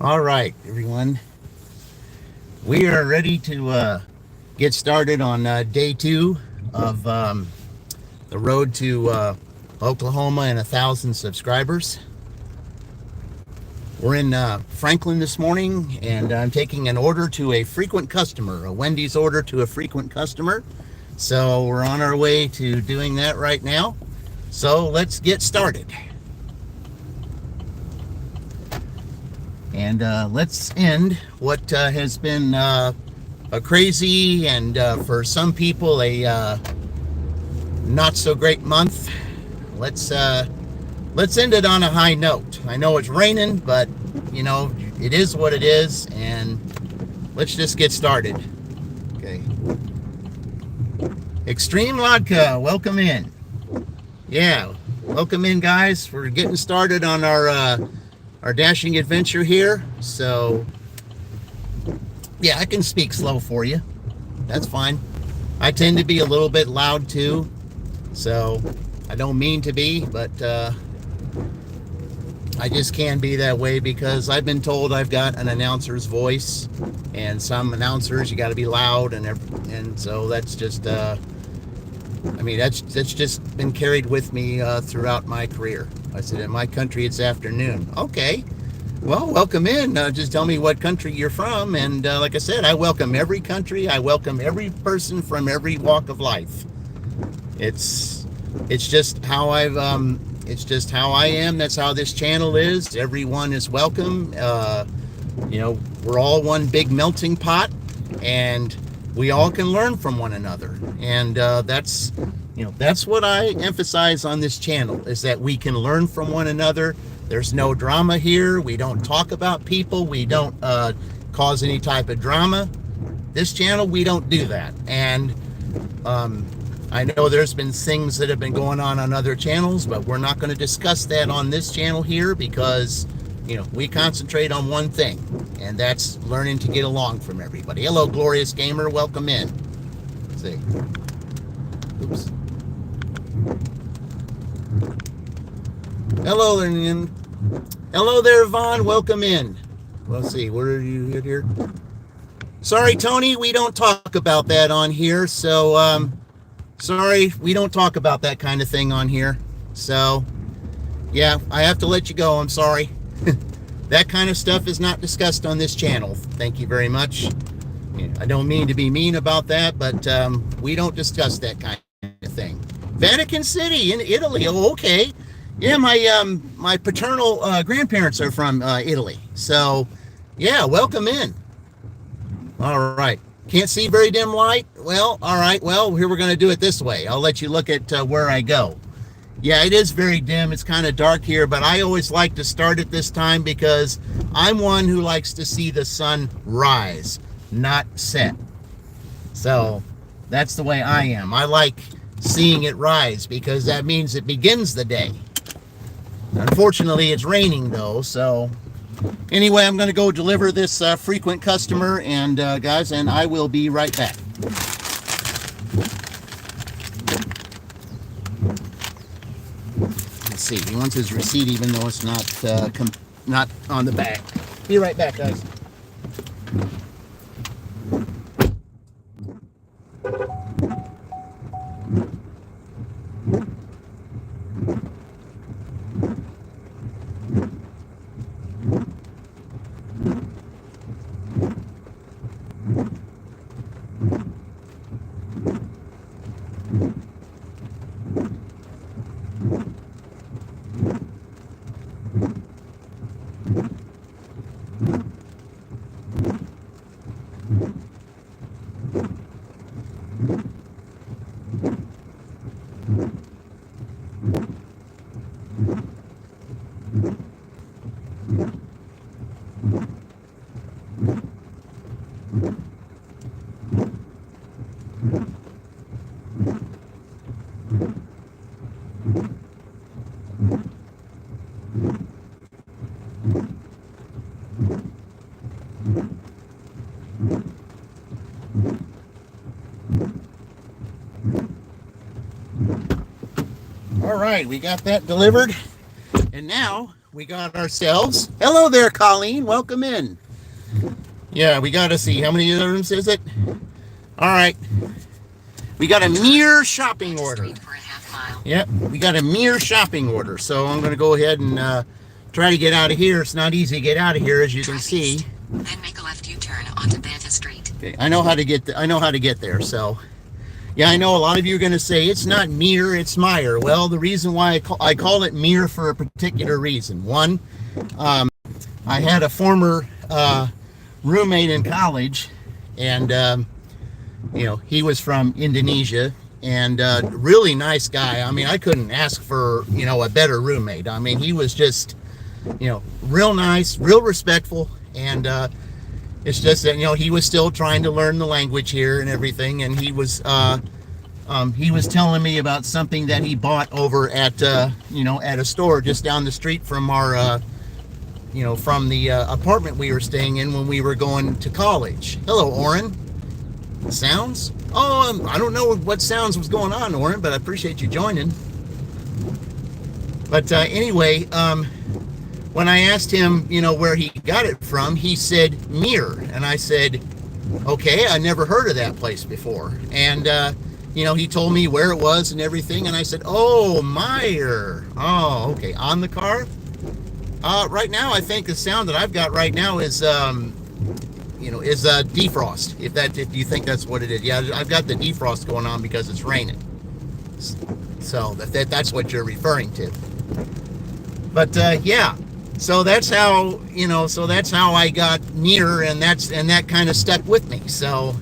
All right, everyone. We are ready to get started on day two of the road to Oklahoma and 1,000 subscribers. We're in Franklin this morning, and I'm taking an order to a frequent customer, a Wendy's order to a frequent customer. So we're on our way to doing that right now. So let's get started. And let's end what has been a crazy and for some people a not so great month. Let's end it on a high note. I know it's raining, but you know it is what it is, and let's just get started. Okay. Extreme Vodka, welcome in. Yeah, welcome in, guys. We're getting started on our dashing adventure here. So yeah, I can speak slow for you. That's fine. I tend to be a little bit loud too, so I don't mean to be, but I just can be that way because I've been told I've got an announcer's voice, and some announcers you got to be loud, and so that's just I mean that's just been carried with me throughout my career. I said, in my country, it's afternoon. Okay, well, welcome in. Just tell me what country you're from. And like I said, I welcome every country. I welcome every person from every walk of life. It's just how it's just how I am. That's how this channel is. Everyone is welcome. We're all one big melting pot, and we all can learn from one another. And that's what I emphasize on this channel, is that we can learn from one another. There's no drama here. We don't talk about people. We don't cause any type of drama. This channel, we don't do that. And I know there's been things that have been going on other channels, but we're not going to discuss that on this channel here because, we concentrate on one thing, and that's learning to get along from everybody. Hello, Glorious Gamer. Welcome in. Let's see. Oops. Hello there, hello there, Vaughn. Welcome in. Let's see. Where are you here? Sorry, Tony. We don't talk about that on here. So, sorry, we don't talk about that kind of thing on here. So, yeah, I have to let you go. I'm sorry. That kind of stuff is not discussed on this channel. Thank you very much. I don't mean to be mean about that, but we don't discuss that kind of thing. Vatican City in Italy. Oh, okay. Yeah, my paternal grandparents are from Italy. So, yeah, welcome in. All right. Can't see very dim light? Well, all right. Well, here we're going to do it this way. I'll let you look at where I go. Yeah, it is very dim. It's kind of dark here, but I always like to start at this time because I'm one who likes to see the sun rise, not set. So that's the way I am. I like seeing it rise because that means it begins the day. Unfortunately, it's raining though, so anyway, I'm going to go deliver this frequent customer, and guys, and I will be right back. Let's see. He wants his receipt, even though it's not on the back. Be right back, guys. All right, we got that delivered, and now we got ourselves. Hello there, Colleen. Welcome in. Yeah, we got to see. How many rooms is it? All right. We got a mere shopping order. Yep, we got a mere shopping order. So I'm going to go ahead and try to get out of here. It's not easy to get out of here, as you can see. Then make a left U-turn onto Banta Street. Okay, I know how to get. I know how to get there. So, yeah, I know a lot of you are going to say it's not Meyer, it's Meyer. Well, the reason why I call it Meyer for a particular reason. One, I had a former roommate in college, and he was from Indonesia, and really nice guy. I mean, I couldn't ask for a better roommate. I mean, he was just real nice, real respectful, and it's just that he was still trying to learn the language here and everything, and he was telling me about something that he bought over at at a store just down the street from our from the apartment we were staying in when we were going to college. Hello, Oren. Sounds? Oh, I don't know what sounds was going on, Oren, but I appreciate you joining. But anyway, when I asked him, where he got it from, he said Meyer, and I said, okay, I never heard of that place before. And he told me where it was and everything, and I said, oh, Meyer. Oh, okay. On the car? Right now, I think the sound that I've got right now is defrost. If you think that's what it is, yeah, I've got the defrost going on because it's raining. So that's what you're referring to. But yeah, so that's how I got near, and that kind of stuck with me. So,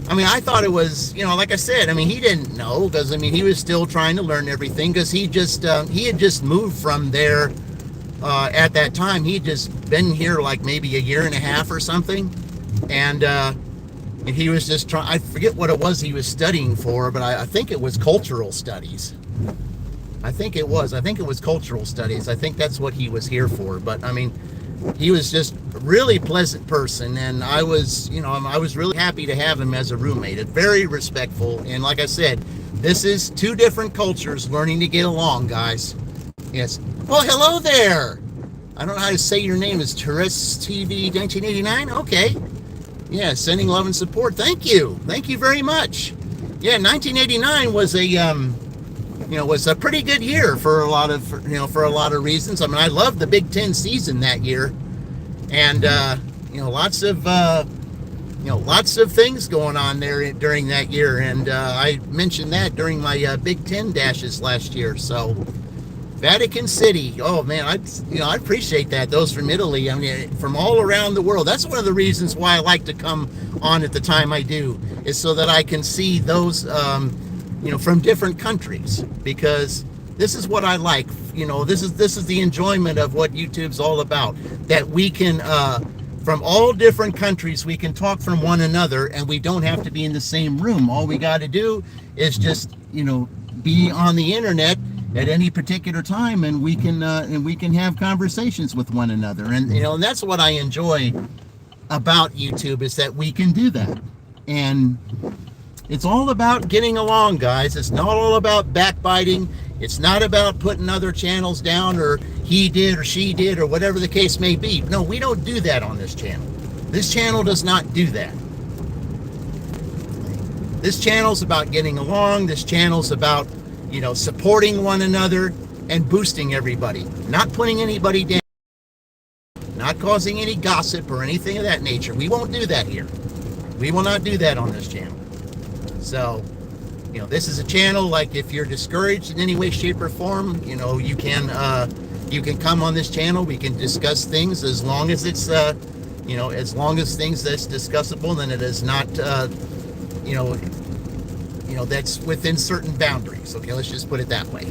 I mean, I thought it was, like I said, I mean, he didn't know because he was still trying to learn everything because he had just moved from there. At that time, he'd just been here like maybe a year and a half or something, and he was just trying. I forget what it was he was studying for, but I think it was cultural studies. I think it was cultural studies. I think that's what he was here for. But I mean, he was just a really pleasant person, and I was really happy to have him as a roommate. Very respectful, and like I said, this is two different cultures learning to get along, guys. Yes. Well, hello there. I don't know how to say your name. Is Tourist TV 1989? Okay. Yeah, sending love and support. Thank you. Thank you very much. Yeah, 1989 was a pretty good year for a lot of reasons. I mean, I loved the Big Ten season that year, and lots of things going on there during that year, and I mentioned that during my Big Ten dashes last year. So. Vatican City. Oh man, I appreciate that. Those from Italy. I mean, from all around the world. That's one of the reasons why I like to come on at the time I do, is so that I can see those, from different countries. Because this is what I like. This is the enjoyment of what YouTube's all about. That we can, from all different countries, we can talk from one another, and we don't have to be in the same room. All we got to do is just, be on the internet at any particular time, and we can have conversations with one another, and and that's what I enjoy about YouTube, is that we can do that. And it's all about getting along, guys. It's not all about backbiting. It's not about putting other channels down, or he did or she did, or whatever the case may be. No, we don't do that on this channel. This channel does not do that. This channel's about getting along. This channel's about supporting one another and boosting everybody, not putting anybody down, not causing any gossip or anything of that nature. We won't do that here. We will not do that on this channel. So, this is a channel, like, if you're discouraged in any way, shape, or form, you can come on this channel. We can discuss things as long as it's, as long as things that's discussable, then it is not, that's within certain boundaries. Okay, let's just put it that way.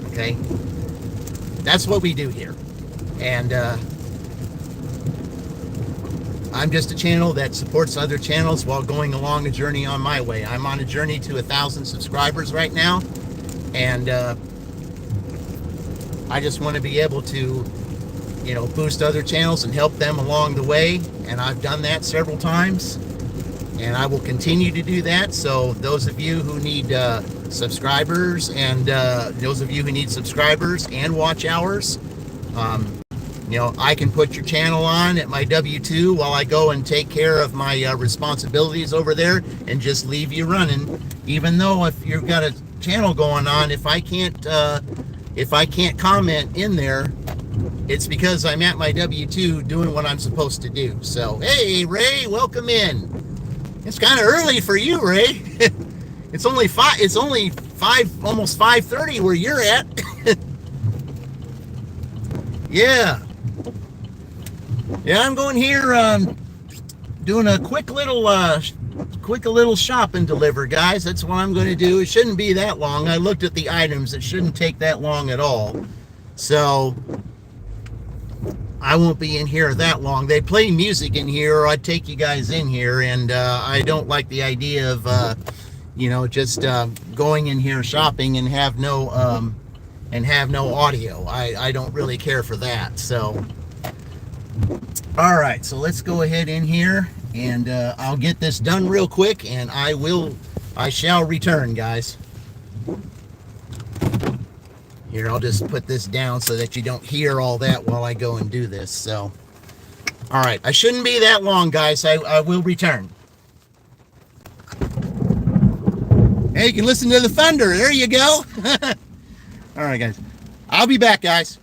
Okay, that's what we do here. And I'm just a channel that supports other channels while going along a journey on my way. I'm on a journey to 1,000 subscribers right now, and I just want to be able to boost other channels and help them along the way, and I've done that several times. And I will continue to do that. So those of you who need subscribers, and watch hours, I can put your channel on at my W-2 while I go and take care of my responsibilities over there and just leave you running. Even though if you've got a channel going on, if I can't comment in there, it's because I'm at my W-2 doing what I'm supposed to do. So, hey, Ray, welcome in. It's kind of early for you, Ray. It's only five, almost 5:30 where you're at. Yeah. Yeah, I'm going here, doing a quick little shop and deliver, guys. That's what I'm going to do. It shouldn't be that long. I looked at the items. It shouldn't take that long at all. So I won't be in here that long. They play music in here, or I'd take you guys in here, and I don't like the idea of, just going in here shopping and have no audio. I don't really care for that. So, all right. So let's go ahead in here, and I'll get this done real quick, and I shall return, guys. Here, I'll just put this down so that you don't hear all that while I go and do this. So, all right, I shouldn't be that long, guys. I will return. Hey, you can listen to the thunder. There you go. All right, guys. I'll be back, guys.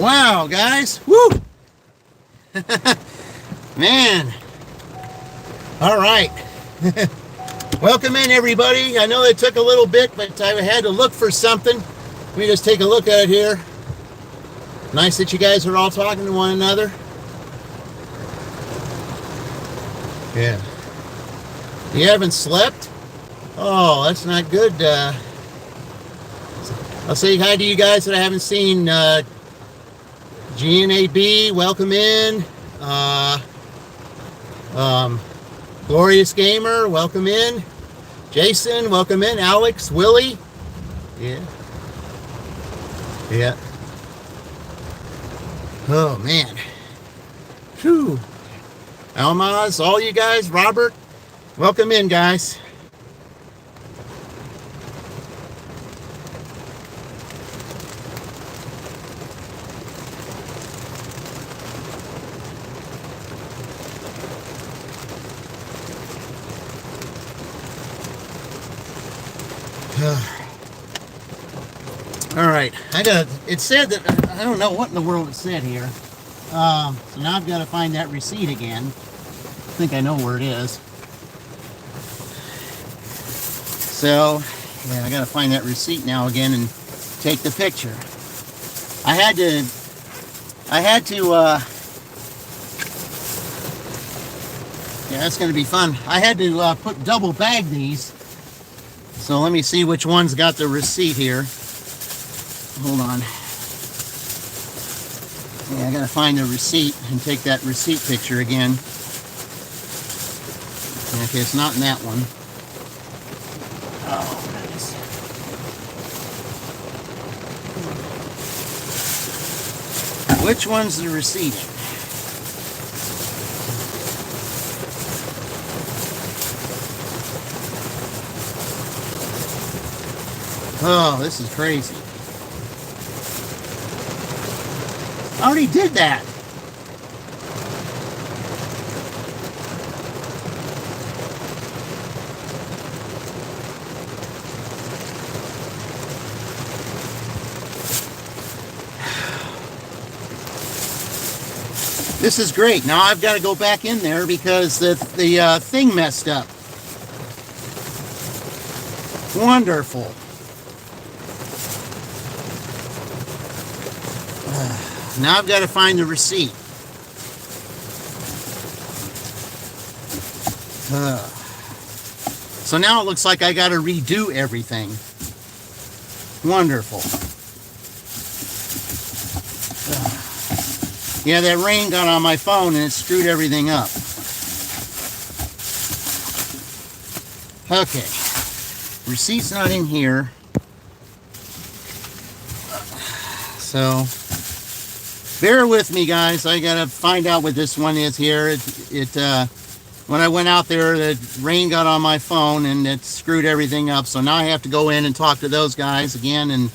Wow, guys. Woo! Man. All right. Welcome in, everybody. I know it took a little bit, but I had to look for something. Let me just take a look at it here. Nice that you guys are all talking to one another. Yeah. You haven't slept? Oh, that's not good. I'll say hi to you guys that I haven't seen. GNAB, welcome in. Glorious Gamer, welcome in. Jason, welcome in. Alex, Willie. Yeah. Yeah. Oh, man. Whew. Almaz, all you guys, Robert, welcome in, guys. All right, it said that, I don't know what in the world it said here. So now I've got to find that receipt again. I think I know where it is. So, yeah, I got to find that receipt now again and take the picture. I had to, yeah, that's going to be fun. I had to double bag these. So let me see which one's got the receipt here. Hold on. Yeah, I gotta find the receipt and take that receipt picture again. Okay, it's not in that one. Oh, goodness. Which one's the receipt? Oh, this is crazy. I already did that. This is great. Now I've got to go back in there because the thing messed up. Wonderful. Now I've got to find the receipt. So now it looks like I got to redo everything. Wonderful. Yeah, that rain got on my phone and it screwed everything up. Okay. Receipt's not in here. So bear with me, guys. I gotta find out what this one is here. When I went out there, the rain got on my phone and it screwed everything up. So now I have to go in and talk to those guys again. And,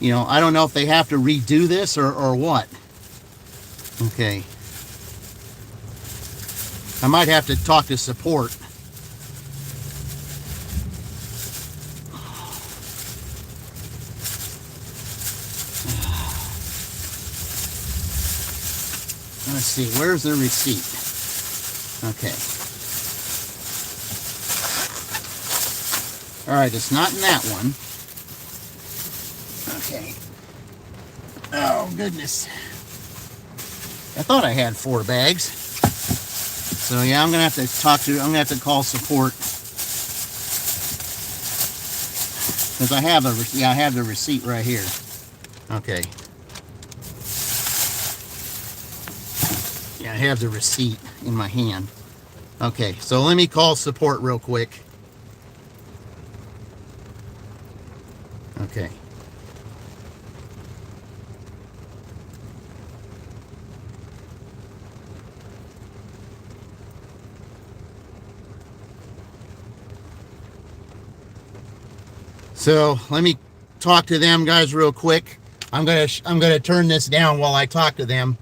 you know, I don't know if they have to redo this or what. Okay. I might have to talk to support. Let's see, where's the receipt? Okay. All right, it's not in that one. Okay. Oh, goodness. I thought I had 4 bags. So yeah, I'm gonna have to call support. Because I have the receipt right here. Okay. Yeah, I have the receipt in my hand. Okay, so let me call support real quick. Okay. So let me talk to them guys real quick. I'm gonna turn this down while I talk to them.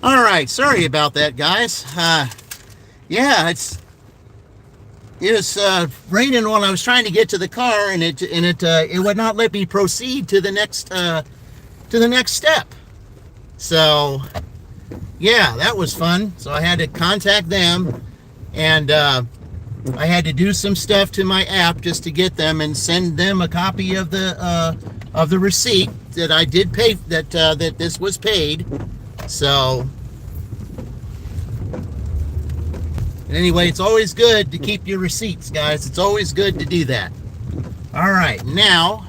All right, sorry about that, guys. Yeah, it was raining when I was trying to get to the car, and it would not let me proceed to the next step. So yeah, that was fun. So I had to contact them, and I had to do some stuff to my app just to get them and send them a copy of the receipt that I did pay, that this was paid. So anyway, it's always good to keep your receipts, guys. It's always good to do that. All right, now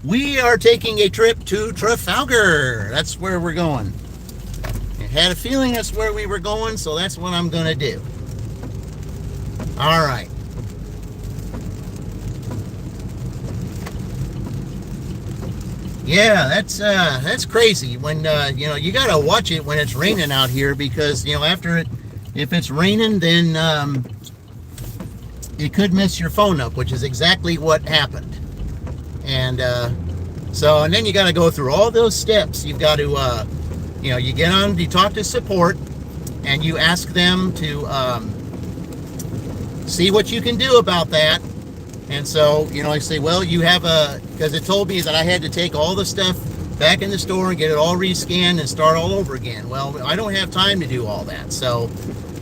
we are taking a trip to Trafalgar. That's where we're going. I had a feeling that's where we were going, so that's what I'm going to do. All right. Yeah, that's crazy. When you got to watch it when it's raining out here, because if it's raining, then it could mess your phone up, which is exactly what happened. And then you got to go through all those steps. You've got to you get on, you talk to support, and you ask them to see what you can do about that. And so, I say, well, you have because it told me that I had to take all the stuff back in the store and get it all rescanned and start all over again. Well, I don't have time to do all that. So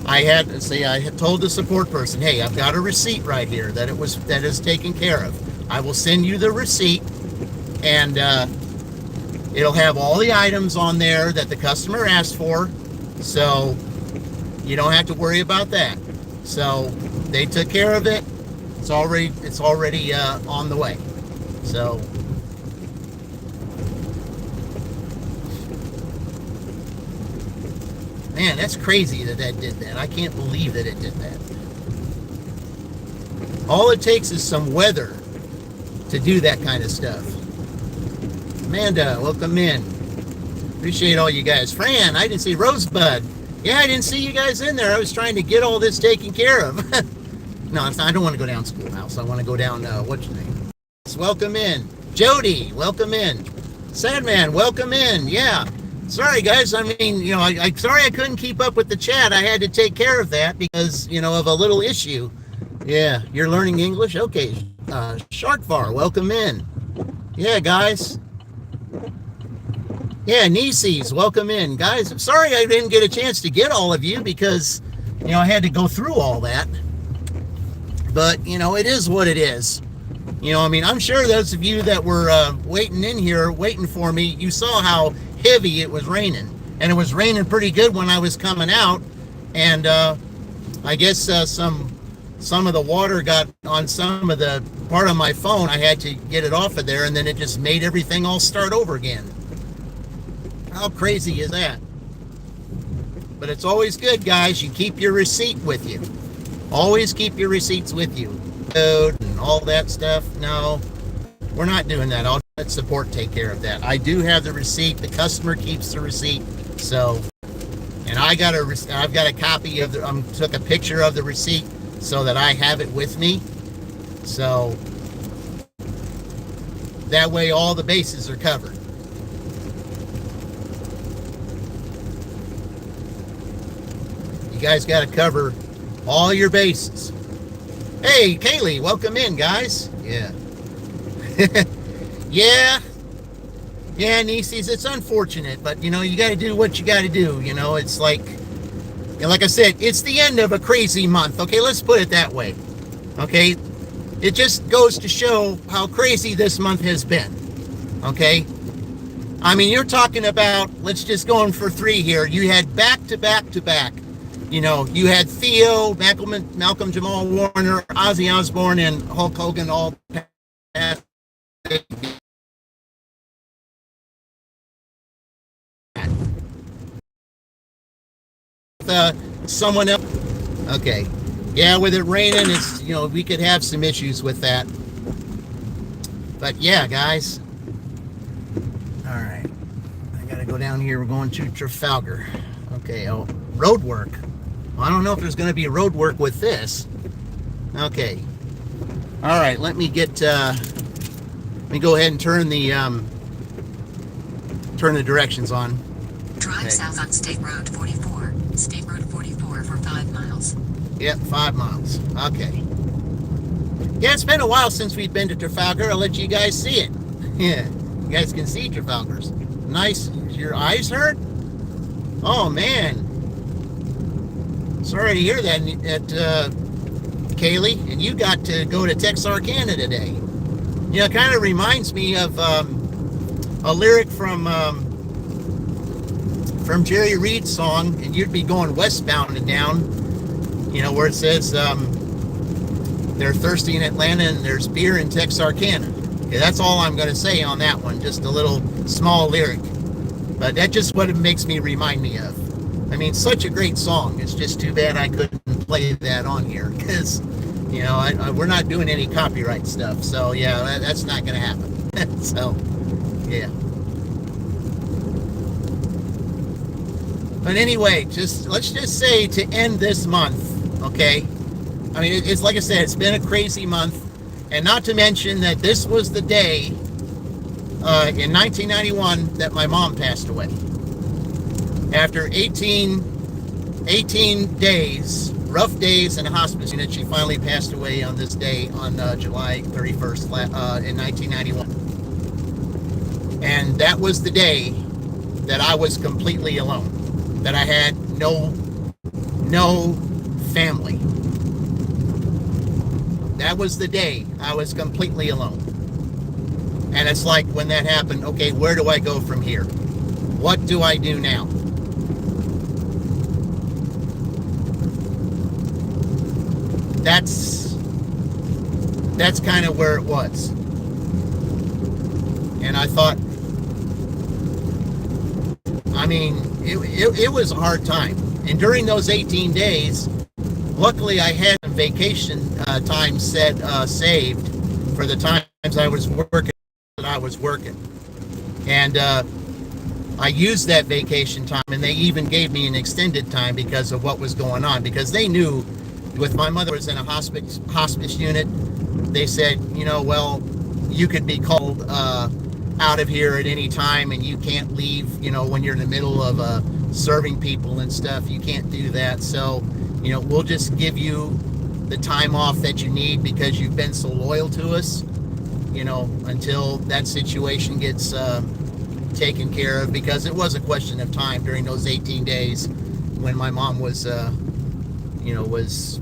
I had told the support person, hey, I've got a receipt right here that is taken care of. I will send you the receipt, and it'll have all the items on there that the customer asked for. So you don't have to worry about that. So they took care of it. It's already on the way. So man, that's crazy that did that. I can't believe that it did that. All it takes is some weather to do that kind of stuff. Amanda, welcome in. Appreciate all you guys. Fran, I didn't see Rosebud. Yeah, I didn't see you guys in there. I was trying to get all this taken care of. No, I don't want to go down Schoolhouse. I want to go down, what's your name? Welcome in. Jody, welcome in. Sadman, welcome in. Yeah. Sorry, guys. I mean, I'm sorry I couldn't keep up with the chat. I had to take care of that because, of a little issue. Yeah, you're learning English? Okay. Sharkvar, welcome in. Yeah, guys. Yeah, Nieces, welcome in. Guys, sorry I didn't get a chance to get all of you because, I had to go through all that. But, it is what it is. I'm sure those of you that were waiting in here, waiting for me, you saw how heavy it was raining. And it was raining pretty good when I was coming out. And I guess some of the water got on some of the part of my phone. I had to get it off of there, and then it just made everything all start over again. How crazy is that? But it's always good, guys. You keep your receipt with you. Always keep your receipts with you. Code and all that stuff. No, we're not doing that. I'll let support take care of that. I do have the receipt. The customer keeps the receipt. So, and I've got a copy of took a picture of the receipt so that I have it with me. So that way all the bases are covered. You guys got to cover all your bases. Hey, Kaylee, welcome in, guys. Yeah. Yeah, Nieces, it's unfortunate, but, you got to do what you got to do. It's like I said, it's the end of a crazy month. Okay, let's put it that way. Okay, it just goes to show how crazy this month has been. Okay, I mean, you're talking about, let's just go in for 3 here. You had back to back to back. You had Theo, Malcolm Jamal Warner, Ozzy Osbourne, and Hulk Hogan all passed. Someone else. Okay. Yeah, with it raining, it's, we could have some issues with that. But yeah, guys. All right. I got to go down here. We're going to Trafalgar. Okay. Oh, road work. I don't know if there's going to be road work with this. Okay. All right. Let me go ahead and turn the directions on. Drive south on State Road 44. State Road 44 for 5 miles. Yep, 5 miles. Okay. Yeah, it's been a while since we've been to Trafalgar. I'll let you guys see it. Yeah, you guys can see Trafalgar's. Nice. Your eyes hurt? Oh, man. Sorry to hear that, Kaylee. And you got to go to Texarkana today. You know, it kind of reminds me of a lyric from Jerry Reed's song, and you'd be going westbound and down, you know, where it says they're thirsty in Atlanta and there's beer in Texarkana. Yeah, that's all I'm going to say on that one, just a little small lyric. But that's just what it makes me remind me of. I mean, such a great song. It's just too bad I couldn't play that on here because, you know, we're not doing any copyright stuff. So, yeah, that's not going to happen. So, yeah. But anyway, let's just say to end this month, okay? I mean, it's like I said, it's been a crazy month. And not to mention that this was the day in 1991 that my mom passed away. After 18 days, rough days in a hospice unit, she finally passed away on this day on July 31st in 1991. And that was the day that I was completely alone, that I had no family. That was the day I was completely alone. And it's like when that happened, okay, where do I go from here? What do I do now? That's kind of where it was. And I thought, I mean, it was a hard time. And during those 18 days, luckily I had some vacation time saved for the times I was working. And I used that vacation time, and they even gave me an extended time because of what was going on, because they knew with my mother was in a hospice unit. They said, you know, well, you could be called out of here at any time, and you can't leave, you know, when you're in the middle of serving people and stuff. You can't do that. So, you know, we'll just give you the time off that you need because you've been so loyal to us, you know, until that situation gets taken care of, because it was a question of time during those 18 days when my mom was, you know, was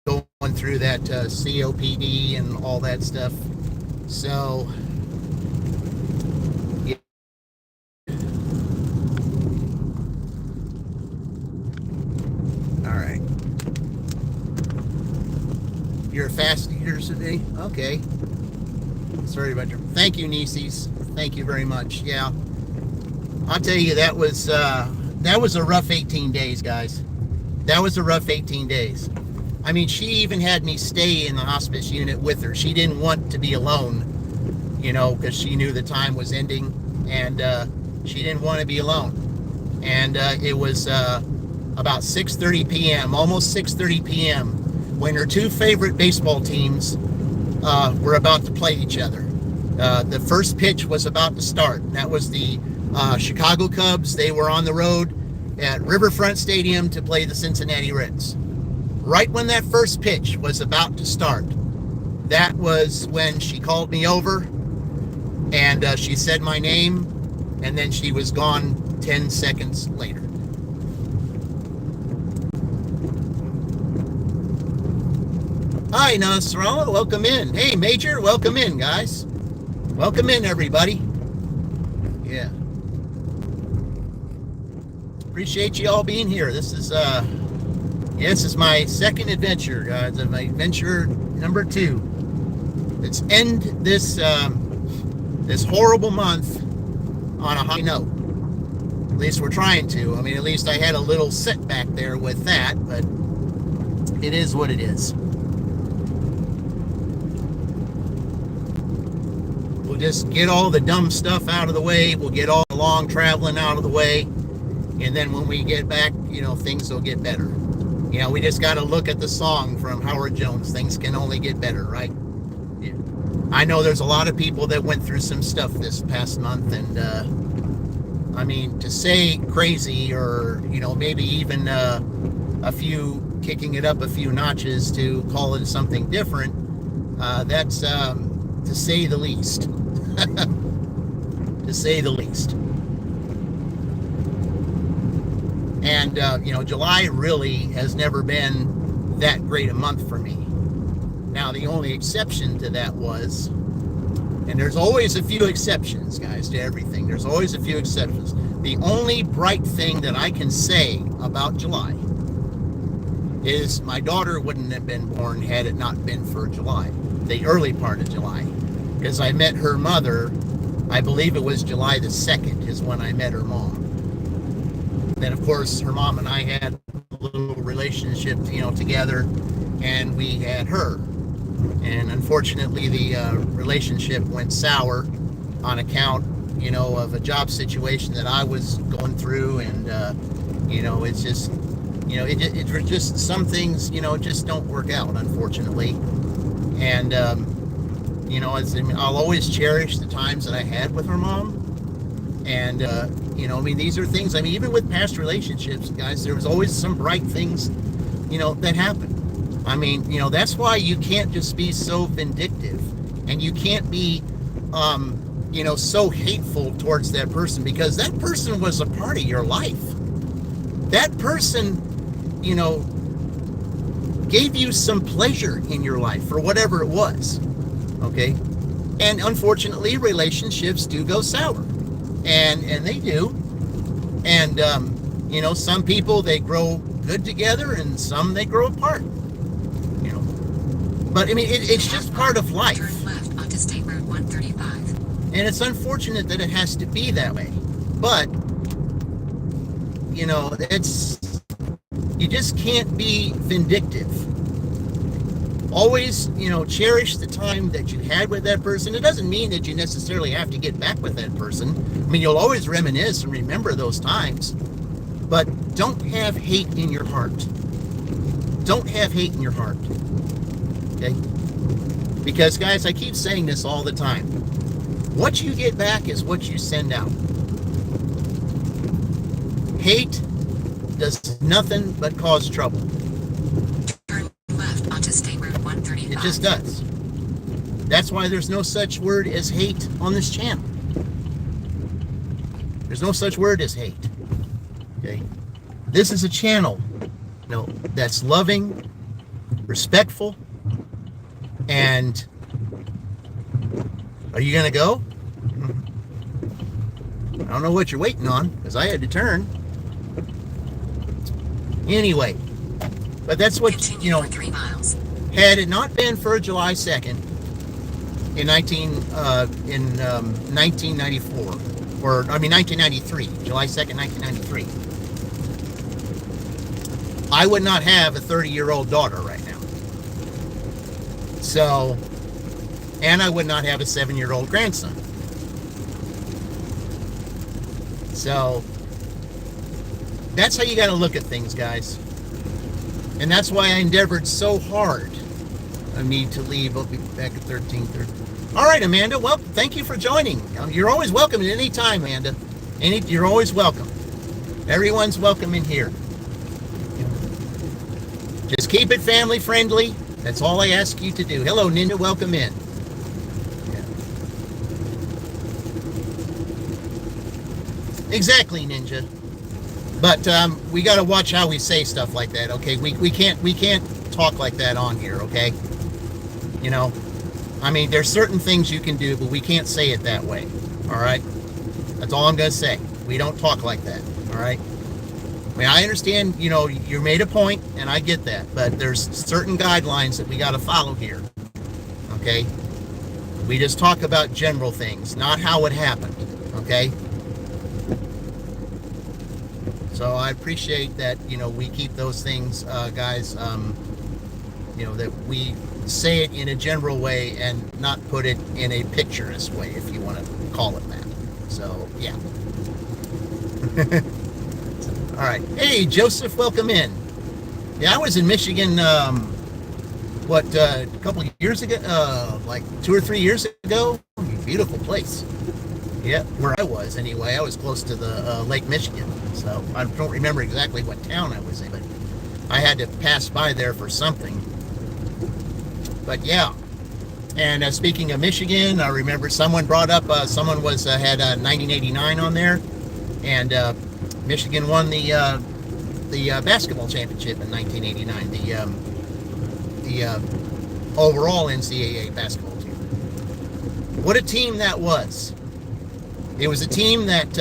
going through that COPD and all that stuff. So, yeah. All right. You're a fast eater today? Okay. Sorry about your... Thank you, nieces. Thank you very much. Yeah. I'll tell you, that was a rough 18 days, guys. That was a rough 18 days. I mean, she even had me stay in the hospice unit with her. She didn't want to be alone, you know, because she knew the time was ending, and she didn't want to be alone. And it was about 6:30 p.m., almost 6:30 p.m., when her two favorite baseball teams were about to play each other. The first pitch was about to start. That was the Chicago Cubs. They were on the road at Riverfront Stadium to play the Cincinnati Reds. Right when that first pitch was about to start, that was when she called me over, and she said my name, and then she was gone 10 seconds later. Hi, Nasrallah, welcome in. Hey, Major, welcome in, guys. Welcome in, everybody. Yeah. Appreciate you all being here. This is my second adventure, guys. My adventure number 2. Let's end this this horrible month on a high note. At least we're trying to. I mean, at least I had a little setback there with that, but it is what it is. We'll just get all the dumb stuff out of the way. We'll get all the long traveling out of the way. And then when we get back, you know, things will get better. You know, we just got to look at the song from Howard Jones. Things can only get better, right? Yeah. I know there's a lot of people that went through some stuff this past month, and I mean, to say crazy or, maybe even a few, kicking it up a few notches to call it something different, that's to say the least. To say the least. And, July really has never been that great a month for me. Now, the only exception to that was, and there's always a few exceptions, guys, to everything. There's always a few exceptions. The only bright thing that I can say about July is my daughter wouldn't have been born had it not been for July, the early part of July. Because I met her mother, I believe it was July the 2nd is when I met her mom. Then, of course, her mom and I had a little relationship, together, and we had her. And unfortunately, the relationship went sour on account, of a job situation that I was going through. And, it's just, it just, some things, just don't work out, unfortunately. And, I'll always cherish the times that I had with her mom. And, these are things, even with past relationships, guys, there was always some bright things, that happen. That's why you can't just be so vindictive, and you can't be, so hateful towards that person, because that person was a part of your life. That person, gave you some pleasure in your life for whatever it was. Okay. And unfortunately, relationships do go sour, and they do. And, some people, they grow good together, and some they grow apart. But it's just part of life. Turn left onto State Road 135. And it's unfortunate that it has to be that way. But, you just can't be vindictive. Always, cherish the time that you had with that person. It doesn't mean that you necessarily have to get back with that person. You'll always reminisce and remember those times. But don't have hate in your heart. Don't have hate in your heart. Okay? Because, guys, I keep saying this all the time. What you get back is what you send out. Hate does nothing but cause trouble. Turn left onto State Road 135. It just does. That's why there's no such word as hate on this channel. There's no such word as hate. Okay? This is a channel, that's loving, respectful, and are you going to go? I don't know what you're waiting on, because I had to turn. Anyway, but that's what, Continue for 3 miles. Had it not been for July 2nd in 1994, 1993, July 2nd, 1993, I would not have a 30-year-old daughter right now. So, and I would not have a 7-year-old grandson. So, that's how you got to look at things, guys. And that's why I endeavored so hard. I need to leave. I'll be back at 13:30. All right, Amanda. Well, thank you for joining. You're always welcome at any time, Amanda. You're always welcome. Everyone's welcome in here. Just keep it family friendly. That's all I ask you to do. Hello, Ninja. Welcome in. Yeah. Exactly, Ninja. But we got to watch how we say stuff like that. Okay, we can't talk like that on here. Okay, there's certain things you can do, but we can't say it that way. All right, that's all I'm gonna say. We don't talk like that. All right. I understand, you made a point, and I get that, but there's certain guidelines that we got to follow here. Okay? We just talk about general things, not how it happened. Okay? So I appreciate that, we keep those things, guys, that we say it in a general way and not put it in a picturesque way, if you want to call it that. So, yeah. All right. Hey, Joseph, welcome in. Yeah, I was in Michigan, a couple of years ago, like 2 or 3 years ago. Beautiful place. Yeah, where I was anyway. I was close to the Lake Michigan, so I don't remember exactly what town I was in, but I had to pass by there for something. But yeah, and speaking of Michigan, I remember someone brought up someone had 1989 on there, and Michigan won the basketball championship in 1989. The overall NCAA basketball team. What a team that was! It was a team that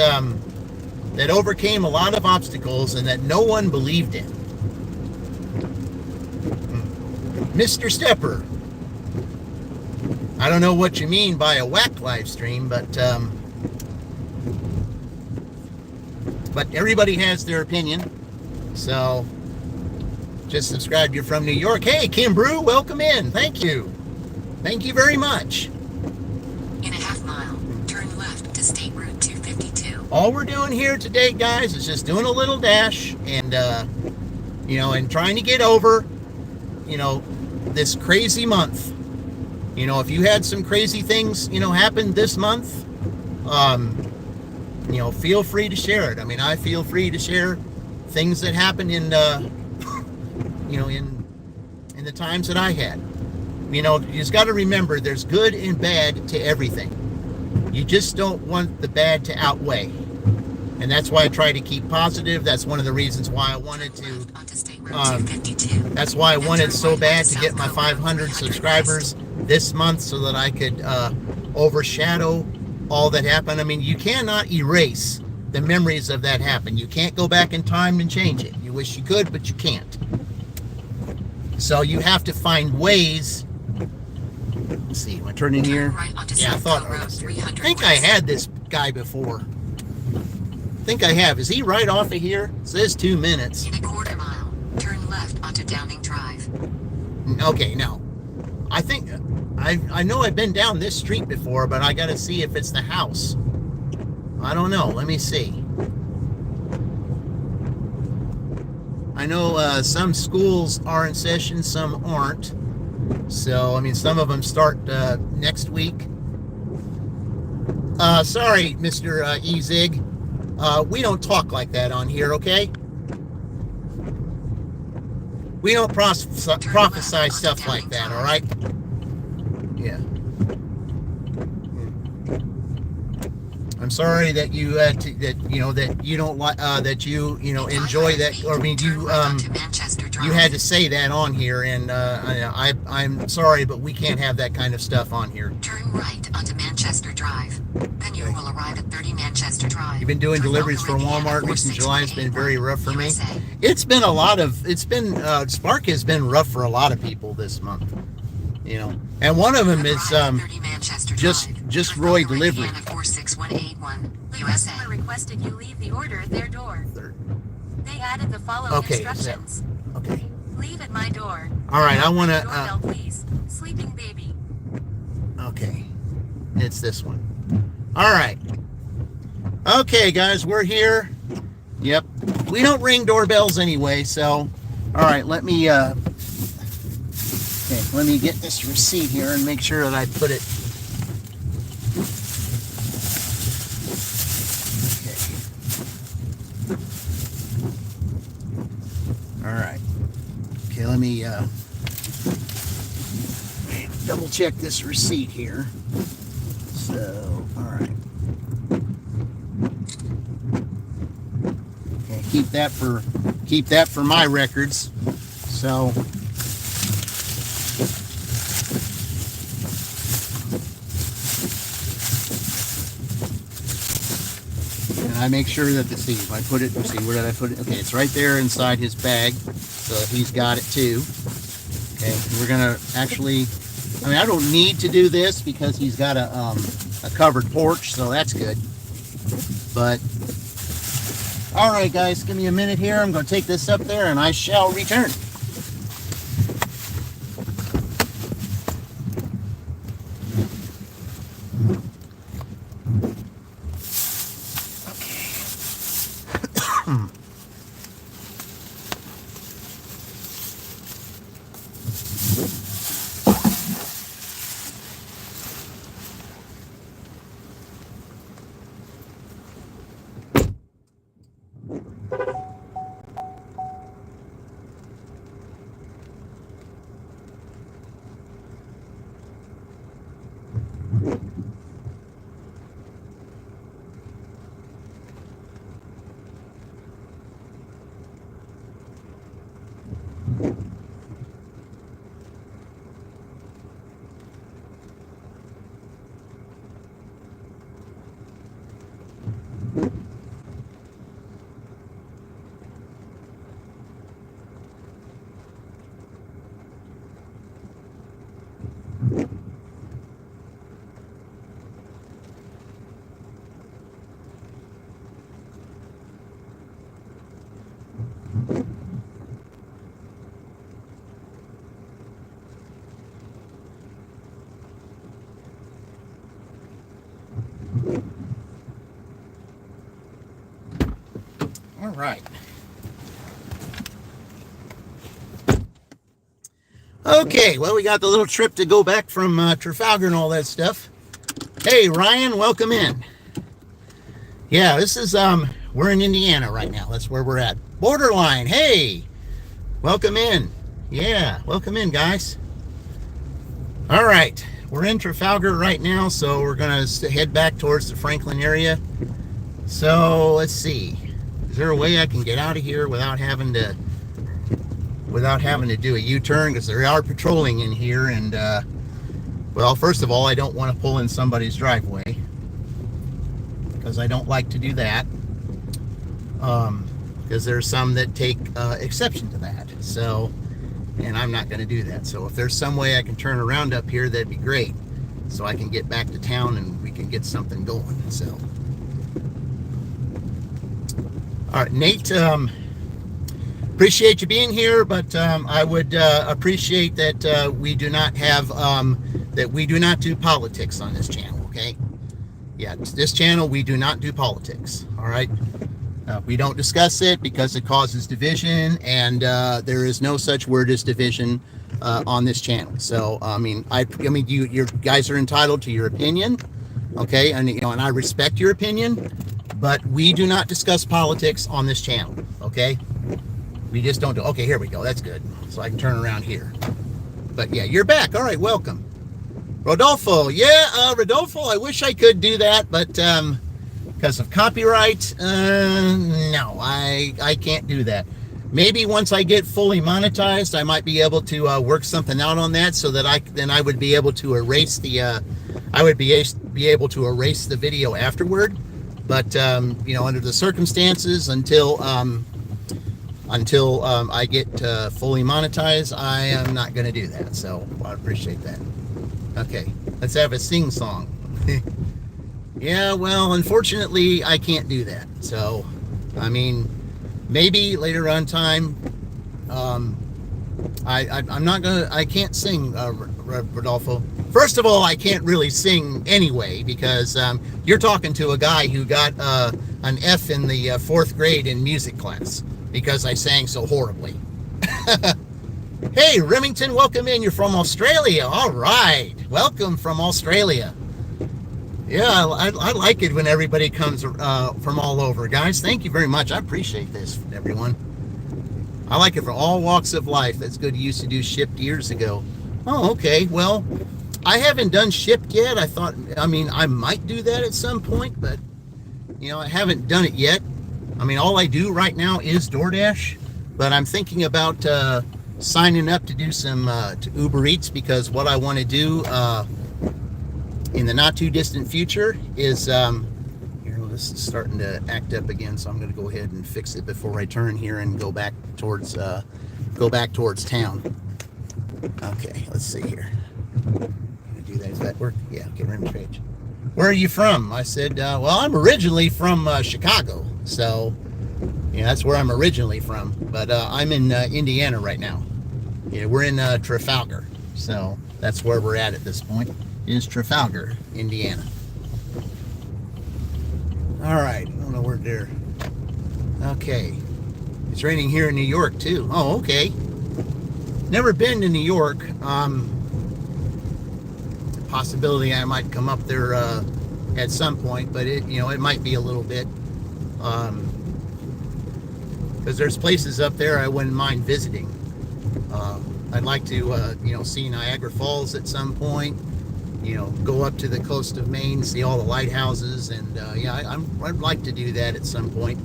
that overcame a lot of obstacles and that no one believed in. Mr. Stepper, I don't know what you mean by a whack live stream, but everybody has their opinion. So just subscribe. You're from New York. Hey, Kim Brew, welcome in. Thank you. Thank you very much. In a half mile, turn left to State Route 252. All we're doing here today, guys, is just doing a little dash and, and trying to get over, this crazy month. If you had some crazy things, happen this month, feel free to share it. I mean, I feel free to share things that happen in the times that I had. You just got to remember there's good and bad to everything. You just don't want the bad to outweigh. And that's why I try to keep positive. That's one of the reasons why I wanted to, that's why I wanted so bad to get my 500 subscribers this month so that I could overshadow all that happened. I mean, you cannot erase the memories of that happened. You can't go back in time and change it. You wish you could, but you can't. So you have to find ways. Let's see, am I turning here? Yeah, I thought I was here. I think I had this guy before. I think I have. Is he right off of here? It says 2 minutes. In a quarter mile, turn left onto Downing Drive. Okay, no. I think I know I've been down this street before, but I got to see if it's the house. I don't know. Let me see. I know some schools are in session, some aren't. So, I mean, some of them start next week. Sorry, Mr. Ezig. We don't talk like that on here, okay? We don't prophesy stuff like that, all right? Yeah. I'm sorry that you that you don't like that you enjoy that, or I mean you had to say that on here, and I'm sorry, but we can't have that kind of stuff on here. Turn right onto Manchester Drive. Then you will arrive at 30 Manchester Drive. You've been doing deliveries for Walmart. Recent July has been very rough for me. It's been Spark has been rough for a lot of people this month. And one of them is just Roy Delivery. 46181 USA. Requested you leave the order at their door. They added the following instructions. Okay. Leave at my door. All right, I want to. Doorbell, please. Sleeping baby. Okay, it's this one. All right. Okay, guys, we're here. Yep. We don't ring doorbells anyway, so. All right, let me. Okay, let me get this receipt here and make sure that I put it. All right. Okay, let me double check this receipt here. So, all right. Okay, keep that for my records. So, and I make sure that if I put it, let's see, where did I put it? Okay, it's right there inside his bag, so he's got it too. Okay, we're gonna actually, I mean, I don't need to do this because he's got a covered porch, so that's good. But, all right, guys, give me a minute here. I'm gonna take this up there and I shall return. All right. Okay, well, we got the little trip to go back from Trafalgar and all that stuff. Hey, Ryan, welcome in. Yeah, this is, we're in Indiana right now. That's where we're at. Borderline, hey, welcome in. Yeah, welcome in, guys. All right, we're in Trafalgar right now, so we're going to head back towards the Franklin area. So, let's see. Is there a way I can get out of here without having to do a U-turn, because they are patrolling in here, and well, first of all, I don't want to pull in somebody's driveway, because I don't like to do that, because there's some that take exception to that, so, and I'm not going to do that. So if there's some way I can turn around up here, that'd be great, so I can get back to town and we can get something going. So, all right, Nate, appreciate you being here, but I would appreciate that we do not do politics on this channel, okay? Yeah, this channel, we do not do politics, all right? We don't discuss it because it causes division, and there is no such word as division on this channel. So, I mean, you guys are entitled to your opinion, okay? And, and I respect your opinion, but we do not discuss politics on this channel, okay? We just don't do. Okay, here we go. That's good. So I can turn around here. But yeah, you're back. All right, welcome. Rodolfo. Yeah, Rodolfo, I wish I could do that, but because of copyright, no, I can't do that. Maybe once I get fully monetized, I might be able to work something out on that, so that I would be able to erase the able to erase the video afterward. But under the circumstances, until I get fully monetized, I am not going to do that. So I appreciate that. Okay, let's have a sing song. Yeah, well, unfortunately, I can't do that. So, I mean, maybe later on time. I'm not gonna. I can't sing, Rodolfo. First of all, I can't really sing anyway, because you're talking to a guy who got an F in the 4th grade in music class, because I sang so horribly. Hey, Remington, welcome in. You're from Australia. All right. Welcome from Australia. Yeah, I like it when everybody comes from all over. Guys, thank you very much. I appreciate this, everyone. I like it for all walks of life. That's good. You used to do Shipped years ago. Oh, okay. Well, I haven't done Shipped yet. I might do that at some point, but, I haven't done it yet. I mean, all I do right now is DoorDash, but I'm thinking about signing up to do some to Uber Eats, because what I want to do in the not too distant future is this is starting to act up again, so I'm going to go ahead and fix it before I turn here and go back towards town. Okay, let's see here. I'm going to do that. Does that work? Yeah. Okay, we're on the page. Where are you from? I said, well, I'm originally from Chicago, so yeah, that's where I'm originally from. But I'm in Indiana right now. Yeah, we're in Trafalgar, so that's where we're at this point. Is Trafalgar, Indiana. All right, I don't know where they're. Okay, it's raining here in New York too. Oh, okay. Never been to New York. Possibility I might come up there at some point, but it might be a little bit, because there's places up there I wouldn't mind visiting. I'd like to see Niagara Falls at some point, go up to the coast of Maine, see all the lighthouses, and I'd like to do that at some point.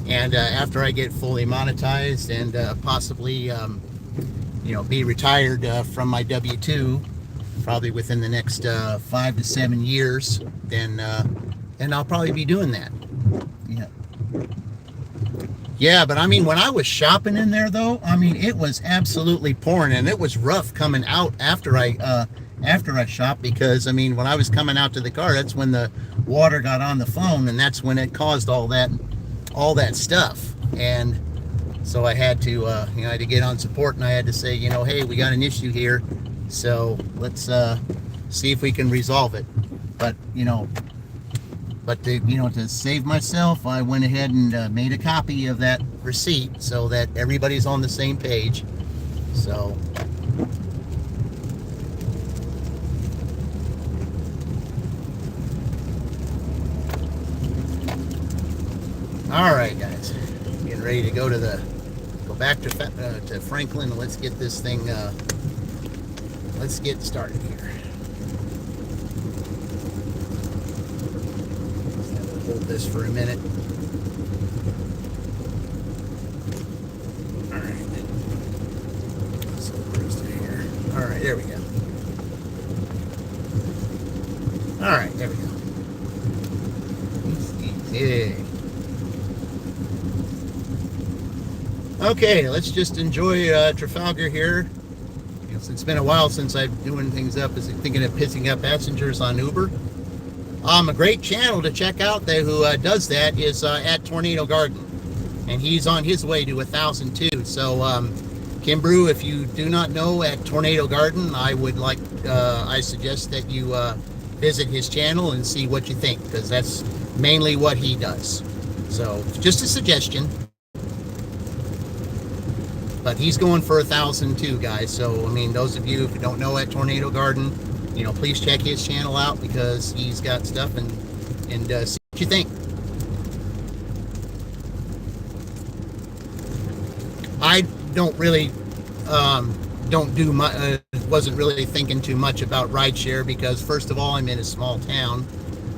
And after I get fully monetized and possibly be retired from my W-2, probably within the next 5 to 7 years, then I'll probably be doing that. Yeah, but I mean, when I was shopping in there, though, I mean, it was absolutely pouring, and it was rough coming out after I shopped, because I mean, when I was coming out to the car, that's when the water got on the phone, and that's when it caused all that stuff. And so I had to I had to get on support, and I had to say, hey, we got an issue here, so let's see if we can resolve it. But But to save myself, I went ahead and made a copy of that receipt so that everybody's on the same page. So, all right, guys, getting ready to go back to Franklin. And let's get this thing. Let's get started here. Hold this for a minute. All right. So cruise to here. All right, there we go. All right, there we go. Easy. Okay, let's just enjoy Trafalgar here. It's been a while since I've doing things up. Is thinking of picking up passengers on Uber. A great channel to check out who does that is at Tornado Garden, and he's on his way to 1,000 too. So Kimbrew, if you do not know, at Tornado Garden, I suggest that you visit his channel and see what you think, because that's mainly what he does. So just a suggestion. But he's going for 1,000 too, guys. So I mean, those of you who don't know at Tornado Garden, please check his channel out, because he's got stuff, and see what you think. I don't really wasn't really thinking too much about rideshare, because first of all, I'm in a small town,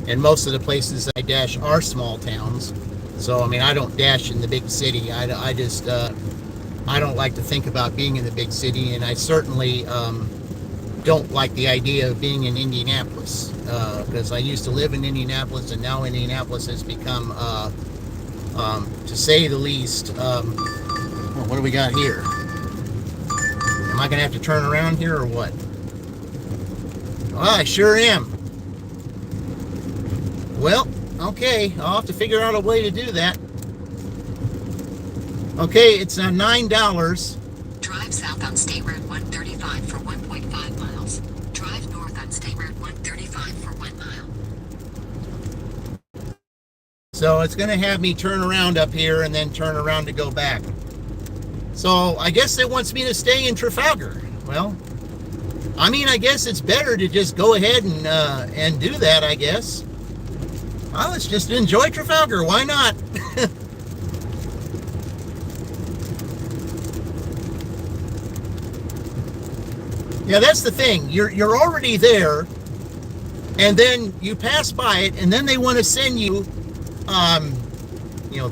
and most of the places I dash are small towns. So I mean, I don't dash in the big city. I just I don't like to think about being in the big city, and I certainly don't like the idea of being in Indianapolis, because I used to live in Indianapolis, and now Indianapolis has become, to say the least, well, what do we got here? Am I going to have to turn around here or what? Well, I sure am. Well, okay, I'll have to figure out a way to do that. Okay, it's $9. Drive south on State Road 135 for 1.5 miles. Drive north on State Road 135 for 1 mile. So it's going to have me turn around up here and then turn around to go back. So I guess it wants me to stay in Trafalgar. Well, I mean, I guess it's better to just go ahead and do that, I guess. Well, let's just enjoy Trafalgar. Why not? Yeah, that's the thing. You're already there, and then you pass by it, and then they want to send you,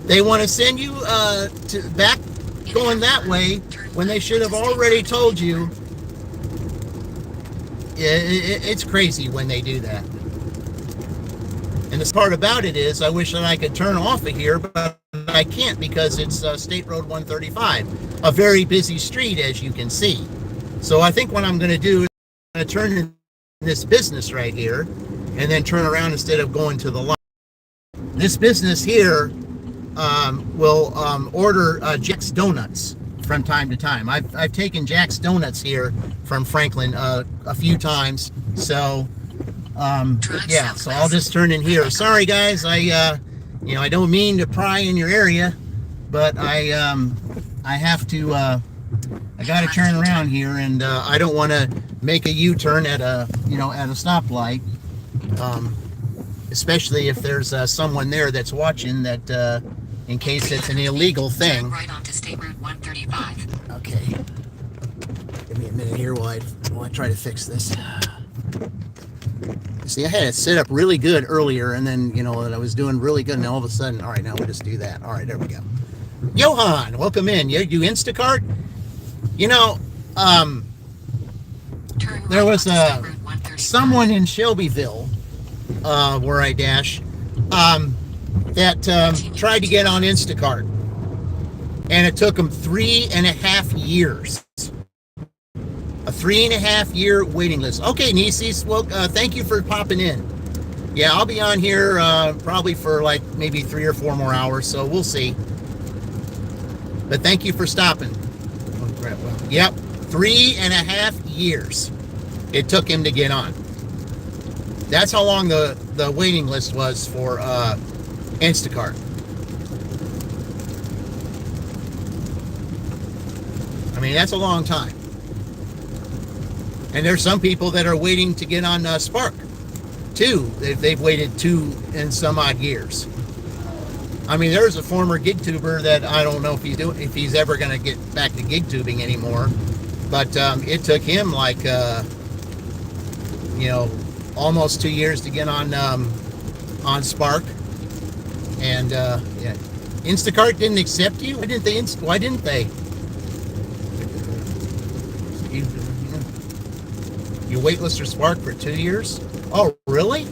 they want to send you to back going that way, when they should have already told you. It's crazy when they do that. And the part about it is, I wish that I could turn off of here, but I can't, because it's State Road 135, a very busy street, as you can see. So I think what I'm going to do is I'm going to turn in this business right here, and then turn around instead of going to the lot. This business here will order Jack's Donuts from time to time. I've taken Jack's Donuts here from Franklin a few times. So yeah, so I'll just turn in here. Sorry guys, I don't mean to pry in your area, but I have to. I got to turn around here, and I don't want to make a U-turn at a stoplight, especially if there's someone there that's watching, that in case it's an illegal thing. Right onto State Road 135. Okay. Give me a minute here while I try to fix this. See, I had it set up really good earlier, and then that I was doing really good, and all of a sudden, all right, now we'll just do that. All right, there we go. Johan, welcome in. You Instacart? There was someone in Shelbyville, where I dash, that tried to get on Instacart, and it took them 3.5 years. A 3.5 year waiting list. Okay, Nieces, well, thank you for popping in. Yeah, I'll be on here probably for like maybe 3 or 4 more hours, so we'll see. But thank you for stopping. Yep, 3.5 years it took him to get on. That's how long the the waiting list was for Instacart. I mean, that's a long time. And there's some people that are waiting to get on Spark, too. They've waited 2 and some odd years. I mean, there's a former gig tuber that I don't know if he's ever going to get back to gig tubing anymore. But it took him like, almost 2 years to get on Spark. And yeah, Instacart didn't accept you. Why didn't they? You waitlist for Spark for 2 years? Oh, really?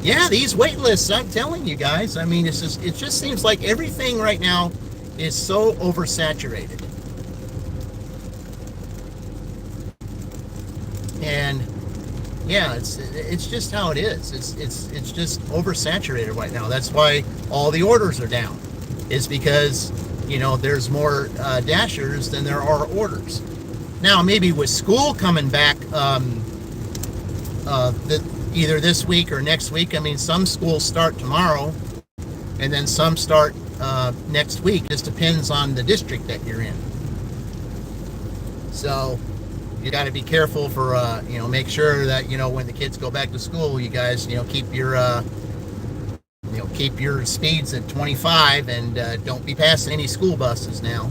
Yeah, these waitlists, I'm telling you guys. I mean, it just seems like everything right now is so oversaturated. And yeah, it's just how it is. It's just oversaturated right now. That's why all the orders are down. It's because, there's more dashers than there are orders. Now, maybe with school coming back either this week or next week. I mean, some schools start tomorrow, and then some start next week. Just depends on the district that you're in. So you got to be careful for, make sure that, when the kids go back to school, you guys, keep your speeds at 25 and don't be passing any school buses now.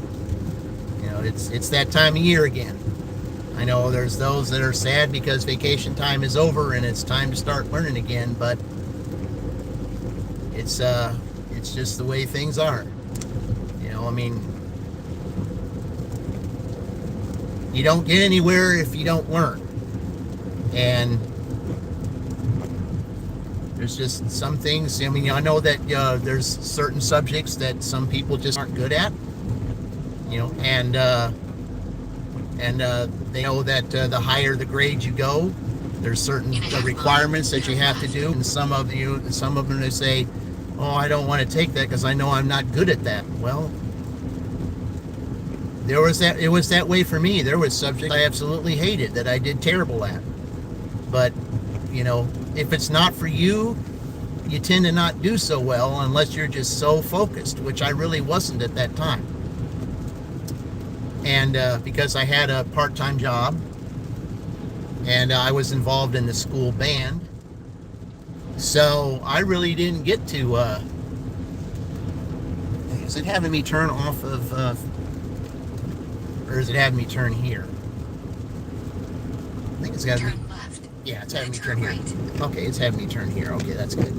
It's that time of year again. I know there's those that are sad because vacation time is over and it's time to start learning again, but it's just the way things are. I mean, you don't get anywhere if you don't learn. And there's just some things, I mean, I know that there's certain subjects that some people just aren't good at, and they know that the higher the grade you go, there's certain requirements that you have to do. And some of them, they say, oh, I don't want to take that because I know I'm not good at that. Well, it was that way for me. There was subjects I absolutely hated that I did terrible at. But, if it's not for you, you tend to not do so well unless you're just so focused, which I really wasn't at that time. And because I had a part-time job and I was involved in the school band, so I really didn't get to is it having me turn off of or is it having me turn here? I think it's got to be, yeah, it's having me turn here. Okay, it's having me turn here. Okay, that's good.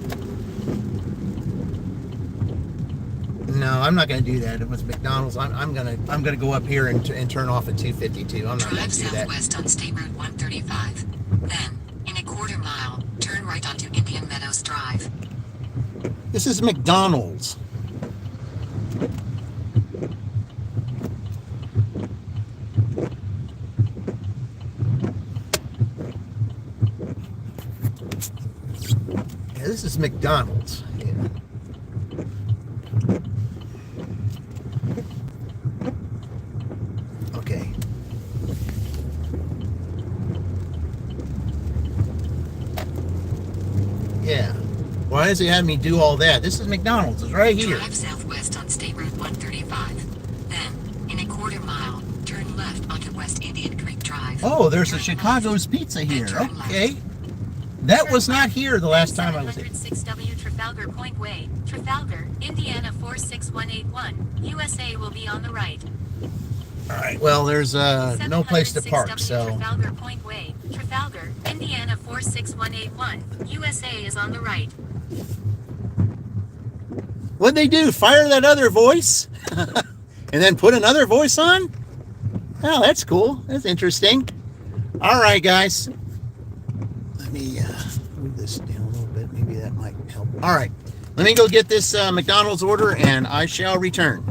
No, I'm not going to do that. It was McDonald's. I'm gonna go up here and turn off at 252. I'm not going to do that. Drive southwest on State Route 135. Then, in a quarter mile, turn right onto Indian Meadows Drive. This is McDonald's. Yeah, this is McDonald's. Yeah. Okay. Yeah. Why does it have me do all that? This is McDonald's. It's right here. Drive southwest on State Route 135. Then, in a quarter mile, turn left onto West Indian Creek Drive. Oh, there's a Chicago's Pizza here. Okay. That was not here the last time I was here. 706W Trafalgar Point Way, Trafalgar, Indiana 46181. USA will be on the right. All right. Well, there's no place to park, so. Trafalgar Point Way, Trafalgar, Indiana 46181. USA is on the right. What'd they do? Fire that other voice? And then put another voice on? Oh, that's cool. That's interesting. All right, guys. Let me move this down a little bit. Maybe that might help. All right. Let me go get this McDonald's order, and I shall return.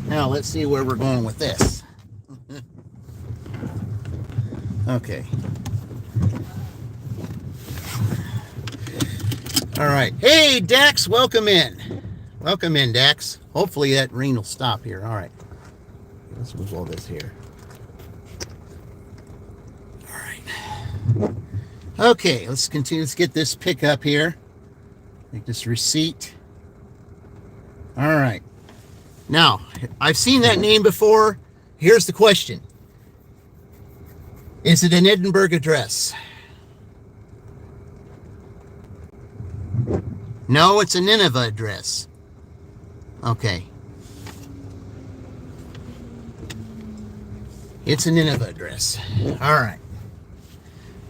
Now let's see where we're going with this. Okay. All right. Hey, Dax, welcome in. Welcome in, Dax. Hopefully that rain will stop here. All right. Let's move all this here. All right. Okay, let's continue. Let's get this pickup here. Make this receipt. All right. Now, I've seen that name before. Here's the question. Is it an Edinburgh address? No, it's a Nineveh address. Okay. It's a Nineveh address. All right.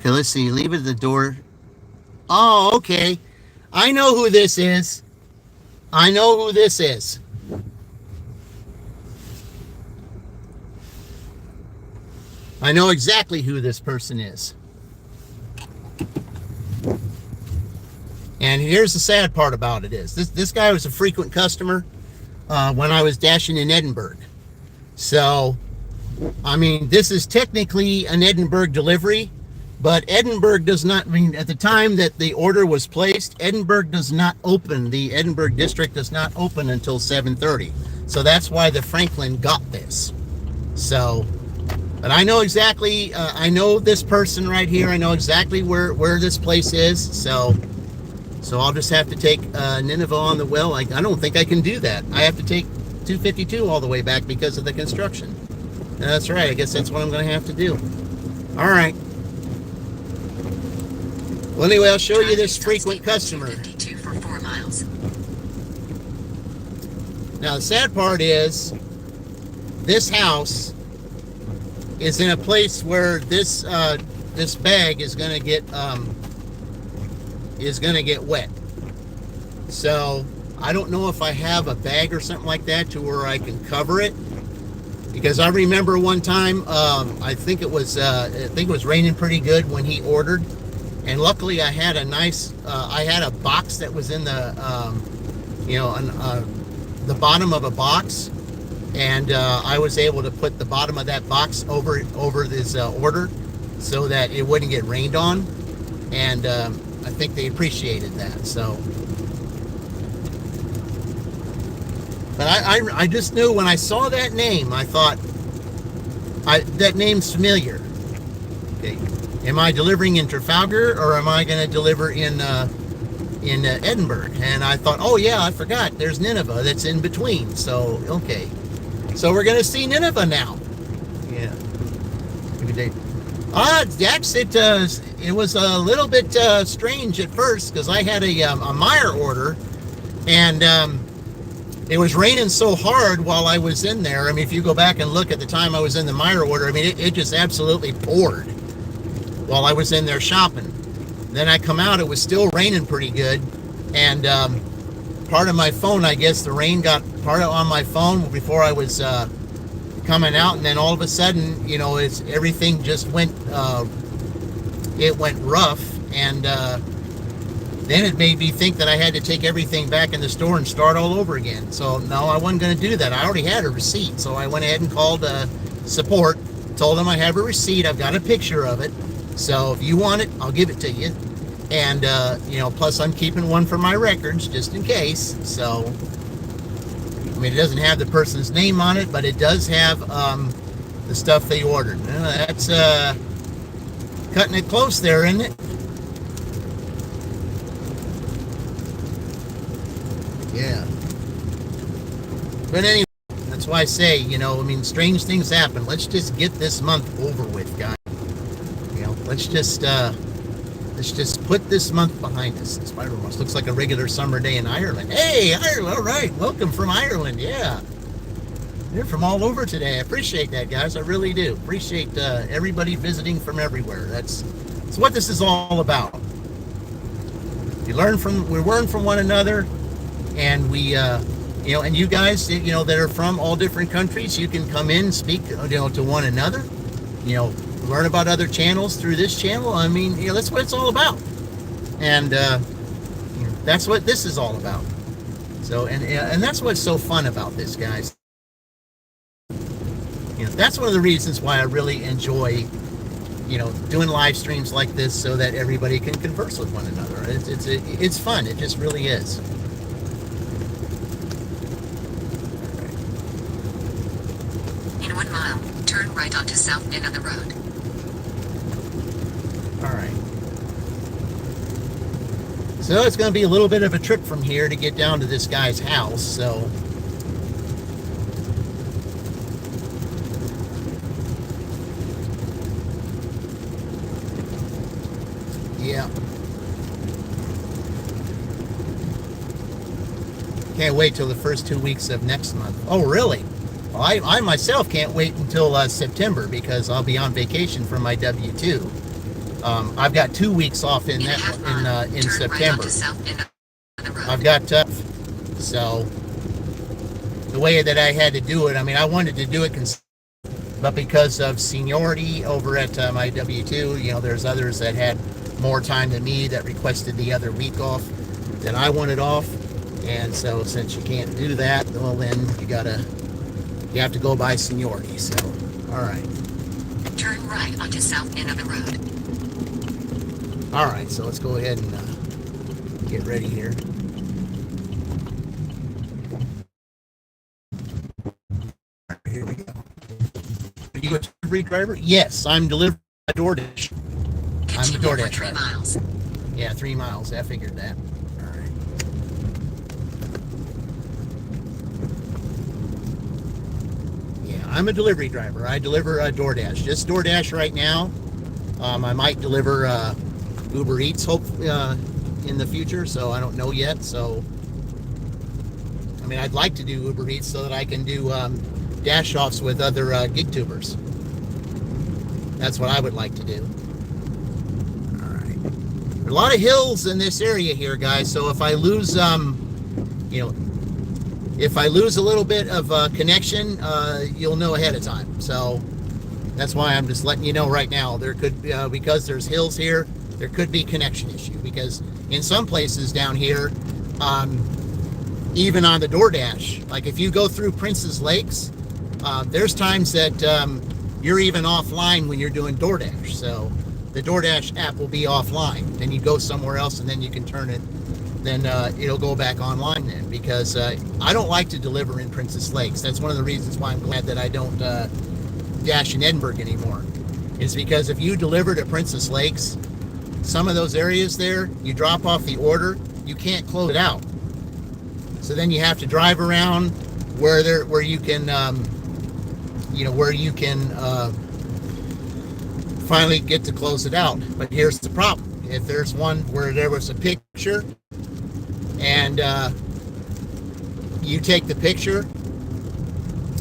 Okay, let's see. Leave it at the door. Oh, okay. I know who this is. I know who this is. I know exactly who this person is. And here's the sad part about it is this guy was a frequent customer when I was dashing in Edinburgh. So, I mean, this is technically an Edinburgh delivery, but Edinburgh does not, I mean, at the time that the order was placed, Edinburgh does not open, the Edinburgh district does not open until 7:30. So that's why the Franklin got this. So, but I know exactly, I know this person right here. I know exactly where this place is. So I'll just have to take Nineveh on the well. I don't think I can do that. I have to take 252 all the way back because of the construction. That's right. I guess that's what I'm going to have to do. All right. Well, anyway, I'll show you this frequent customer. 52 for 4 miles. Now, the sad part is this house is in a place where this bag is going to get wet. So I don't know if I have a bag or something like that to where I can cover it, because I remember one time I think it was raining pretty good when he ordered, and luckily I had a nice I had a box that was in the the bottom of a box, and I was able to put the bottom of that box over this order so that it wouldn't get rained on, and I think they appreciated that. So, but I just knew when I saw that name, I thought, that name's familiar. Okay, am I delivering in Trafalgar, or am I going to deliver in Edinburgh? And I thought, oh yeah, I forgot. There's Nineveh that's in between. So okay, so we're going to see Nineveh now. Yeah. It was a little bit strange at first, because I had a Meyer order, and it was raining so hard while I was in there. I mean, if you go back and look at the time I was in the Meyer order, I mean, it just absolutely poured while I was in there shopping. Then I come out, it was still raining pretty good, and part of my phone, I guess the rain got part of on my phone before I was coming out, and then all of a sudden, everything just went rough, and then it made me think that I had to take everything back in the store and start all over again. So no, I wasn't going to do that. I already had a receipt, so I went ahead and called support, told them I have a receipt, I've got a picture of it, so if you want it, I'll give it to you, and plus I'm keeping one for my records just in case. So I mean, it doesn't have the person's name on it, but it does have the stuff they ordered. That's cutting it close there, isn't it? Yeah. But anyway, that's why I say, I mean, strange things happen. Let's just get this month over with, guys. Let's just put this month behind us. The spider almost looks like a regular summer day in Ireland. Hey, Ireland, all right. Welcome from Ireland, yeah. They're from all over today. I appreciate that, guys. I really do. Appreciate everybody visiting from everywhere. That's what this is all about. We learn from one another, and we, and you guys, that are from all different countries, you can come in and speak, to one another, learn about other channels through this channel. I mean, that's what it's all about, and that's what this is all about. So, and that's what's so fun about this, guys. That's one of the reasons why I really enjoy, doing live streams like this, so that everybody can converse with one another. It's fun. It just really is. In 1 mile, turn right onto South End of the road. All right. So it's going to be a little bit of a trip from here to get down to this guy's house. So yeah. Can't wait till the first 2 weeks of next month. Oh, really? Well, I myself can't wait until September, because I'll be on vacation from my W-2. I've got 2 weeks off in September. I've got so the way that I had to do it, I wanted to do it, but because of seniority over at my W-2, there's others that had more time than me that requested the other week off that I wanted off. And so since you can't do that, well, then you have to go by seniority. So, all right. Turn right onto South End of the road. All right, so let's go ahead and get ready here. Here we go. Are you a delivery driver? Yes, I'm delivering a DoorDash. I'm the DoorDash driver. 3 miles. Yeah, 3 miles. I figured that. All right. Yeah, I'm a delivery driver. I deliver a DoorDash. Just DoorDash right now. I might deliver Uber Eats in the future, so I don't know yet. So, I'd like to do Uber Eats so that I can do dash offs with other gig tubers. That's what I would like to do. All right. There are a lot of hills in this area here, guys. So if I lose, if I lose a little bit of connection, you'll know ahead of time. So that's why I'm just letting you know right now. There could, because there's hills here, there could be connection issue, because in some places down here, even on the DoorDash, like if you go through Princess Lakes, there's times that you're even offline when you're doing DoorDash. So the DoorDash app will be offline. Then you go somewhere else, and then you can turn it. Then it'll go back online then, because I don't like to deliver in Princess Lakes. That's one of the reasons why I'm glad that I don't dash in Edinburgh anymore. Is because if you delivered at Princess Lakes, some of those areas there, you drop off the order, you can't close it out. So then you have to drive around where you can, finally get to close it out. But here's the problem: if there's one where there was a picture, and you take the picture,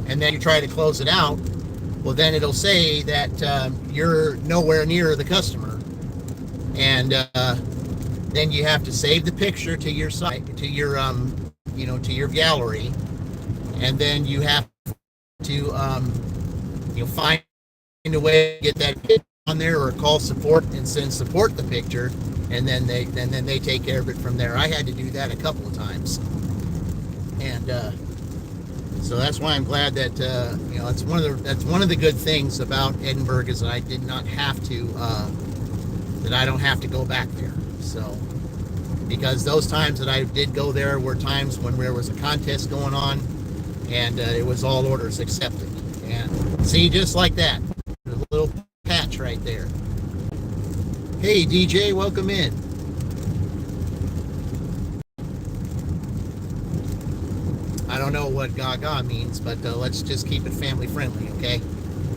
and then you try to close it out, well, then it'll say that you're nowhere near the customer. And then you have to save the picture to your site, to your to your gallery, and then you have to find a way to get that picture on there, or call support and send support the picture, and then they take care of it from there. I had to do that a couple of times, and so that's why I'm glad that that's one of the good things about Edinburgh, is that I did not have to. That I don't have to go back there. So, because those times that I did go there were times when there was a contest going on, and it was all orders accepted. And see, just like that, a little patch right there. Hey DJ, welcome in. I don't know what Gaga means, but let's just keep it family friendly, okay?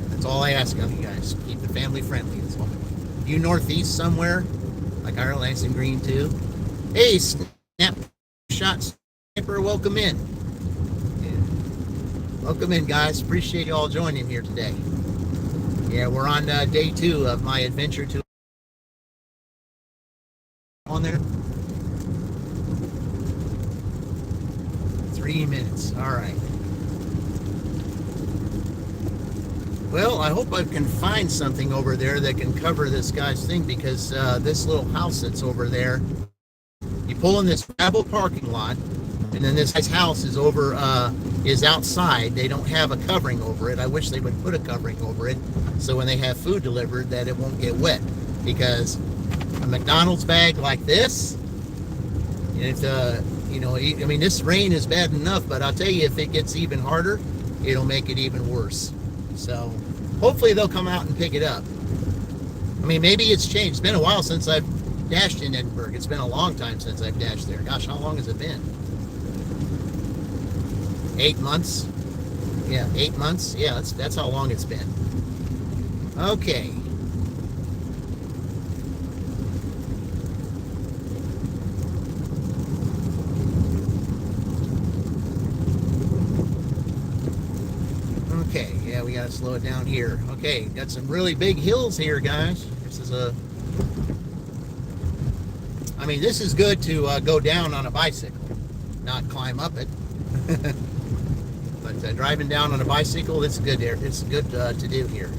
That's all I ask of you guys. Keep it family friendly. That's all. You northeast somewhere, like Ireland, nice and green too. Hey, Snapshot Sniper, welcome in. Yeah. Welcome in, guys. Appreciate you all joining here today. Yeah, we're on day 2 of my adventure to on there. 3 minutes. All right. Well, I hope I can find something over there that can cover this guy's thing, because this little house that's over there, you pull in this gravel parking lot, and then this guy's house is over is outside. They don't have a covering over it. I wish they would put a covering over it so when they have food delivered that it won't get wet. Because a McDonald's bag like this, it, you know, I mean, this rain is bad enough, but I'll tell you, if it gets even harder, it'll make it even worse. So hopefully they'll come out and pick it up. I mean, maybe it's changed. It's been a while since I've dashed in Edinburgh. It's been a long time since I've dashed there. Gosh, how long has it been? 8 months? Yeah, 8 months. Yeah, that's how long it's been. Okay. Okay, yeah, we gotta slow it down here. Okay, got some really big hills here, guys. This is I mean, this is good to go down on a bicycle, not climb up it. But driving down on a bicycle, it's good there. It's good to do here.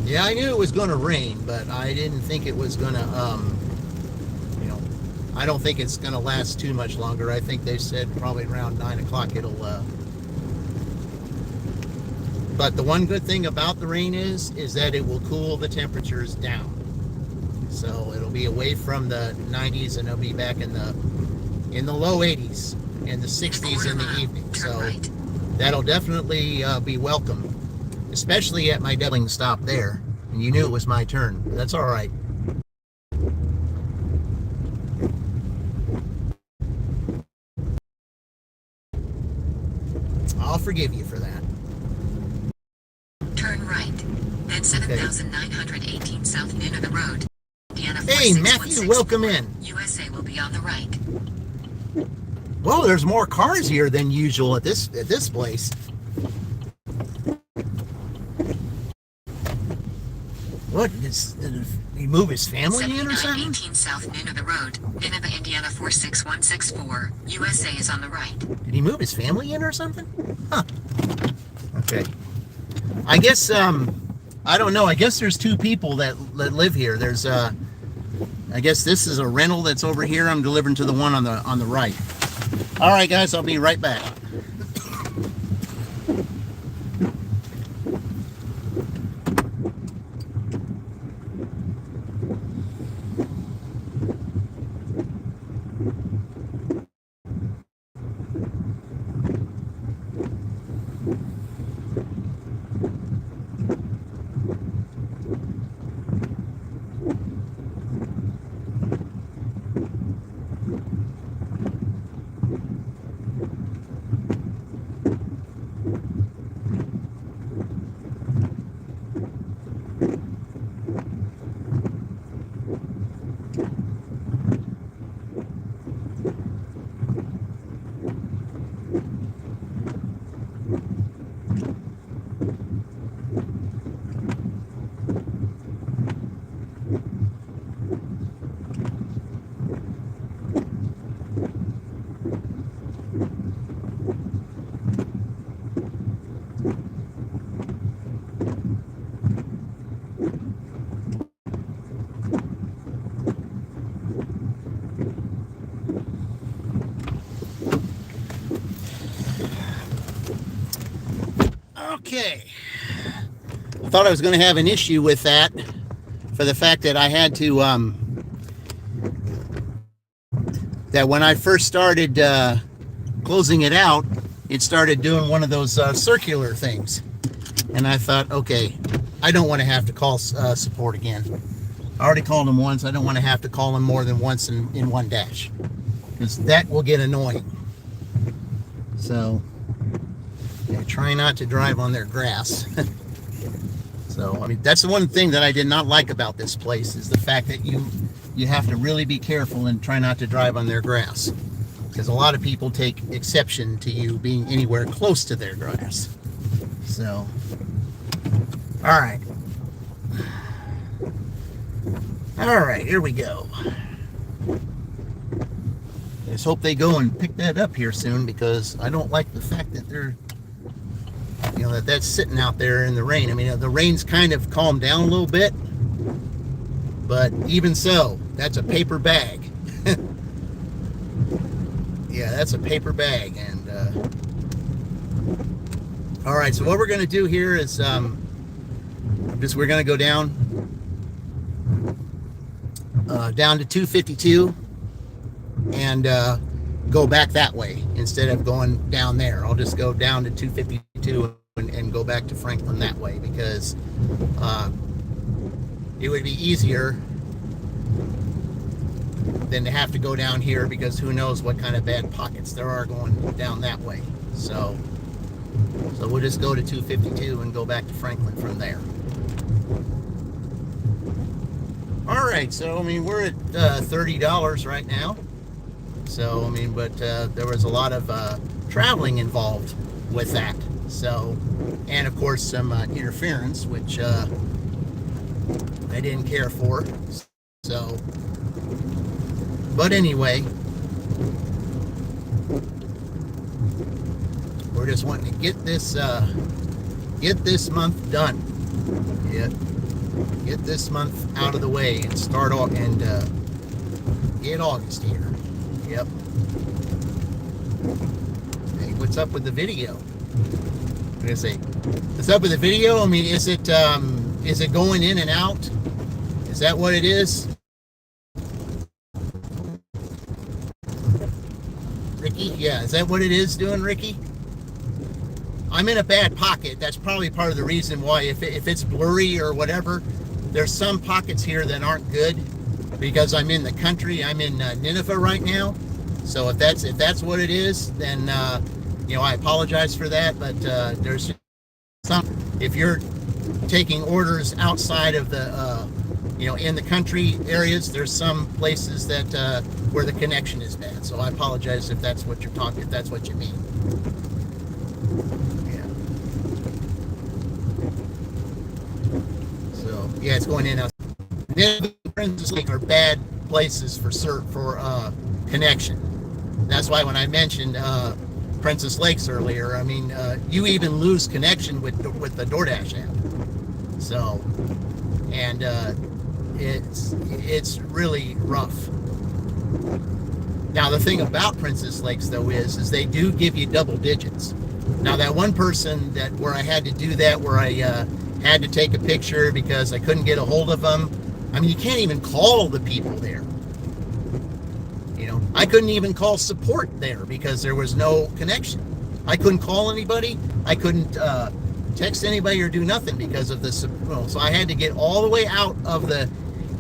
Yeah, I knew it was going to rain, but I didn't think it was going to, you know, I don't think it's going to last too much longer. I think they said probably around 9 o'clock it'll, but the one good thing about the rain is that it will cool the temperatures down. So it'll be away from the 90s and it'll be back in the low 80s and the 60s in the evening. So that'll definitely be welcome. Especially at my doubling stop there. And you knew it was my turn. That's all right. I'll forgive you for that. Turn right. At 7,918 South Nineveh Road. Indiana Hey, Matthew, welcome in. USA will be on the right. Well, there's more cars here than usual at this place. What, did he move his family in or something? 7918 South Nineveh Road, Nineveh, Indiana 46164. USA is on the right. Did he move his family in or something? Huh. Okay. I guess, I don't know. I guess there's two people that live here. There's, I guess this is a rental that's over here. I'm delivering to the one on the right. All right, guys, I'll be right back. Okay. I thought I was going to have an issue with that for the fact that I had to, that when I first started closing it out, it started doing one of those circular things. And I thought, okay, I don't want to have to call support again. I already called them once. I don't want to have to call them more than once in one dash, because that will get annoying. So, yeah, try not to drive on their grass. So, I mean, that's the one thing that I did not like about this place, is the fact that you have to really be careful and try not to drive on their grass, because a lot of people take exception to you being anywhere close to their grass. So, all right. All right, here we go. Let's hope they go and pick that up here soon, because I don't like the fact that they're, you know, that's sitting out there in the rain. I mean, the rain's kind of calmed down a little bit, But even so, that's a paper bag. Yeah, that's a paper bag. And all right, so what we're going to do here is we're going to go down to 252 and go back that way instead of going down there. I'll just go down to 252 and go back to Franklin that way, because it would be easier than to have to go down here, because who knows what kind of bad pockets there are going down that way. So we'll just go to 252 and go back to Franklin from there. All right, so I mean, we're at $30 right now. So I mean, but there was a lot of traveling involved with that. So, and of course some interference, which I didn't care for. So, but anyway, we're just wanting to get this month done. Get this month out of the way and start off and get August here. Yep. Hey, what's up with the video? What did I say? What's up with the video? I mean, is it going in and out? Is that what it is? Ricky? Yeah, is that what it is doing, Ricky? I'm in a bad pocket. That's probably part of the reason why, if it's blurry or whatever, there's some pockets here that aren't good, because I'm in the country. I'm in Nineveh right now. So if that's what it is, then I apologize for that. But there's some, if you're taking orders outside of the in the country areas, there's some places that where the connection is bad. So I apologize if that's what you're talking, if that's what you mean. Yeah. So yeah, it's going in out. Nineveh and Princess Lake are bad places for connection. That's why when I mentioned Princess Lakes earlier, I mean, you even lose connection with the DoorDash app. So, and it's really rough. Now the thing about Princess Lakes though is they do give you double digits. Now that one person where I had to do that, where I had to take a picture because I couldn't get a hold of them. I mean, you can't even call the people there. I couldn't even call support there because there was no connection. I couldn't call anybody. I couldn't text anybody or do nothing because of this. So I had to get all the way out of the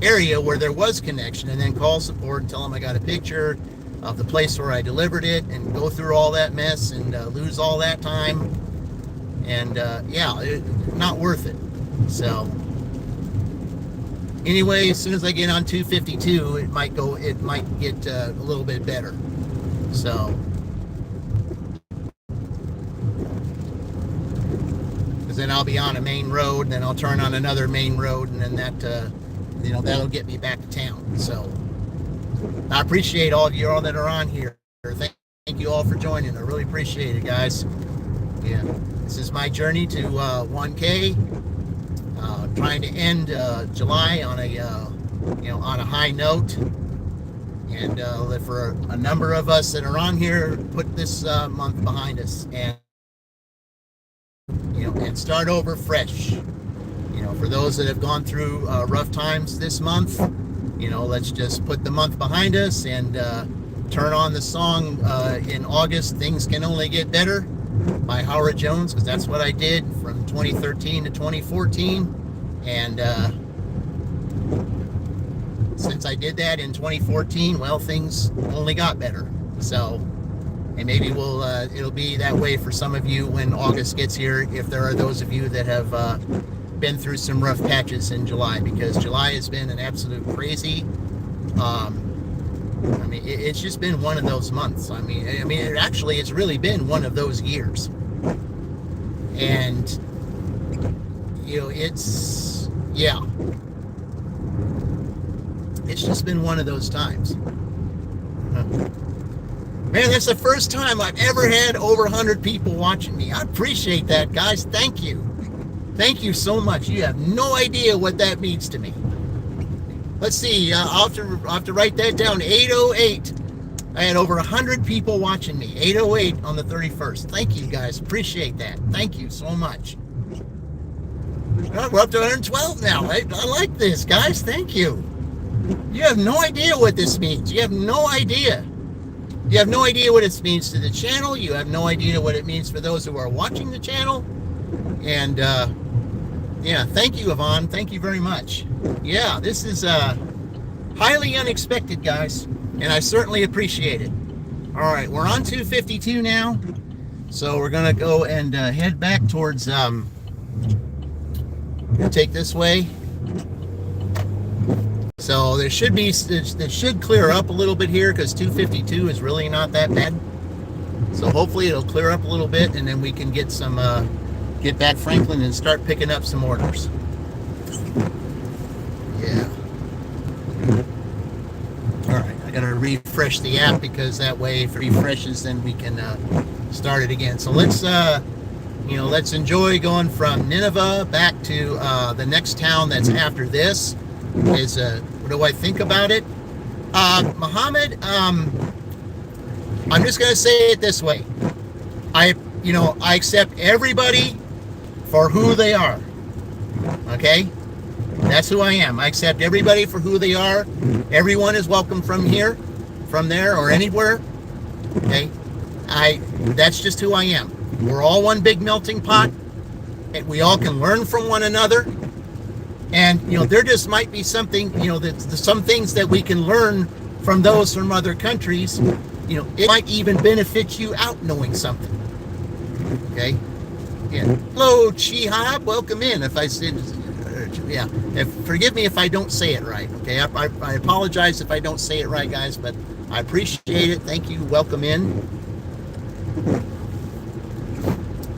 area where there was connection and then call support and tell them I got a picture of the place where I delivered it, and go through all that mess and lose all that time. And not worth it. So anyway, as soon as I get on 252, it might get a little bit better. So, because then I'll be on a main road, and then I'll turn on another main road, and then that'll get me back to town. So, I appreciate all of you all that are on here. Thank you all for joining. I really appreciate it, guys. Yeah, this is my journey to 1K. Trying to end July on a high note, and for a number of us that are on here, put this month behind us and start over fresh. For those that have gone through rough times this month, let's just put the month behind us and turn on the song in August, "Things Can Only Get Better" by Howard Jones, because that's what I did from 2013 to 2014. And since I did that in 2014, well, things only got better. So, and maybe it'll be that way for some of you when August gets here, if there are those of you that have been through some rough patches in July, because July has been an absolute crazy. It's just been one of those months. It's really been one of those years. And it's just been one of those times. Man, that's the first time I've ever had over 100 people watching me. I appreciate that, guys. Thank you so much. You have no idea what that means to me. Let's see. I'll have to write that down. 8:08. I had over 100 people watching me. 8:08 on the 31st. Thank you guys. Appreciate that. Thank you so much. We're up to 112 now. I like this, guys. Thank you. You have no idea what this means. You have no idea. You have no idea what it means to the channel. You have no idea what it means for those who are watching the channel. And yeah, thank you, Yvonne. Thank you very much. Yeah, this is highly unexpected, guys, and I certainly appreciate it. All right, we're on 252 now, so we're gonna go and head back towards. Take this way. So there should be, it should clear up a little bit here because 252 is really not that bad. So hopefully it'll clear up a little bit, and then we can get some, get back Franklin and start picking up some orders. Yeah. All right, I gotta refresh the app because that way if it refreshes, then we can start it again. So let's, you know, let's enjoy going from Nineveh back to the next town that's after this. Is what do I think about it? Muhammad, I'm just gonna say it this way. I accept everybody for who they are. Okay? That's who I am. I accept everybody for who they are. Everyone is welcome from here, from there, or anywhere. Okay? That's just who I am. We're all one big melting pot, and we all can learn from one another. And, you know, there just might be something, you know, some things that we can learn from those from other countries. You know, it might even benefit you out knowing something. Okay? Yeah. Hello, Chihab. Welcome in. If I said, yeah. Forgive me if I don't say it right. Okay? I apologize if I don't say it right, guys, but I appreciate it. Thank you. Welcome in.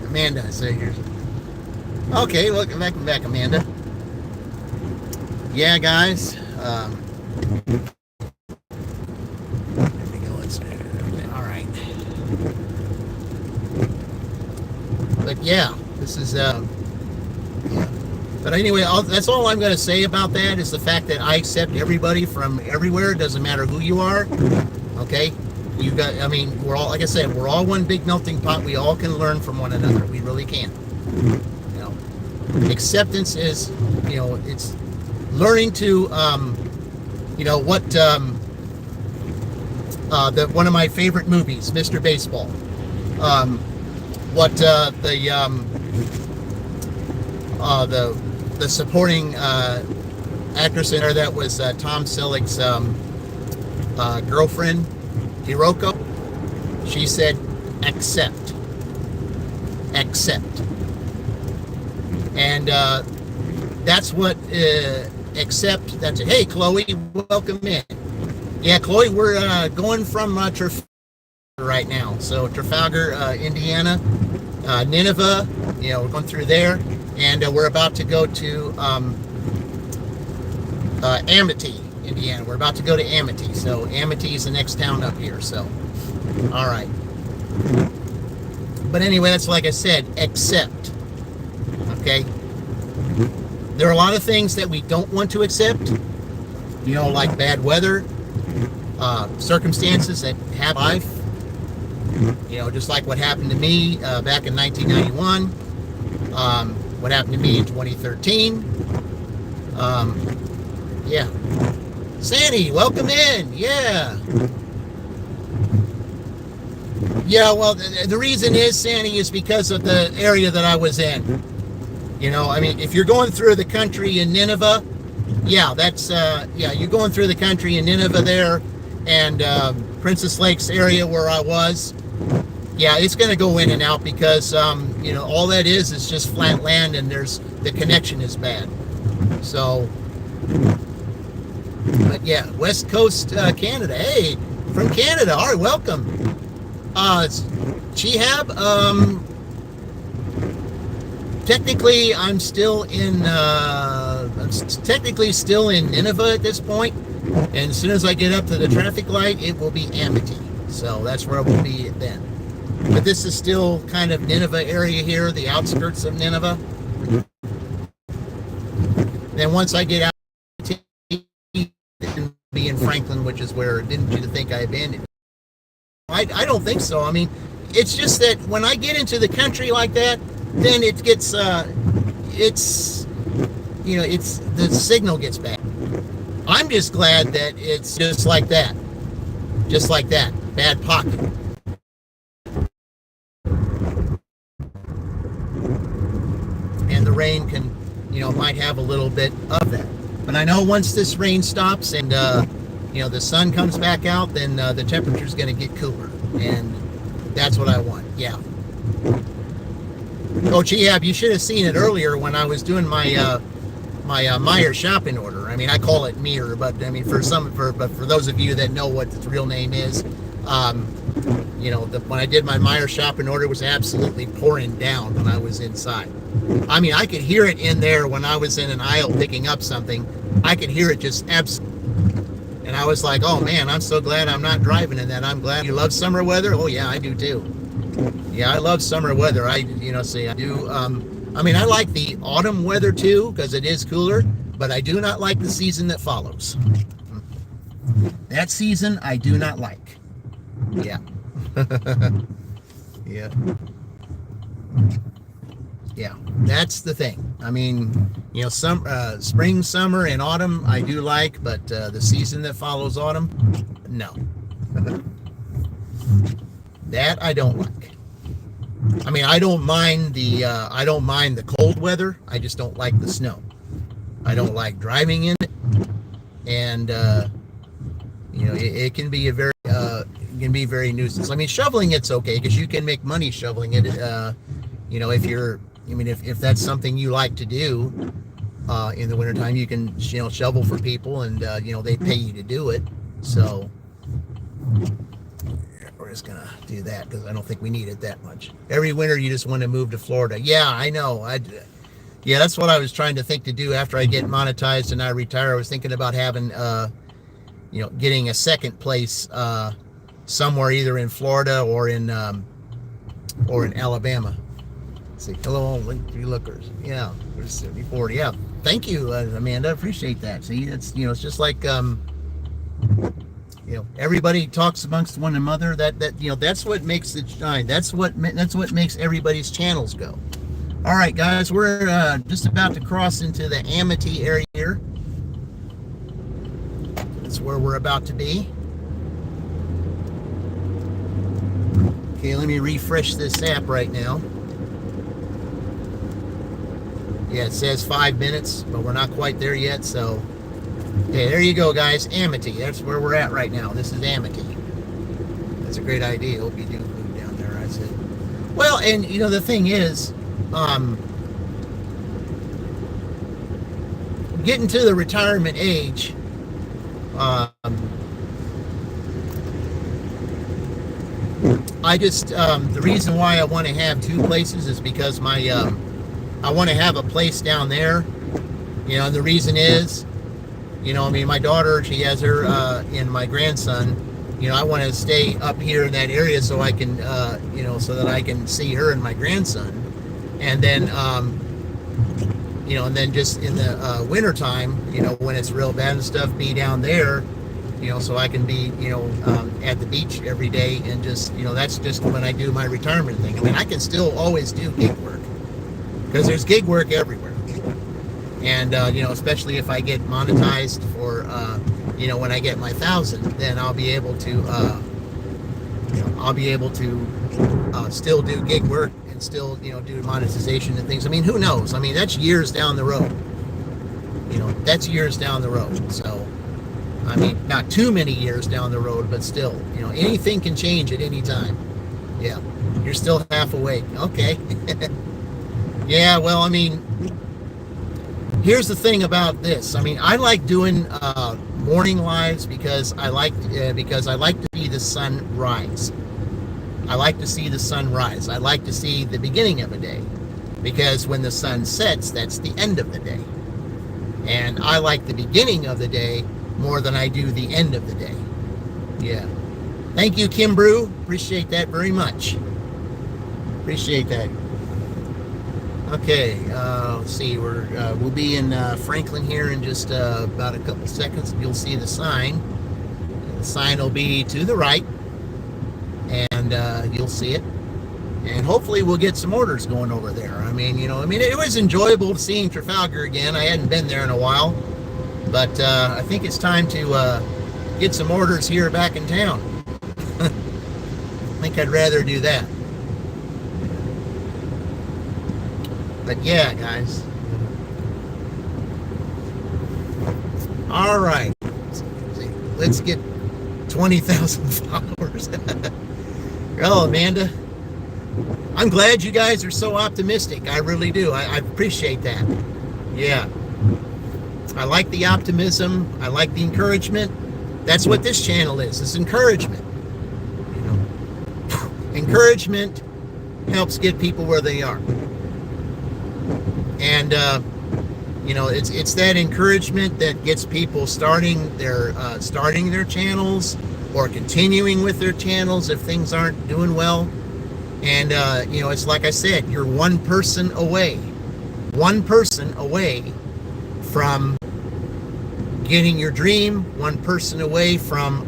Amanda, so here's. Okay, welcome back, Amanda. Yeah, guys. There we go. Let's do it. All right. But yeah, this is yeah. But anyway, that's all I'm going to say about that is the fact that I accept everybody from everywhere. It doesn't matter who you are. Okay. You got. I mean, we're all, like I said, we're all one big melting pot. We all can learn from one another. We really can. You know, acceptance is, you know, it's learning to, you know, what, one of my favorite movies, Mr. Baseball, what the supporting actress in there that was Tom Selleck's girlfriend, Hiroko, she said, accept. And that's what accept. That's it. Hey, Chloe, welcome in. Yeah, Chloe, we're going from Trafalgar right now. So Trafalgar, Indiana, Nineveh. You know, we're going through there, and we're about to go to Amity, Indiana. We're about to go to Amity. So Amity is the next town up here. So, all right. But anyway, that's like I said, accept. Okay. There are a lot of things that we don't want to accept, you know, like bad weather, circumstances that have life, you know, just like what happened to me back in 1991, what happened to me in 2013. Yeah. Sandy, welcome in. Yeah. Yeah, well, the reason is, Sandy, is because of the area that I was in. You know, I mean, if you're going through the country in Nineveh, yeah, that's, yeah, you're going through the country in Nineveh there, and Princess Lakes area where I was, yeah, it's going to go in and out because, you know, all that is just flat land, and the connection is bad. So, but yeah, West Coast Canada. Hey, from Canada. All right, welcome. It's Chihab. Technically, I'm still in Nineveh at this point, and as soon as I get up to the traffic light, it will be Amity. So that's where I will be then. But this is still kind of Nineveh area here, the outskirts of Nineveh. Then once I get out, Franklin, which is where didn't you think I abandoned? I don't think so. I mean, it's just that when I get into the country like that, then it gets it's the signal gets bad. I'm just glad that it's just like that, bad pocket. And the rain can, might have a little bit of that. But I know once this rain stops and the sun comes back out, then the temperature's going to get cooler, and that's what I want. Yeah. Oh, gee, you should have seen it earlier when I was doing my Meyer shopping order. I mean, I call it Meyer, but I mean for those of you that know what its real name is, when I did my Meyer shopping order, it was absolutely pouring down when I was inside. I mean, I could hear it in there when I was in an aisle picking up something. I could hear it just absolutely. And I was like, oh man, I'm so glad I'm not driving in that. I'm glad. You love summer weather? Oh yeah, I do too. Yeah, I love summer weather. I do. I mean, I like the autumn weather too, because it is cooler, but I do not like the season that follows. That season I do not like. Yeah. Yeah. Yeah, that's the thing. I mean, spring, summer, and autumn I do like, but the season that follows autumn, no. That I don't like. I mean, I don't mind the cold weather. I just don't like the snow. I don't like driving in it, and it can be a very nuisance. I mean, shoveling it's okay because you can make money shoveling it. If that's something you like to do in the wintertime, you can shovel for people, and they pay you to do it. So we're just gonna do that because I don't think we need it that much. Every winter you just want to move to Florida. Yeah, I know. Yeah, that's what I was trying to think to do after I get monetized and I retire. I was thinking about having getting a second place somewhere either in Florida or in Alabama. Let's see, hello, three lookers. Yeah, there's 74. Yeah, thank you, Amanda. Appreciate that. See, it's it's just like everybody talks amongst one another. That's what makes it shine. That's what makes everybody's channels go. All right, guys, we're just about to cross into the Amity area here. That's where we're about to be. Okay, let me refresh this app right now. Yeah, it says 5 minutes, but we're not quite there yet, so... Okay, there you go, guys. Amity. That's where we're at right now. This is Amity. That's a great idea. Hope you do move down there, I said. Well, and, the thing is, getting to the retirement age, I just, the reason why I want to have two places is because I want to have a place down there, and the reason is, my daughter, she has her, and my grandson, I want to stay up here in that area so I can, so that I can see her and my grandson, and then, and then just in the wintertime, when it's real bad and stuff, be down there, so I can be, at the beach every day, and just, that's just when I do my retirement thing. I mean, I can still always do gig work, because there's gig work everywhere. And, especially if I get monetized for, when I get my 1,000, then I'll be able to, still do gig work and still, do monetization and things. I mean, who knows? I mean, that's years down the road. That's years down the road. So, I mean, not too many years down the road, but still, anything can change at any time. Yeah, you're still half awake. Okay. Yeah, well, I mean, here's the thing about this. I mean, I like doing morning lives because I like to see the sun rise. I like to see the sun rise. I like to see the beginning of a day, because when the sun sets, that's the end of the day. And I like the beginning of the day more than I do the end of the day. Yeah. Thank you, Kim Brew. Appreciate that very much. Appreciate that. Okay, let's see. We'll be in Franklin here in just about a couple seconds. You'll see the sign. sign will be to the right, and you'll see it. And hopefully we'll get some orders going over there. I mean, it was enjoyable seeing Trafalgar again. I hadn't been there in a while, but I think it's time to get some orders here back in town. I think I'd rather do that. But yeah, guys. All right. Let's get 20,000 followers. Oh, Amanda. I'm glad you guys are so optimistic. I really do. I appreciate that. Yeah. I like the optimism. I like the encouragement. That's what this channel is. It's encouragement. Encouragement helps get people where they are. And it's that encouragement that gets people starting their channels or continuing with their channels if things aren't doing well. And it's like I said, you're one person away from getting your dream, one person away from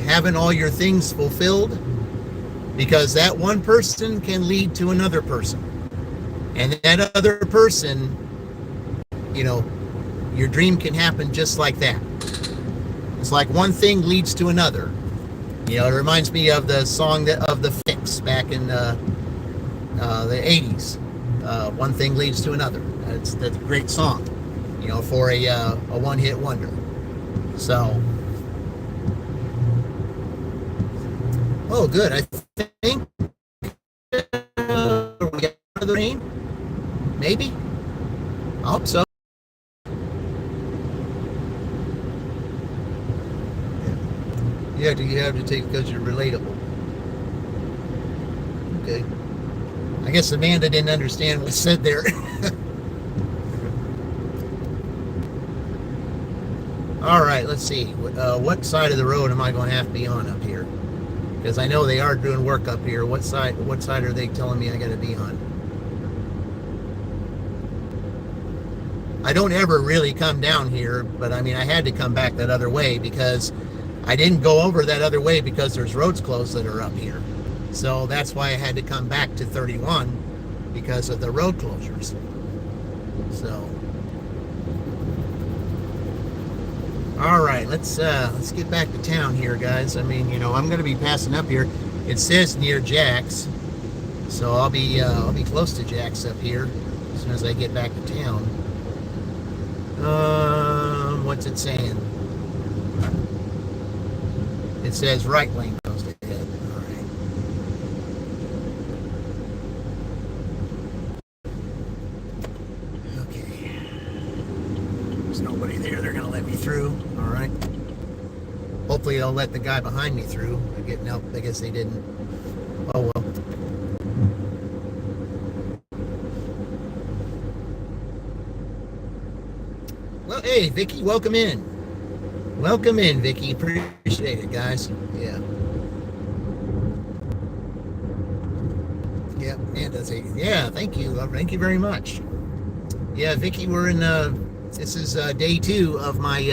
having all your things fulfilled, because that one person can lead to another person. And that other person, your dream can happen just like that. It's like one thing leads to another. It reminds me of the song of the Fix back in the 80s. One thing leads to another. That's a great song, for a one-hit wonder. So, oh, good. I think we got another rain. Maybe. I hope so. Yeah, you have to take because you're relatable. Okay. I guess Amanda didn't understand what said there. All right, let's see. What side of the road am I going to have to be on up here? Because I know they are doing work up here. What side are they telling me I got to be on? I don't ever really come down here, but I mean, I had to come back that other way because I didn't go over that other way because there's roads closed that are up here. So that's why I had to come back to 31 because of the road closures. So, all right, let's get back to town here, guys. I mean, I'm going to be passing up here. It says near Jack's, so I'll be close to Jack's up here as soon as I get back to town. What's it saying? It says right lane goes ahead. All right. Okay. There's nobody there. They're gonna let me through. All right. Hopefully they'll let the guy behind me through. Nope, I guess they didn't. Oh well. Well, hey, Vicky, welcome in. Welcome in, Vicky. Appreciate it, guys. Yeah. Yeah, and that's it. Yeah, thank you. Thank you very much. Yeah, Vicky, we're in. This is day 2 of my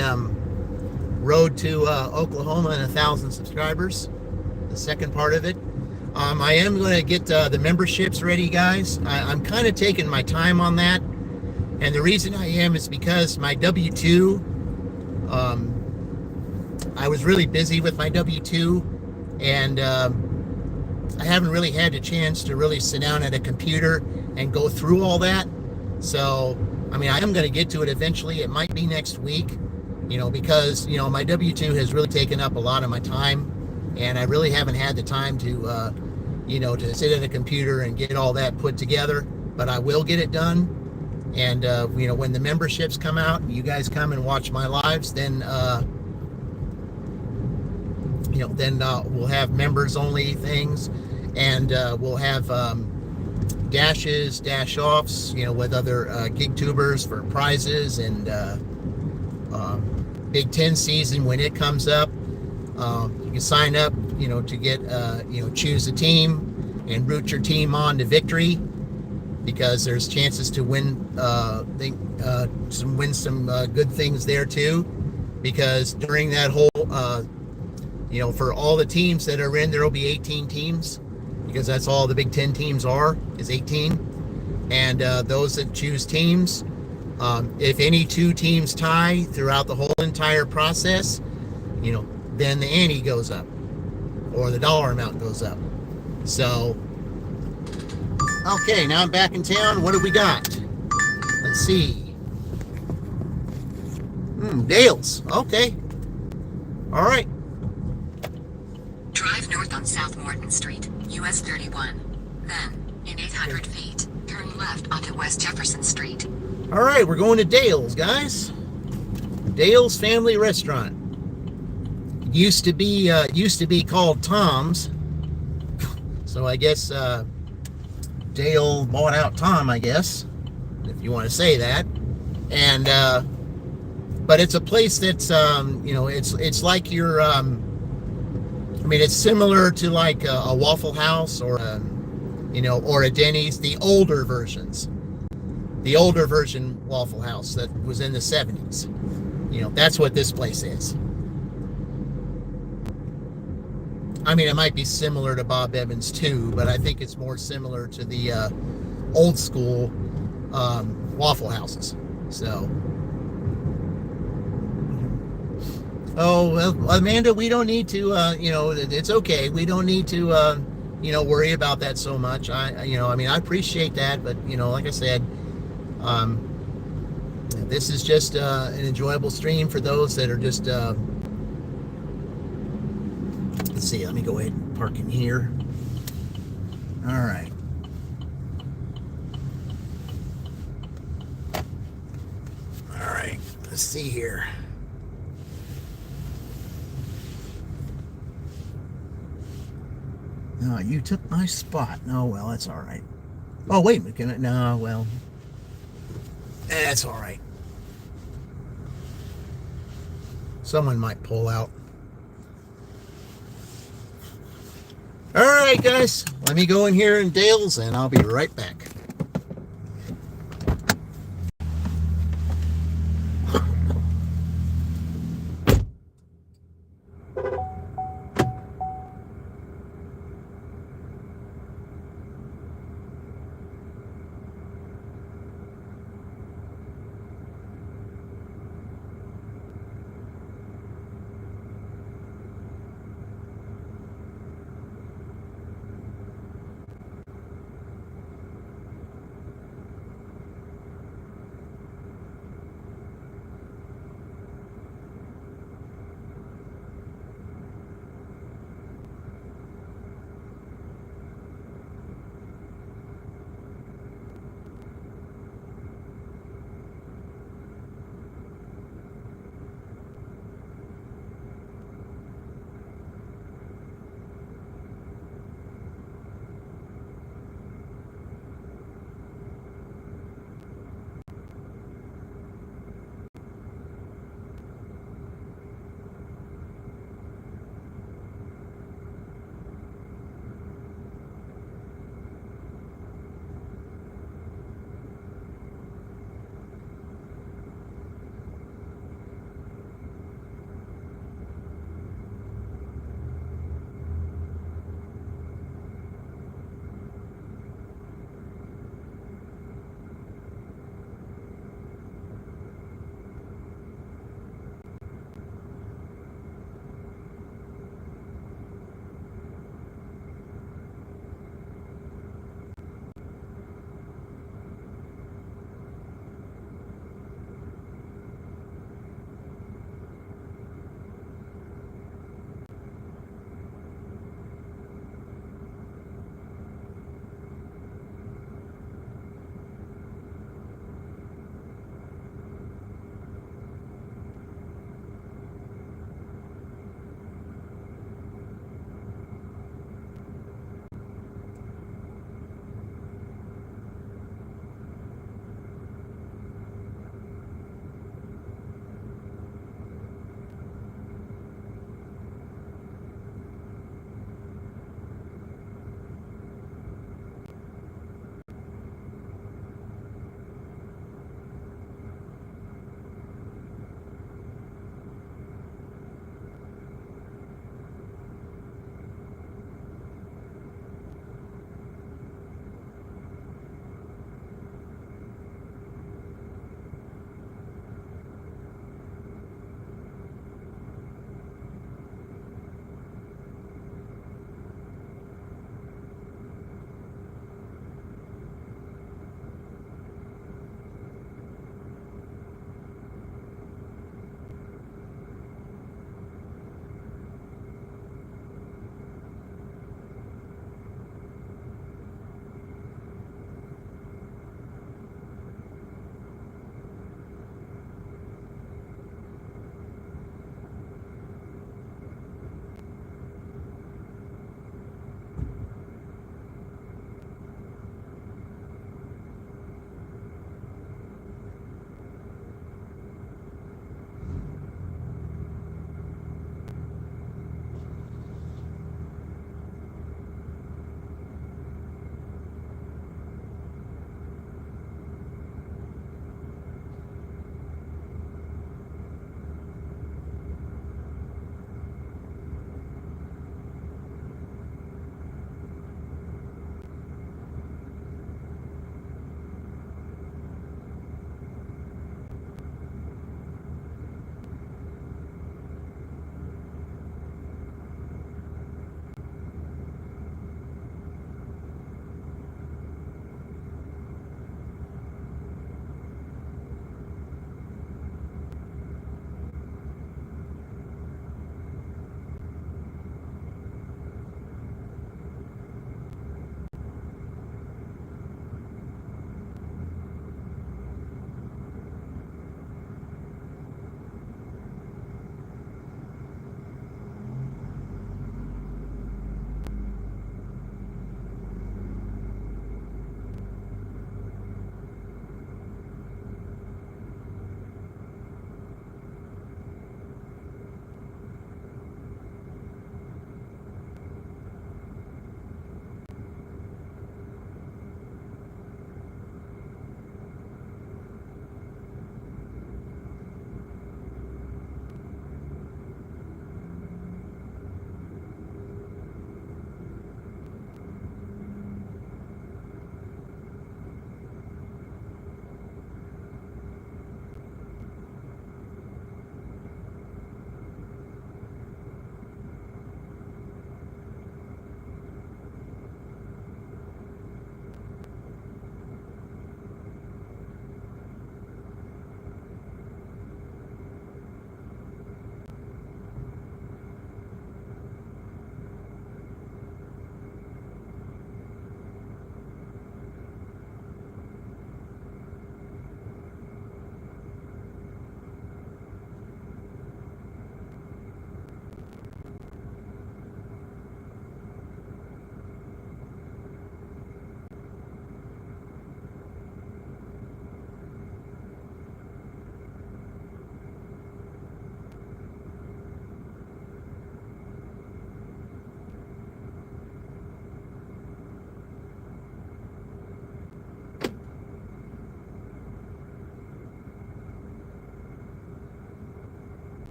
road to Oklahoma and 1,000 subscribers. The second part of it. I am going to get the memberships ready, guys. I'm kind of taking my time on that. And the reason I am is because my W-2, I was really busy with my W-2, and I haven't really had a chance to really sit down at a computer and go through all that. So, I mean, I am going to get to it eventually. It might be next week, because, my W-2 has really taken up a lot of my time, and I really haven't had the time to, to sit at a computer and get all that put together, but I will get it done. And, when the memberships come out, you guys come and watch my lives, then, we'll have members only things, and we'll have dashes, dash offs, with other gig tubers for prizes, and Big Ten season when it comes up. You can sign up, to get, choose a team and root your team on to victory, because there's chances to win, win some good things there too. because during that whole, for all the teams that are in, there will be 18 teams, because that's all the Big Ten teams is 18. And those that choose teams, if any two teams tie throughout the whole entire process, then the ante goes up, or the dollar amount goes up. So, okay, now I'm back in town. What do we got? Let's see. Dales. Okay. All right. Drive north on South Morton Street, US 31. Then, in 800 feet, turn left onto West Jefferson Street. All right, we're going to Dale's, guys. Dale's Family Restaurant. Used to be called Tom's. So I guess Dale bought out Tom, I guess, if you want to say that. And but it's a place that's it's like your it's similar to like a Waffle House or or a Denny's, the older versions. The older version Waffle House that was in the 70s. That's what this place is. It might be similar to Bob Evans too, but I think it's more similar to the old school Waffle Houses. So, well, Amanda, we don't need to, it's okay. We don't need to, worry about that so much. I appreciate that, but like I said, this is just an enjoyable stream for those that are just. Let's see. Let me go ahead and park in here. All right. All right. Let's see here. No, you took my spot. No, well, that's all right. Oh, wait a minute. No, well, that's all right. Someone might pull out. All right, guys. Let me go in here in Dale's, and I'll be right back.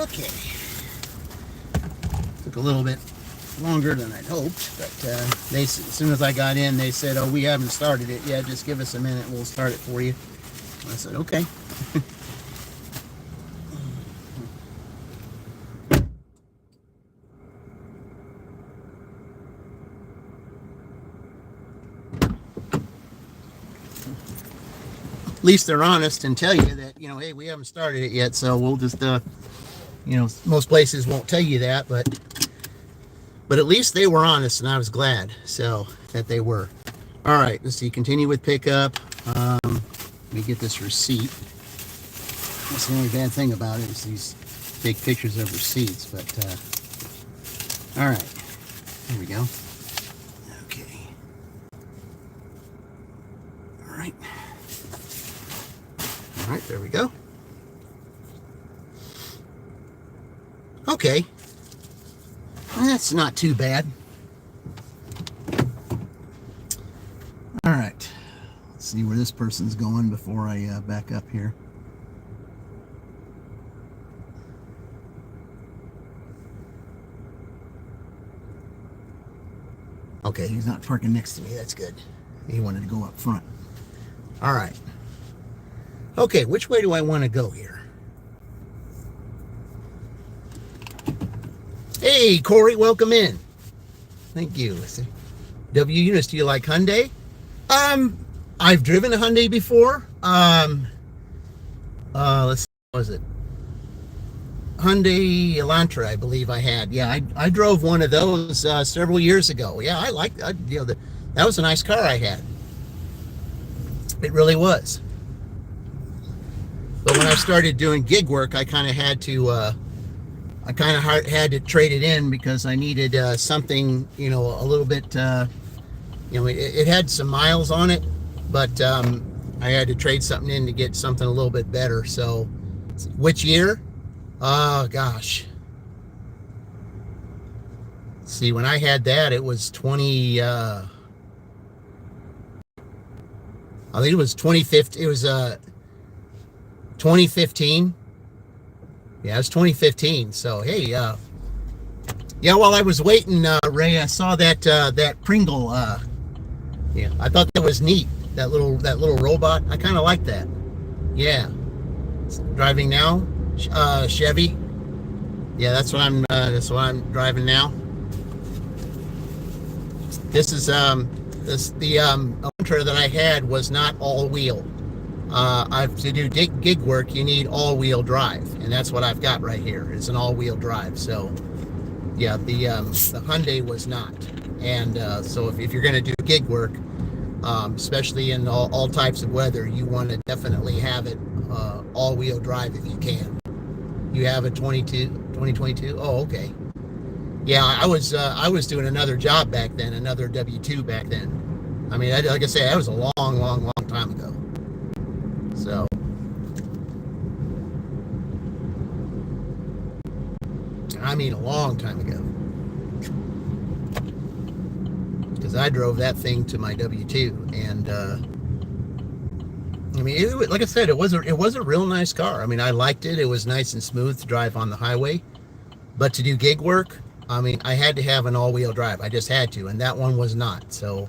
Okay. Took a little bit longer than I'd hoped, but they, as soon as I got in, they said, "Oh, we haven't started it yet. Just give us a minute. We'll start it for you." I said, "Okay." At least they're honest and tell you that, hey, we haven't started it yet, so we'll just, most places won't tell you that, but at least they were honest, and I was glad so that they were. All right, let's see. Continue with pickup. Let me get this receipt. That's the only bad thing about it is these big pictures of receipts. But all right, here we go. Okay. All right. All right, there we go. Okay. That's not too bad. All right. Let's see where this person's going before I back up here. Okay, he's not parking next to me. That's good. He wanted to go up front. All right. Okay, which way do I want to go here? Hey, Corey, welcome in. Thank you. W Eunice, do you like Hyundai? I've driven a Hyundai before. Let's see, what was it? Hyundai Elantra, I believe I had. Yeah, I drove one of those several years ago. Yeah, I liked that was a nice car I had. It really was. But when I started doing gig work, I kind of had to trade it in because I needed something, a little bit, it had some miles on it, but I had to trade something in to get something a little bit better. So, which year? Oh, gosh. See, when I had that, it was I think it was 2015. It was 2015. Yeah, it was 2015. So, hey, yeah, while I was waiting, Ray, I saw that Pringle. Yeah, I thought that was neat. That little robot. I kind of like that. Yeah. Driving now, Chevy. Yeah, that's what I'm driving now. This is the Elantra that I had was not all wheel. To do gig work, you need all-wheel drive, and that's what I've got right here. It's an all-wheel drive. So, yeah, the Hyundai was not. And so if you're going to do gig work, especially in all types of weather, you want to definitely have it all-wheel drive if you can. You have a 2022? Oh, okay. Yeah, I was doing another job back then, another W-2 back then. I mean, like I say, that was a long, long, long time ago. So, I mean a long time ago, because I drove that thing to my W-2, and I mean, like I said, it was a real nice car. I mean, I liked it. It was nice and smooth to drive on the highway, but to do gig work, I mean, I had to have an all-wheel drive. I just had to, and that one was not. So,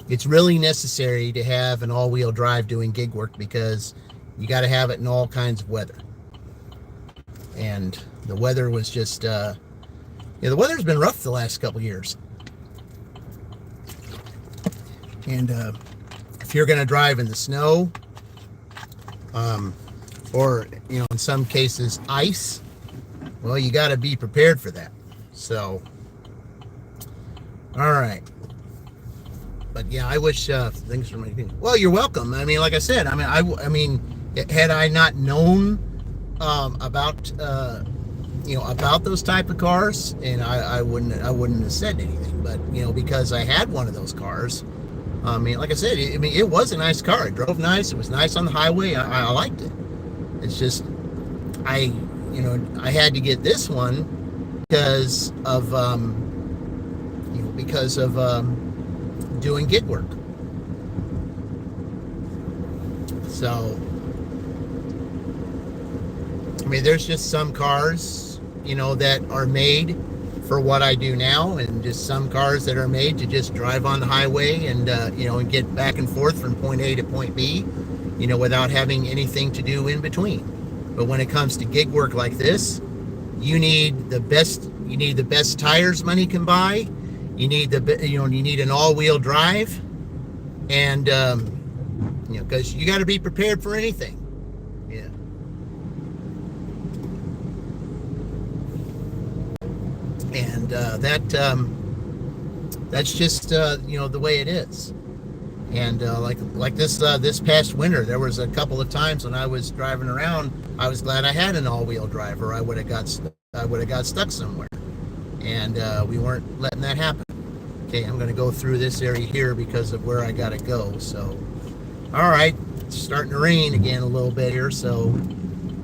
it's really necessary to have an all-wheel drive doing gig work because you got to have it in all kinds of weather. And the weather was just, the weather's been rough the last couple years. And if you're going to drive in the snow, or in some cases ice, well, you got to be prepared for that. So, all right. But yeah, I wish things were making. Well, you're welcome. I mean, like I said, I mean, had I not known about those type of cars, and I wouldn't have said anything. But because I had one of those cars, I mean, like I said, it was a nice car. It drove nice. It was nice on the highway. I liked it. It's just I had to get this one because of doing gig work. So, mean, there's just some cars, that are made for what I do now, and just some cars that are made to just drive on the highway and, and get back and forth from point A to point B, without having anything to do in between. But when it comes to gig work like this, you need the best tires money can buy. You need you need an all-wheel drive, and because you got to be prepared for anything. Yeah. And that's just the way it is. And like this past winter, there was a couple of times when I was driving around, I was glad I had an all-wheel drive, or I would have got stuck somewhere. And we weren't letting that happen. Okay, I'm going to go through this area here because of where I got to go. So, all right, it's starting to rain again a little bit here. So,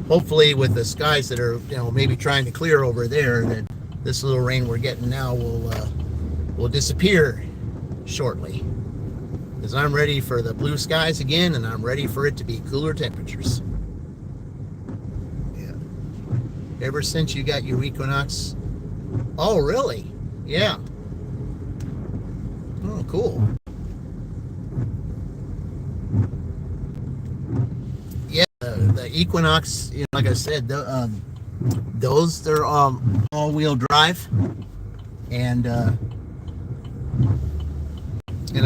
hopefully, with the skies that are maybe trying to clear over there, that this little rain we're getting now will disappear shortly. Because I'm ready for the blue skies again, and I'm ready for it to be cooler temperatures. Yeah. Ever since you got your Equinox? Oh, really? Yeah. Oh, cool. Yeah, the Equinox, like I said, those, they're all-wheel drive, and I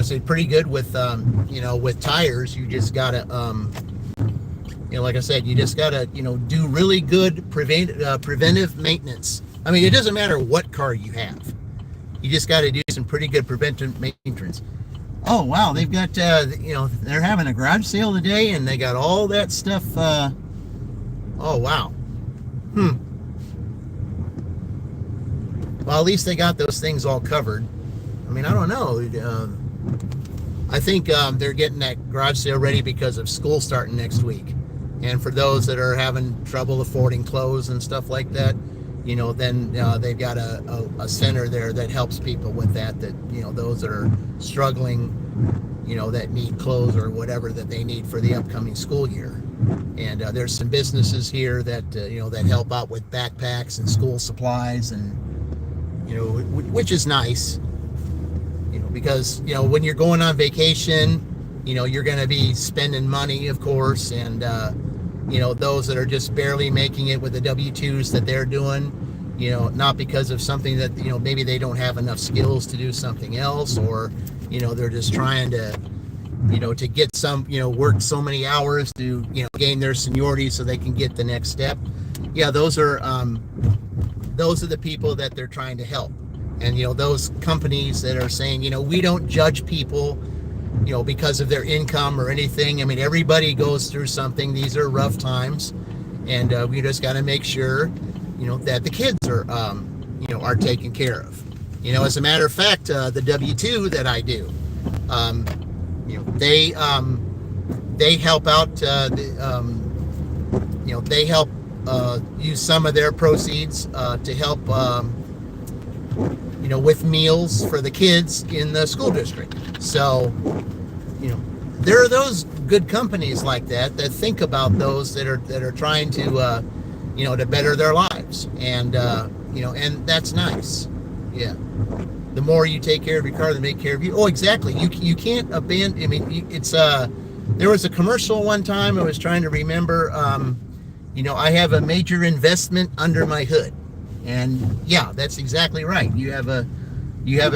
say pretty good with with tires. You just gotta like I said, you just gotta do really good preventive maintenance. I mean, it doesn't matter what car you have. You just got to do some pretty good preventive maintenance. Oh, wow. They've got, they're having a garage sale today, and they got all that stuff. Oh, wow. Well, at least they got those things all covered. I mean, I don't know. I think they're getting that garage sale ready because of school starting next week. And for those that are having trouble affording clothes and stuff like that, then they've got a center there that helps people with that those that are struggling, that need clothes or whatever that they need for the upcoming school year. And there's some businesses here that, that help out with backpacks and school supplies, and, which is nice, because, when you're going on vacation, you're going to be spending money, of course, and, those that are just barely making it with the W-2s that they're doing, not because of something that, maybe they don't have enough skills to do something else, or, they're just trying to, to get some, work so many hours to, gain their seniority so they can get the next step. Yeah, those are the people that they're trying to help. And, those companies that are saying, we don't judge people, because of their income or anything. I mean, everybody goes through something. These are rough times, and we just got to make sure, that the kids are taken care of. As a matter of fact, the W-2 that I do, they help out. They help use some of their proceeds to help, with meals for the kids in the school district. So, there are those good companies like that think about those that are trying to, to better their lives, and and that's nice. Yeah, the more you take care of your car, they take care of you. Oh, exactly. You can't abandon. I mean, it's there was a commercial one time I was trying to remember. I have a major investment under my hood, and yeah, that's exactly right. You have a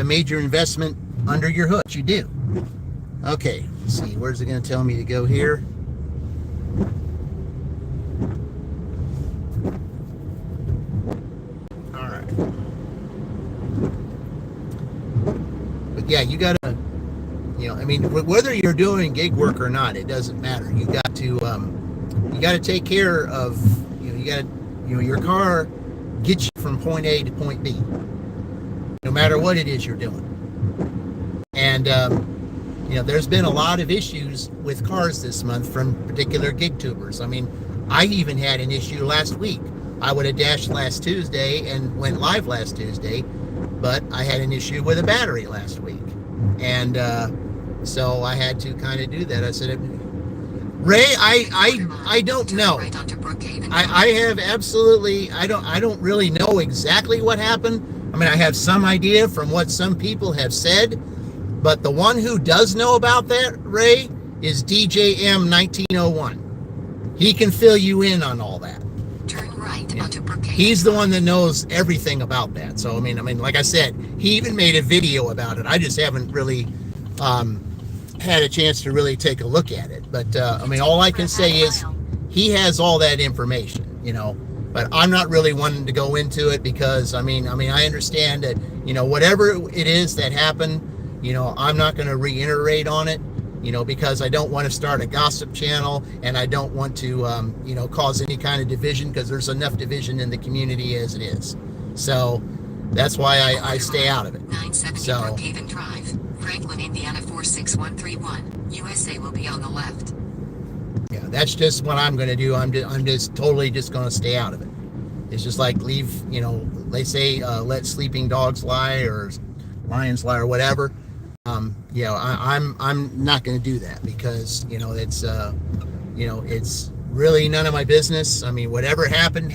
major investment under your hood. You do. Okay, let's see. Where's it going to tell me to go here? All right. But yeah, you got to, I mean, whether you're doing gig work or not, it doesn't matter. You got to take care of, your car gets you from point A to point B, no matter what it is you're doing. And, there's been a lot of issues with cars this month from particular gig tubers. I mean, I even had an issue last week. I would have dashed last Tuesday and went live last Tuesday, but I had an issue with a battery last week. And so I had to kind of do that. I said, Ray, I don't know. I have absolutely, I don't really know exactly what happened. I mean, I have some idea from what some people have said, but the one who does know about that, Ray, is DJM 1901. He can fill you in on all that. Turn right onto Brookhaven. He's the one that knows everything about that. So I mean, like I said, he even made a video about it. I just haven't really had a chance to really take a look at it. But I mean, all I can say is he has all that information, you know. But I'm not really wanting to go into it because I mean, I understand that, you know, whatever it is that happened, you know, I'm not going to reiterate on it, you know, because I don't want to start a gossip channel and I don't want to, you know, cause any kind of division, because there's enough division in the community as it is. So that's why I stay out of it. 970 So, Brookhaven Drive, Franklin, Indiana 46131. USA will be on the left. yeah, that's just what I'm going to do. I'm just totally just going to stay out of it. It's just like leave, you know, they say let sleeping dogs lie or lions lie or whatever. You know, I'm not going to do that because, you know, it's you know, it's really none of my business. I mean, whatever happened.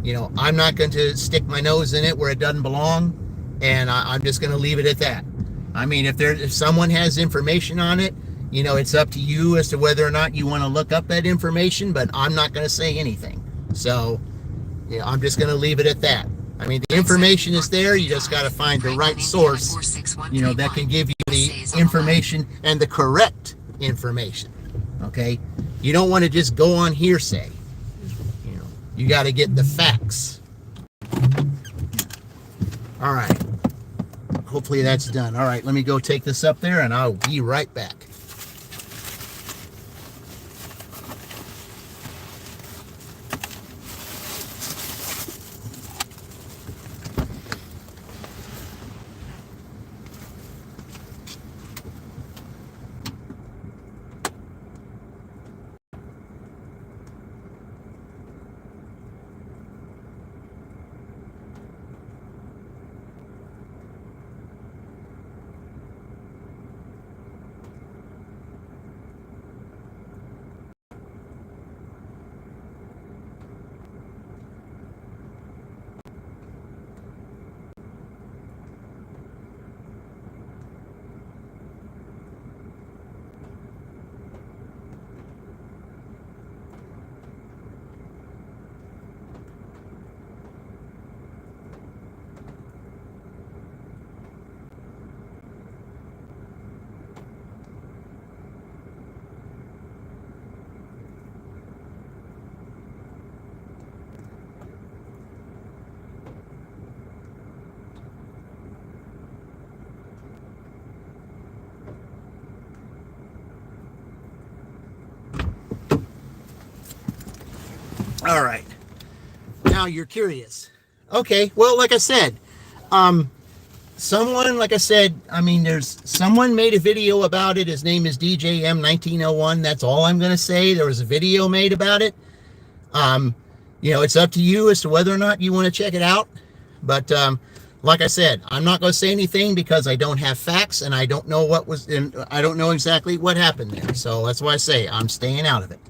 You know, I'm not going to stick my nose in it where it doesn't belong, and I'm just going to leave it at that. I mean, if someone has information on it, you know, it's up to you as to whether or not you want to look up that information, but I'm not going to say anything. So, you know, I'm just going to leave it at that. I mean, the information is there. You just got to find the right source, you know, that can give you the information and the correct information. Okay? You don't want to just go on hearsay. You know, you got to get the facts. All right. Hopefully that's done. All right, let me go take this up there and I'll be right back. All right. Now you're curious. Okay. Well, like I said, someone, like I said, I mean, someone made a video about it. His name is DJM 1901. That's all I'm going to say. There was a video made about it. You know, it's up to you as to whether or not you want to check it out. But, like I said, I'm not going to say anything because I don't have facts and I don't know I don't know exactly what happened there. So that's why I say I'm staying out of it.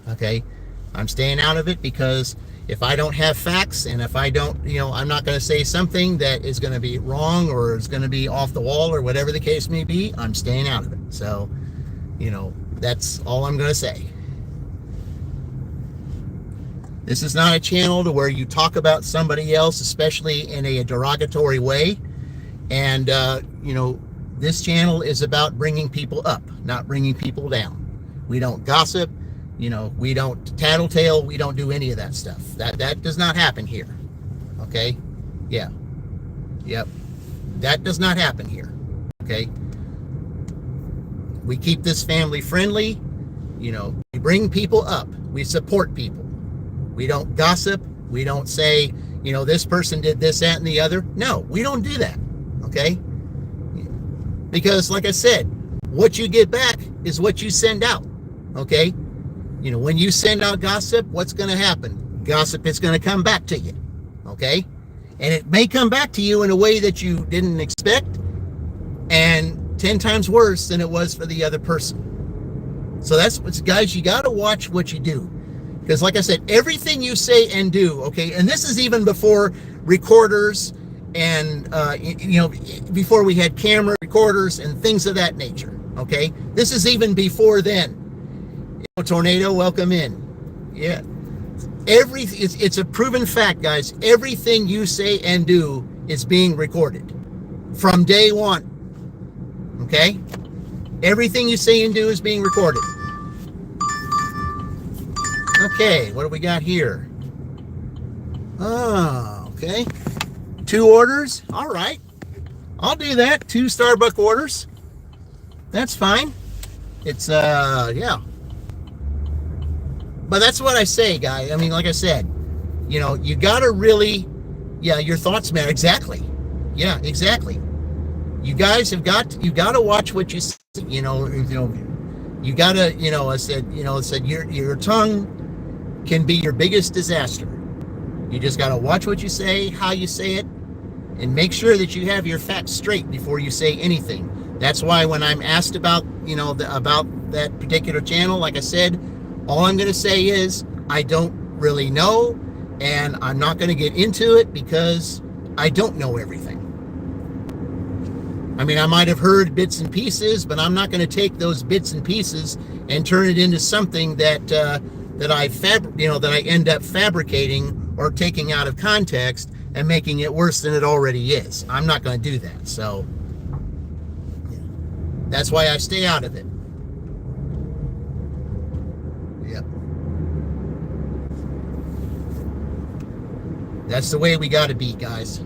Okay. I'm staying out of it because if I don't have facts and if I don't, you know, I'm not going to say something that is going to be wrong or is going to be off the wall or whatever the case may be, I'm staying out of it. So, you know, that's all I'm going to say. This is not a channel to where you talk about somebody else, especially in a derogatory way. And, you know, this channel is about bringing people up, not bringing people down. We don't gossip. You know, we don't tattletale. We don't do any of that stuff. That does not happen here. Okay? Yeah. Yep. That does not happen here. Okay? We keep this family friendly. You know, we bring people up. We support people. We don't gossip. We don't say, you know, this person did this, that, and the other. No, we don't do that. Okay? Because, like I said, what you get back is what you send out. Okay? You know, when you send out gossip, what's going to happen? Gossip is going to come back to you. Okay? And it may come back to you in a way that you didn't expect, and 10 times worse than it was for the other person. So that's what's, guys, you got to watch what you do. Because like I said, everything you say and do, okay, and this is even before recorders and, before we had camera recorders and things of that nature, okay? This is even before then. Tornado, welcome in. Yeah. It's a proven fact, guys. Everything you say and do is being recorded from day one, okay? Everything you say and do is being recorded. Okay, what do we got here? Oh, okay. 2 orders. All right. I'll do that. 2 Starbucks orders. That's fine. It's, yeah. But that's what I say, guy. I mean, like I said, you got to really, yeah, your thoughts matter. Exactly. Yeah, exactly. You guys you got to watch what you say. You got to, I said, your tongue can be your biggest disaster. You just got to watch what you say, how you say it, and make sure that you have your facts straight before you say anything. That's why when I'm asked about, about that particular channel, like I said, all I'm going to say is I don't really know, and I'm not going to get into it because I don't know everything. I mean, I might have heard bits and pieces, but I'm not going to take those bits and pieces and turn it into something that that I end up fabricating or taking out of context and making it worse than it already is. I'm not going to do that. So yeah. That's why I stay out of it. Yep. That's the way we got to be, guys.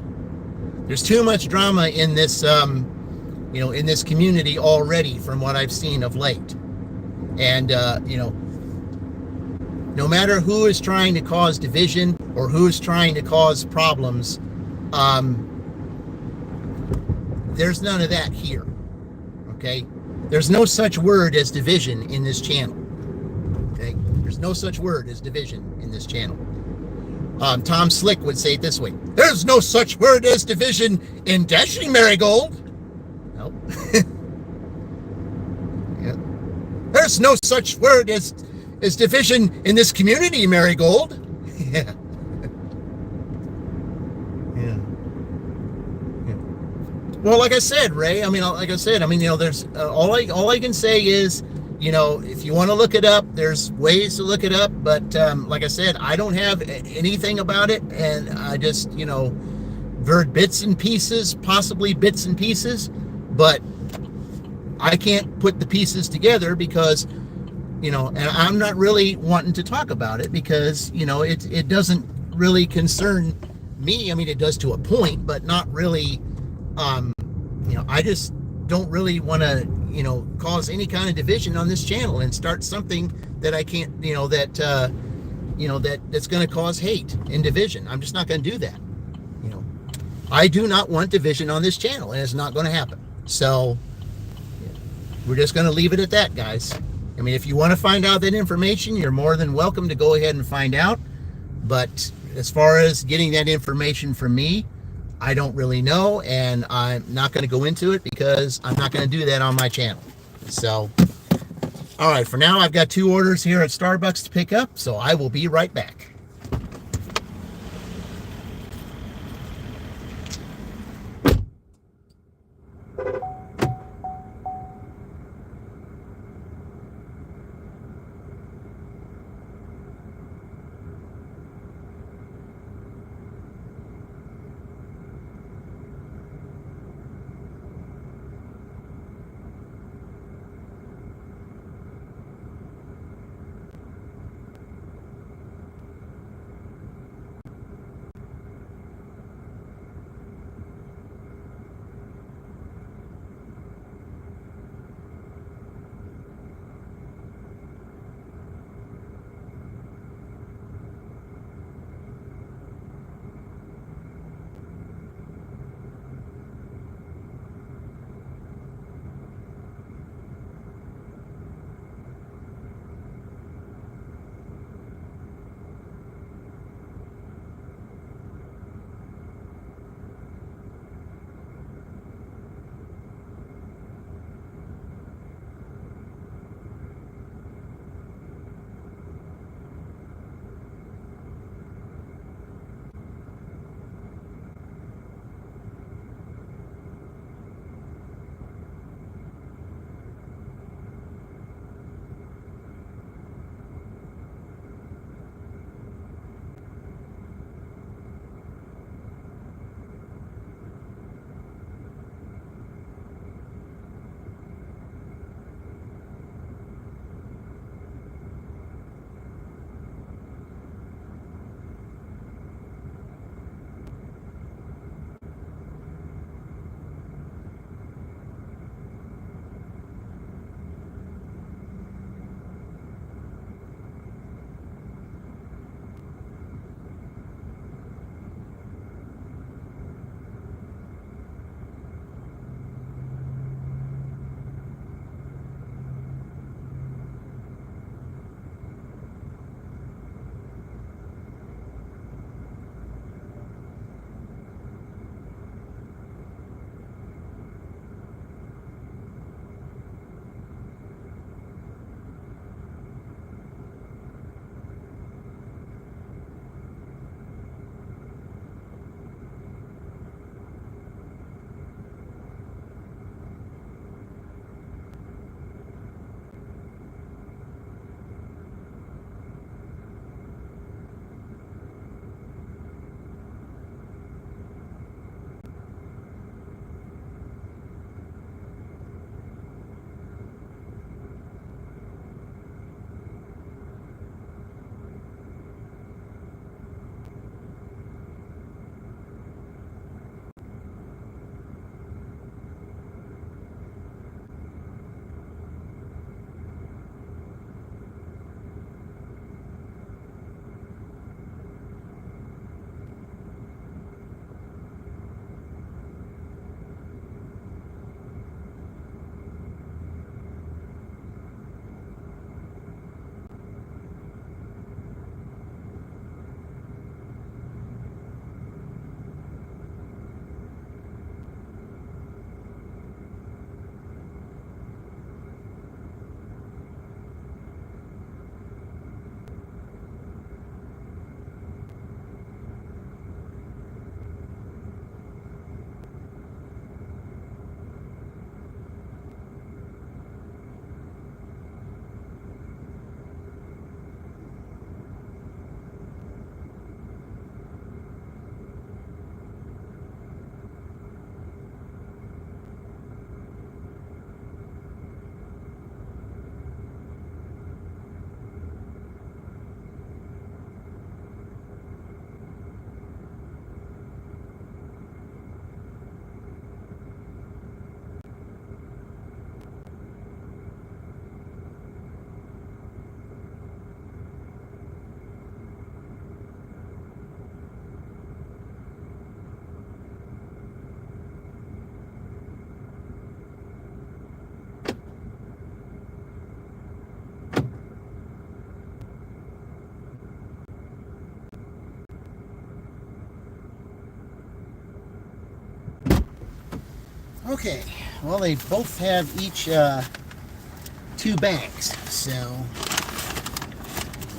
There's too much drama in this, in this community already from what I've seen of late. And, no matter who is trying to cause division or who is trying to cause problems, there's none of that here, okay? There's no such word as division in this channel, okay? There's no such word as division in this channel. Tom Slick would say it this way: there's no such word as division in Dashing Marigold. Nope. Yeah. There's no such word as division in this community, Marigold. Yeah. Yeah. Yeah. Well, like I said, Ray, there's all I can say is, if you want to look it up, there's ways to look it up. But like I said, I don't have anything about it. And I just, heard bits and pieces, possibly bits and pieces. But I can't put the pieces together because, and I'm not really wanting to talk about it because, it doesn't really concern me. I mean, it does to a point, but not really, I just don't really want to, cause any kind of division on this channel and start something that I can't, that's going to cause hate and division. I'm just not going to do that. I do not want division on this channel, and it's not going to happen. So we're just going to leave it at that, guys. I mean, if you want to find out that information, you're more than welcome to go ahead and find out. But as far as getting that information from me, I don't really know, and I'm not going to go into it because I'm not going to do that on my channel. So, all right, for now, I've got 2 orders here at Starbucks to pick up, so I will be right back. Okay, well, they both have each 2 bags, so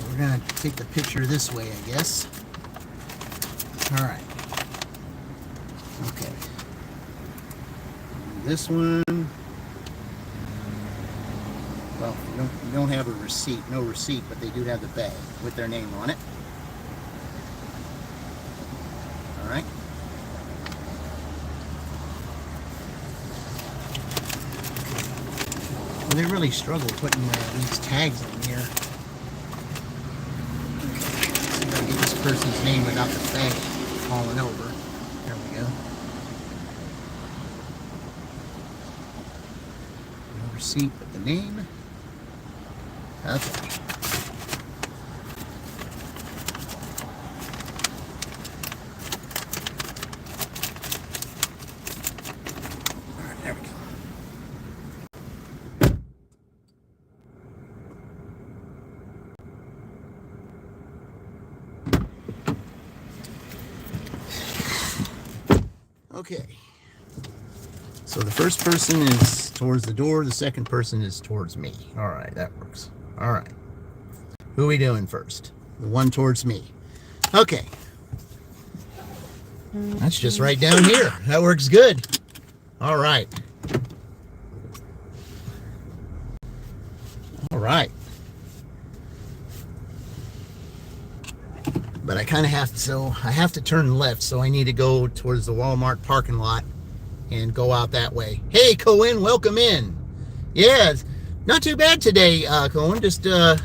we're gonna take the picture this way, I guess. All right. Okay. This one, well, you don't have a receipt, no receipt, but they do have the bag with their name on it. All right. Well, they really struggle putting these tags on here. Okay, let's see if I can get this person's name without the bag falling over. There we go. No receipt, but the name. Okay. All right, there we go. Okay, so the first person is towards the door, the second person is towards me. All right, that works. All right, who are we doing first? The one towards me. Okay, that's just right down here. That works good. All right. All right. But I kind of have to, so I have to turn left, so I need to go towards the Walmart parking lot and go out that way. Hey, Cohen, welcome in. Yeah, it's not too bad today, Cohen. Just, I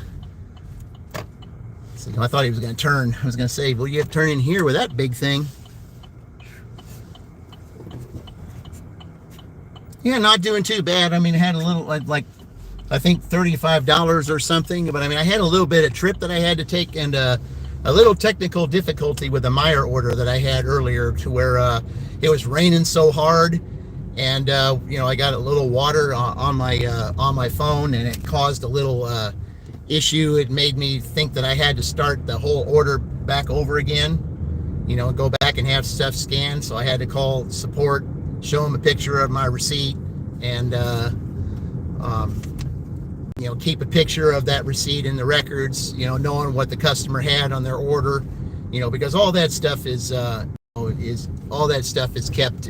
thought he was going to turn. I was going to say, well, you have to turn in here with that big thing. Yeah, not doing too bad. I mean, I had a little, like I think $35 or something. But I mean, I had a little bit of trip that I had to take, and a little technical difficulty with the Meyer order that I had earlier, to where it was raining so hard, and I got a little water on my phone, and it caused a little issue. It made me think that I had to start the whole order back over again, go back and have stuff scanned. So I had to call support, show them a picture of my receipt, and keep a picture of that receipt in the records, knowing what the customer had on their order, because all that stuff is kept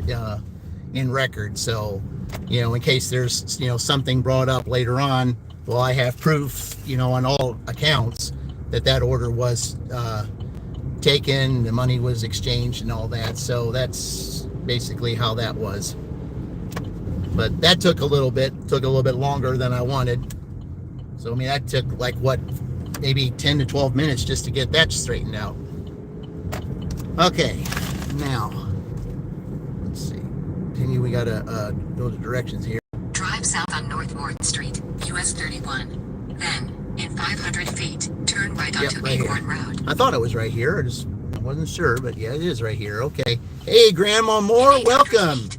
in record. So, in case there's, something brought up later on, well, I have proof, on all accounts that order was taken, the money was exchanged and all that. So that's basically how that was. But that took a little bit longer than I wanted. So, I mean, that took maybe 10 to 12 minutes just to get that straightened out. Okay, now, let's see. Continue, we gotta go to directions here. Drive south on North 4th Street, US 31. Then, in 500 feet, turn right onto right Acorn here. Road. I thought it was right here. I wasn't sure, but yeah, it is right here. Okay. Hey, Grandma Moore, welcome.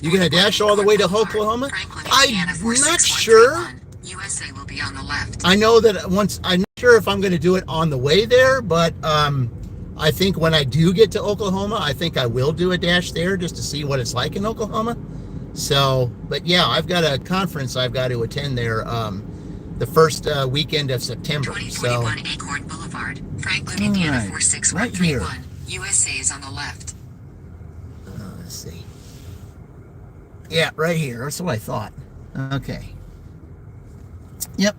You gonna dash all the way to Oklahoma? I'm not sure. USA will be on the left. I know that I'm not sure if I'm going to do it on the way there, but I think when I do get to Oklahoma, I think I will do a dash there just to see what it's like in Oklahoma. So, but yeah, I've got a conference I've got to attend there the first weekend of September. 2021 Acorn Boulevard, Franklin, Indiana 46131. Right, USA is on the left. Let's see. Yeah, right here. That's what I thought. Okay. Yep.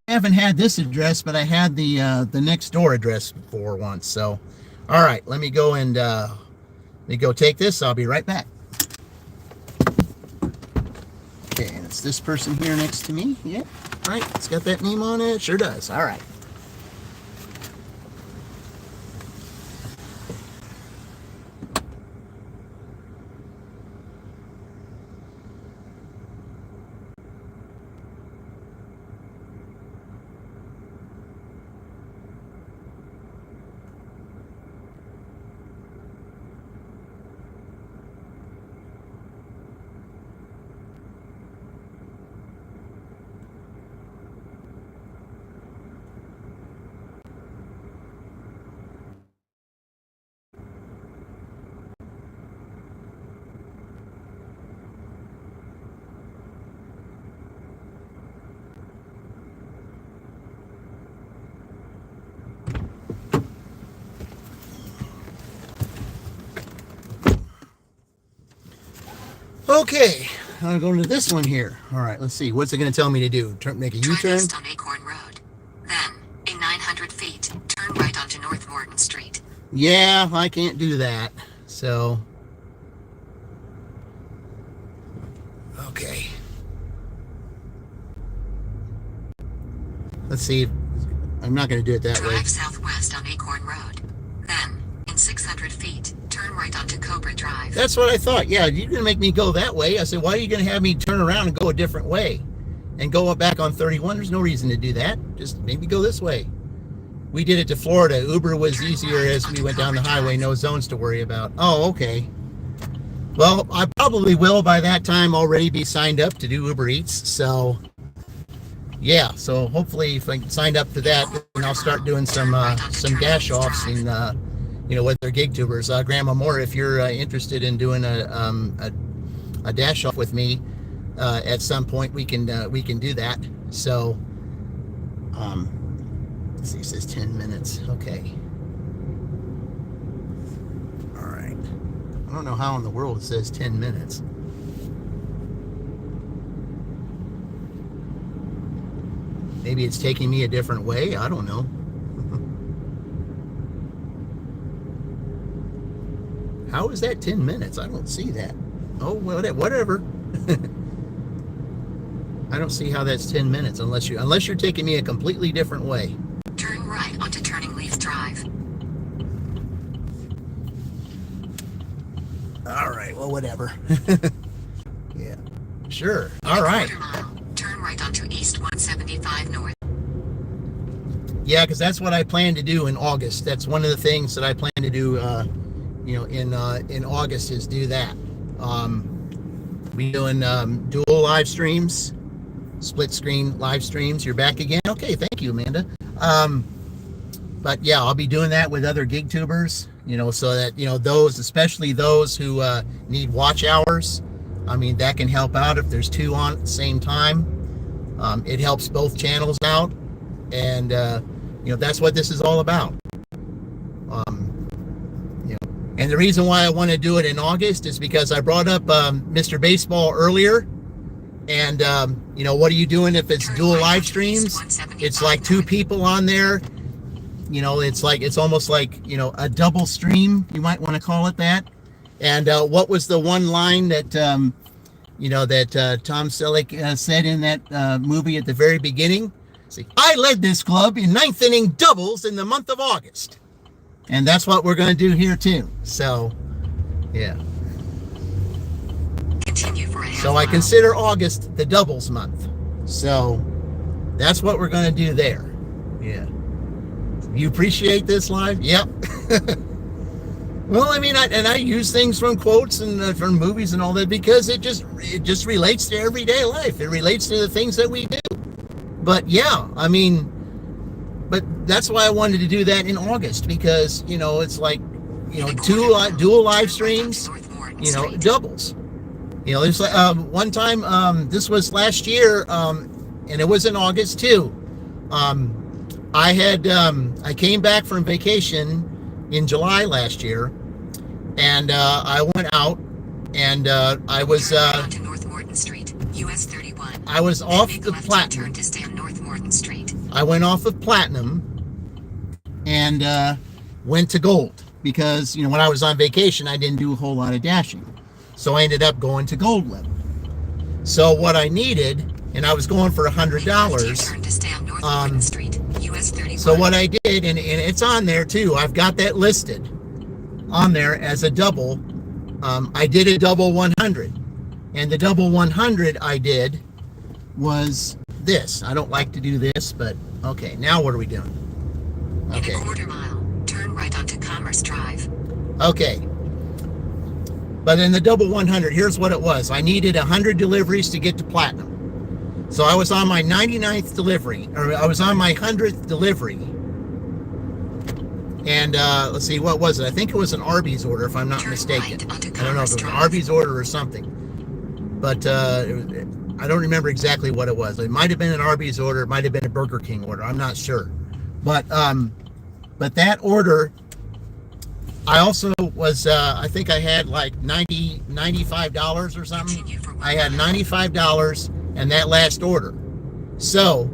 I haven't had this address, but I had the next door address before once. So, all right, let me go and take this. I'll be right back. Okay, and it's this person here next to me. Yep. Right. It's got that name on it. Sure does. All right. Okay, I'm going to this one here. All right, let's see. What's it going to tell me to do? Make a U-turn? East on Acorn Road. Then, in 900 feet, turn right onto North Morton Street. Yeah, I can't do that. So, okay. Let's see. I'm not going to do it that way. Drive southwest on Acorn Road. Then, in 600 feet, turn right onto Cobra Drive. That's what I thought. Yeah, you're going to make me go that way. I said, why are you going to have me turn around and go a different way? And go back on 31? There's no reason to do that. Just maybe go this way. We did it to Florida. Uber was easier as we went down the highway. No zones to worry about. Oh, okay. Well, I probably will by that time already be signed up to do Uber Eats. So, yeah. So hopefully if I signed up for that, then I'll start doing some dash offs and, with their gig tubers. Grandma Moore, if you're interested in doing a dash off with me, at some point we can do that. So, let's see, it says 10 minutes. Okay. All right. I don't know how in the world it says 10 minutes. Maybe it's taking me a different way. I don't know. How is that 10 minutes? I don't see that. Oh, whatever. I don't see how that's 10 minutes unless you're taking me a completely different way. Turn right onto Turning Leaf Drive. All right, well, whatever. Yeah, sure. All right. Turn right onto East 175 North. Yeah, because that's what I plan to do in August. That's one of the things that I plan to do, in August is do that. We doing dual live streams, split screen live streams. You're back again? Okay, thank you, Amanda. But yeah, I'll be doing that with other gig tubers, so that, those, especially those who need watch hours. I mean, that can help out if there's two on at the same time. It helps both channels out. And, that's what this is all about. And the reason why I want to do it in August is because I brought up Mr. Baseball earlier. And, what are you doing if it's dual live streams? It's like two people on there. It's almost like, a double stream. You might want to call it that. And what was the one line that, Tom Selleck said in that movie at the very beginning? See, I led this club in ninth inning doubles in the month of August. And that's what we're going to do here too. So, yeah. Continue for a So I consider August the doubles month. So that's what we're going to do there. Yeah. You appreciate this live? Yep. Well, I mean, I use things from quotes and from movies and all that because it just relates to everyday life. It relates to the things that we do. But yeah, I mean, but that's why I wanted to do that in August because, it's like, dual live streams, doubles. There's like one time, this was last year, and it was in August too. I came back from vacation in July last year, and I went out, and I was North Morton Street, US 31. I was off the Platinum. Turn to stay on North Morton Street. I went off of Platinum and went to Gold because when I was on vacation I didn't do a whole lot of dashing, so I ended up going to Gold level. So what I needed, and I was going for $100. Turn to stay on North Morton Street, US 31. So what I did, and it's on there too, I've got that listed on there as a double. I did a double 100, and the double 100 I did was this. I don't like to do this, but okay, now what are we doing? Okay. In a quarter mile, turn right onto Commerce Drive. Okay. But in the double 100, here's what it was. I needed 100 deliveries to get to Platinum. So I was on my 99th delivery, or I was on my 100th delivery. And let's see, what was it? I think it was an Arby's order, if I'm not mistaken. I don't know if it was an Arby's order or something. But I don't remember exactly what it was. It might have been an Arby's order. It might have been a Burger King order. I'm not sure. But that order, I also was, I think I had like $95 or something. I had $95 in that last order. So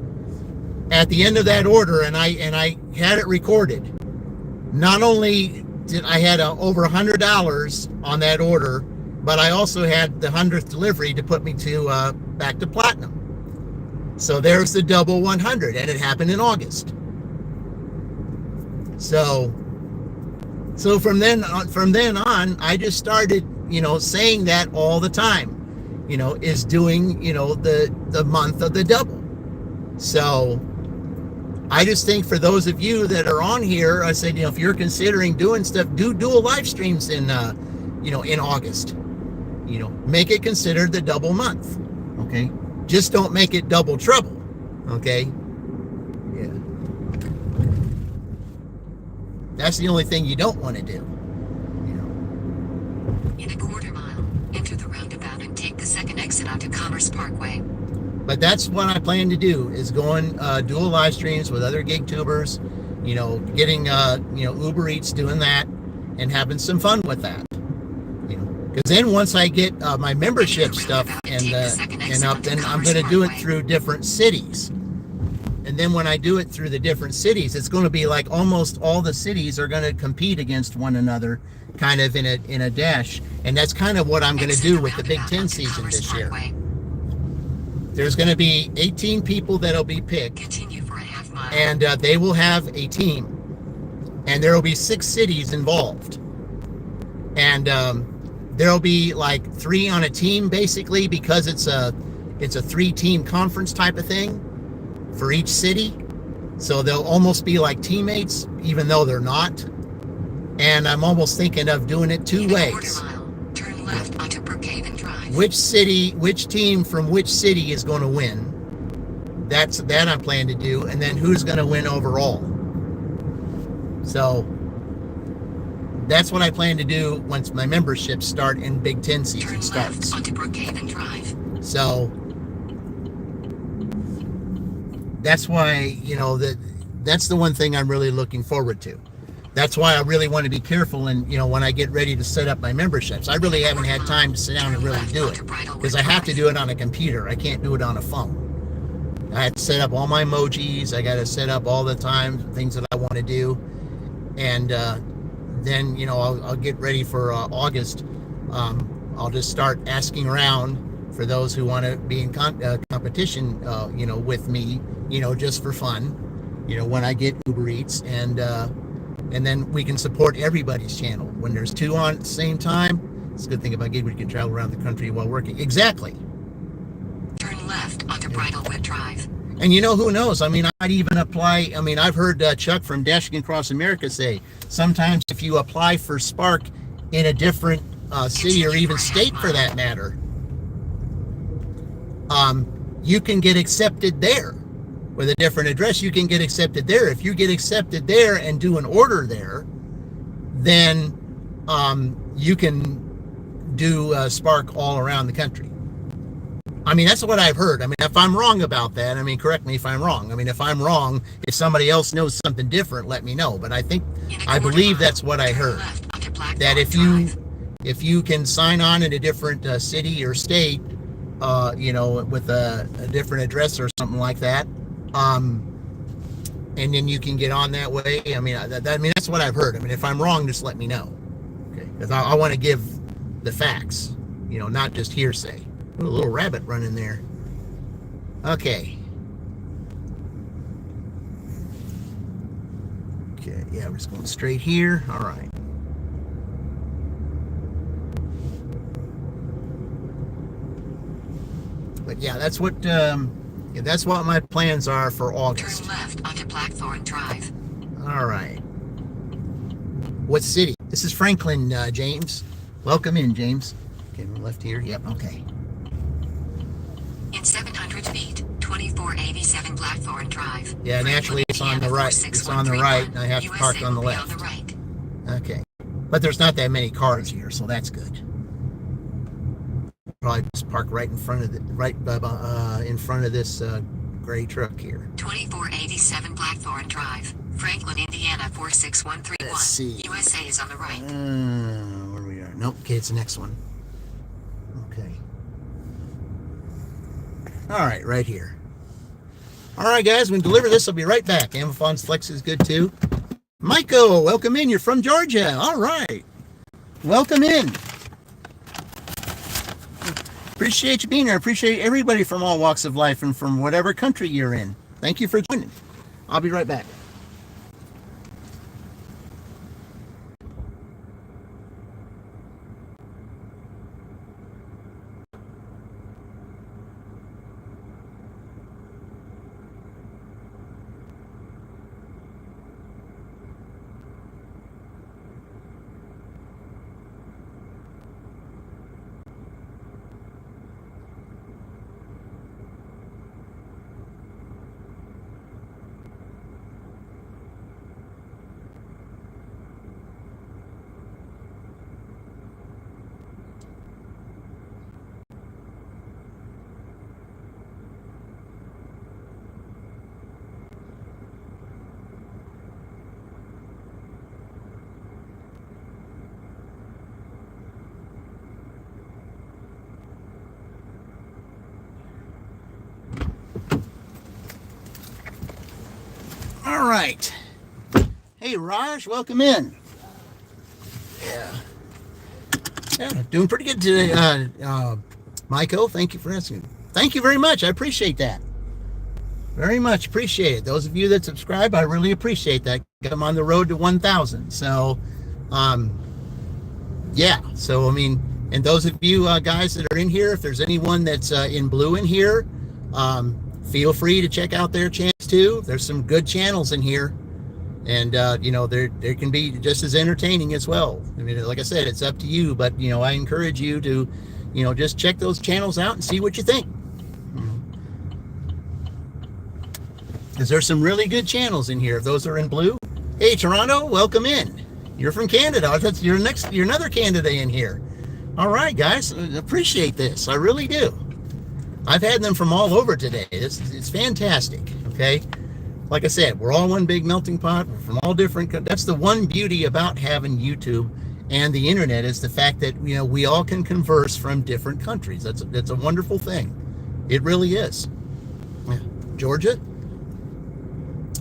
at the end of that order, and I had it recorded, not only did I had over $100 on that order, but I also had the 100th delivery to put me to back to platinum. So there's the double 100, and it happened in August. So from then on, I just started, saying that all the time, is doing, the month of the double. So I just think for those of you that are on here, I said, if you're considering doing stuff, do dual live streams in, in August. Make it considered the double month. Okay. Just don't make it double trouble. Okay. Yeah. That's the only thing you don't want to do. In a quarter mile, enter the roundabout and take the second exit onto Commerce Parkway. But that's what I plan to do, is going dual live streams with other gig tubers, getting Uber Eats, doing that, and having some fun with that. Because then once I get my membership stuff and up, then I'm going to do it through different cities. And then when I do it through the different cities, it's going to be like almost all the cities are going to compete against one another, kind of in a dash. And that's kind of what I'm going to do with the Big Ten season this year. There's going to be 18 people that'll be picked, Continue for a half mile. and they will have a team, and there will be 6 cities involved, and there'll be like 3 on a team, basically, because it's a 3-team conference type of thing for each city. So they'll almost be like teammates, even though they're not. And I'm almost thinking of doing it 2 ways. Turn left onto Brookhaven Drive. Which team from which city is going to win? That I'm planning to do, and then who's going to win overall. So that's what I plan to do once my memberships start and Big Ten season starts. Onto Brookhaven Drive. So that's why, that's the one thing I'm really looking forward to. That's why I really want to be careful, and when I get ready to set up my memberships. I really haven't had time to sit down and really do it, because I have to do it on a computer. I can't do it on a phone. I have to set up all my emojis. I got to set up all the time things that I want to do, and then I'll get ready for August. I'll just start asking around for those who want to be in competition, with me, just for fun, when I get Uber Eats, and then we can support everybody's channel. When there's 2 on at the same time, it's a good thing about gig. We can travel around the country while working. Exactly. Turn left onto Bridlewood Drive. And who knows? I mean, I'd even apply. I mean, I've heard Chuck from Dashing Across America say sometimes if you apply for Spark in a different city or even state for that matter, you can get accepted there. With a different address, you can get accepted there. If you get accepted there and do an order there, then you can do Spark all around the country. I mean, that's what I've heard. I mean, if I'm wrong about that, correct me if I'm wrong. I mean, if I'm wrong, if somebody else knows something different, let me know. But I believe that's what I heard. That if you can sign on in a different city or state, with a different address or something like that, and then you can get on that way. I mean, that's what I've heard. I mean, if I'm wrong, just let me know. Okay, because I want to give the facts, not just hearsay. Ooh, a little rabbit running there. Okay. Okay, yeah, we're just going straight here. All right. But yeah, that's what my plans are for August. Turn left onto Blackthorn Drive. All right. What city? This is Franklin, James. Welcome in, James. Okay, we're left here. Yep, okay. In 700 feet, 2487 Blackthorn Drive. Yeah, naturally it's on the right. It's on the right, and I have to park on the left. On the right. Okay. But there's not that many cars here, so that's good. Probably just park right in front of in front of this gray truck here. 2487 Blackthorn Drive. Franklin, Indiana 46131. Let's see. USA is on the right. Where we are? Nope. Okay, it's the next one. Okay. All right, right here. All right, guys, when we deliver this, I'll be right back. Amazon's Flex is good too. Michael, welcome in. You're from Georgia. All right. Welcome in. Appreciate you being here. Appreciate everybody from all walks of life and from whatever country you're in. Thank you for joining. I'll be right back. All right. Hey, Raj, welcome in. Yeah, doing pretty good today. Michael, thank you for asking. Thank you very much. I appreciate that. Very much appreciate it. Those of you that subscribe, I really appreciate that. I'm on the road to 1,000. So, yeah. So, I mean, and those of you guys that are in here, if there's anyone that's in blue in here, feel free to check out their channels too. There's some good channels in here, and you know, they can be just as entertaining as well. I mean, like I said, it's up to you, but you know, I encourage you to, you know, just check those channels out and see what you think. Because there's some really good channels in here. If those are in blue, hey Toronto, welcome in. You're from Canada. That's you're another Canada in here. All right, guys, appreciate this. I really do. I've had them from all over today. It's fantastic. Okay, like I said, we're all one big melting pot. We're from all different. That's the one beauty about having YouTube and the internet, is the fact that, you know, we all can converse from different countries. That's a wonderful thing. It really is. Georgia.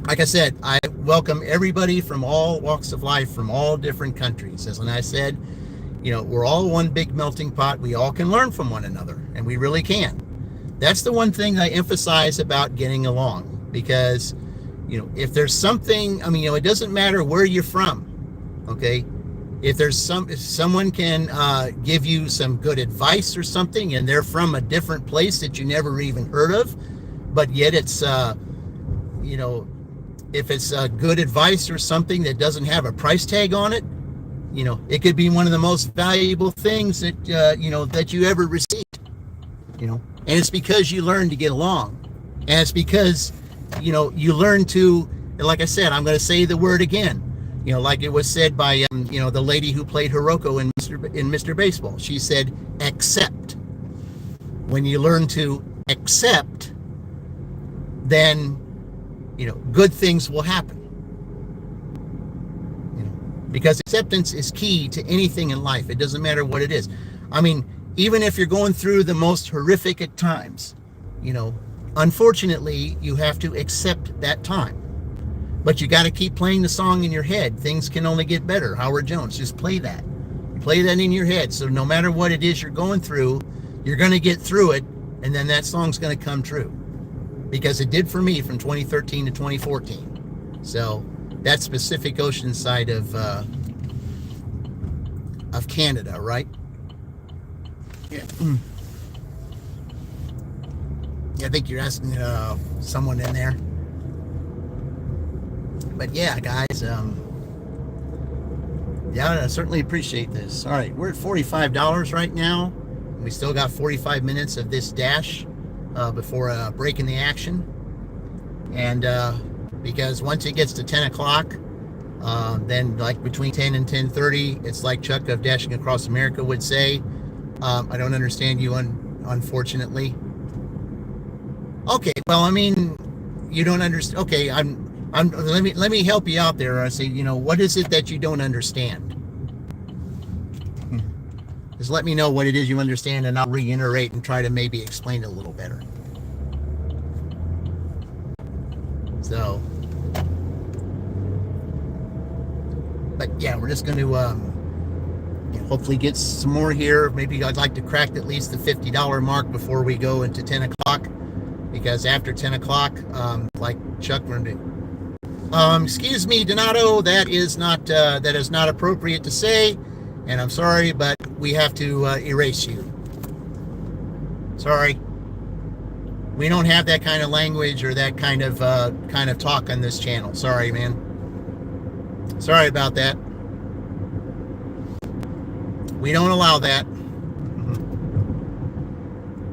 Like I said, I welcome everybody from all walks of life, from all different countries. As I said, you know, we're all one big melting pot. We all can learn from one another, and we really can. That's the one thing I emphasize about getting along, because, you know, if there's something, I mean, you know, it doesn't matter where you're from, okay? If someone can give you some good advice or something, and they're from a different place that you never even heard of, but yet it's, you know, if it's good advice or something that doesn't have a price tag on it, you know, it could be one of the most valuable things that, you know, that you ever received, you know, and it's because you learn to get along. And it's because, you know, you learn to, like I said, I'm going to say the word again, you know, like it was said by, you know, the lady who played Hiroko in Mr. Baseball. She said, accept. When you learn to accept, then, you know, good things will happen. You know, because acceptance is key to anything in life. It doesn't matter what it is. I mean, even if you're going through the most horrific at times, you know, unfortunately, you have to accept that time. But you got to keep playing the song in your head. Things can only get better. Howard Jones, just play that. Play that in your head. So no matter what it is you're going through, you're going to get through it, and then that song's going to come true. Because it did for me from 2013 to 2014. So that's Pacific Ocean side of Canada, right? Yeah. Yeah, I think you're asking someone in there. But yeah, guys, yeah, I certainly appreciate this. All right, we're at $45 right now. We still got 45 minutes of this dash before breaking the action. And because once it gets to 10 o'clock, then like between 10 and 10:30, it's like Chuck of Dashing Across America would say, I don't understand you, unfortunately. Okay, well, I mean, you don't understand. Okay, I'm Let me help you out there. I say, what is it that you don't understand? Just let me know what it is you understand, and I'll reiterate and try to maybe explain it a little better. So, but yeah, we're just going to hopefully get some more here. Maybe I'd like to crack at least the $50 mark before we go into 10 o'clock, because after 10 o'clock, like Chuck, excuse me, Donato, that is not appropriate to say, and I'm sorry, but we have to erase you. Sorry. We don't have that kind of language or that kind of talk on this channel. Sorry, man. Sorry about that. We don't allow that.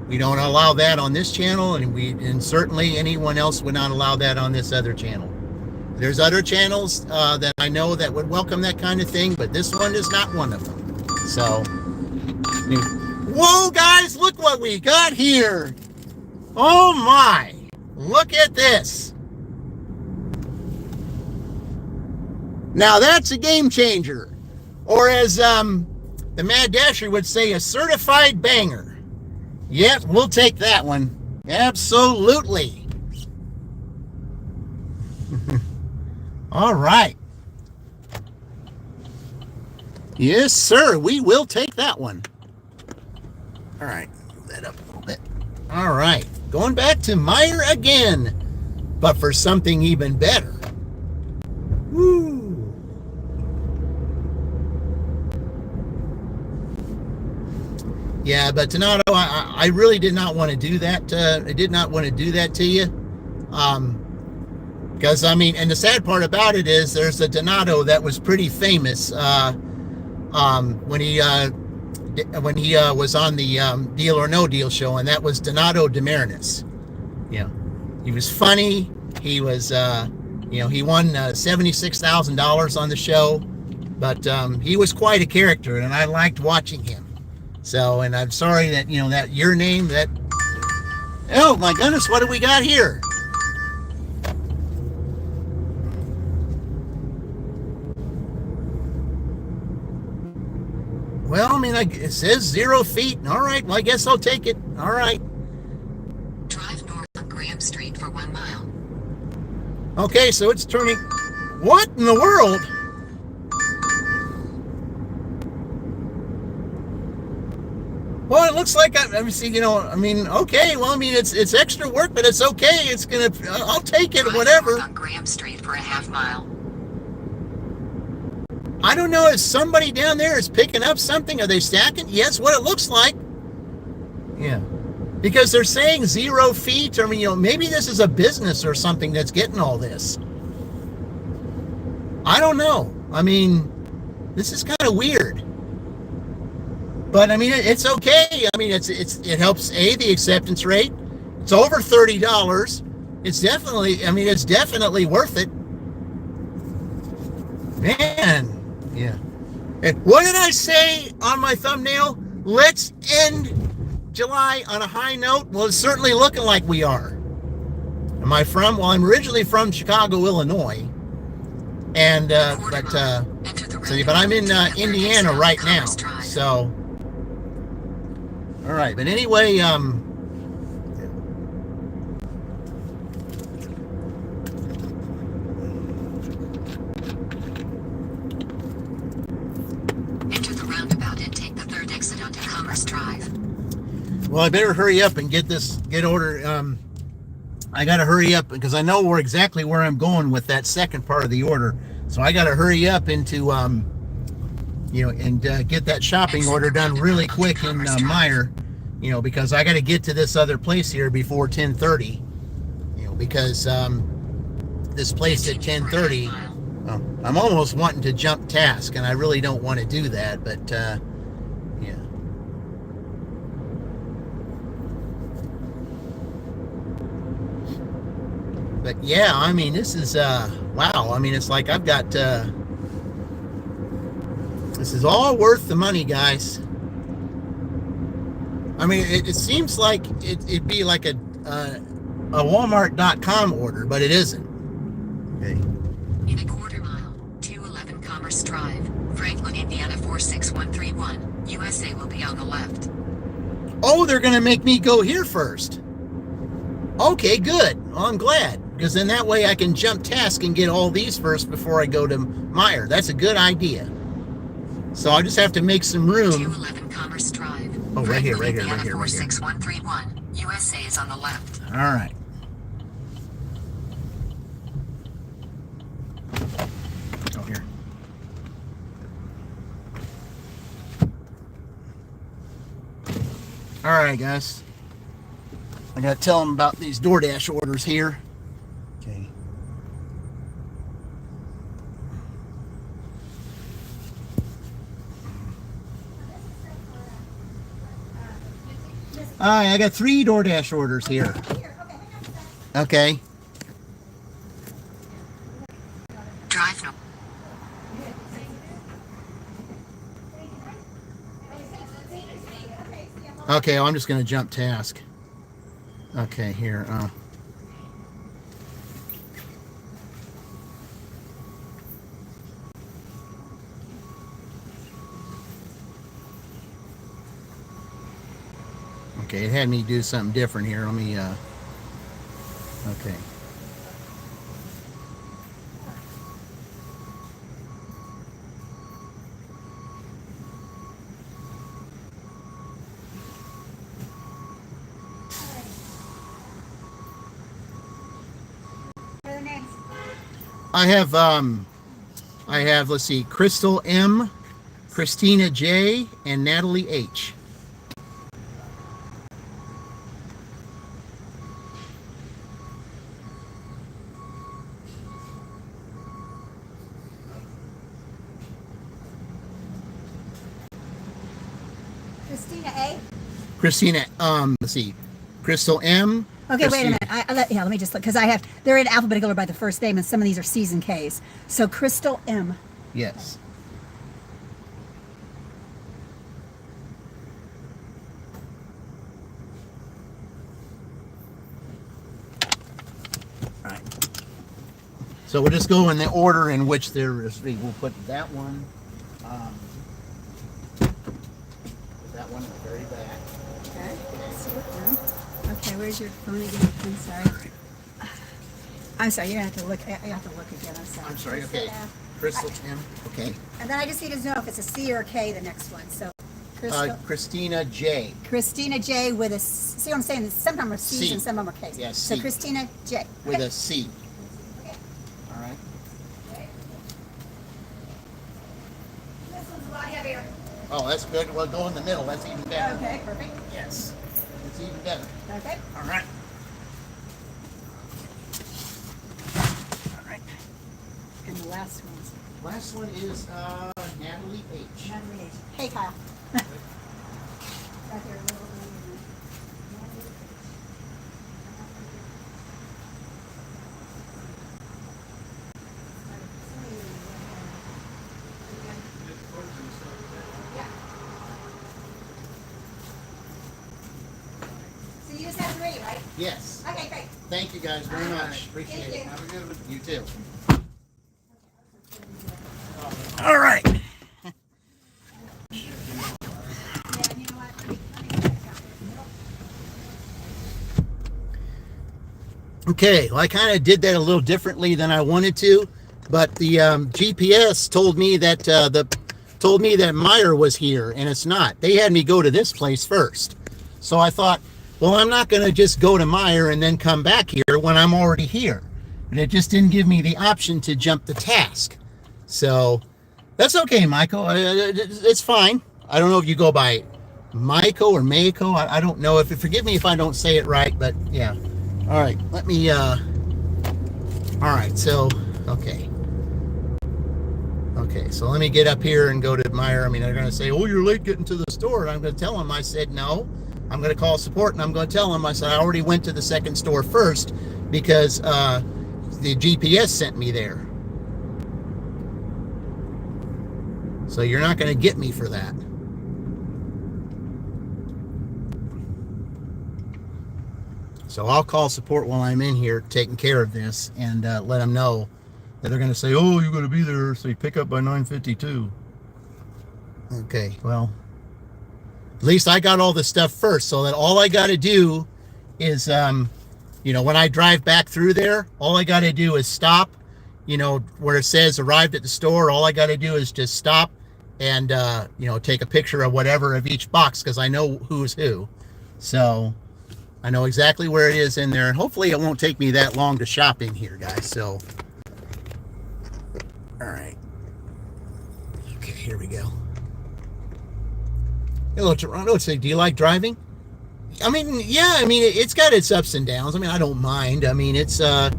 We don't allow that on this channel, and certainly anyone else would not allow that on this other channel. There's other channels that I know that would welcome that kind of thing, but this one is not one of them. So, whoa, guys, look what we got here. Oh my, look at this. Now that's a game changer, or as the Mad Dasher would say, a certified banger. Yep, we'll take that one. Absolutely. All right. Yes, sir, we will take that one. All right, move that up a little bit. All right, going back to Meyer again, but for something even better. Woo. Yeah, but Donato, I really did not want to do that. I did not want to do that to you. Because, and the sad part about it is there's a Donato that was pretty famous when he was on the Deal or No Deal show, and that was Donato DeMarinis. Yeah, he was funny. He was, he won $76,000 on the show, but he was quite a character, and I liked watching him. So, and I'm sorry that, that your name, that, oh my goodness, what do we got here? Well, it says 0 feet. All right, well, I guess I'll take it. All right. Drive north on Graham Street for 1 mile. Okay, so it's turning. What in the world? Well, it looks like okay. Well, it's extra work, but it's okay. It's gonna. I'll take it. Drive whatever. North on Graham Street for a half mile. I don't know if somebody down there is picking up something. Are they stacking? Yes, what it looks like. Yeah, because they're saying 0 feet. Maybe this is a business or something that's getting all this. I don't know. This is kind of weird. But it's okay. It helps the acceptance rate. It's over $30. It's definitely worth it. Man, yeah. And what did I say on my thumbnail? Let's end July on a high note. Well, it's certainly looking like we are. Am I from? Well, I'm originally from Chicago, Illinois, and but I'm in Indiana right now. So. All right, but anyway, Enter the roundabout and take the 3rd exit onto Commerce Drive. Well, I better hurry up and get order. I got to hurry up because I know exactly where I'm going with that second part of the order. So I got to hurry up into get that shopping order done really quick in Meyer, because I got to get to this other place here before 10:30, because this place at 10:30, I'm almost wanting to jump task, and I really don't want to do that, but yeah. But yeah, this is wow. It's like I've got this is all worth the money, guys. It seems like it'd be like a Walmart.com order, but it isn't. Okay. In a quarter mile, 211 Commerce Drive, Franklin, Indiana 46131, USA will be on the left. Oh, they're going to make me go here first. Okay, good. Well, I'm glad, because then that way I can jump task and get all these first before I go to Meyer. That's a good idea. So I just have to make some room. 211 Commerce Drive. Oh, right here, right here, Indiana right here, right here. 46131, USA is on the left. All right. Oh, here. All right, guys. I got to tell them about these DoorDash orders here. Okay. All right, I got 3 DoorDash orders here. Okay. Drive no. Okay, well, I'm just going to jump task. Okay, here. Okay, it had me do something different here. Let me, okay. I have, let's see, Crystal M, Christina J, and Natalie H. Christina A. Christina, let's see, Crystal M. Okay, Christina. wait a minute. Let me just look, because they're in alphabetical order by the first name, and some of these are C's and K's. So Crystal M. Yes. All right. So we'll just go in the order in which there is. We'll put that one. Put that one in the very back. Okay, where's your phone again? I'm sorry. I'm sorry. You're gonna have to look. I have to look again. I'm sorry. I'm sorry. Okay. Crystal M. Okay. And then I just need to know if it's a C or a K. The next one. So, Crystal. Christina J. Christina J with a. See what I'm saying? Some of them are C's C. and some of them are K's. Yes. So C. Christina J. With Okay. a C. Okay. All right. This one's a lot heavier. Oh, that's good. We'll go in the middle. That's even better. Okay, perfect. Yes. It's even better. Okay. All right. All right. And the last one's Last one is Natalie H. Natalie H. Hey, Kyle. Right there, a little So you just have 3, right? Yes. Okay, great. Thank you guys very All much. right. Appreciate Thank it. you. Have a good one. You too. All right. Yeah, you know what? Let me check out this. Okay, well, I kind of did that a little differently than I wanted to, but the GPS told me that Meyer was here, and it's not. They had me go to this place first. So I thought, well, I'm not going to just go to Meyer and then come back here when I'm already here. And it just didn't give me the option to jump the task. So that's okay, Michael. It's fine. I don't know if you go by Michael or Mako. I don't know. Forgive me if I don't say it right, but yeah. All right, let me, all right, so, okay. Okay, so let me get up here and go to Meyer. I mean, they're going to say, oh, you're late getting to the store. And I'm going to tell them, I said, no. I'm going to call support, and I'm going to tell them, I said, I already went to the second store first because the GPS sent me there. So you're not going to get me for that. So I'll call support while I'm in here taking care of this and let them know And they're going to say, oh, you're going to be there, say pick up by 9:52. Okay, well, at least I got all the stuff first, so that all I got to do is, when I drive back through there, all I got to do is stop, where it says arrived at the store. All I got to do is just stop and, take a picture of whatever of each box, because I know who's who. So I know exactly where it is in there, and hopefully it won't take me that long to shop in here, guys. So, all right. Okay, here we go. Hello, Toronto. Say, do you like driving? I mean, yeah. I mean, it's got its ups and downs. I mean, I don't mind. I mean, it's I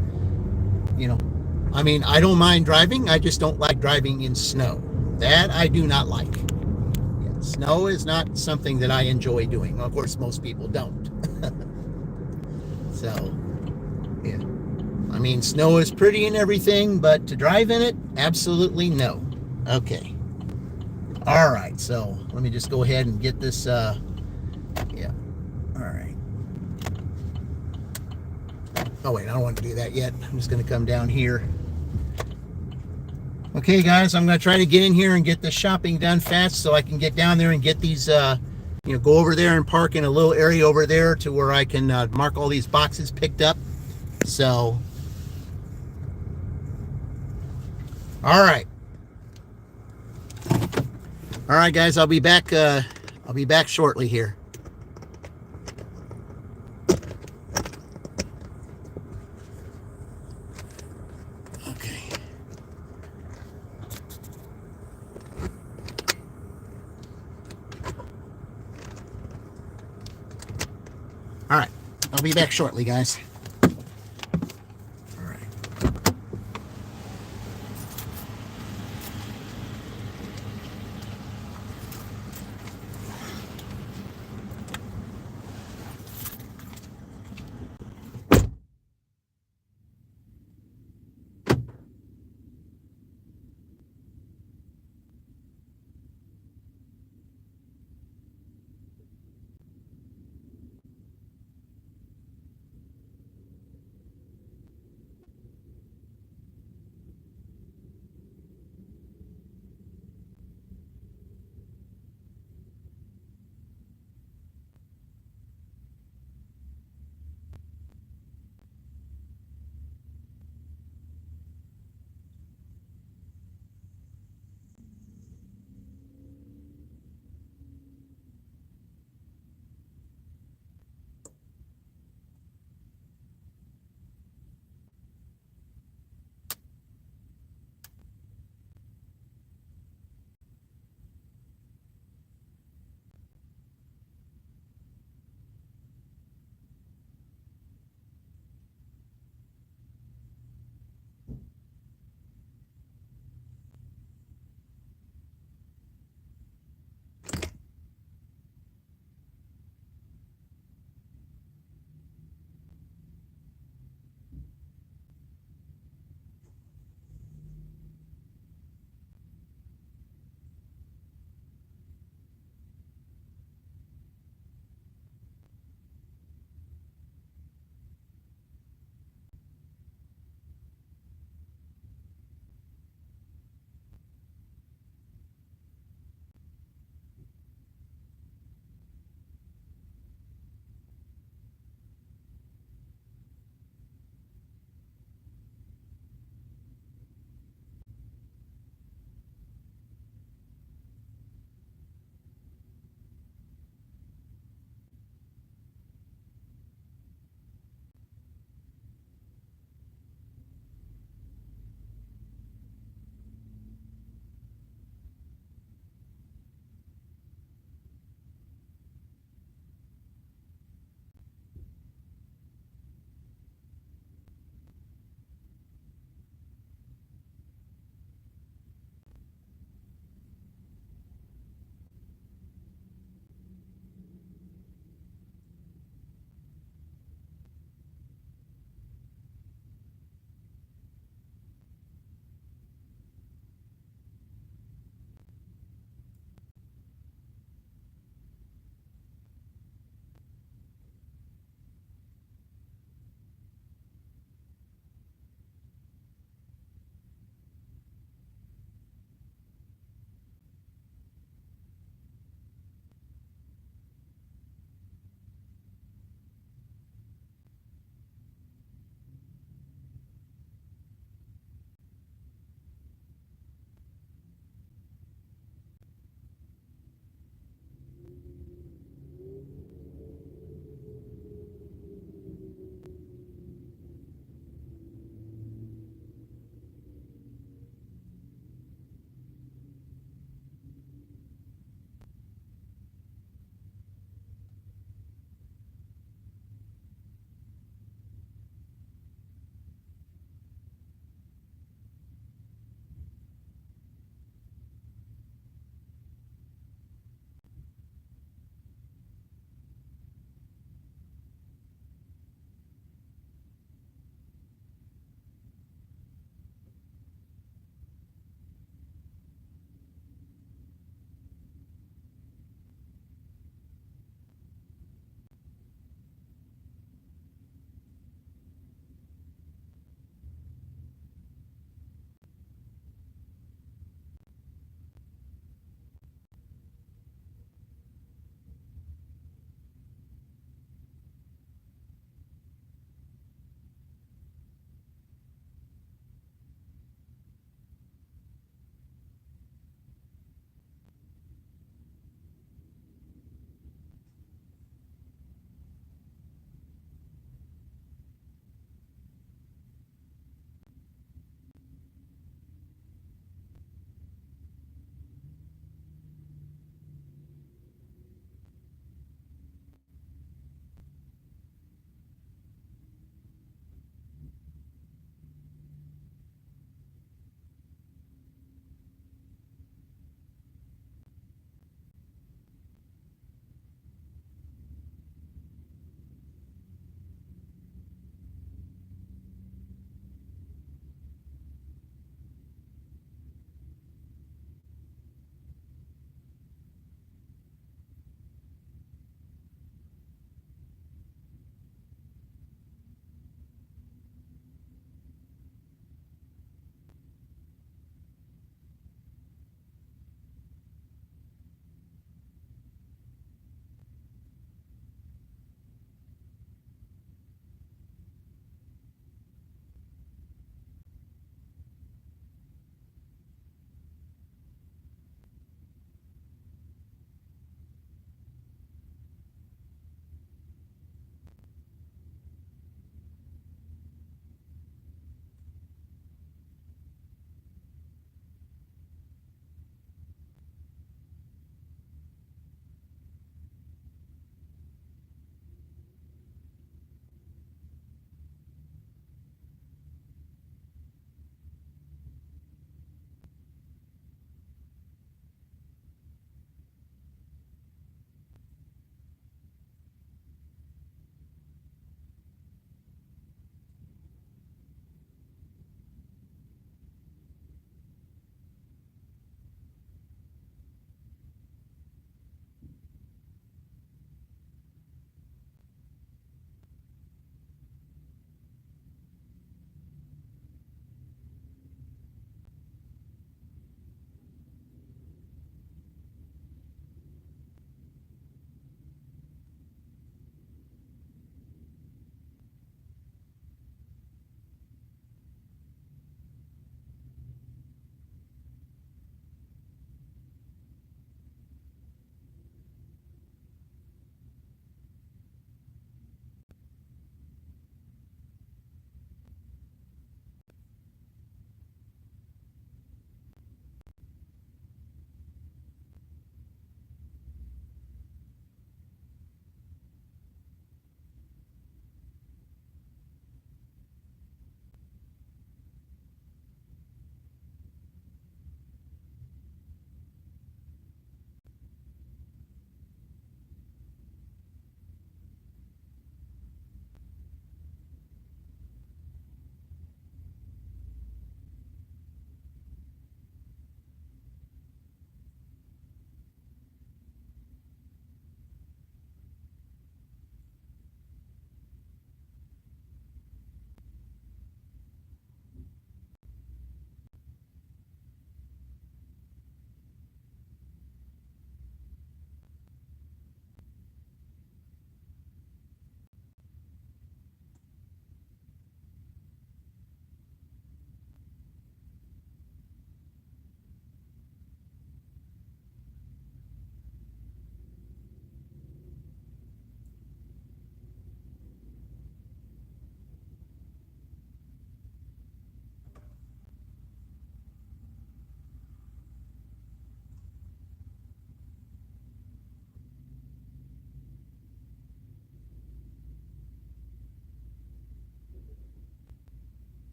don't mind driving. I just don't like driving in snow. That I do not like. Yeah, snow is not something that I enjoy doing. Well, of course, most people don't. So, yeah. I mean, snow is pretty and everything, but to drive in it, absolutely no. Okay. All right, so let me just go ahead and get this, yeah. All right. Oh, wait, I don't want to do that yet. I'm just going to come down here. Okay, guys, I'm going to try to get in here and get the shopping done fast so I can get down there and get these, go over there and park in a little area over there to where I can mark all these boxes picked up. So, all right. All right, guys, I'll be back shortly here. Okay. All right. I'll be back shortly, guys. All right.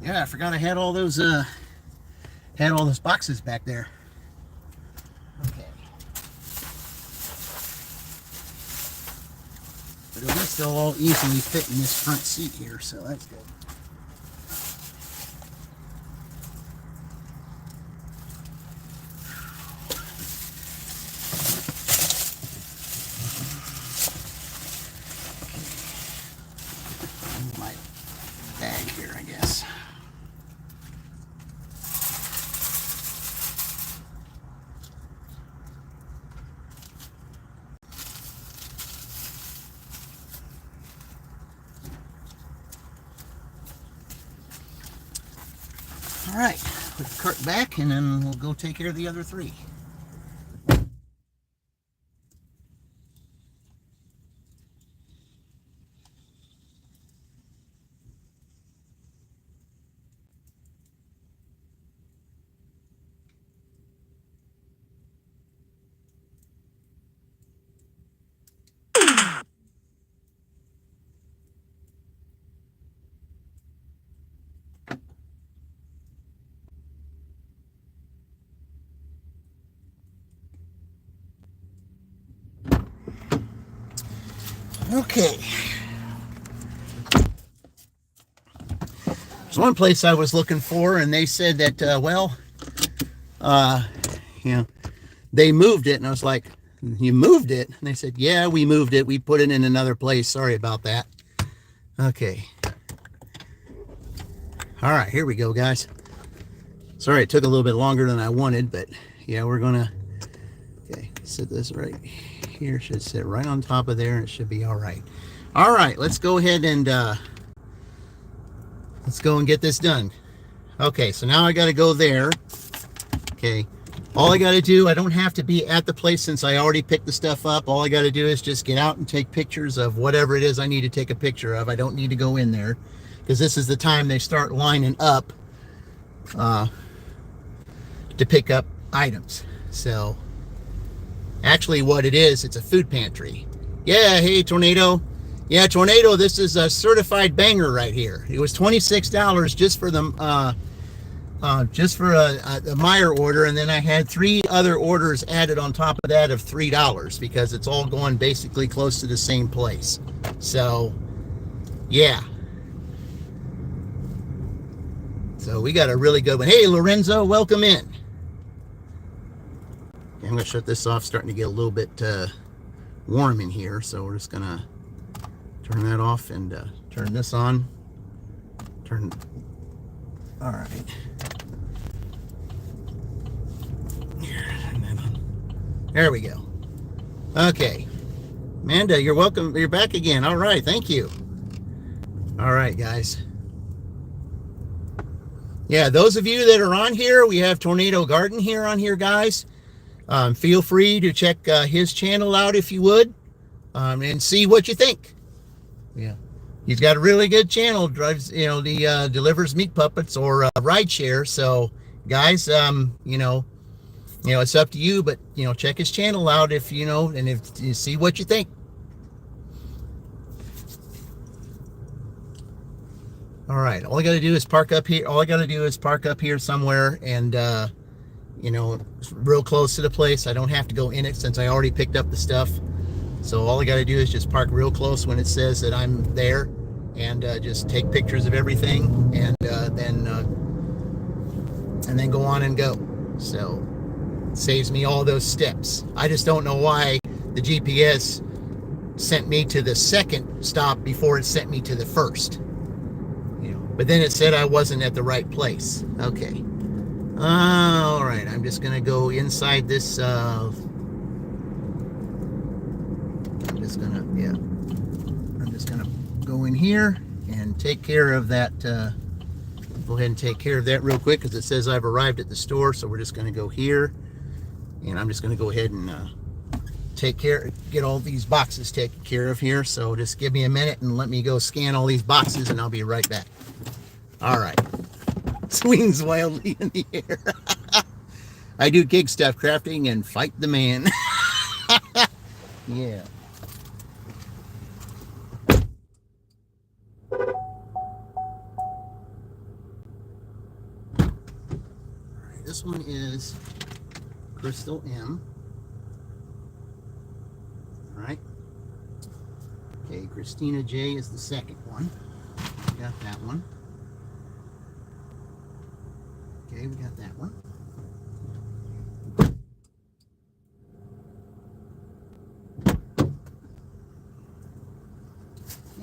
Yeah, I forgot I had all those boxes back there. Okay. But at least they'll all easily fit in this front seat here, so that's good. My bag here, I guess. All right, put the cart back and then we'll go take care of the other three. Okay. There's one place I was looking for, and they said that, they moved it, and I was like, you moved it? And they said, yeah, we moved it. We put it in another place. Sorry about that. Okay. All right, here we go, guys. Sorry, it took a little bit longer than I wanted, but yeah, we're gonna, okay, set this right here. Should sit right on top of there, and it should be all right. All right, let's go ahead and let's go and get this done. Okay, so now I got to go there. Okay, all I got to do, I don't have to be at the place since I already picked the stuff up. All I got to do is just get out and take pictures of whatever it is I need to take a picture of. I don't need to go in there because this is the time they start lining up to pick up items. So actually what it is, it's a food pantry. Yeah, hey, Tornado. Yeah, Tornado, this is a certified banger right here. It was $26 just for the Meyer order, and then I had 3 other orders added on top of that of $3 because it's all going basically close to the same place. So, yeah. So we got a really good one. Hey, Lorenzo, welcome in. Okay, I'm going to shut this off. Starting to get a little bit warm in here, so we're just going to turn that off and turn this on. All right. Turn that on. There we go. Okay. Amanda, you're welcome. You're back again. All right. Thank you. All right, guys. Yeah, those of you that are on here, we have Tornado Garden here on here, guys. Feel free to check his channel out if you would, and see what you think. Yeah, he's got a really good channel. Drives, delivers meat puppets or ride share. So, guys, it's up to you. But check his channel out if and if you see what you think. All right, all I got to do is park up here. All I got to do is park up here somewhere, and real close to the place. I don't have to go in it since I already picked up the stuff. So all I got to do is just park real close when it says that I'm there, and just take pictures of everything, and then go on and go. So it saves me all those steps. I just don't know why the GPS sent me to the second stop before it sent me to the first. But then it said I wasn't at the right place. Okay. All right. I'm just gonna go inside this. I'm just gonna go in here and take care of that. Go ahead and take care of that real quick because it says I've arrived at the store. So we're just gonna go here, and I'm just gonna go ahead and get all these boxes taken care of here. So just give me a minute and let me go scan all these boxes, and I'll be right back. All right. Swings wildly in the air. I do gig stuff crafting and fight the man. Yeah. this one is Crystal M. All right. Okay, Christina J is the second one. We got that one. Okay, we got that one.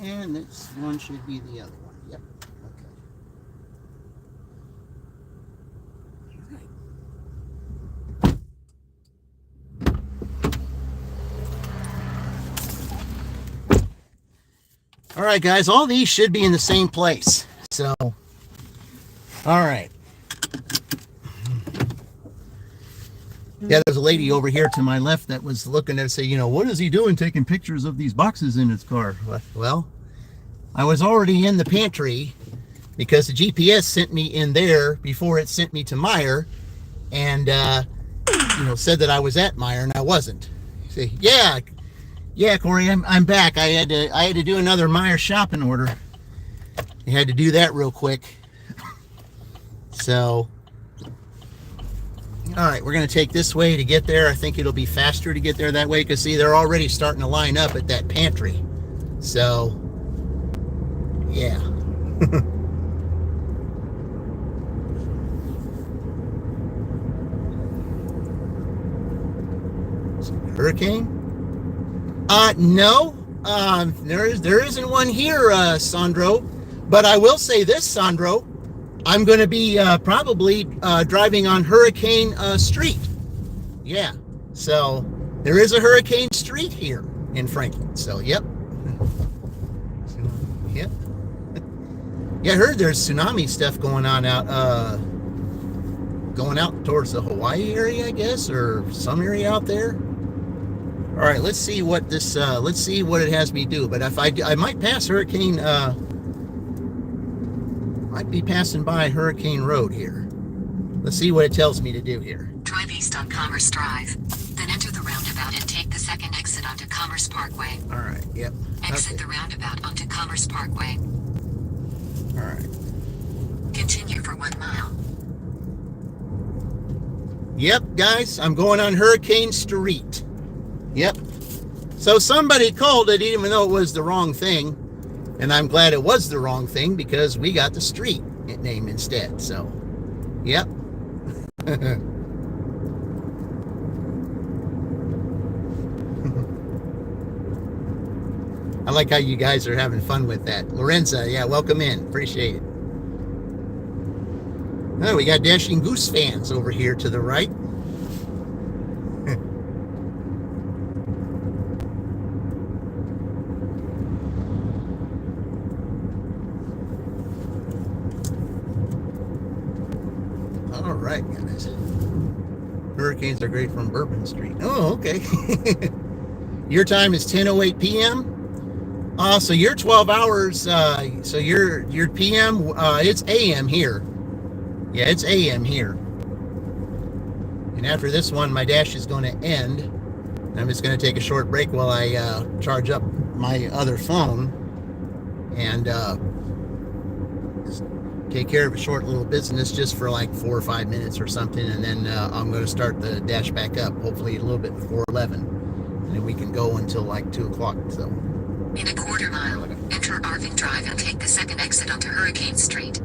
And this one should be the other one. Yep. Okay. All right, guys, all these should be in the same place. So, all right. Yeah, there's a lady over here to my left that was looking at say, what is he doing taking pictures of these boxes in his car? Well, I was already in the pantry because the GPS sent me in there before it sent me to Meyer, and said that I was at Meyer and I wasn't. Say, yeah, Corey, I'm back. I had to do another Meyer shopping order. I had to do that real quick. So, all right, we're going to take this way to get there. I think it'll be faster to get there that way because, see, they're already starting to line up at that pantry. So, yeah. Hurricane? No. There isn't one here, Sandro. But I will say this, Sandro. I'm going to be probably driving on Hurricane Street. Yeah. So there is a Hurricane Street here in Franklin. So, yep. Yep. Yeah, I heard there's tsunami stuff going on going out towards the Hawaii area, I guess, or some area out there. All right, let's see what this. Let's see what it has me do. But if I might pass Hurricane. Might be passing by Hurricane Road here. Let's see what it tells me to do here. Drive east on Commerce Drive, then enter the roundabout and take the second exit onto Commerce Parkway. All right. Yep. Exit the roundabout onto Commerce Parkway. All right. Continue for 1 mile. Yep, guys, I'm going on Hurricane Street. Yep. So somebody called it even though it was the wrong thing. And I'm glad it was the wrong thing because we got the street name instead. So, yep. I like how you guys are having fun with that. Lorenza, yeah, welcome in. Appreciate it. Oh, we got Dashing Goose fans over here to the right. All right, guys. Hurricanes are great from Bourbon Street. Oh, okay. Your time is 10:08 p.m. So you're 12 hours. So your p.m. It's a.m. here. Yeah, it's a.m. here. And after this one, my dash is going to end. I'm just going to take a short break while I charge up my other phone and take care of a short little business just for like 4 or 5 minutes or something, and then I'm going to start the dash back up, hopefully a little bit before 11, and then we can go until like 2 o'clock. So, in a quarter mile, enter Irving Drive and take the second exit onto Hurricane Street.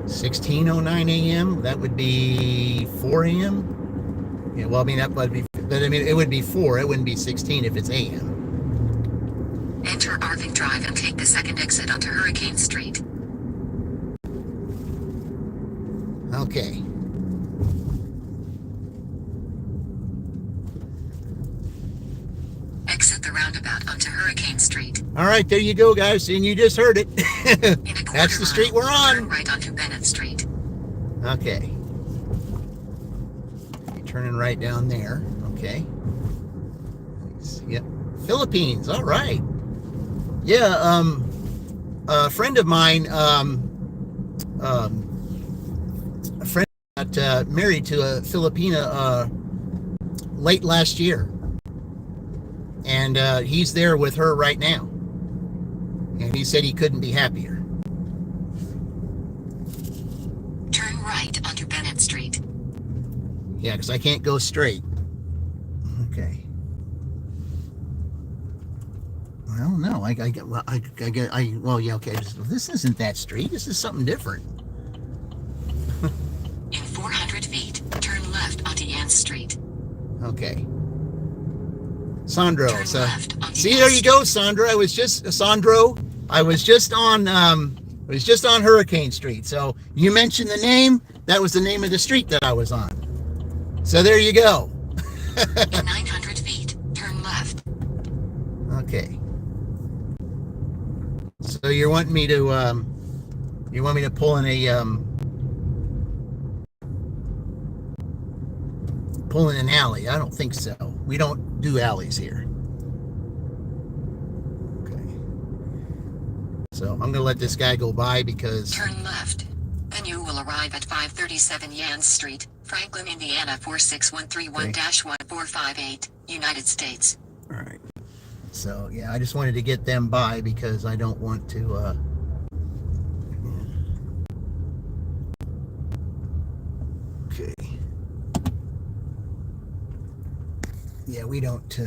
16:09 a.m. That would be 4 a.m. Yeah, well, I mean that would be, but I mean it would be 4. It wouldn't be 16 if it's a.m. Enter Irving Drive and take the second exit onto Hurricane Street. Okay. Exit the roundabout onto Hurricane Street. All right, there you go, guys, and you just heard it. That's the street we're on. Turn right onto Bennett Street. Okay. You're turning right down there. Okay. Yep. Philippines. All right. Yeah. A friend of mine. A friend got married to a Filipina late last year, and he's there with her right now. And he said he couldn't be happier. Turn right onto Bennett Street. Yeah, because I can't go straight. Okay. Well, no, well, yeah, okay. This isn't that street. This is something different. In 400 feet, turn left onto Yance Street. Okay. Sandro. Turn So, left onto see, Yance there you go, Sandro. I was just on Hurricane Street. So you mentioned the name. That was the name of the street that I was on. So there you go. In 900 feet, turn left. Okay. So you want me to pull in an alley? I don't think so. We don't do alleys here. Okay. So I'm gonna let this guy go by because. Turn left. Then you will arrive at 537 Yance Street, Franklin, Indiana 46131-1458, United States. All right. So yeah, I just wanted to get them by because I don't want to. Okay. Yeah, we don't.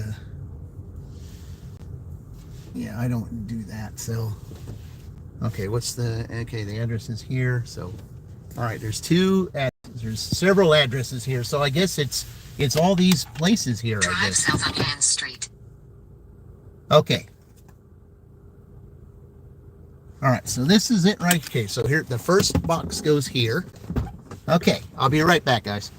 Yeah, I don't do that. So, okay, the address is here. So, all right, there's several addresses here. So I guess it's all these places here. I Drive guess. south on Yance Street. Okay. All right, so this is it right here. So here, the first box goes here. Okay, I'll be right back, guys.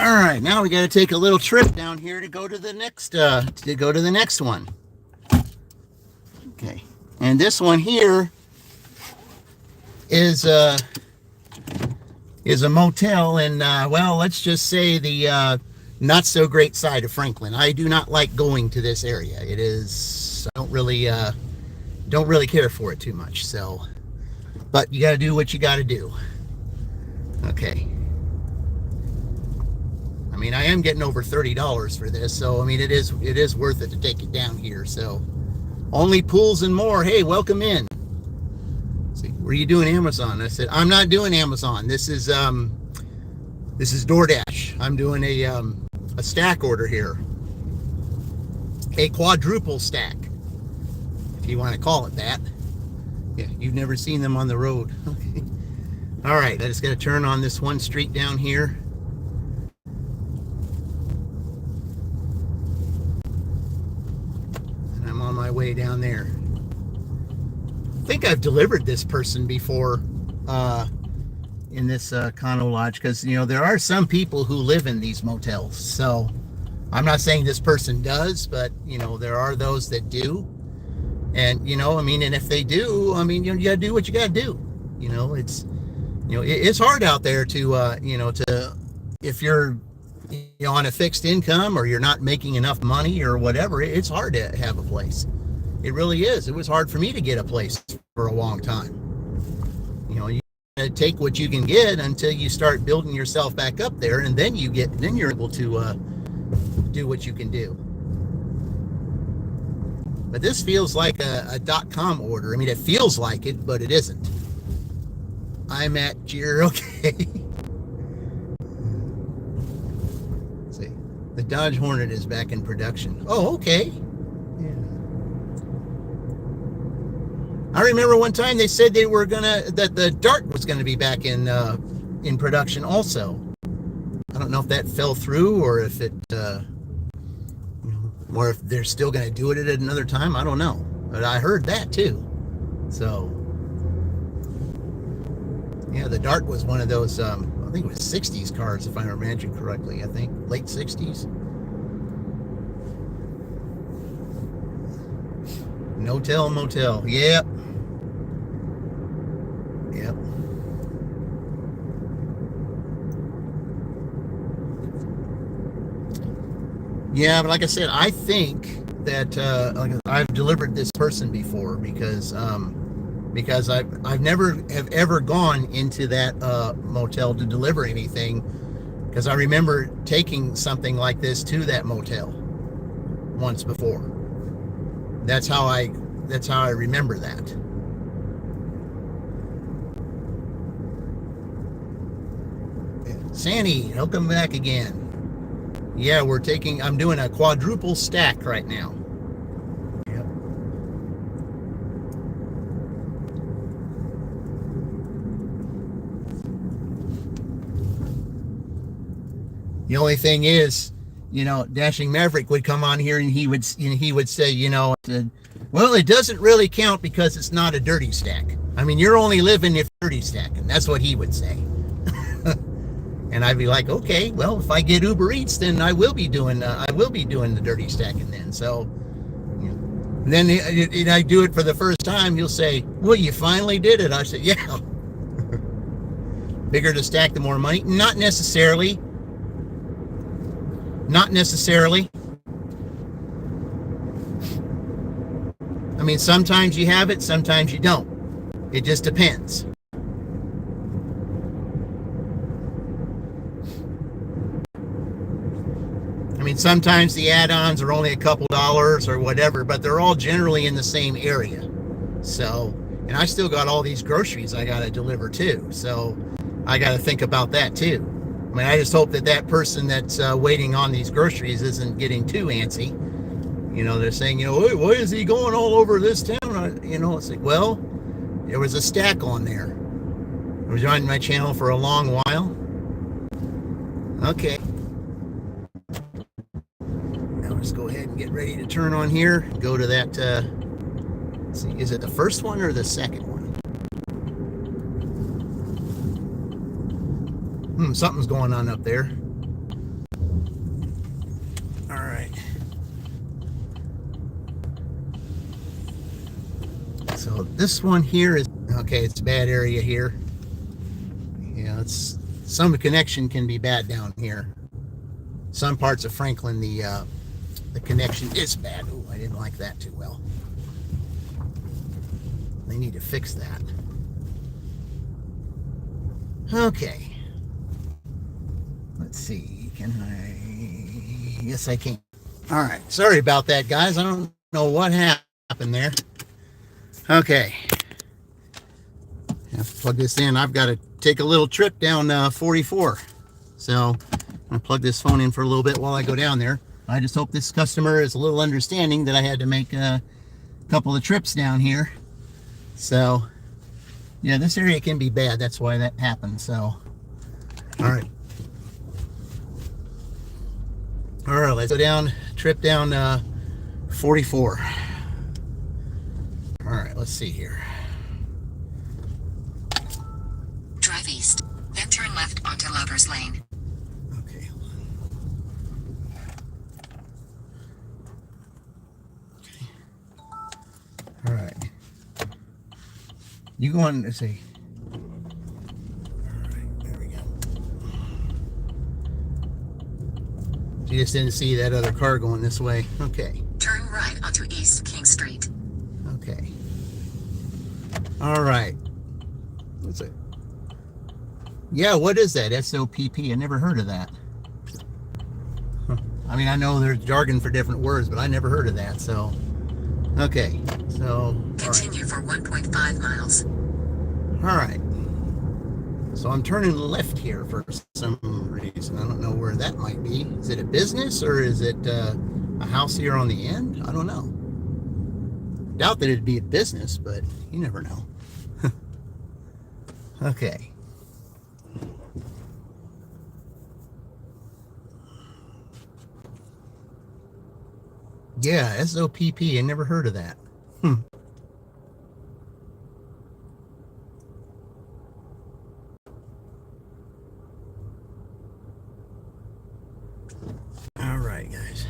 All right, now we got to take a little trip down here to go to the next one. Okay, and this one here is a motel in well, let's just say the not so great side of Franklin. I do not like going to this area. It is, I don't really care for it too much. So, but you got to do what you got to do. Okay. I mean, I am getting over $30 for this, so I mean, it is worth it to take it down here. So, only pools and more. Hey, welcome in. See, what are you doing, Amazon? I said, I'm not doing Amazon. This is DoorDash. I'm doing a stack order here. a quadruple stack, if you want to call it that. Yeah, you've never seen them on the road. Okay. All right, I just got to turn on this one street down here. And I'm on my way down there. I think I've delivered this person before in this condo lodge, because, you know, there are some people who live in these motels. So I'm not saying this person does, but, you know, there are those that do. And, you know, I mean, and if they do, I mean, you got to do what you got to do. You know, it's, you know, it's hard out there to, you know, to, if you're, you know, on a fixed income or you're not making enough money or whatever, it's hard to have a place. It really is. It was hard for me to get a place for a long time. You know, you take what you can get until you start building yourself back up there, and then you're able to do what you can do. But this feels like a .com order. I mean, it feels like it, but it isn't. I'm at your, okay. Let's see. The Dodge Hornet is back in production. Oh, okay. Yeah. I remember one time they said that the Dart was gonna be back in production also. I don't know if that fell through or if it, or if they're still going to do it at another time. I don't know, but I heard that too. So yeah, the Dart was one of those, I think it was 60s cars, if I remember correctly. I think late 60s. No-tell motel. Yep. Yep. Yeah, but like I said, I think that like I've delivered this person before, because I've never have ever gone into that motel to deliver anything, because I remember taking something like this to that motel once before. That's how I remember that. Sandy, welcome back again. Yeah, I'm doing a quadruple stack right now. Yep. The only thing is, you know, Dashing Maverick would come on here and he would say, you know, well, it doesn't really count because it's not a dirty stack. I mean, you're only living if dirty stack, and that's what he would say. And I'd be like, okay, well, if I get Uber Eats, then I will be doing the dirty stacking then. So, you know, and then I do it for the first time. He'll say, well, you finally did it. I said, yeah. Bigger to stack, the more money. Not necessarily. Not necessarily. I mean, sometimes you have it, sometimes you don't. It just depends. I mean, sometimes the add-ons are only a couple dollars or whatever, but they're all generally in the same area. So, and I still got all these groceries I got to deliver too. So I got to think about that too. I mean, I just hope that person that's waiting on these groceries isn't getting too antsy. You know, they're saying, you know, why is he going all over this town? You know, it's like, well, there was a stack on there. I was on my channel for a long while. Okay. Let's go ahead and get ready to turn on here. Go to that, let's see, is it the first one or the second one? Something's going on up there. All right. So this one here is, okay, it's a bad area here. Yeah, some connection can be bad down here. Some parts of Franklin, the connection is bad. Ooh, I didn't like that too well. They need to fix that. Okay. Let's see. Can I? Yes, I can. All right. Sorry about that, guys. I don't know what happened there. Okay. I have to plug this in. I've got to take a little trip down 44. So I'm going to plug this phone in for a little bit while I go down there. I just hope this customer is a little understanding that I had to make a couple of trips down here. So, yeah, this area can be bad. That's why that happened. So, all right. All right, let's go down, trip down 44. All right, let's see here. Drive east, then turn left onto Lover's Lane. Okay. Okay. All right. You go on, let's see. All right, there we go. You just didn't see that other car going this way. Okay. Turn right onto East King Street. Okay. All right. What's it? Yeah, what is that? SOPP. I never heard of that. Huh. I mean, I know there's jargon for different words, but I never heard of that. So, okay. So, continue for 1.5 miles. All right. So I'm turning left here for some reason. I don't know where that might be. Is it a business or is it a house here on the end? I don't know. Doubt that it'd be a business, but you never know. Okay. Yeah, SOPP. I never heard of that. All right, guys.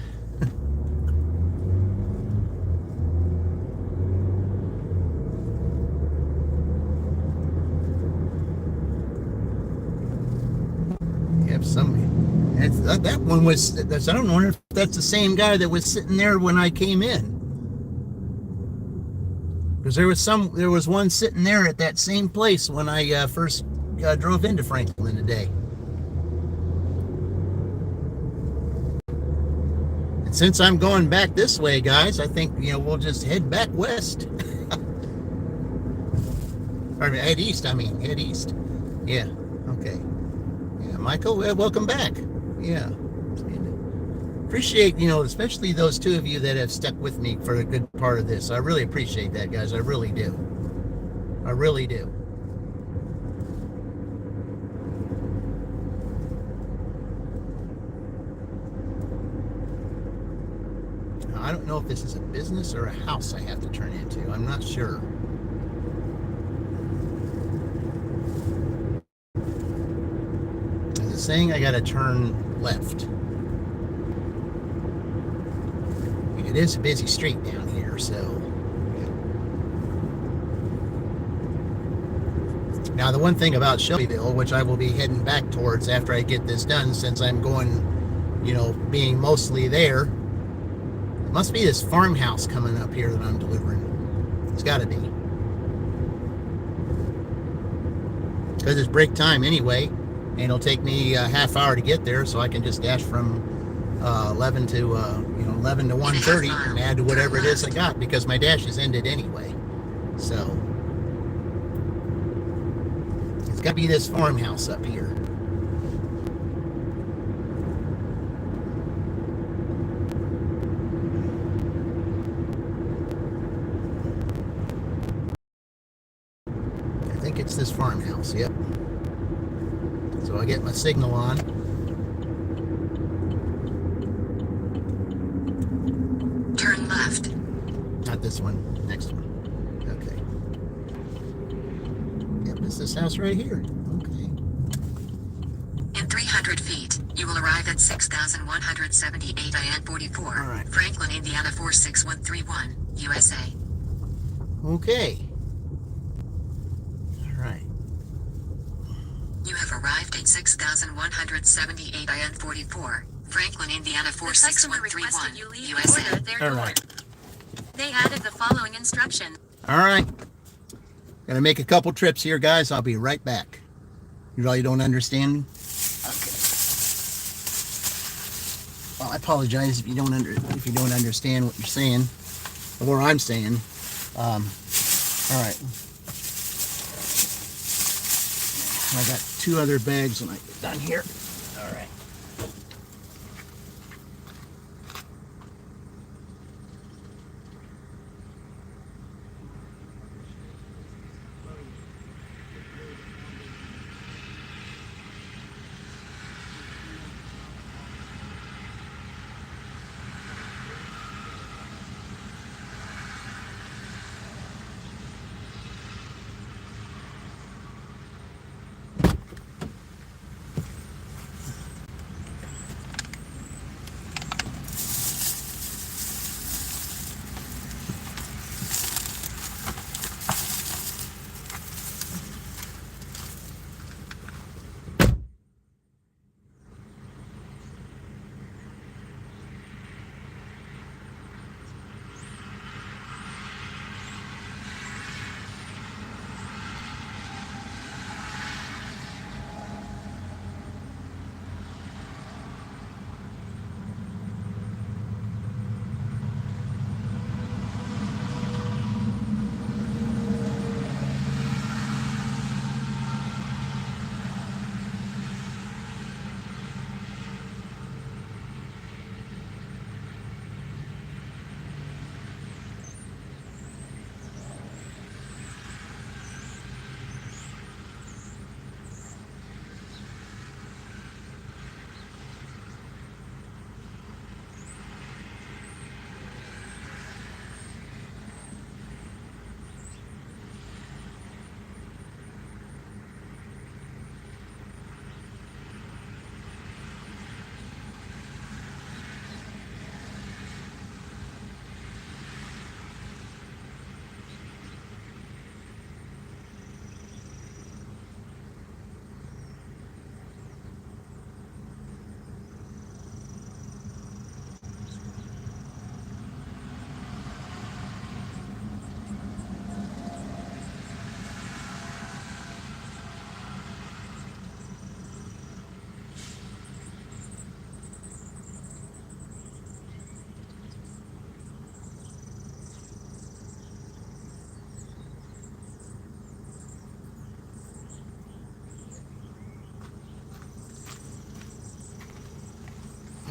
You have some. That one was. I don't know if that's the same guy that was sitting there when I came in. Because there was one sitting there at that same place when I first drove into Franklin today. And since I'm going back this way, guys, I think we'll just head back west. Or head east. I mean, head east. Yeah. Okay. Yeah, Michael, welcome back. Yeah. Appreciate, especially those two of you that have stuck with me for a good part of this. I really appreciate that, guys. I really do. I really do. Now, I don't know if this is a business or a house I have to turn into. I'm not sure. Is it saying I got to turn left? It is a busy street down here, so. Now, the one thing about Shelbyville, which I will be heading back towards after I get this done, since I'm going, being mostly there, it must be this farmhouse coming up here that I'm delivering. It's got to be. Because it's break time anyway, and it'll take me a half hour to get there, so I can just dash from 11 to 11 to 1:30 and add to whatever it is I got, because my dash is ended anyway. So it's got to be this farmhouse up here. I think it's this farmhouse. Yep. So I get my signal on. Turn left. Not this one, next one. Okay. Yep, it's this house right here. Okay. In 300 feet, you will arrive at 6178 IN44. All right. Franklin, Indiana 46131, USA. Okay. All right. You have arrived at 6178 IN44. Franklin, Indiana 46131, USA. All right. They added the following instruction. All right. Gonna make a couple trips here, guys. I'll be right back. You really don't understand me? Okay. Well, I apologize if you don't understand what you're saying or what I'm saying. All right. I got 2 other bags when I get done here. All right.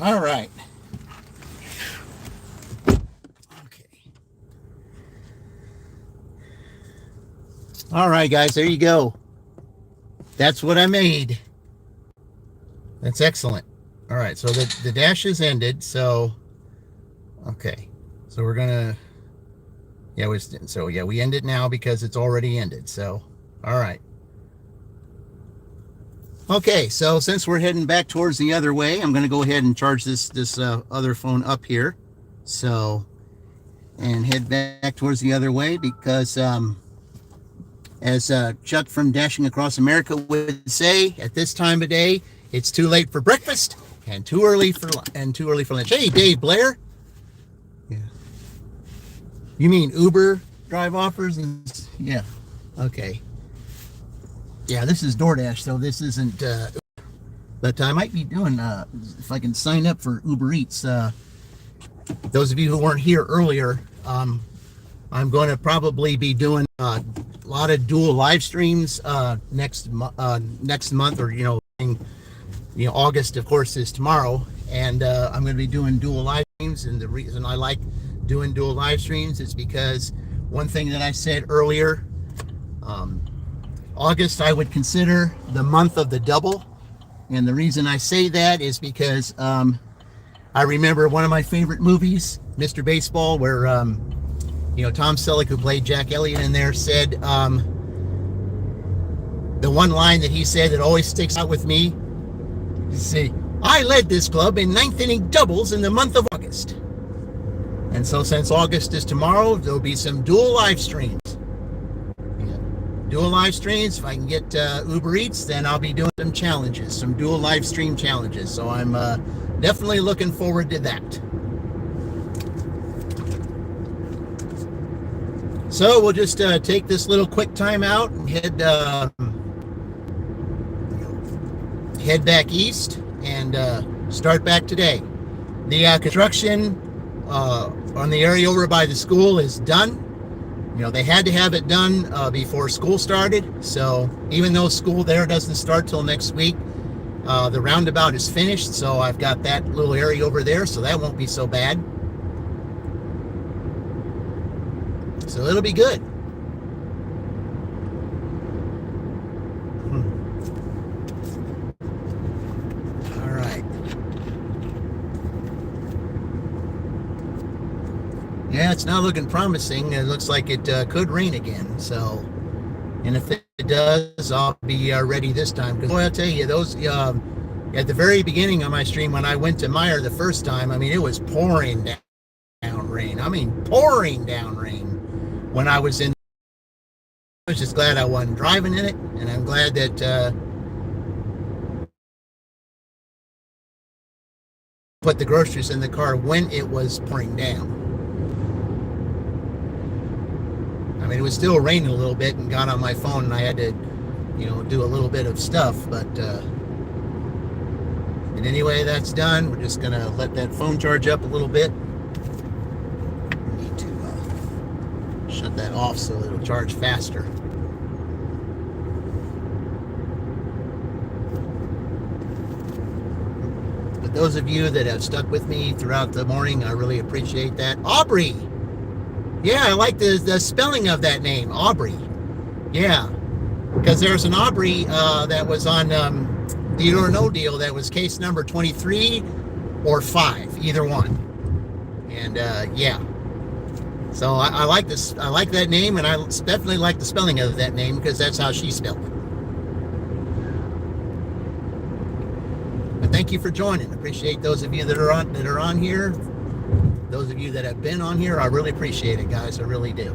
All right. Okay. All right, guys, there you go. That's what I made. That's excellent. All right, so the dash is ended. So, okay. So we're gonna, yeah, we end it now because it's already ended. So, all right. Okay, so since we're heading back towards the other way, I'm going to go ahead and charge this other phone up here. So, and head back towards the other way because, as Chuck from Dashing Across America would say, at this time of day, it's too late for breakfast and too early for lunch. Hey, Dave Blair. Yeah. You mean Uber drive offers? Yeah. Okay. Yeah, this is DoorDash, so this isn't, but I might be doing, if I can sign up for Uber Eats. Those of you who weren't here earlier, I'm going to probably be doing a lot of dual live streams next month, or August, of course, is tomorrow, and I'm going to be doing dual live streams. And the reason I like doing dual live streams is because one thing that I said earlier, August I would consider the month of the double, and the reason I say that is because I remember one of my favorite movies, Mr. Baseball, where Tom Selleck, who played Jack Elliott in there, said the one line that he said that always sticks out with me. You see, I led this club in ninth inning doubles in the month of August. And so since August is tomorrow, there'll be some dual live streams. Dual live streams. If I can get Uber Eats, then I'll be doing some challenges, some dual live stream challenges. So I'm definitely looking forward to that. So we'll just take this little quick time out and head back east and start back today. The construction on the area over by the school is done. They had to have it done before school started. So even though school there doesn't start till next week, the roundabout is finished. So I've got that little area over there, so that won't be so bad. So it'll be good. All right. Yeah, it's not looking promising. It looks like it could rain again. So, and if it does, I'll be ready this time. Because I'll tell you, those at the very beginning of my stream when I went to Meyer the first time, I mean, it was pouring down rain. I mean, pouring down rain when I was in. I was just glad I wasn't driving in it, and I'm glad that put the groceries in the car when it was pouring down. I mean, it was still raining a little bit, and got on my phone, and I had to, do a little bit of stuff. But and anyway, that's done. We're just gonna let that phone charge up a little bit. We need to shut that off so it'll charge faster. But those of you that have stuck with me throughout the morning, I really appreciate that. Aubrey. Yeah, I like the spelling of that name, Aubrey. Yeah, because there's an Aubrey that was on Deal or No Deal. That was case number 23 or 5, either one. And yeah, so I like this. I like that name, and I definitely like the spelling of that name because that's how she spelled it. But thank you for joining. Appreciate those of you that are on here. Those of you that have been on here, I really appreciate it, guys. I really do.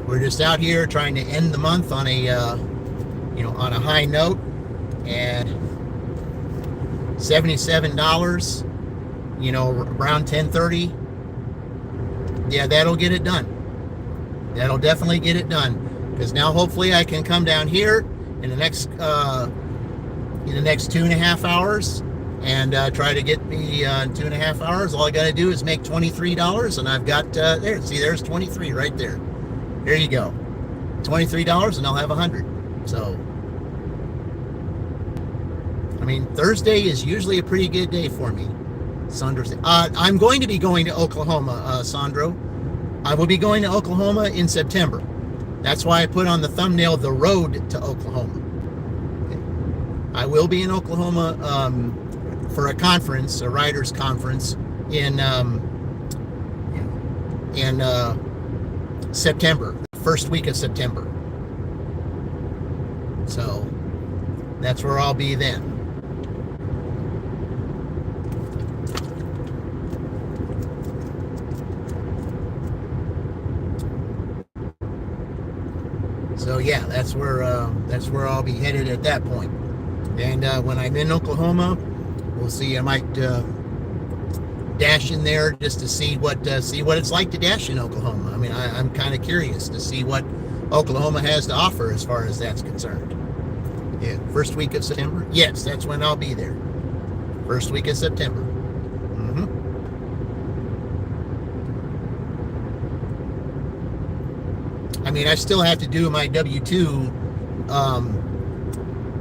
We're just out here trying to end the month on a, on a high note, and $77, around 10:30. Yeah, that'll get it done. That'll definitely get it done, because now hopefully I can come down here in the next 2.5 hours and try to get me 2.5 hours. All I got to do is make $23, and I've got there's 23 right there. There you go, $23, and I'll have 100. So I mean, Thursday is usually a pretty good day for me. Sandro said, I'm going to be going to Oklahoma, Sandro. I will be going to Oklahoma in September. That's why I put on the thumbnail, the road to Oklahoma. Okay. I will be in Oklahoma for a conference, a writers' conference in September, the first week of September. So that's where I'll be then. So yeah, that's where I'll be headed at that point. And when I'm in Oklahoma, we'll see. I might dash in there just to see what it's like to dash in Oklahoma. I mean, I'm kind of curious to see what Oklahoma has to offer as far as that's concerned. Yeah, first week of September. Yes, that's when I'll be there. First week of September. I mean, I still have to do my W-2,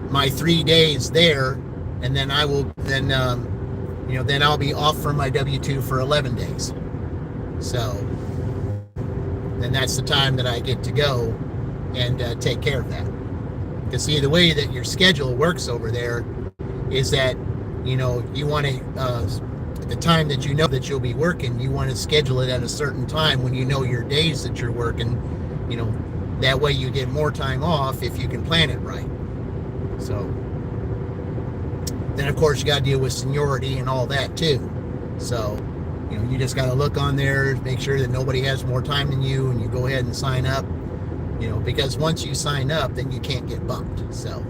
my 3 days there, and then I will then I'll be off from my W-2 for 11 days. So then that's the time that I get to go and take care of that. Because see, the way that your schedule works over there is that, you want to, at the time that you know that you'll be working, you want to schedule it at a certain time when you know your days that you're working. That way you get more time off if you can plan it right. So then of course you got to deal with seniority and all that too. So you just got to look on there, make sure that nobody has more time than you, and you go ahead and sign up. Because once you sign up, then you can't get bumped. So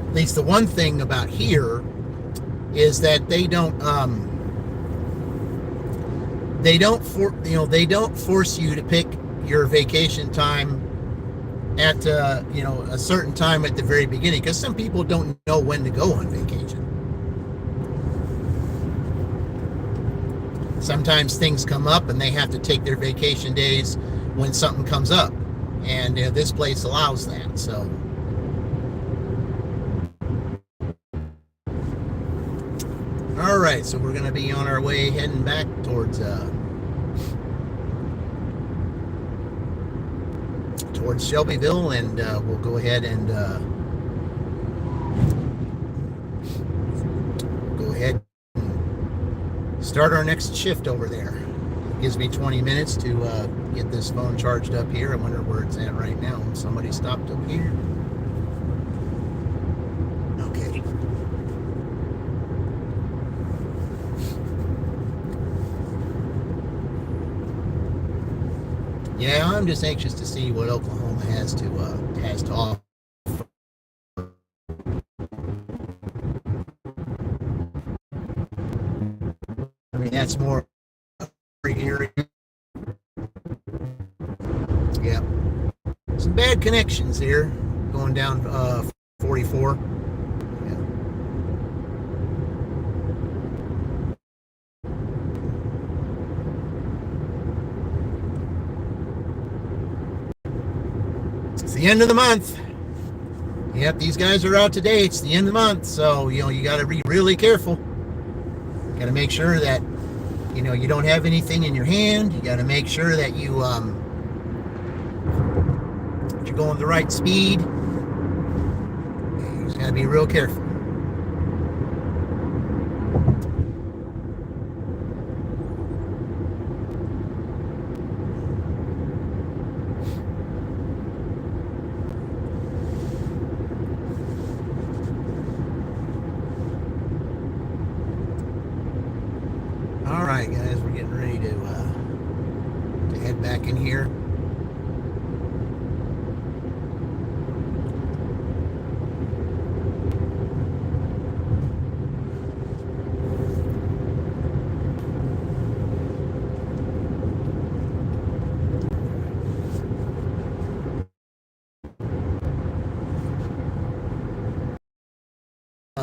at least the one thing about here is that they don't force you to pick your vacation time at a certain time at the very beginning, because some people don't know when to go on vacation. Sometimes things come up and they have to take their vacation days when something comes up, and this place allows that. So all right, so we're going to be on our way heading back towards Shelbyville, and we'll go ahead and start our next shift over there. It gives me 20 minutes to get this phone charged up here. I wonder where it's at right now. Somebody stopped up here. Okay. Yeah, I'm just anxious to see what Oklahoma has to offer. I mean, that's more area. Yeah, some bad connections here going down 44. Yeah. It's the end of the month. Yep, these guys are out today. It's the end of the month, so you got to be really careful. Got to make sure that you don't have anything in your hand. You got to make sure that you're going the right speed. You just got to be real careful. All right, guys, we're getting ready to head back in here.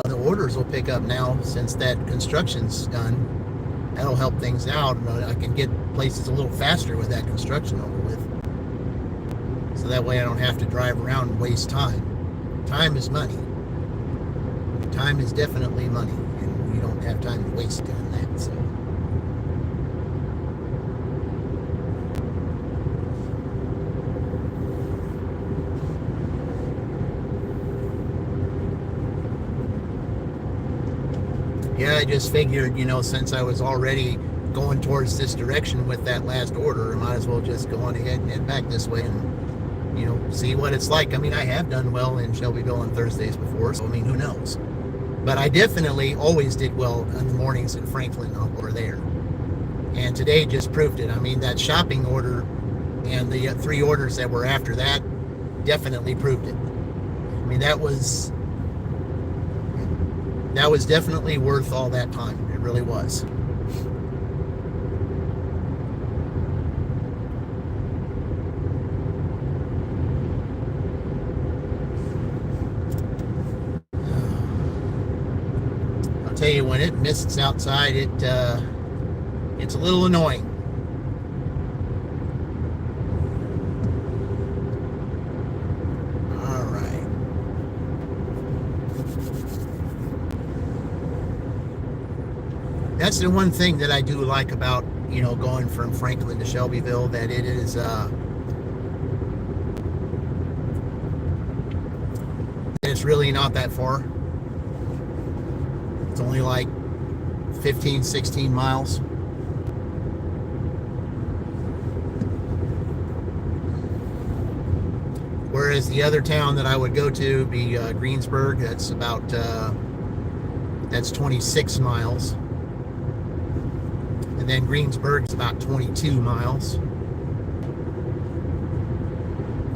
The orders will pick up now since that construction's done. That'll help things out, and I can get places a little faster with that construction over with. So that way I don't have to drive around and waste time. Time is money. Time is definitely money, and you don't have time to waste doing that. So. Yeah, I just figured, since I was already going towards this direction with that last order, I might as well just go on ahead and head back this way and, see what it's like. I mean, I have done well in Shelbyville on Thursdays before, so I mean, who knows? But I definitely always did well in the mornings in Franklin or there. And today just proved it. I mean, that shopping order and the 3 orders that were after that definitely proved it. I mean, that was definitely worth all that time. It really was. I'll tell you, when it mists outside, it's a little annoying. That's the one thing that I do like about, going from Franklin to Shelbyville, that it is, it's really not that far. It's only like 15, 16 miles. Whereas the other town that I would go to be Greensburg. That's about, that's 26 miles. And then Greensburg's about 22 miles.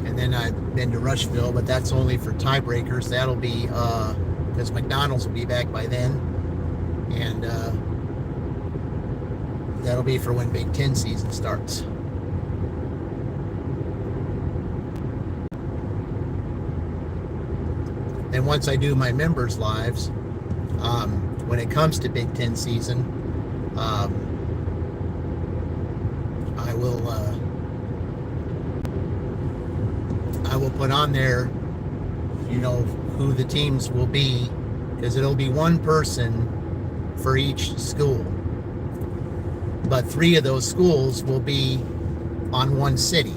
And then I've been to Rushville, but that's only for tiebreakers. That'll be, because McDonald's will be back by then. And that'll be for when Big Ten season starts. And once I do my members' lives, when it comes to Big Ten season, I will put on there, who the teams will be, because it'll be one person for each school. But 3 of those schools will be on one city.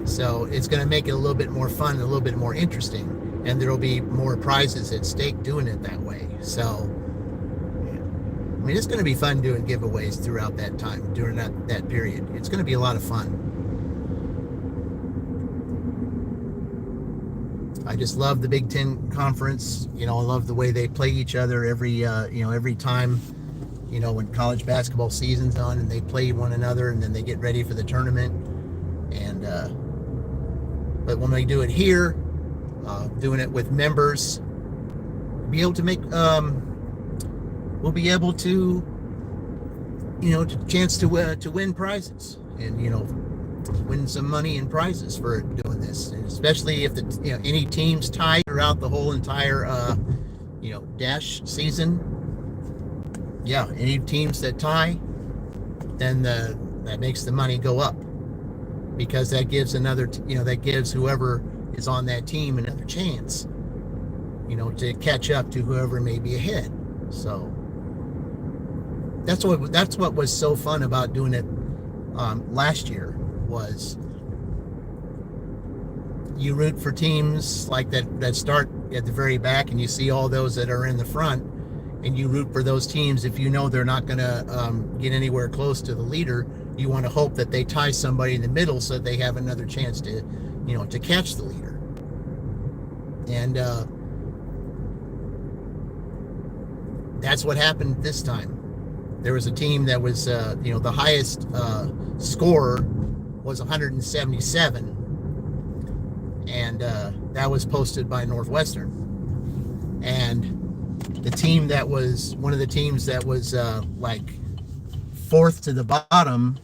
So it's going to make it a little bit more fun, a little bit more interesting. And there'll be more prizes at stake doing it that way. So, I mean, it's going to be fun doing giveaways throughout that time, during that period. It's going to be a lot of fun. I just love the Big Ten Conference. I love the way they play each other every time, when college basketball season's on and they play one another and then they get ready for the tournament. And, but when we do it here, doing it with members, be able to make, we'll be able to, chance to win prizes and, win some money and prizes for doing this. And especially if any teams tie throughout the whole entire, dash season. Yeah, any teams that tie, then that makes the money go up, because that gives that gives whoever is on that team another chance, to catch up to whoever may be ahead. So that's what was so fun about doing it last year, was you root for teams like that start at the very back, and you see all those that are in the front, and you root for those teams. If they're not going to get anywhere close to the leader, you want to hope that they tie somebody in the middle so that they have another chance to to catch the leader. And that's what happened this time. There was a team that was the highest scorer was 177, and that was posted by Northwestern. And the team that was one of the teams that was like 4th to the bottom,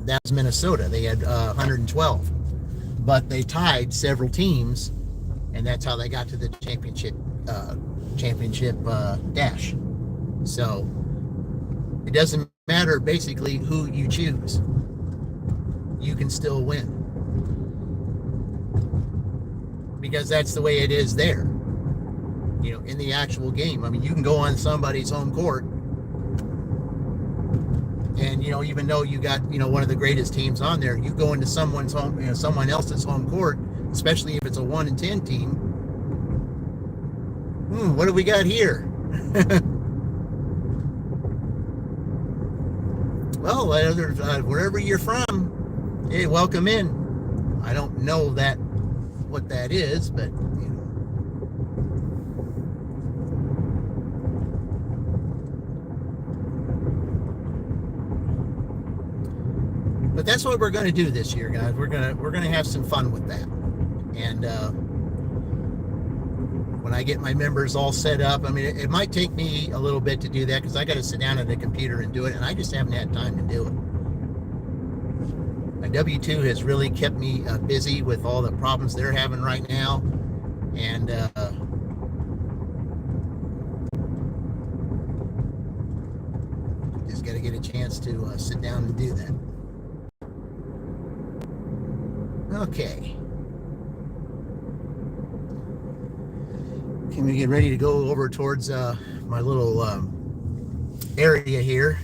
that was Minnesota. They had 112, but they tied several teams, and that's how they got to the championship championship dash. So it doesn't matter basically who you choose. You can still win. Because that's the way it is there. You know, in the actual game. I mean, you can go on somebody's home court and, you know, even though you got, you know, one of the greatest teams on there, you go into someone's home, you know, someone else's home court, especially if it's a 1-10 team. What do we got here? Well, wherever you're from, hey, welcome in. I don't know what that is, but you know. But that's what we're going to do this year, guys. We're gonna have some fun with that. And when I get my members all set up, I mean, it might take me a little bit to do that because I got to sit down at the computer and do it, and I just haven't had time to do it. My W2 has really kept me busy with all the problems they're having right now, and just got to get a chance to sit down and do that. Okay. Can we get ready to go over towards my little area here?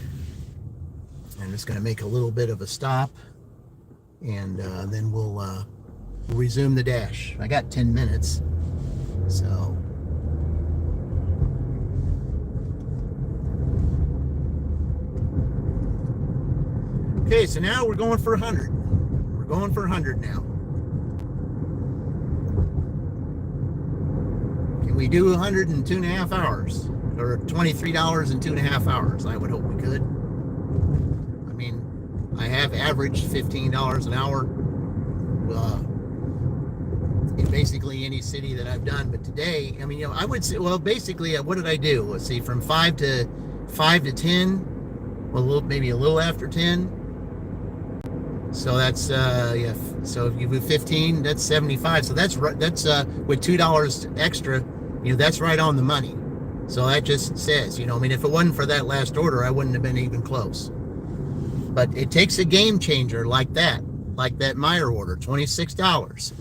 I'm just going to make a little bit of a stop, and then we'll resume the dash. I got 10 minutes, so. Okay, so now we're going for 100. We're going for 100 now. Can we do 100 in 2.5 hours? Or $23 in 2.5 hours? I would hope we could. I mean, I have averaged $15 an hour in basically any city that I've done. But today, I mean, you know, I would say, well, basically, what did I do? Let's see, from 5 to 10, well, maybe a little after 10. So that's yeah. So if you do 15, that's 75. So that's with $2 extra, you know, that's right on the money. So that just says, you know, I mean, if it wasn't for that last order, I wouldn't have been even close. But it takes a game changer like that Meyer order, $26,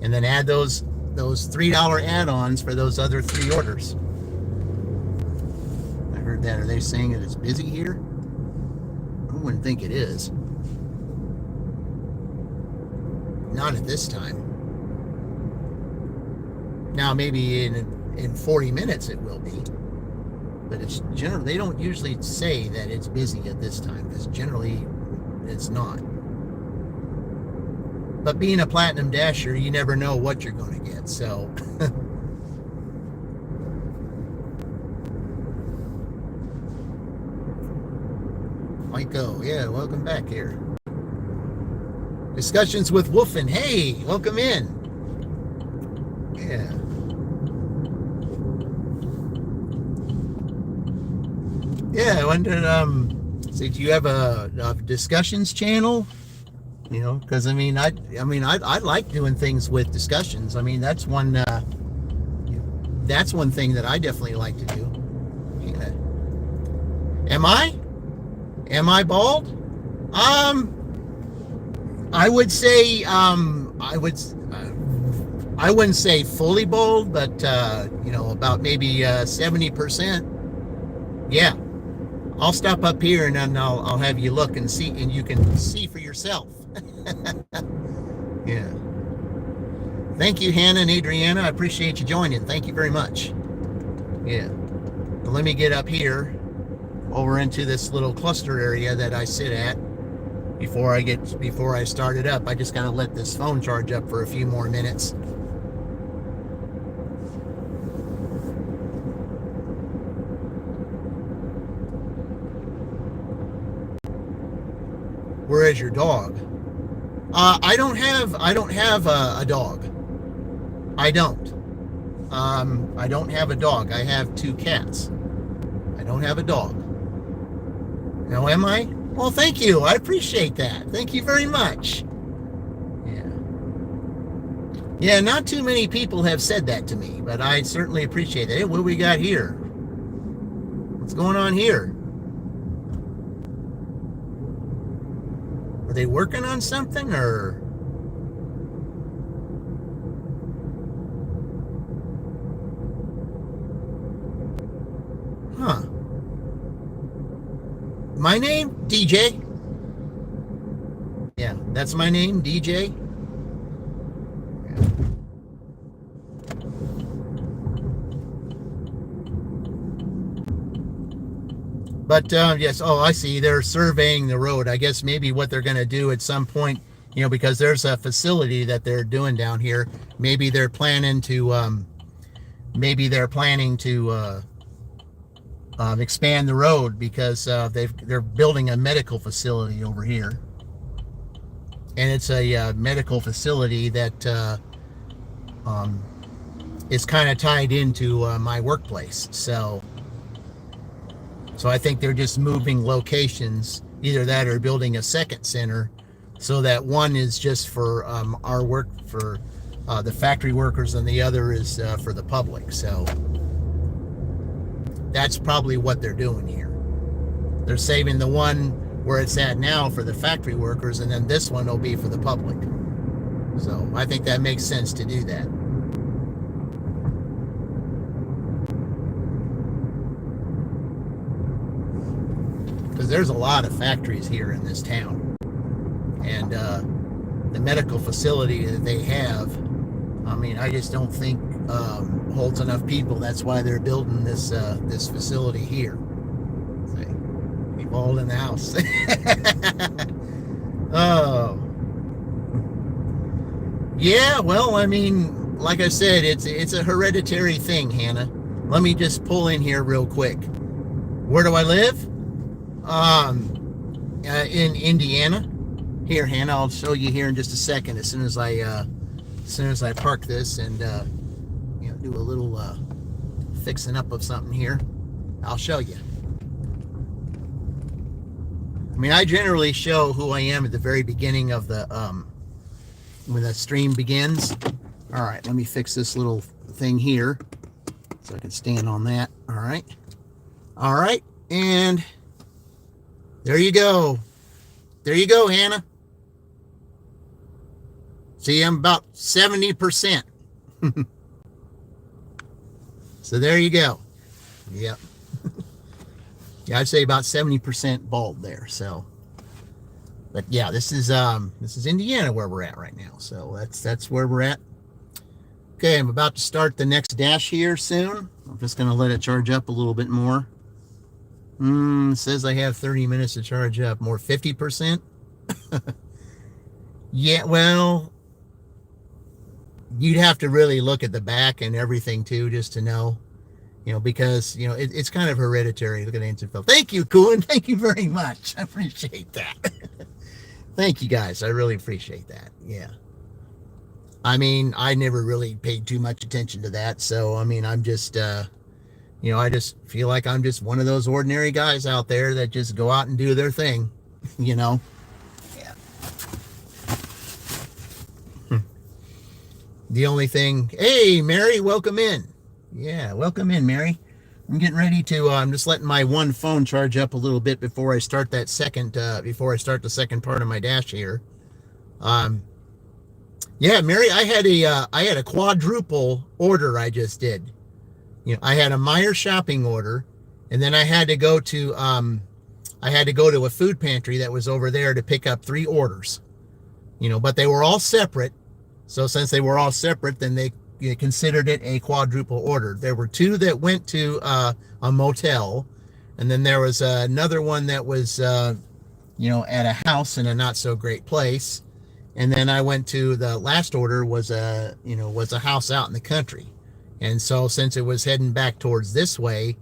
and then add those $3 add-ons for those other 3 orders. I heard that. Are they saying that it's busy here? I wouldn't think it is. Not at this time. Now maybe in 40 minutes it will be, but it's generally, they don't usually say that it's busy at this time, because generally it's not. But being a platinum dasher, you never know what you're going to get, so Michael, yeah, welcome back here. Discussions with Wolfen. Hey, welcome in. Yeah. Yeah, I wondered, so do you have a discussions channel? You know, because I mean, I like doing things with discussions. I mean, that's one thing that I definitely like to do. Yeah. Am I bald? I would say, I wouldn't say fully bald, but, you know, about maybe 70%. Yeah. I'll stop up here and then I'll have you look and see, and you can see for yourself. Yeah. Thank you, Hannah and Adriana. I appreciate you joining. Thank you very much. Yeah. Well, let me get up here over into this little cluster area that I sit at. Before I start it up, I just gotta let this phone charge up for a few more minutes. Where is your dog? I don't have a dog. I don't. I don't have a dog. I have 2 cats. I don't have a dog. Now, am I? Well, thank you. I appreciate that. Thank you very much. Yeah. Yeah, not too many people have said that to me, but I certainly appreciate it. Hey, what do we got here? What's going on here? Are they working on something, or? Huh. My name? DJ. Yeah, that's my name, DJ. But yes, oh, I see. They're surveying the road. I guess maybe what they're going to do at some point, because there's a facility that they're doing down here. Maybe they're planning to, expand the road because they're building a medical facility over here, and it's a medical facility that is kind of tied into my workplace. So I think they're just moving locations, either that or building a second center, so that one is just for our work for the factory workers, and the other is for the public. So that's probably what they're doing here. They're saving the one where it's at now for the factory workers, and then this one will be for the public. So I think that makes sense to do that. Because there's a lot of factories here in this town, and the medical facility that they have, I mean, I just don't think holds enough people. That's why they're building this facility here. See, we've all in the house. Oh, yeah. Well, I mean, like I said, it's a hereditary thing, Hannah. Let me just pull in here real quick. Where do I live? In Indiana. Here, Hannah, I'll show you here in just a second. As soon as I park this and do a little fixing up of something here, I'll show you. I mean, I generally show who I am at the very beginning of the when the stream begins. All right, let me fix this little thing here so I can stand on that. All right, and there you go. There you go, Hannah. See, I'm about 70%. So there you go. Yep. Yeah, I'd say about 70% bald there. So, but yeah, this is Indiana where we're at right now. So that's where we're at. Okay, I'm about to start the next dash here soon. I'm just gonna let it charge up a little bit more. It says I have 30 minutes to charge up. More 50%. Yeah, well, you'd have to really look at the back and everything too, just to know, because it's kind of hereditary. Look at Antonville. Thank you, Kuhn. Thank you very much. I appreciate that. Thank you, guys. I really appreciate that. Yeah. I mean, I never really paid too much attention to that. So, I mean, I'm just, I just feel like I'm just one of those ordinary guys out there that just go out and do their thing, Yeah. The only thing, hey, Mary, welcome in. Yeah, welcome in, Mary. I'm getting ready to, I'm just letting my one phone charge up a little bit before I start the second part of my dash here. Yeah, Mary, I had a quadruple order I just did. I had a Meyer shopping order, and then I had to go to a food pantry that was over there to pick up 3 orders. But they were all separate. So since they were all separate, then they considered it a quadruple order. There were 2 that went to a motel, and then there was another one that was at a house in a not so great place. And then I went to the last order was a house out in the country. And so since it was heading back towards this way,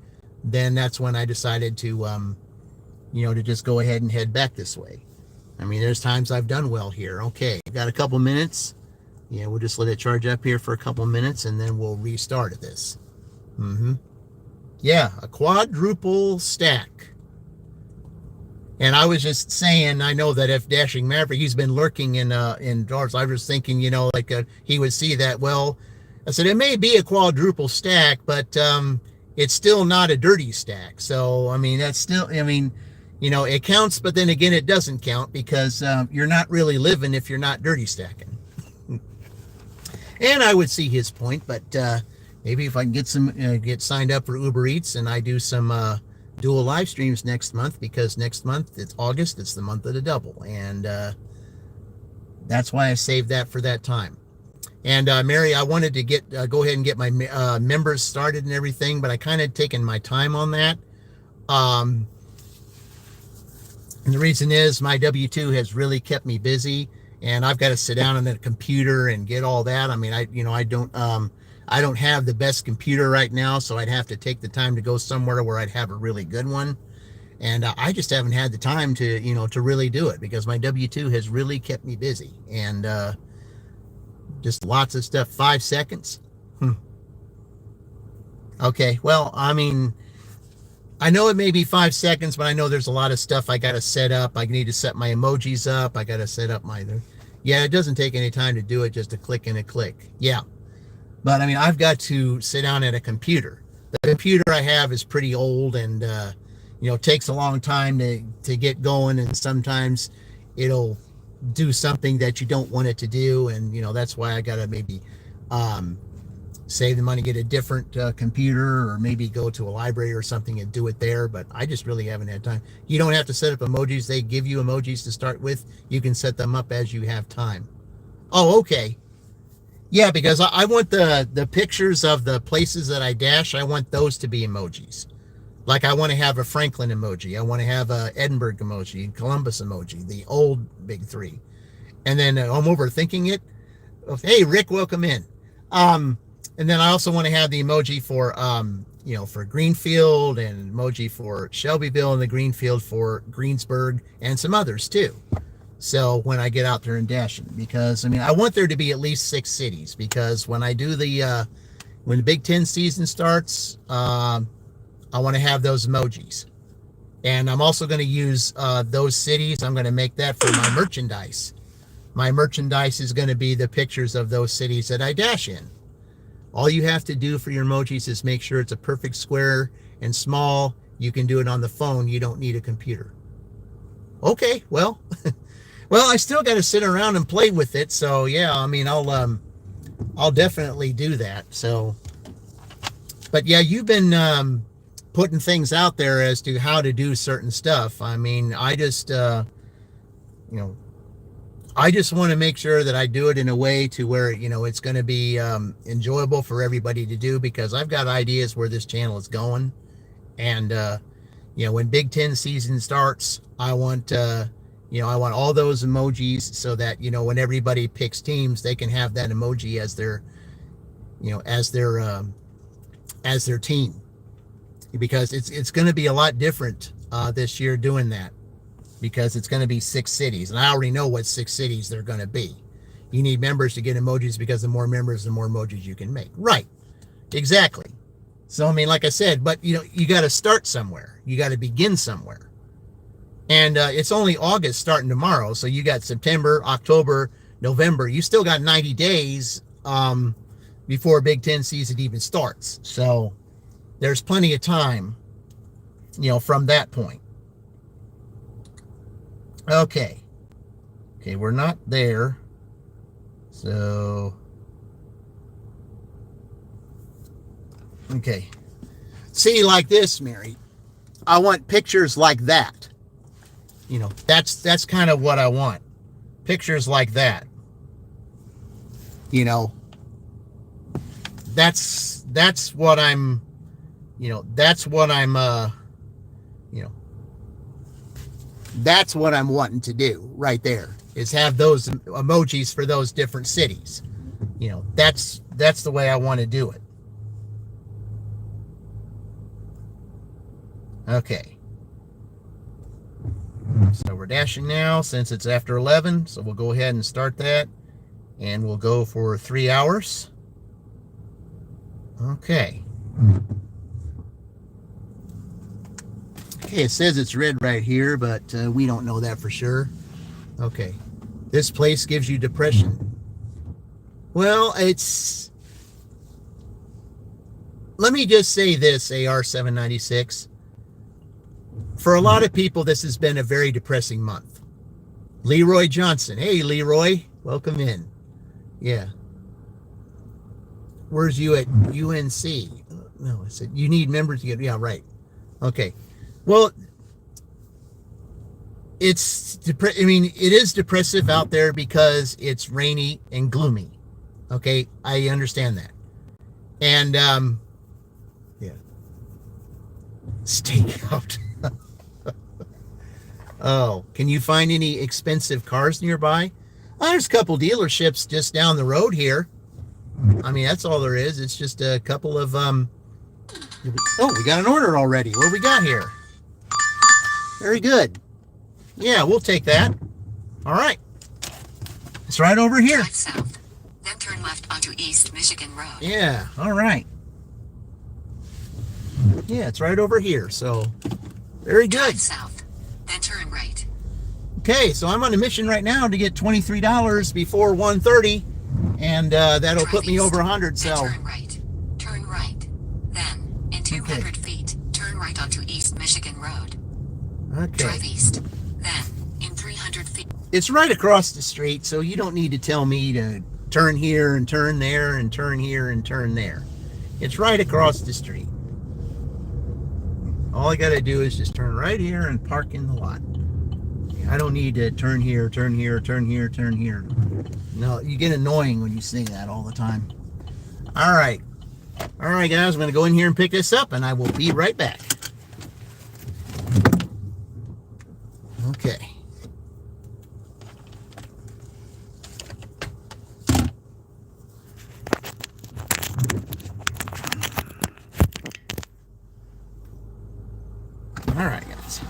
then that's when I decided to to just go ahead and head back this way. I mean, there's times I've done well here. Okay, got a couple minutes. Yeah, we'll just let it charge up here for a couple minutes, and then we'll restart at this. Yeah, a quadruple stack. And I was just saying, I know that if Dashing Maverick, he's been lurking in drawers. I was thinking, like he would see that. Well, I said, it may be a quadruple stack, but it's still not a dirty stack. So, I mean, that's still, I mean, it counts, but then again, it doesn't count because you're not really living if you're not dirty stacking. And I would see his point, but maybe if I can get signed up for Uber Eats and I do some dual live streams next month, because next month it's August, it's the month of the double, and that's why I saved that for that time. And Mary, I wanted to go ahead and get my members started and everything, but I kind of taken my time on that. And the reason is my W-2 has really kept me busy, and I've got to sit down on the computer and get all that. I mean, I don't have the best computer right now, so I'd have to take the time to go somewhere where I'd have a really good one. And I just haven't had the time to really do it because my W-2 has really kept me busy. And just lots of stuff. 5 seconds. Okay, well, I mean, I know it may be 5 seconds, but I know there's a lot of stuff I got to set up. I need to set my emojis up. I got to set up yeah, it doesn't take any time to do it, just a click and a click. Yeah. But I mean, I've got to sit down at a computer. The computer I have is pretty old, and takes a long time to get going, and sometimes it'll do something that you don't want it to do, and that's why I gotta maybe save the money, get a different computer, or maybe go to a library or something and do it there. But I just really haven't had time. You don't have to set up emojis. They give you emojis to start with. You can set them up as you have time. Oh, okay. Yeah, because I want the pictures of the places that I dash, I want those to be emojis. Like I want to have a Franklin emoji. I want to have a Edinburgh emoji, Columbus emoji, the old big three. And then I'm overthinking it. Hey, Rick, welcome in. And then I also want to have the emoji for, for Greenfield, and emoji for Shelbyville, and the Greenfield for Greensburg, and some others too. So when I get out there and dashing, because I mean, I want there to be at least 6 cities, because when I do when the Big Ten season starts, I want to have those emojis. And I'm also going to use those cities. I'm going to make that for my merchandise. My merchandise is going to be the pictures of those cities that I dash in. All you have to do for your emojis is make sure it's a perfect square and small. You can do it on the phone. You don't need a computer. Okay, well, well, I still got to sit around and play with it. So yeah, I mean, I'll definitely do that. So, but yeah, you've been putting things out there as to how to do certain stuff. I mean, I just want to make sure that I do it in a way to where, it's going to be enjoyable for everybody to do, because I've got ideas where this channel is going. And, when Big Ten season starts, I want all those emojis so that, when everybody picks teams, they can have that emoji as their team, because it's going to be a lot different this year doing that, because it's going to be 6 cities, and I already know what 6 cities they're going to be. You need members to get emojis, because the more members, the more emojis you can make. Right. Exactly. So, I mean, like I said, but you got to start somewhere. You got to begin somewhere. And it's only August starting tomorrow. So you got September, October, November. You still got 90 days before Big Ten season even starts. So there's plenty of time, from that point. Okay, we're not there. So, okay. See, like this, Mary, I want pictures like that. That's kind of what I want. Pictures like that. That's what I'm, that's what I'm wanting to do right there, is have those emojis for those different cities. That's the way I want to do it. Okay. So we're dashing now since it's after 11. So we'll go ahead and start that, and we'll go for 3 hours. Okay. Okay, it says it's red right here, but we don't know that for sure. Okay. This place gives you depression. Well, it's... Let me just say this, AR-796. For a lot of people, this has been a very depressing month. Leroy Johnson. Hey, Leroy. Welcome in. Yeah. Where's you at UNC? No, I said you need members to get... Yeah, right. Okay. Well, it's... I mean, it is depressive out there because it's rainy and gloomy. Okay? I understand that. And, yeah. Stakeout. Oh, can you find any expensive cars nearby? There's a couple dealerships just down the road here. I mean, that's all there is. It's just a couple of, oh, we got an order already. What do we got here? Very good. Yeah, we'll take that. All right. It's right over here. Drive south, then turn left onto East Michigan Road. Yeah, all right. Yeah, it's right over here. So, very good. Drive south, then turn right. Okay, so I'm on a mission right now to get $23 before 1:30, and that'll Drive put me east, over 100. then So, turn right. Turn right. Then, in 200 feet, turn right onto East Michigan Road. okay, Drive east. Then, in 300 feet. it's right across the street, so you don't need to tell me to turn here and turn there and turn here and turn there. It's right across the street. All I got to do is just turn right here and park in the lot. I don't need to turn here, turn here, turn here, turn here. No, you get annoying when you say that all the time. All right. All right, guys, I'm going to go in here and pick this up, and I will be right back. Okay. All right, guys.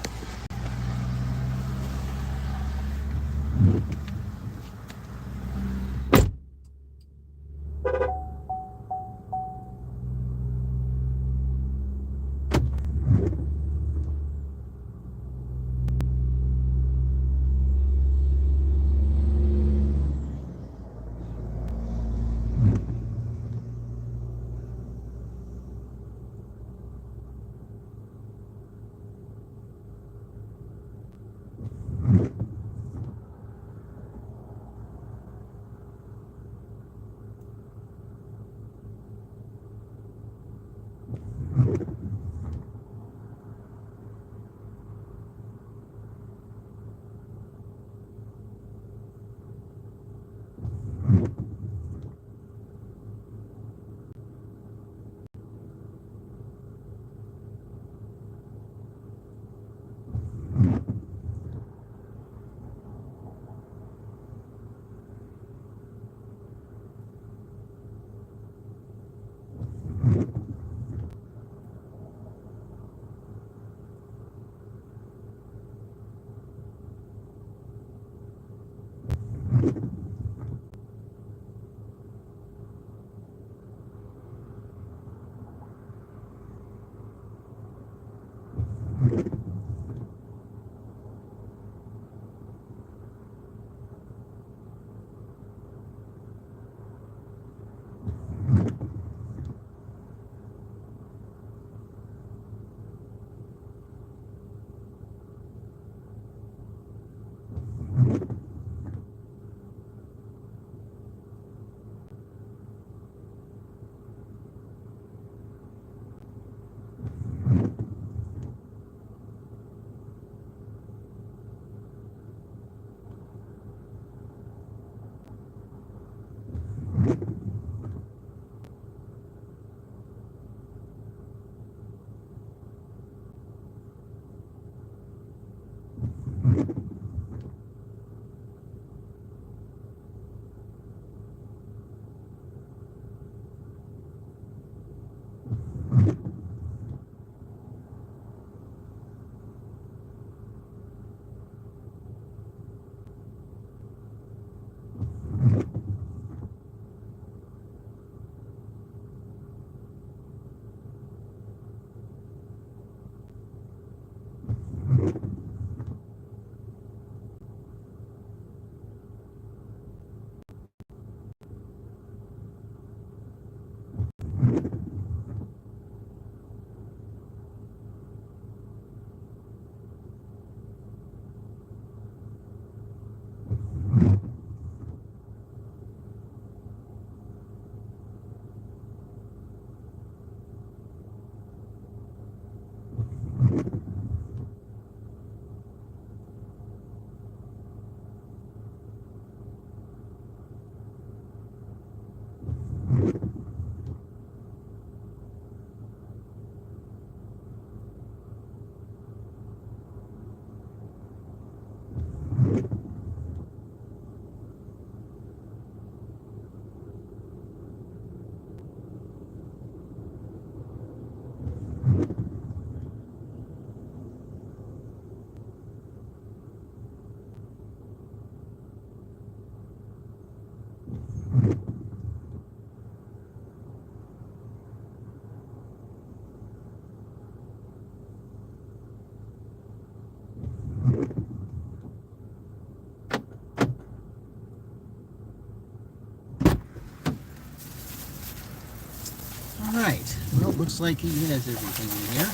Alright, well, looks like he has everything in here.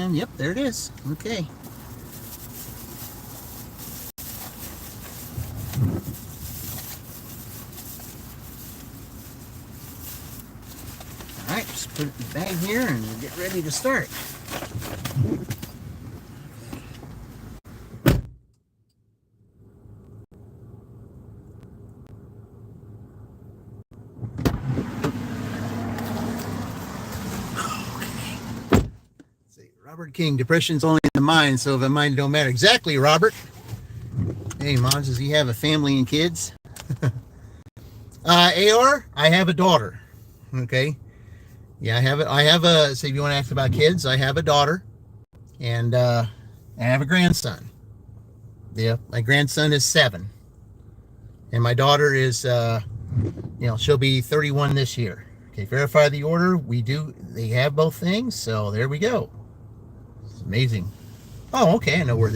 And, yep, there it is. Okay. Alright, just put it in the bag here and we'll get ready to start. Robert King, depression's only in the mind, so the mind don't matter. Exactly, Robert. Hey, Mom, does he have a family and kids? AR, I have a daughter. Okay. Yeah, I have a, so if you want to ask about kids, I have a daughter. And I have a grandson. Yeah, my grandson is 7. And my daughter is, she'll be 31 this year. Okay, verify the order. They have both things, so there we go. Amazing. Oh, okay. I know where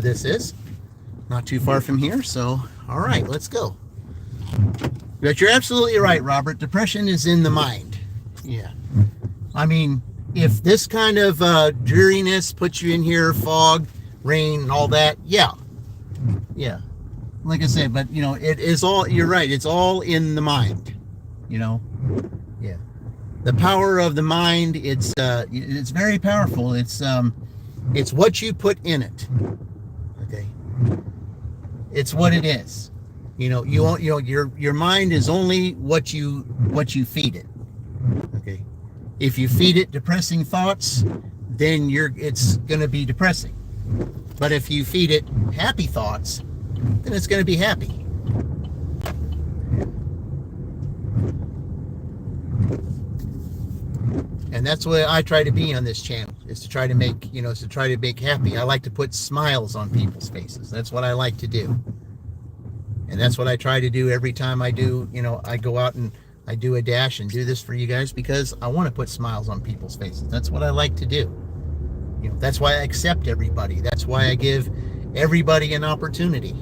this is. Not too far from here. So, all right, let's go. But you're absolutely right, Robert. Depression is in the mind. Yeah. I mean, if this kind of dreariness puts you in here, fog, rain, and all that, yeah. Yeah. Like I said, but it is all. You're right. It's all in the mind. Yeah. The power of the mind, it's very powerful. It's what you put in it. Okay. It's what it is. Your mind is only what you feed it. Okay. If you feed it depressing thoughts, then it's going to be depressing. But if you feed it happy thoughts, then it's going to be happy. And that's what I try to be on this channel, is to try to make, happy. I like to put smiles on people's faces. That's what I like to do. And that's what I try to do every time I do, I go out and I do a dash and do this for you guys, because I want to put smiles on people's faces. That's what I like to do. That's why I accept everybody. That's why I give everybody an opportunity.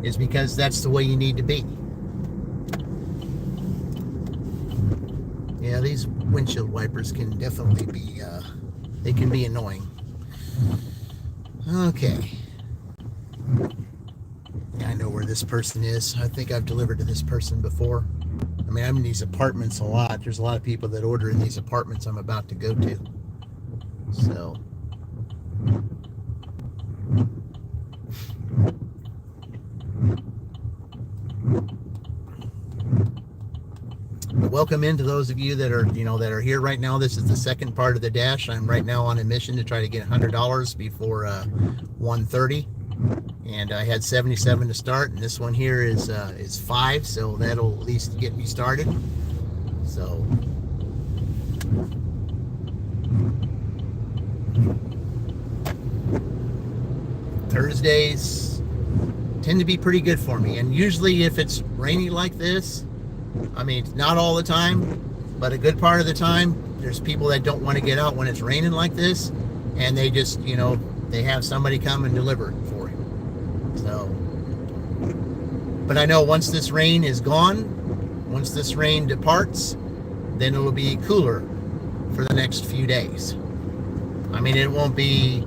Is because that's the way you need to be. Yeah, these windshield wipers can definitely be, they can be annoying. Okay. Yeah, I know where this person is. I think I've delivered to this person before. I mean, I'm in these apartments a lot. There's a lot of people that order in these apartments I'm about to go to. So. But welcome into those of you that are here right now. This is the second part of the dash. I'm right now on a mission to try to get $100 before 1:30, and I had 77 to start, and this one here is 5, so that'll at least get me started. So Thursdays tend to be pretty good for me, and usually if it's rainy like this, I mean, not all the time, but a good part of the time, there's people that don't want to get out when it's raining like this, and they just, they have somebody come and deliver for them. So, but I know once this rain is gone, once this rain departs, then it'll be cooler for the next few days. I mean, it'll be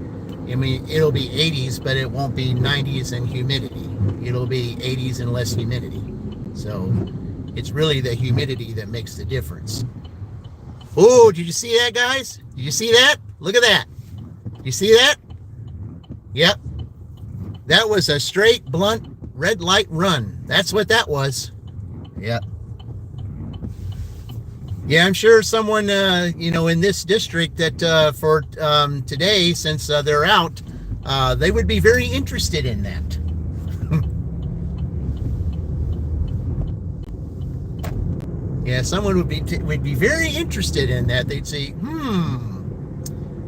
80s, but it won't be 90s and humidity. It'll be 80s and less humidity. So, it's really the humidity that makes the difference. Oh, did you see that, guys? Did you see that? Look at that. You see that? Yep. That was a straight, blunt, red light run. That's what that was. Yep. Yeah, I'm sure someone, in this district that for today, since they're out, they would be very interested in that. Yeah, someone would be very interested in that. They'd say,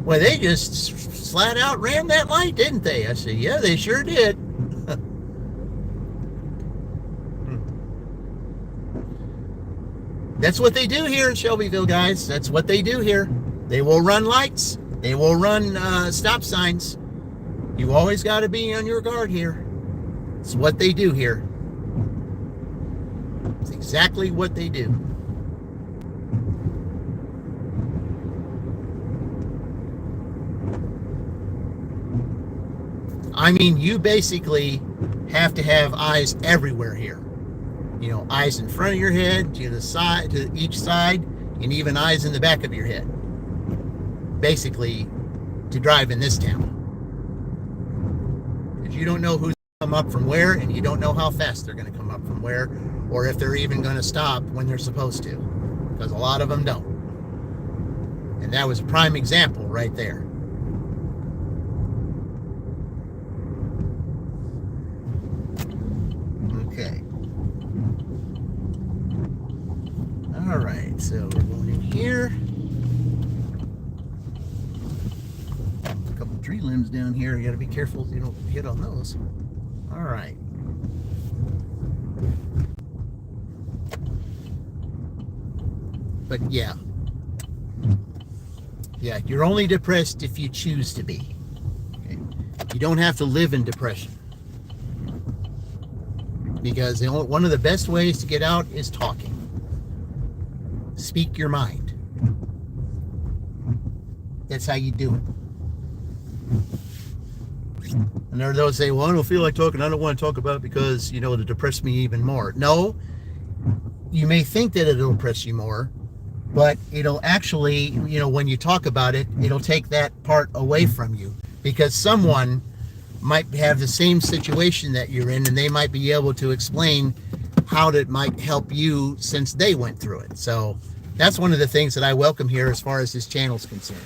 well, they just flat out ran that light, didn't they? I say, yeah, they sure did. That's what they do here in Shelbyville, guys. That's what they do here. They will run lights. They will run stop signs. You always got to be on your guard here. It's what they do here. It's exactly what they do. I mean, you basically have to have eyes everywhere here. You know, eyes in front of your head, to the side, to each side, and even eyes in the back of your head. Basically, to drive in this town. Because you don't know who's going to come up from where, and you don't know how fast they're going to come up from where, or if they're even going to stop when they're supposed to. Because a lot of them don't. And that was a prime example right there. Okay. All right, so we're going in here. A couple tree limbs down here. You got to be careful you don't hit on those. All right. But yeah. Yeah, you're only depressed if you choose to be. Okay? You don't have to live in depression. Because one of the best ways to get out is talking. Speak your mind. That's how you do it. And there are those say, well, I don't feel like talking. I don't want to talk about it because, you know, it'll depress me even more. No, you may think that it'll depress you more, but it'll actually, you know, when you talk about it, it'll take that part away from you because someone might have the same situation that you're in and they might be able to explain how it might help you since they went through it. So that's one of the things that I welcome here as far as this channel is concerned.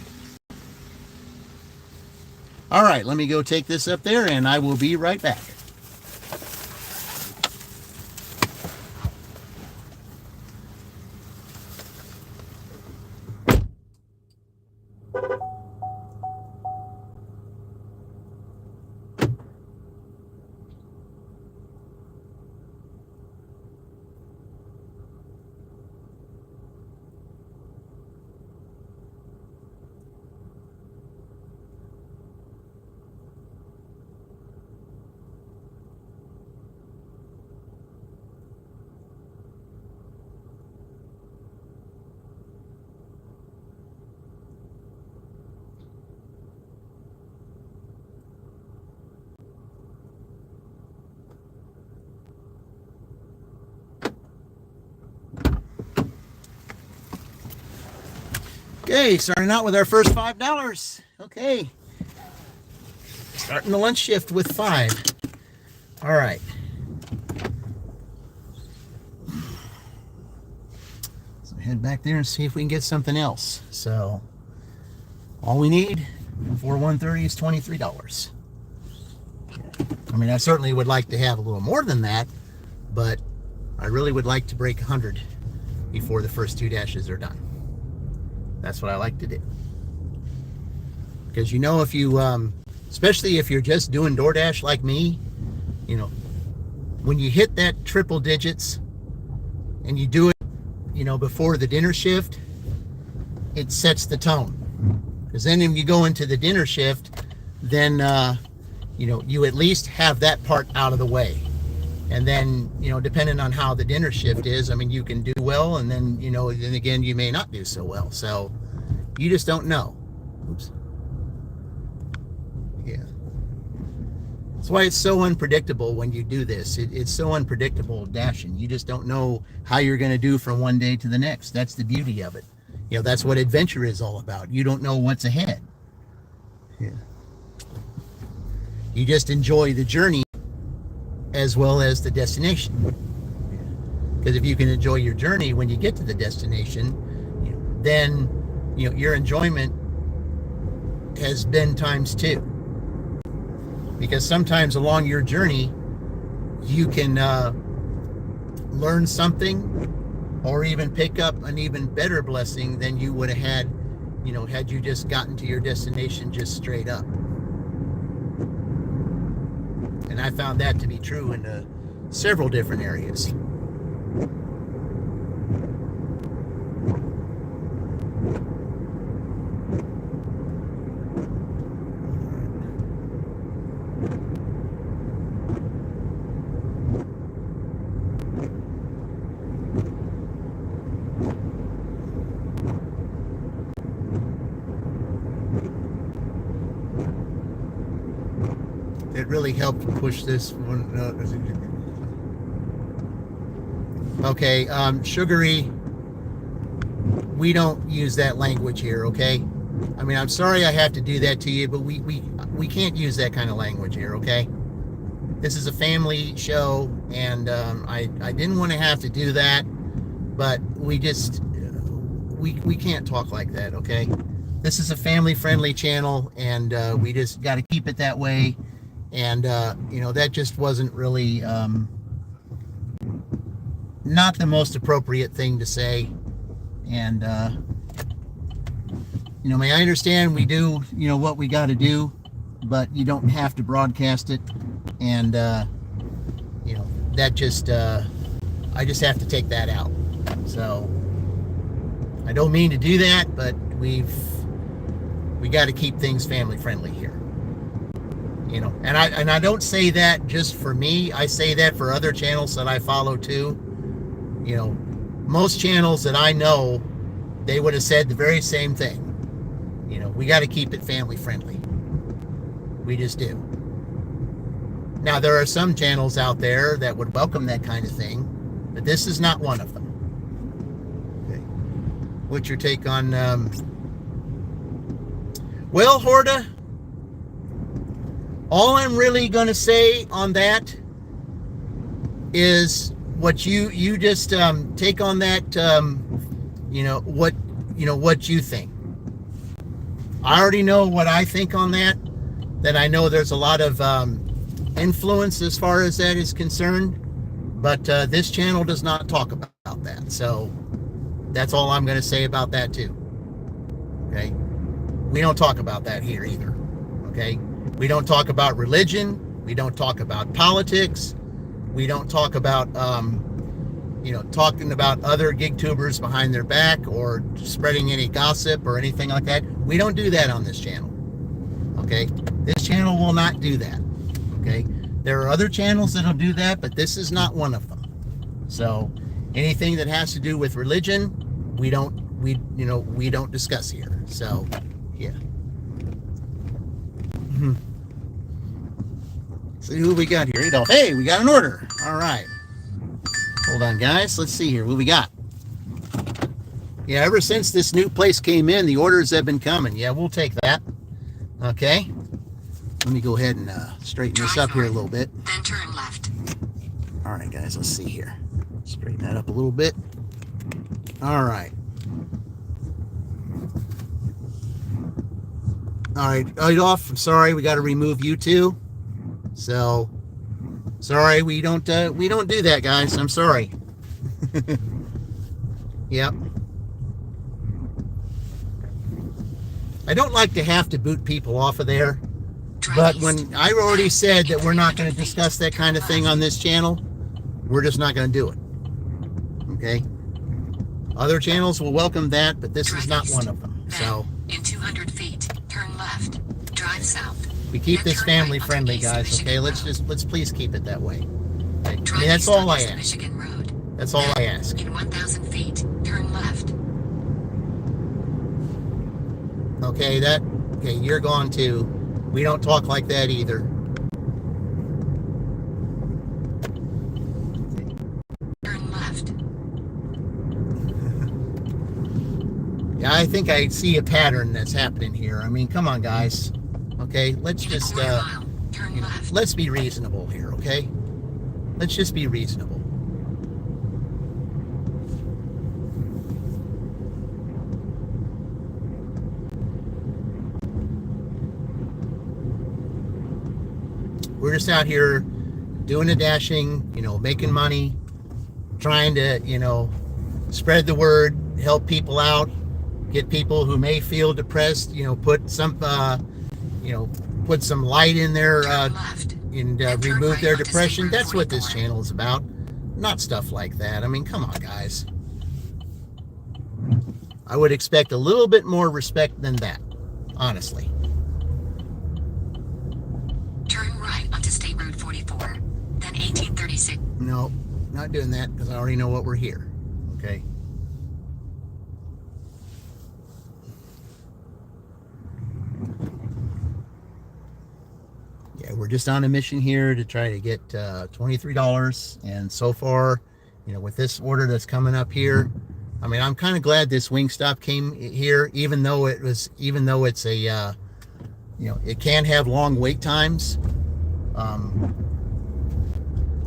All right, let me go take this up there and I will be right back. Okay, starting out with our first $5. Okay. Starting the lunch shift with 5. All right. So head back there and see if we can get something else. So all we need for 130 is $23. I mean, I certainly would like to have a little more than that, but I really would like to break 100 before the first 2 dashes are done. That's what I like to do. Because, you know, if you, especially if you're just doing DoorDash like me, you know, when you hit that triple digits and you do it, you know, before the dinner shift, it sets the tone. Because then when you go into the dinner shift, then, you know, you at least have that part out of the way. And then, you know, depending on how the dinner shift is, I mean, you can do well, and then, you know, then again, you may not do so well. So you just don't know. Oops. Yeah. That's why it's so unpredictable when you do this. It's so unpredictable dashing. You just don't know how you're going to do from one day to the next. That's the beauty of it. You know, that's what adventure is all about. You don't know what's ahead. Yeah. You just enjoy the journey as well as the destination. Because if you can enjoy your journey when you get to the destination, you know, then, you know, your enjoyment has been times 2. Because sometimes along your journey, you can learn something or even pick up an even better blessing than you would have had, you know, had you just gotten to your destination just straight up. And I found that to be true in several different areas. really help push this one. Okay, sugary. We don't use that language here, okay? I mean, I'm sorry I have to do that to you, but we can't use that kind of language here, okay? This is a family show, and I didn't want to have to do that, but we just we can't talk like that, okay? This is a family-friendly channel, and we just got to keep it that way. And you know, that just wasn't really not the most appropriate thing to say. And you know, may I understand we do, you know, what we got to do, but you don't have to broadcast it. And you know, that just I just have to take that out. So I don't mean to do that, but we got to keep things family friendly here. You know, and I don't say that just for me. I say that for other channels that I follow too. You know, most channels that I know, they would have said the very same thing. You know, we got to keep it family friendly. We just do. Now, there are some channels out there that would welcome that kind of thing, but this is not one of them. Okay. What's your take on... Well, Horda, all I'm really going to say on that is what you just take on that, you know, what you think. I already know what I think on that I know there's a lot of influence as far as that is concerned, but this channel does not talk about that. So that's all I'm going to say about that too. Okay? We don't talk about that here either. Okay? We don't talk about religion. We don't talk about politics. We don't talk about, you know, talking about other gig tubers behind their back or spreading any gossip or anything like that. We don't do that on this channel. Okay? This channel will not do that. Okay? There are other channels that'll do that, but this is not one of them. So anything that has to do with religion, we don't discuss here. So yeah. See who we got here. You know, hey, we got an order. All right. Hold on, guys. Let's see here. What we got? Yeah, ever since this new place came in, the orders have been coming. Yeah, we'll take that. Okay. Let me go ahead and straighten this up here a little bit. Then turn left. All right, guys. Let's see here. Straighten that up a little bit. All right. All right, Adolf, I'm sorry, we got to remove you too. So, sorry, we don't do that, guys. I'm sorry. Yep. I don't like to have to boot people off of there, but when I already said that we're not going to discuss that kind of thing on this channel, we're just not going to do it. Okay? Other channels will welcome that, but this is not one of them. So, in 200 feet, turn left. Drive south. We keep this family friendly, guys. Okay, let's please keep it that way. Okay? I mean, that's all I ask. That's all I ask. In 1,000 feet, turn left. Okay, okay, you're gone too. We don't talk like that either. Turn left. Yeah, I think I see a pattern that's happening here. I mean, come on, guys. Okay, let's just let's be reasonable here, okay? Let's just be reasonable. We're just out here doing the dashing, you know, making money, trying to, you know, spread the word, help people out, get people who may feel depressed, you know, put some light in their, and remove their depression. That's what this channel is about, not stuff like that. I mean, come on, guys. I would expect a little bit more respect than that, honestly. Turn right onto State Road 44, then 1836. No, not doing that because I already know what we're here. Okay. Yeah, we're we're just on a mission here to try to get $23. And so far, you know, with this order that's coming up here, I mean, I'm kind of glad this Wingstop came here, even though it's a, you know, it can have long wait times.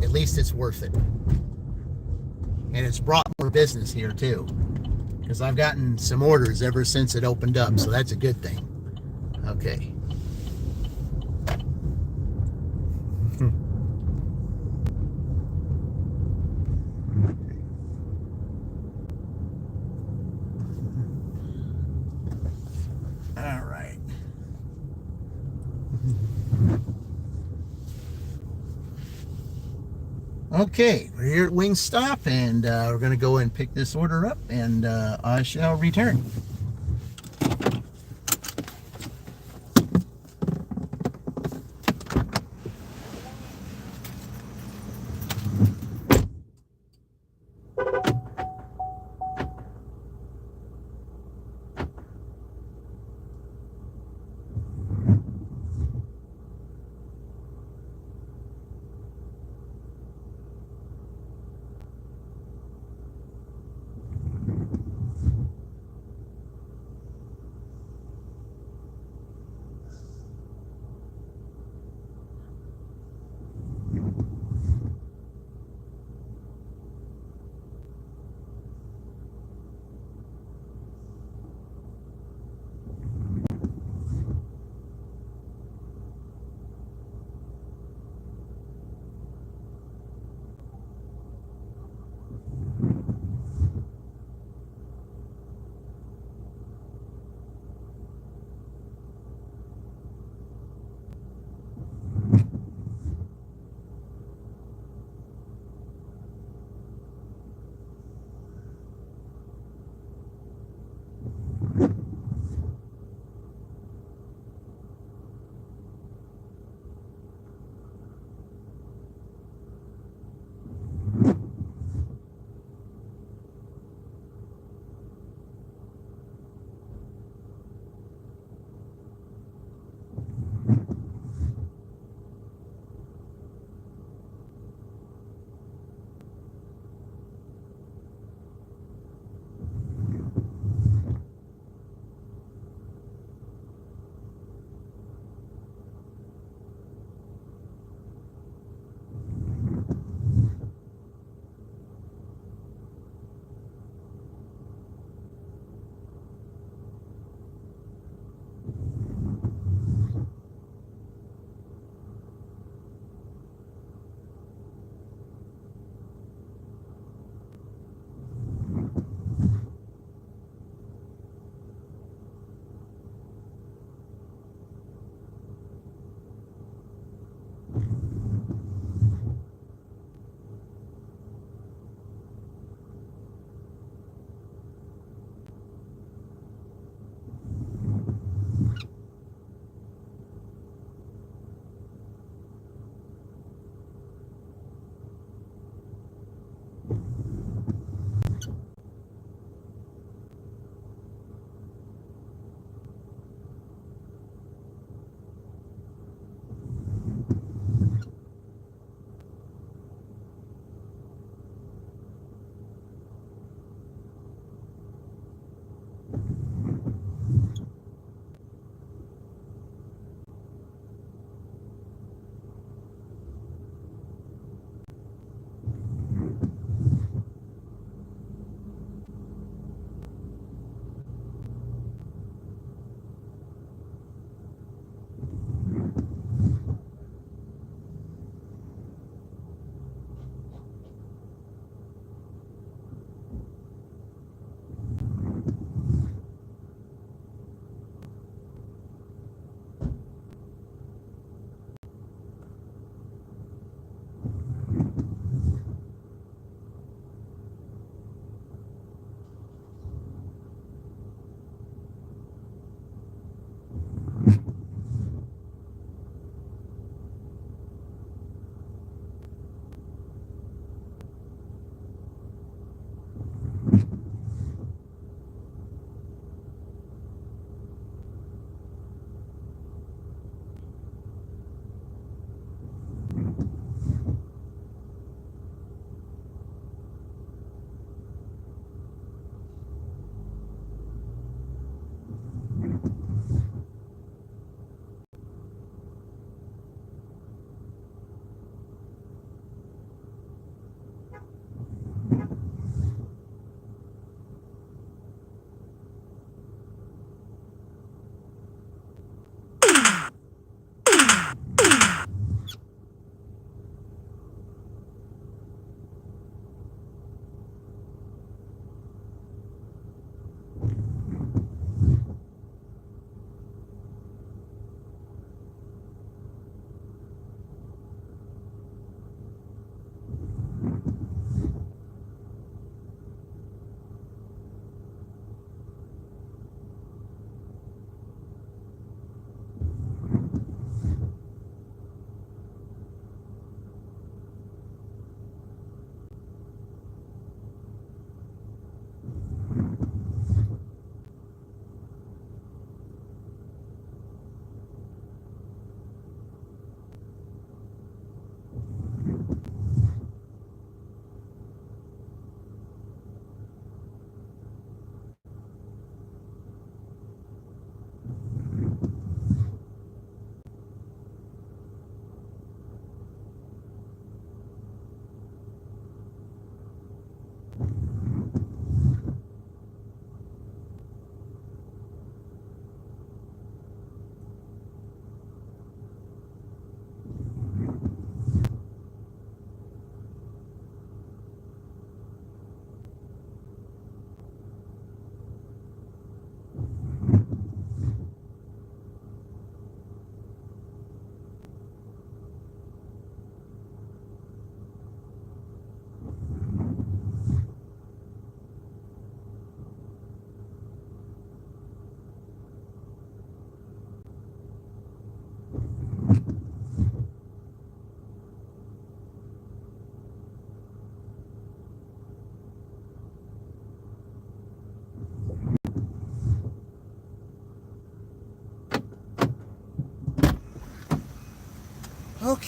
At least it's worth it. And it's brought more business here too, because I've gotten some orders ever since it opened up, so that's a good thing. Okay. All right. Okay, we're here at Wingstop, and we're going to go and pick this order up, and I shall return.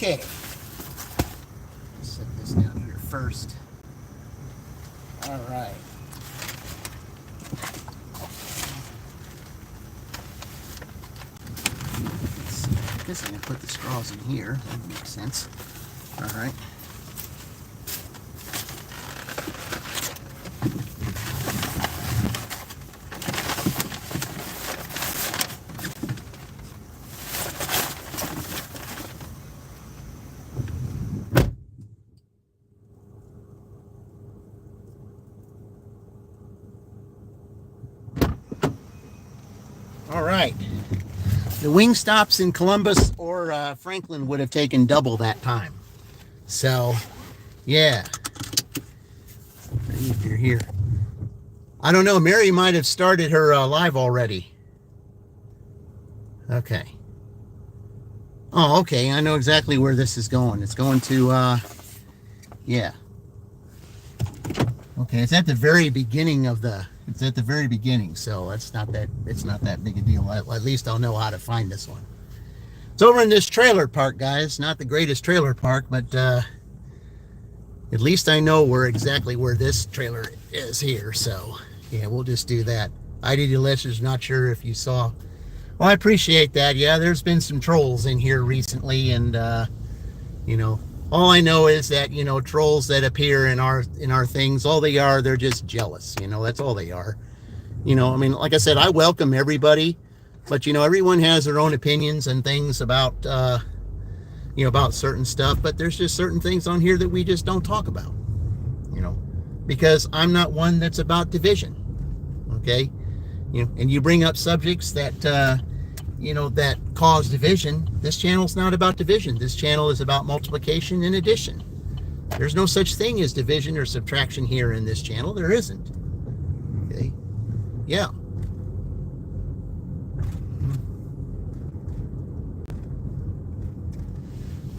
Okay. Set this down here first. All right. Let's see. I guess I'm going to put the straws in here. That makes sense. All right. All right. The wing stops in Columbus or Franklin would have taken double that time. So, yeah. If you're here. I don't know. Mary might have started her live already. Okay. Oh, okay. I know exactly where this is going. It's going to, yeah. Okay. It's at the very beginning of the... It's at the very beginning, so it's not that big a deal. At least I'll know how to find this one. It's over in this trailer park, guys. Not the greatest trailer park, but at least I know exactly where this trailer is here. So yeah, we'll just do that. ID listeners, not sure if you saw. Well, I appreciate that. Yeah, there's been some trolls in here recently, and you know, all I know is that, you know, trolls that appear in our things, all they are, they're just jealous. You know, that's all they are. You know, I mean, like I said, I welcome everybody, but, you know, everyone has their own opinions and things about, you know, about certain stuff. But there's just certain things on here that we just don't talk about, you know, because I'm not one that's about division. Okay. You know, and you bring up subjects that, you know, that cause division. This channel's not about division. This channel is about multiplication and addition. There's no such thing as division or subtraction here in this channel. There isn't. Okay. Yeah.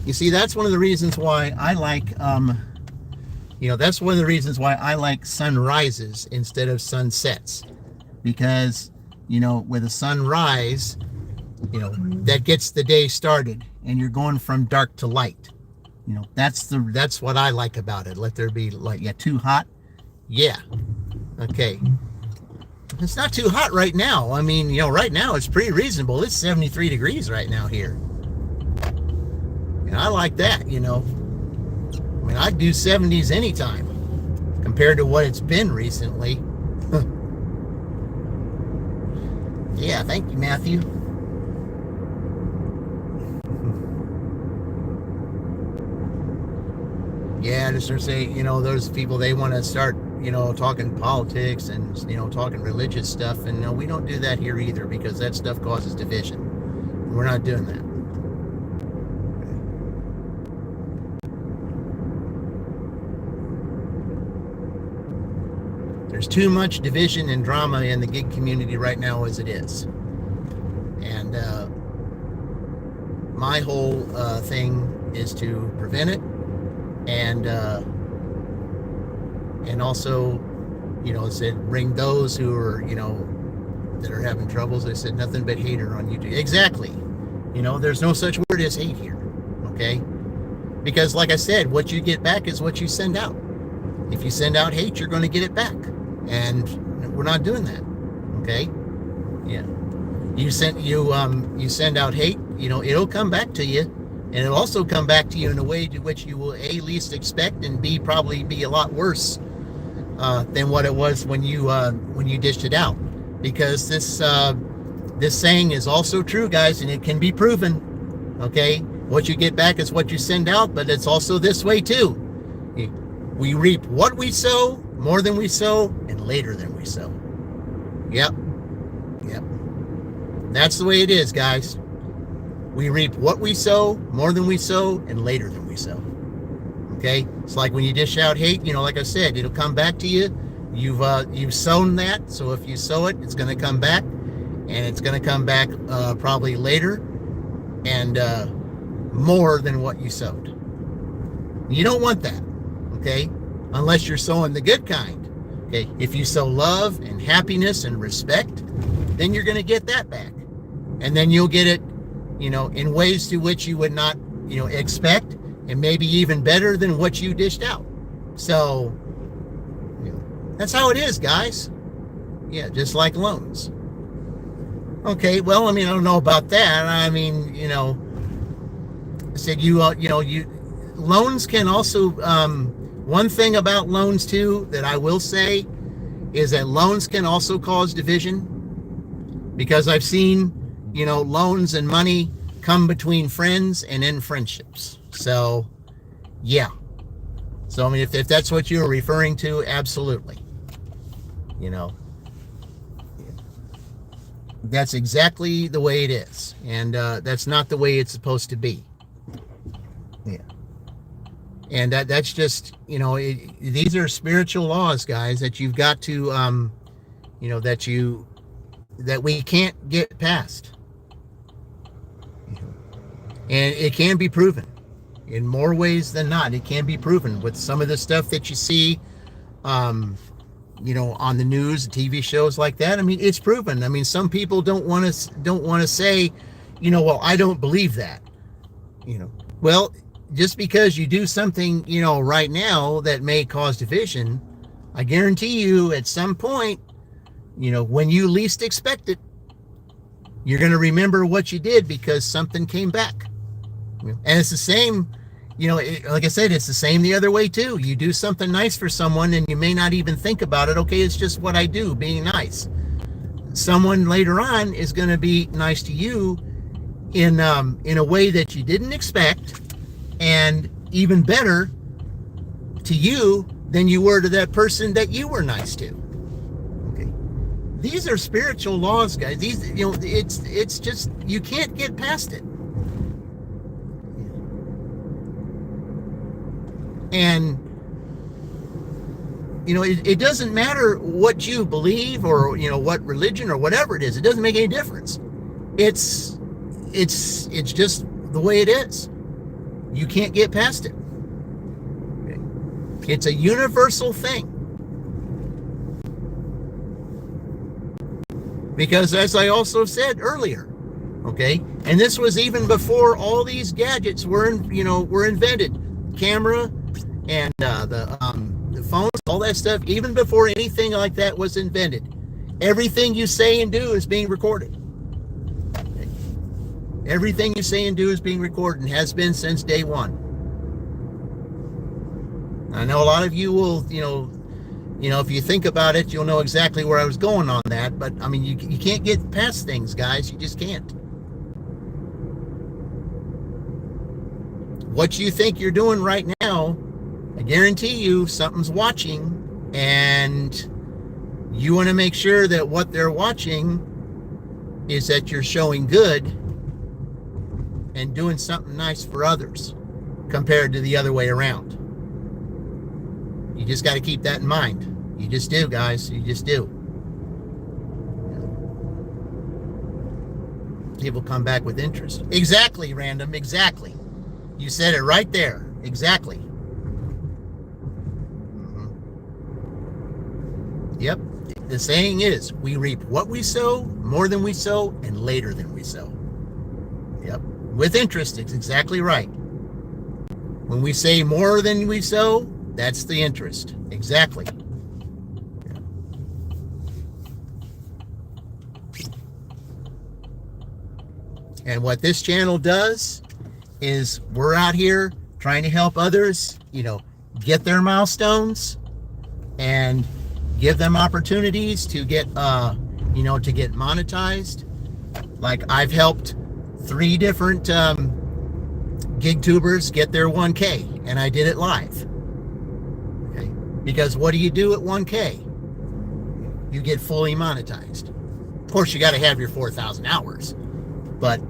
You see, that's one of the reasons why I like, you know, that's one of the reasons why I like sunrises instead of sunsets. Because, you know, with a sunrise, you know, that gets the day started and you're going from dark to light. You know, that's what I like about it. Let there be light. Yeah, too hot? Yeah. Okay. It's not too hot right now. I mean, you know, right now it's pretty reasonable. It's 73 degrees right now here. And I like that, you know. I mean, I'd do 70s anytime compared to what it's been recently. Yeah, thank you, Matthew. Yeah, just to say, you know, those people, they want to start, you know, talking politics and, you know, talking religious stuff. And no, we don't do that here either, because that stuff causes division. We're not doing that. There's too much division and drama in the gig community right now as it is. And my whole thing is to prevent it. And also, you know, said bring those who are, you know, that are having troubles. I said nothing but hater on YouTube. Exactly. You know, there's no such word as hate here. Okay? Because like I said, what you get back is what you send out. If you send out hate, you're going to get it back. And we're not doing that. Okay? Yeah. You send out hate, you know, it'll come back to you. And it'll also come back to you in a way to which you will A, least expect, and B, probably be a lot worse than what it was when you dished it out. Because this saying is also true, guys, and it can be proven. Okay, what you get back is what you send out, but it's also this way too. We reap what we sow, more than we sow, and later than we sow. Yep. That's the way it is, guys. We reap what we sow, more than we sow, and later than we sow. Okay? It's like when you dish out hate, you know, like I said, it'll come back to you. You've sown that, so if you sow it, it's going to come back, and it's going to come back probably later, and more than what you sowed. You don't want that, okay? Unless you're sowing the good kind. Okay? If you sow love and happiness and respect, then you're going to get that back. And then you'll get it, you know, in ways to which you would not expect, and maybe even better than what you dished out. So that's how it is, guys. Yeah, just like loans. Okay, well, I mean, I don't know about that. I mean, I said loans can also, one thing about loans too that I will say is that loans can also cause division, because I've seen, loans and money come between friends and in friendships. So, yeah. So, I mean, if that's what you're referring to, absolutely. That's exactly the way it is. And that's not the way it's supposed to be. Yeah. And that's just, these are spiritual laws, guys, that you've got to, that we can't get past. And it can be proven in more ways than not. It can be proven with some of the stuff that you see, on the news, TV shows like that. I mean, it's proven. I mean, some people don't want to say, well, I don't believe that. Well, just because you do something, right now that may cause division, I guarantee you at some point, when you least expect it, you're going to remember what you did because something came back. And it's the same, like I said, it's the same the other way too. You do something nice for someone and you may not even think about it. Okay, it's just what I do, being nice. Someone later on is going to be nice to you in a way that you didn't expect, and even better to you than you were to that person that you were nice to. Okay, these are spiritual laws, guys. These, it's just, you can't get past it. And it doesn't matter what you believe or what religion or whatever it is. It doesn't make any difference. It's just the way it is. You can't get past it. It's a universal thing. Because as I also said earlier, okay, and this was even before all these gadgets were invented, camera and the phones, all that stuff, even before anything like that was invented, everything you say and do is being recorded. Okay. Everything you say and do is being recorded and has been since day one. I know a lot of you will, if you think about it, you'll know exactly where I was going on that. But I mean, you can't get past things, guys. You just can't. What you think you're doing right now, I guarantee you something's watching, and you want to make sure that what they're watching is that you're showing good and doing something nice for others compared to the other way around. You just got to keep that in mind. You just do, guys. You just do. People come back with interest. Exactly, Random. Exactly. You said it right there. Exactly. Yep. The saying is, we reap what we sow, more than we sow, and later than we sow. Yep. With interest, it's exactly right. When we say more than we sow, that's the interest. Exactly. And what this channel does is we're out here trying to help others, get their milestones and give them opportunities to get, to get monetized. Like I've helped 3 different gig tubers get their 1K, and I did it live. Okay, because what do you do at 1K? You get fully monetized. Of course, you got to have your 4,000 hours, but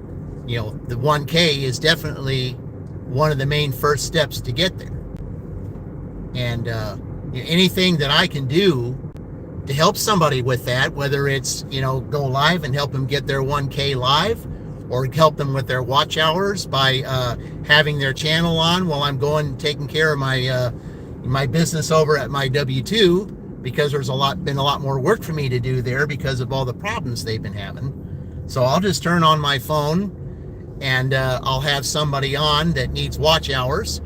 the 1K is definitely one of the main first steps to get there. And anything that I can do to help somebody with that, whether it's, go live and help them get their 1K live, or help them with their watch hours by having their channel on while I'm going taking care of my business over at my W-2, because there's been a lot more work for me to do there because of all the problems they've been having. So I'll just turn on my phone and I'll have somebody on that needs watch hours,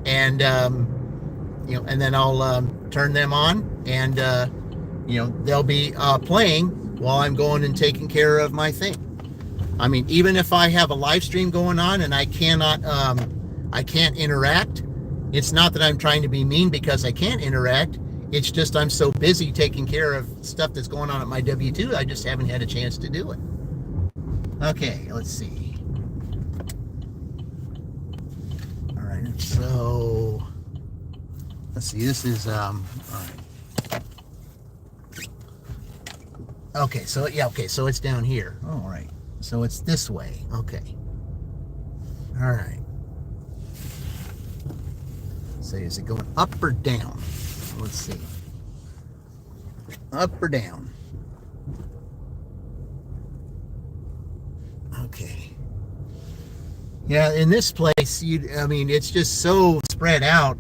and and then I'll turn them on, and they'll be playing while I'm going and taking care of my thing. I mean, even if I have a live stream going on and I can't interact, it's not that I'm trying to be mean because I can't interact. It's just I'm so busy taking care of stuff that's going on at my W2, I just haven't had a chance to do it. Okay, let's see. All right, so let's see. This is all right. Okay, so yeah, okay, so it's down here. Oh, all right. So it's this way. Okay. All right. So is it going up or down? Let's see. Up or down? Okay. Yeah, in this place, it's just so spread out.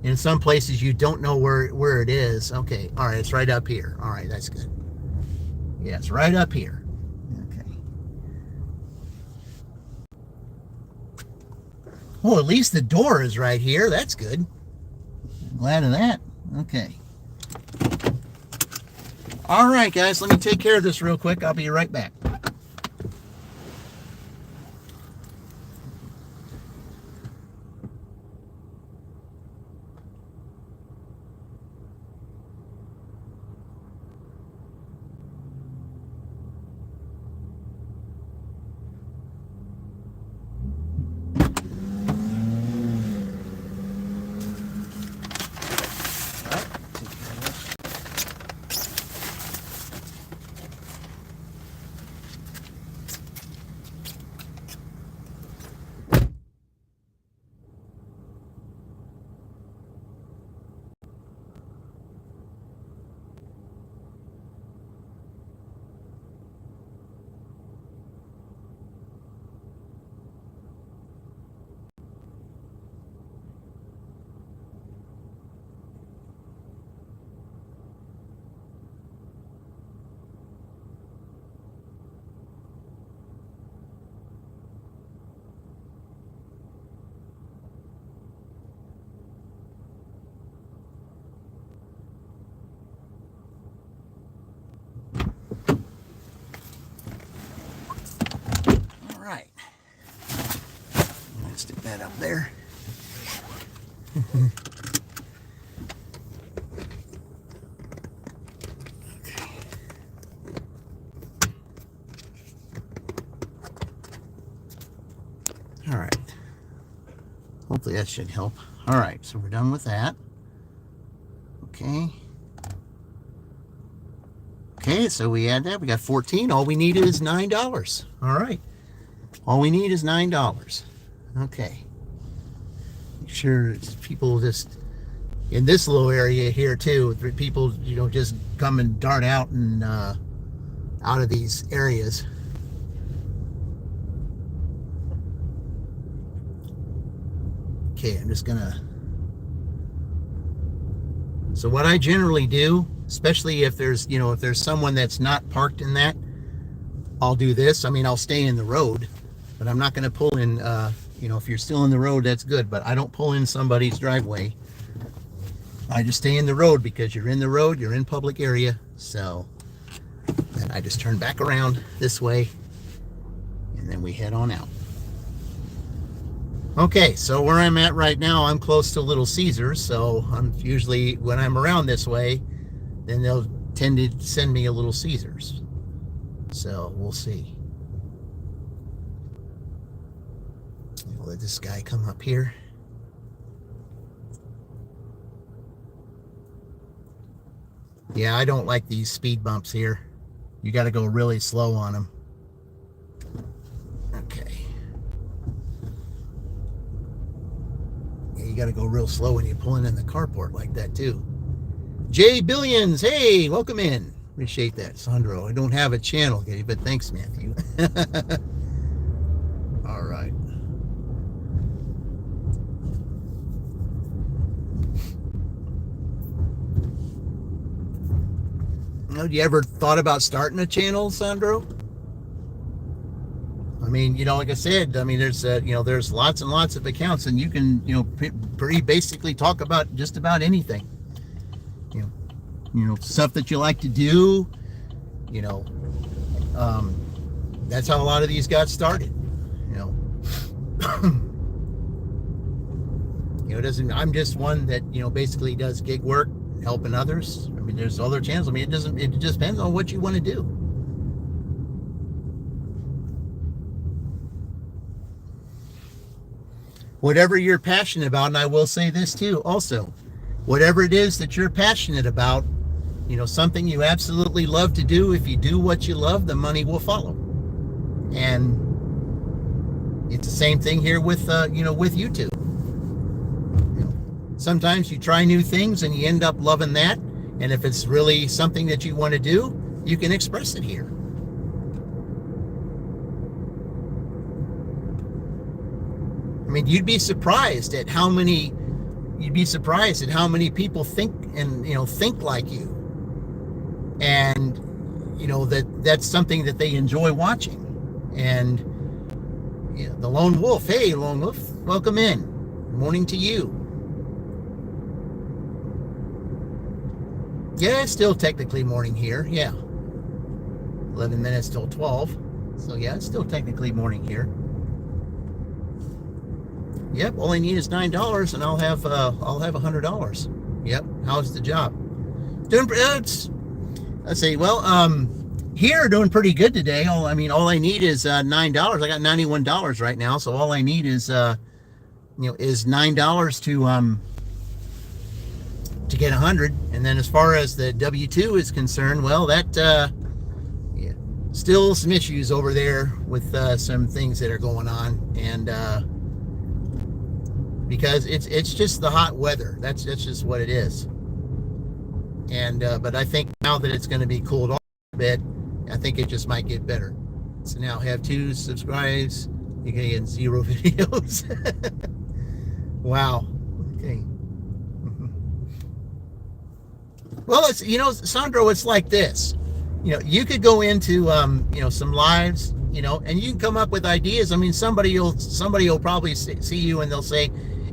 In some places, you don't know where it is. Okay. All right. It's right up here. All right. That's good. Yeah, it's right up here. Okay. Well, at least the door is right here. That's good. Glad of that. Okay. All right, guys. Let me take care of this real quick. I'll be right back. All right. Let's stick that up there. All right. Hopefully that should help. All right, so we're done with that. Okay. Okay, so we add that. We got 14. All we need is $9. All right. All we need is $9. Okay. Make sure people just in this little area here too. People, just come and dart out and out of these areas. Okay, I'm just gonna. So what I generally do, especially if there's someone that's not parked in that, I'll do this. I mean, I'll stay in the road, but I'm not going to pull in, if you're still in the road, that's good, but I don't pull in somebody's driveway. I just stay in the road because you're in the road, you're in public area. So then I just turn back around this way and then we head on out. Okay, so where I'm at right now, I'm close to Little Caesars, so I'm usually, when I'm around this way, then they'll tend to send me a Little Caesars. So we'll see. I'll let this guy come up here. Yeah, I don't like these speed bumps here. You got to go really slow on them. Okay. Yeah, you got to go real slow when you're pulling in the carport like that too. Jay Billions, hey, welcome in. Appreciate that, Sandro. I don't have a channel, but thanks, Matthew. All right. Have you ever thought about starting a channel, Sandro? I mean, like I said, I mean, there's lots and lots of accounts, and you can, pretty basically talk about just about anything. Stuff that you like to do. That's how a lot of these got started. I'm just one that basically does gig work, helping others. I mean, there's other channels. I mean, it just depends on what you want to do. Whatever you're passionate about, and I will say this too also, whatever it is that you're passionate about, something you absolutely love to do, if you do what you love, the money will follow. And it's the same thing here with with YouTube. Sometimes you try new things and you end up loving that, and if it's really something that you want to do, you can express it here. I mean, you'd be surprised at how many people think like you, and that's something that they enjoy watching. And the lone wolf, hey lone wolf, welcome in. Good morning to you. Yeah, it's still technically morning here. Yeah, 11 minutes till 12. So yeah, it's still technically morning here. Yep, all I need is $9, and I'll have $100. Yep. How's the job? Doing. Let's see. Well, here doing pretty good today. All I need is $9. I got $91 right now, so all I need is is $9 to get 100. And then as far as the W-2 is concerned, well, that still some issues over there with some things that are going on, and because it's just the hot weather. That's just what it is. And but I think now that it's going to be cooled off a bit, I think it just might get better. So now have 2 subscribes. You're going to get 0 videos. Wow. Okay. Well, it's Sandro, it's like this. You could go into some lives, and you can come up with ideas. I mean, somebody will probably see you and they'll say,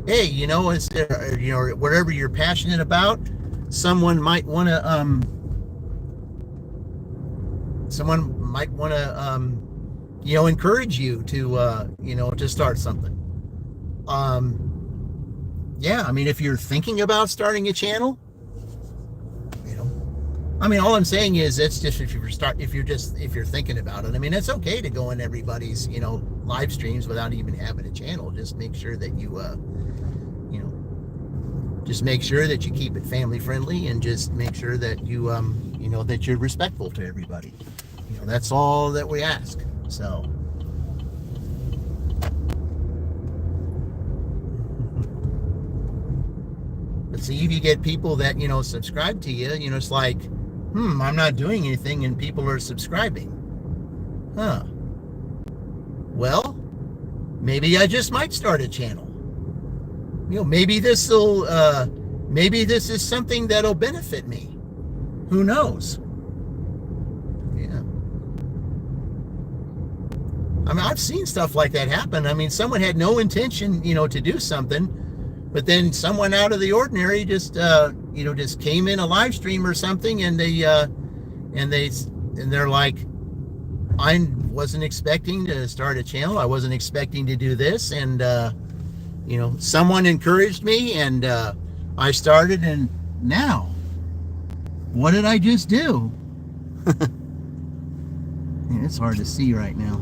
hey, it's whatever you're passionate about, someone might want to encourage you to start something. Yeah, I mean, if you're thinking about starting a channel, all I'm saying is it's just if you're thinking about it. I mean, it's okay to go in everybody's live streams without even having a channel. Just make sure that you just make sure that you keep it family friendly, and just make sure that you that you're respectful to everybody. That's all that we ask. So but see, if you get people that subscribe to you, it's like, I'm not doing anything and people are subscribing. Huh. Well, maybe I just might start a channel. Maybe this is something that'll benefit me. Who knows? Yeah. I mean, I've seen stuff like that happen. I mean, someone had no intention, to do something, but then someone out of the ordinary just came in a live stream or something, and they're like, I wasn't expecting to start a channel. I wasn't expecting to do this, and someone encouraged me, and I started, and now, what did I just do? Man, it's hard to see right now.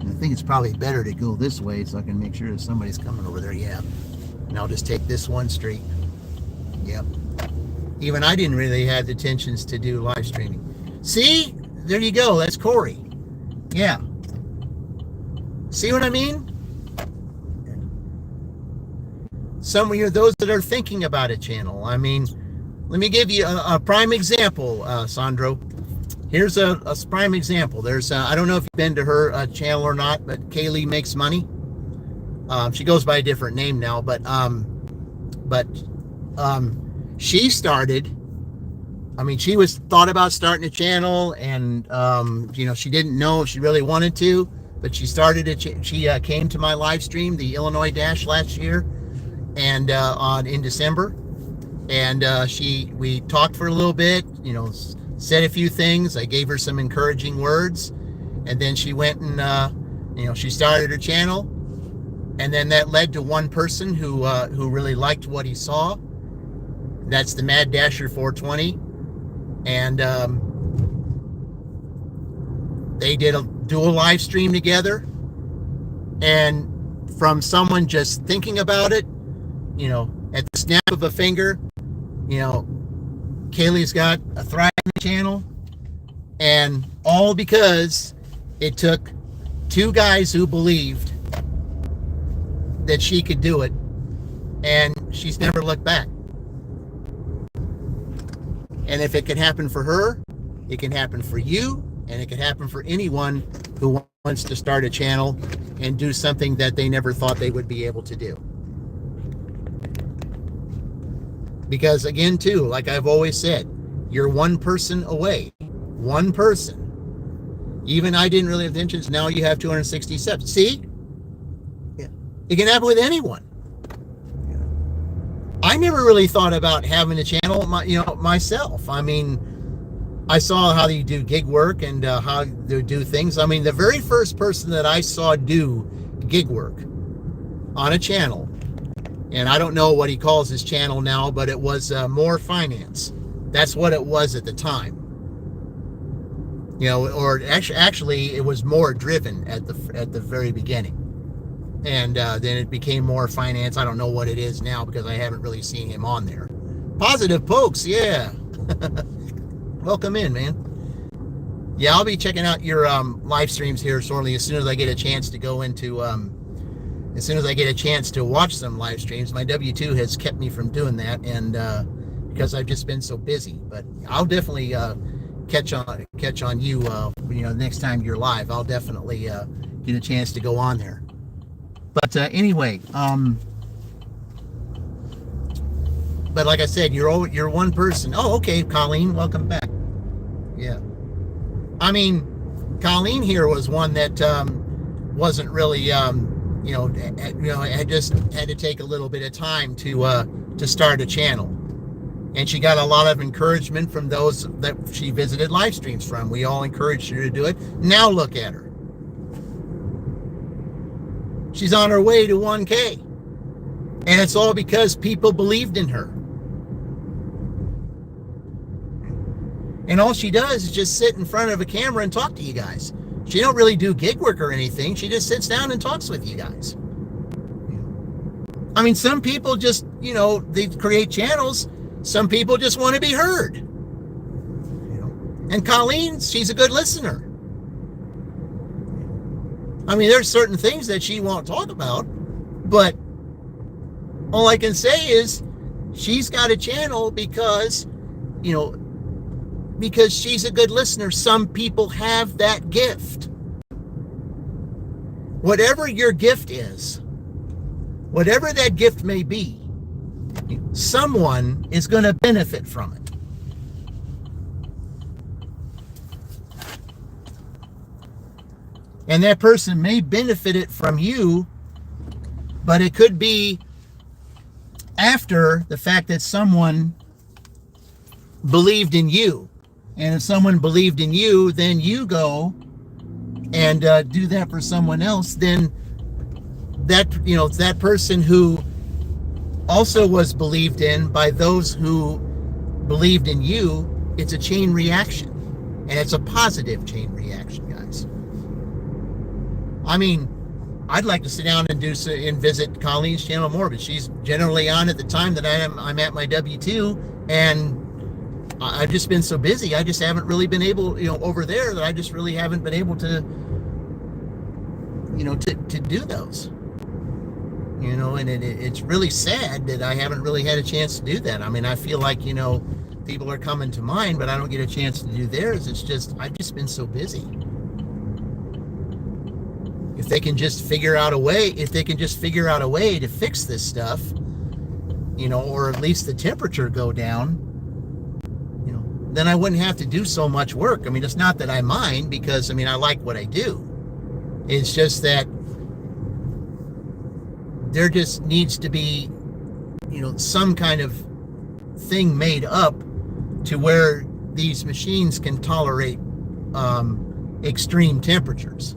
I think it's probably better to go this way so I can make sure that somebody's coming over there. Yeah. And I'll just take this one street. Yep. Even I didn't really have the intentions to do live streaming. See? There you go. That's Corey. Yeah. See what I mean? Some of you, those that are thinking about a channel. I mean, let me give you a prime example, Sandro. Here's a prime example. There's I don't know if you've been to her channel or not, but Kaylee Makes Money. She goes by a different name now, but she started, she was thought about starting a channel, and she didn't know if she really wanted to, but she started it. She came to my live stream, the Illinois Dash, last year, and in December, and we talked for a little bit, said a few things. I gave her some encouraging words, and then she went and she started her channel, and then that led to one person who really liked what he saw. That's the Mad Dasher 420. And they did do a live stream together, and from someone just thinking about it, at the snap of a finger, Kaylee's got a thriving channel, and all because it took two guys who believed that she could do it, and she's never looked back. And if it can happen for her, it can happen for you, and it can happen for anyone who wants to start a channel and do something that they never thought they would be able to do. Because again, too, like I've always said, you're one person away. One person. Even I didn't really have intentions. Now you have 260 subs. See? Yeah. It can happen with anyone. I never really thought about having a channel, myself. I saw how you do gig work and how they do things. The very first person that I saw do gig work on a channel, and I don't know what he calls his channel now, but it was More Finance. That's what it was at the time. Or actually, it was More Driven at the very beginning. And then it became More Finance. I don't know what it is now because I haven't really seen him on there. Positive Pokes, yeah. Welcome in, man. Yeah, I'll be checking out your live streams here shortly as soon as I get a chance to go into, as soon as I get a chance to watch some live streams. My W-2 has kept me from doing that, and because I've just been so busy. But I'll definitely catch on you, next time you're live. I'll definitely get a chance to go on there. But anyway, but like I said, you're one person. Oh, okay, Colleen, welcome back. Yeah, Colleen here was one that wasn't really, I just had to take a little bit of time to start a channel, and she got a lot of encouragement from those that she visited live streams from. We all encouraged her to do it. Now look at her. She's on her way to 1K. And it's all because people believed in her. And all she does is just sit in front of a camera and talk to you guys. She don't really do gig work or anything. She just sits down and talks with you guys. Some people just, they create channels. Some people just want to be heard. And Colleen, she's a good listener. There's certain things that she won't talk about, but all I can say is she's got a channel because she's a good listener. Some people have that gift. Whatever your gift is, whatever that gift may be, someone is going to benefit from it. And that person may benefit it from you, but it could be after the fact that someone believed in you. And if someone believed in you, then you go and do that for someone else. Then that person who also was believed in by those who believed in you, it's a chain reaction. And it's a positive chain reaction, guys. I'd like to sit down and visit Colleen's channel more, but she's generally on at the time that I'm at my W-2, and I've just been so busy. I just haven't really been able, over there, that I just really haven't been able to, to do those. And it's really sad that I haven't really had a chance to do that. I feel like, people are coming to mine, but I don't get a chance to do theirs. It's just, I've just been so busy. If they can just figure out a way to fix this stuff, or at least the temperature go down, then I wouldn't have to do so much work. I mean, it's not that I mind, because, I mean, I like what I do. It's just that there just needs to be, some kind of thing made up to where these machines can tolerate extreme temperatures.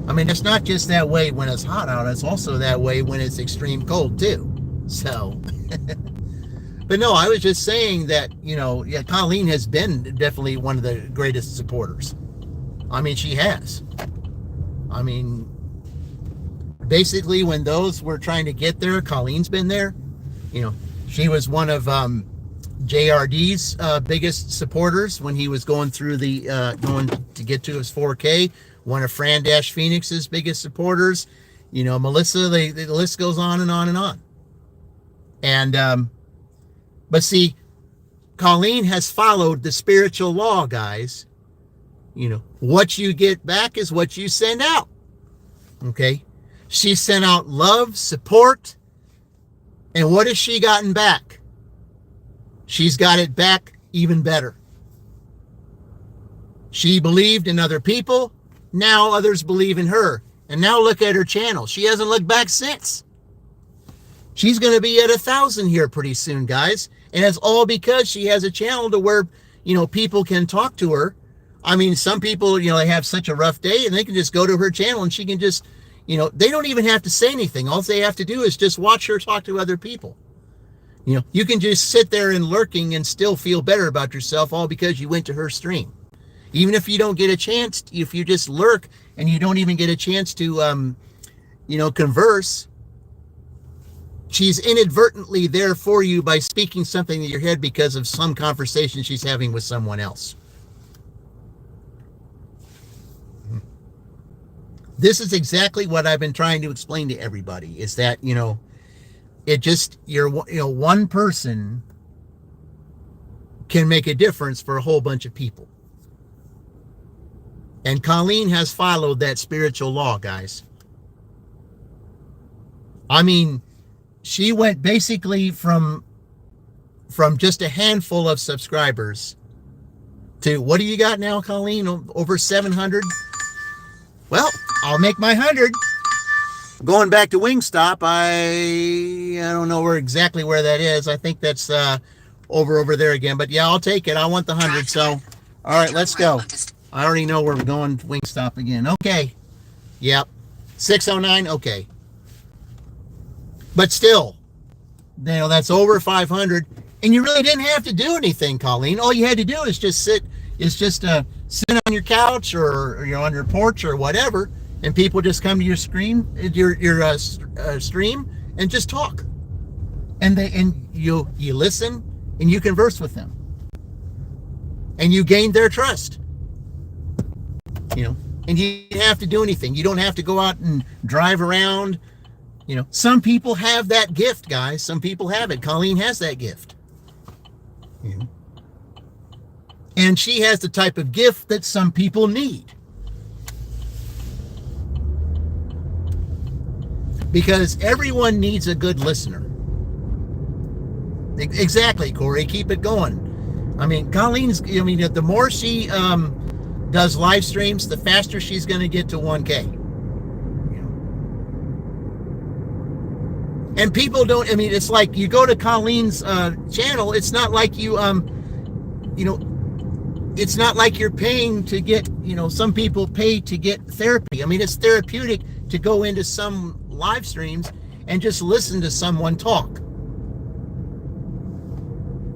I mean, it's not just that way when it's hot out, it's also that way when it's extreme cold too. So, but no, I was just saying that, Colleen has been definitely one of the greatest supporters. I mean, she has. I mean, basically when those were trying to get there, Colleen's been there. She was one of JRD's biggest supporters when he was going through going to get to his 4K. One of Fran Dash Phoenix's biggest supporters. Melissa, the list goes on and on and on. And, but see, Colleen has followed the spiritual law, guys. What you get back is what you send out. Okay? She sent out love, support, and what has she gotten back? She's got it back even better. She believed in other people. Now others believe in her. And now look at her channel. She hasn't looked back since. She's going to be at 1,000 here pretty soon, guys. And it's all because she has a channel to where, people can talk to her. I mean, some people, they have such a rough day and they can just go to her channel and she can just, they don't even have to say anything. All they have to do is just watch her talk to other people. You can just sit there and lurking and still feel better about yourself, all because you went to her stream. Even if you don't get a chance, if you just lurk and you don't even get a chance to, converse, she's inadvertently there for you by speaking something in your head because of some conversation she's having with someone else. This is exactly what I've been trying to explain to everybody, is that, it just, one person can make a difference for a whole bunch of people. And Colleen has followed that spiritual law, guys. I mean, she went basically from just a handful of subscribers to, what do you got now, Colleen? Over 700? Well, I'll make my 100. Going back to Wingstop, I don't know exactly where that is. I think that's over there again. But yeah, I'll take it. I want the 100. So, all right, let's go. I already know where we're going. Wingstop again. Okay. Yep. 609. Okay. But still, that's over 500. And you really didn't have to do anything, Colleen. All you had to do is just sit on your couch or on your porch or whatever, and people just come to your stream and just talk, and you listen and you converse with them, and you gain their trust. And you don't have to do anything. You don't have to go out and drive around. Some people have that gift, guys. Some people have it. Colleen has that gift. And she has the type of gift that some people need. Because everyone needs a good listener. Exactly, Corey. Keep it going. I mean, the more she does live streams, the faster she's going to get to 1K. And people don't, it's like you go to Colleen's channel, it's not like you, it's not like you're paying to get, some people pay to get therapy. It's therapeutic to go into some live streams and just listen to someone talk.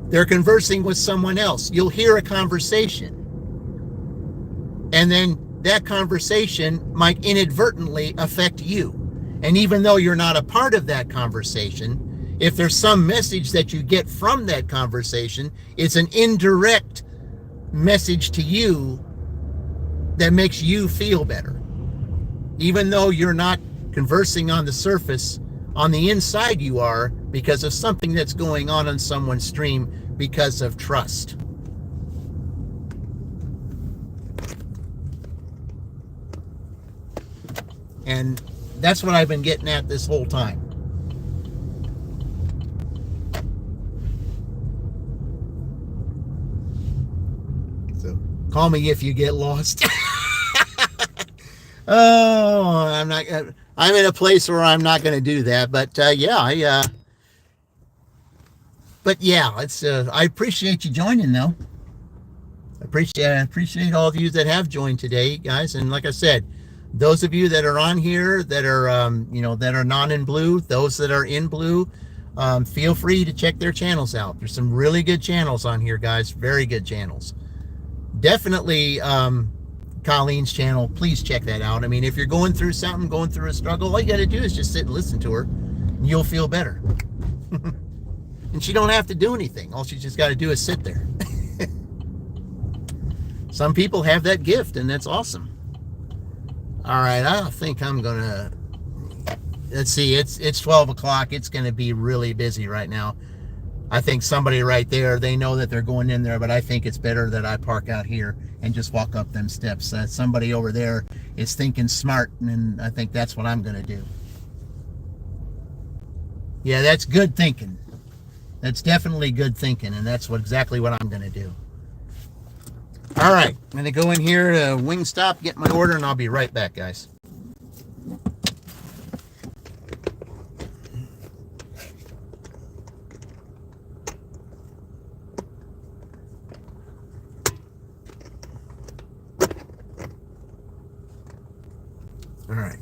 They're conversing with someone else. You'll hear a conversation. And then that conversation might inadvertently affect you. And even though you're not a part of that conversation, if there's some message that you get from that conversation, it's an indirect message to you that makes you feel better. Even though you're not conversing on the surface, on the inside you are, because of something that's going on someone's stream because of trust. And that's what I've been getting at this whole time. Call me if you get lost. Oh, I'm not. I'm in a place where I'm not going to do that. But yeah, But yeah, it's. I appreciate you joining, though. I appreciate all of you that have joined today, guys. And like I said, those of you that are on here that are, that are not in blue, those that are in blue, feel free to check their channels out. There's some really good channels on here, guys. Very good channels. Definitely, Colleen's channel. Please check that out. I mean, if you're going through something, going through a struggle, all you got to do is just sit and listen to her, and you'll feel better. And she don't have to do anything. All she's just got to do is sit there. Some people have that gift, and that's awesome. All right, I think I'm gonna. Let's see. It's 12 o'clock. It's gonna be really busy right now. I think somebody right there, they know that they're going in there, but I think it's better that I park out here and just walk up them steps. Somebody over there is thinking smart, and I think that's what I'm gonna do. Yeah, that's good thinking. That's definitely good thinking, and that's exactly what I'm gonna do. All right, I'm going to go in here to Wingstop, get my order, and I'll be right back, guys. All right.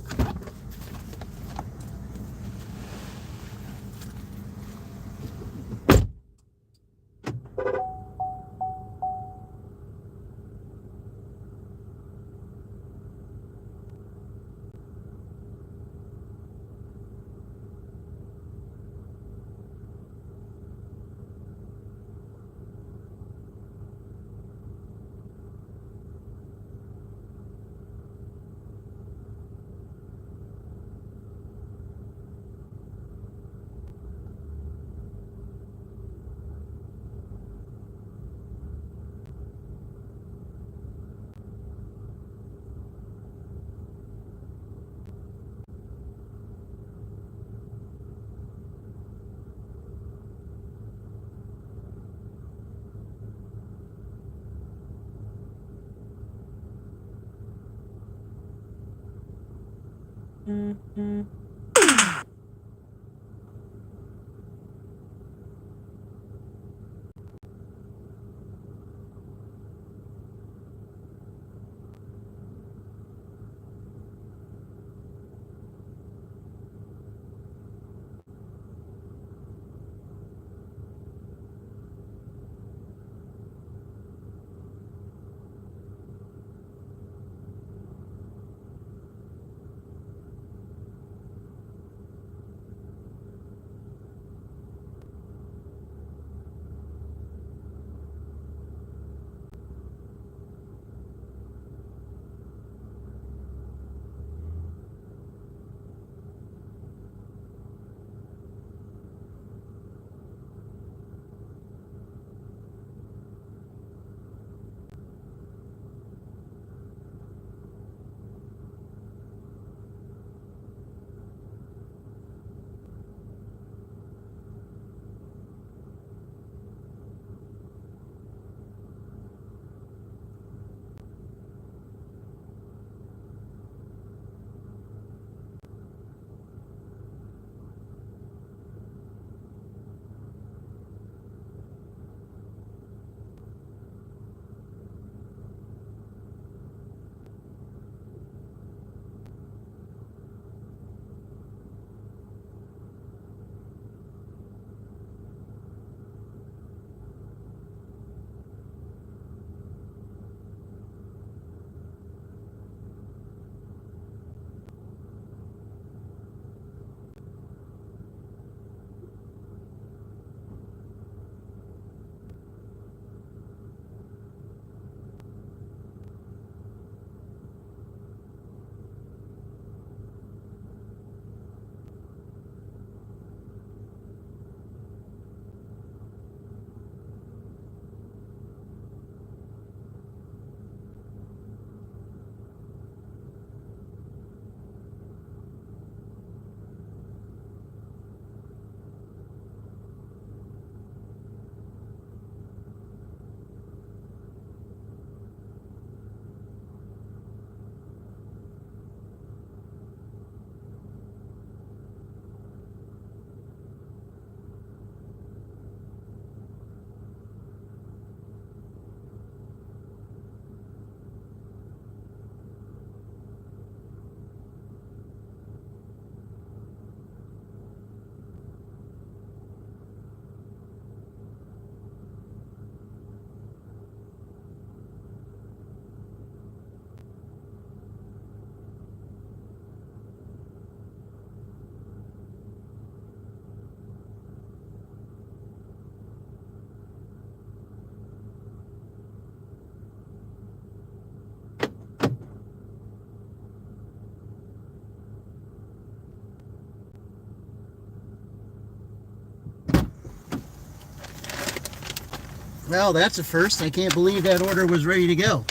Well, that's a first. I can't believe that order was ready to go.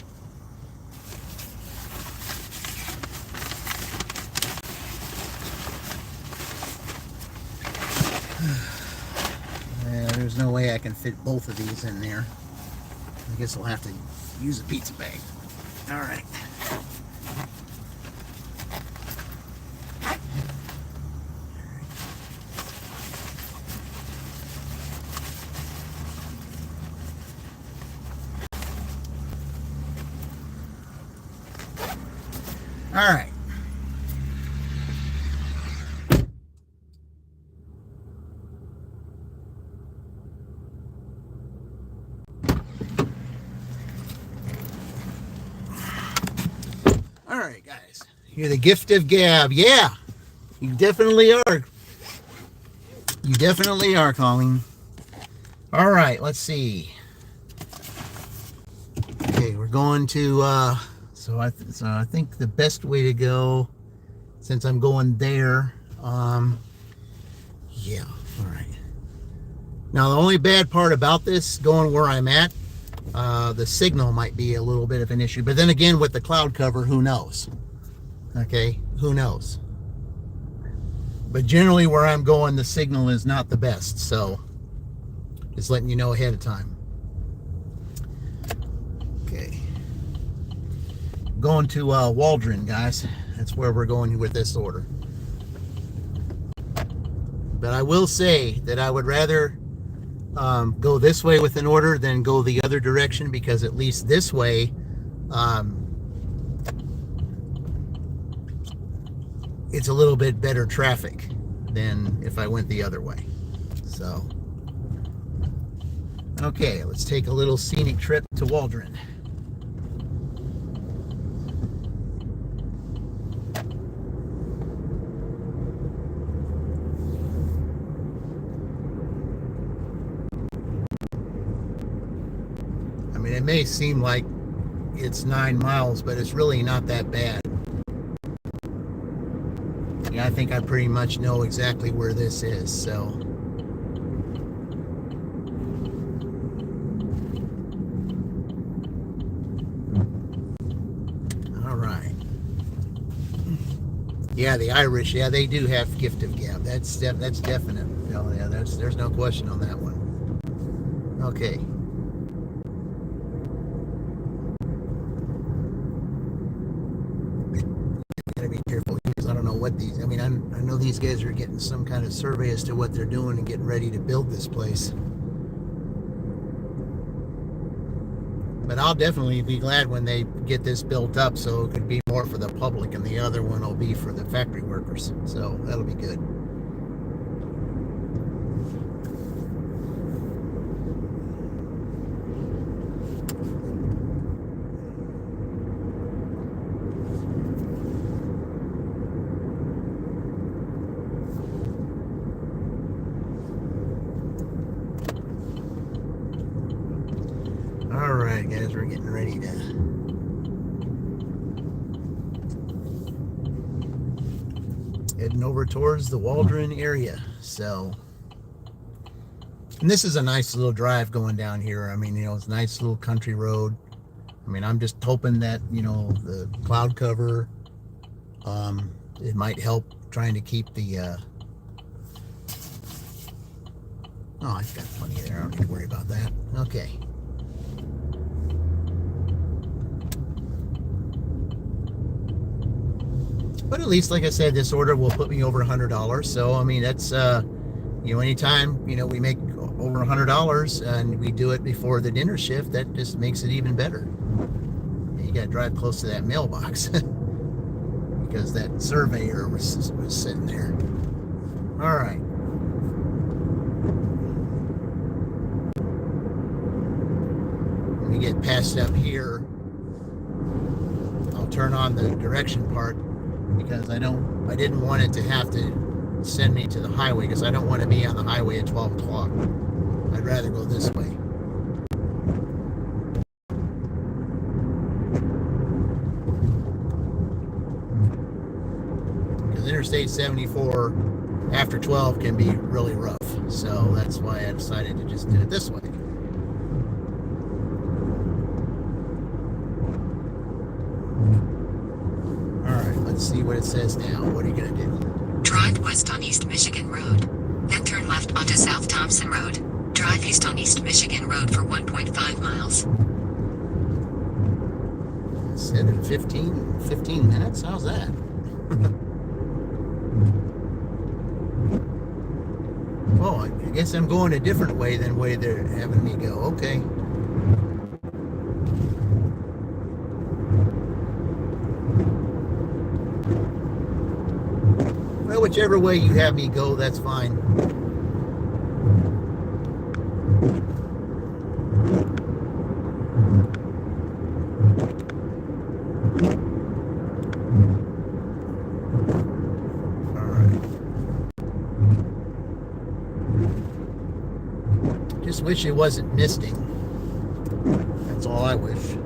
Yeah, there's no way I can fit both of these in there. I guess I'll have to use a pizza bag. All right. All right. All right, guys. You're the gift of gab. Yeah, you definitely are. You definitely are, Colleen. All right, let's see. Okay, we're going to, so I think the best way to go, since I'm going there, yeah, all right. Now, the only bad part about this, going where I'm at, the signal might be a little bit of an issue. But then again, with the cloud cover, who knows? Okay, who knows? But generally where I'm going, the signal is not the best. So, just letting you know ahead of time. Okay. Going to Waldron, guys. That's where we're going with this order. But I will say that I would rather go this way with an order than go the other direction, because at least this way it's a little bit better traffic than if I went the other way. So, okay, let's take a little scenic trip to Waldron. I mean, it may seem like it's 9 miles, but it's really not that bad. Yeah, I think I pretty much know exactly where this is, so. All right. Yeah, the Irish, yeah, they do have gift of gab. That's definite. Oh, yeah, there's no question on that one. Okay. Gotta be careful because I don't know what these. I mean, I know these guys are getting some kind of survey as to what they're doing and getting ready to build this place. But I'll definitely be glad when they get this built up, so it could be more for the public, and the other one will be for the factory workers. So that'll be good. All right, guys, we're getting ready to heading over towards the Waldron area. So, and this is a nice little drive going down here. I mean, you know, it's a nice little country road. I mean, I'm just hoping that, you know, the cloud cover, it might help trying to keep the, oh, I've got plenty there. I don't need to worry about that. Okay. But at least, like I said, this order will put me over $100. So, I mean, that's, you know, anytime, you know, we make over $100 and we do it before the dinner shift, that just makes it even better. You got to drive close to that mailbox because that surveyor was sitting there. All right. When we get past up here, I'll turn on the direction part, because I didn't want it to have to send me to the highway, because I don't want to be on the highway at 12 o'clock. I'd rather go this way. Because Interstate 74 after 12 can be really rough. So that's why I decided to just do it this way. Let's see what it says now. What are you going to do? Drive west on East Michigan Road. Then turn left onto South Thompson Road. Drive east on East Michigan Road for 1.5 miles. It said in 15 minutes? How's that? Oh, I guess I'm going a different way than the way they're having me go. Okay. Well, whichever way you have me go, that's fine. Just wish it wasn't misting. That's all I wish.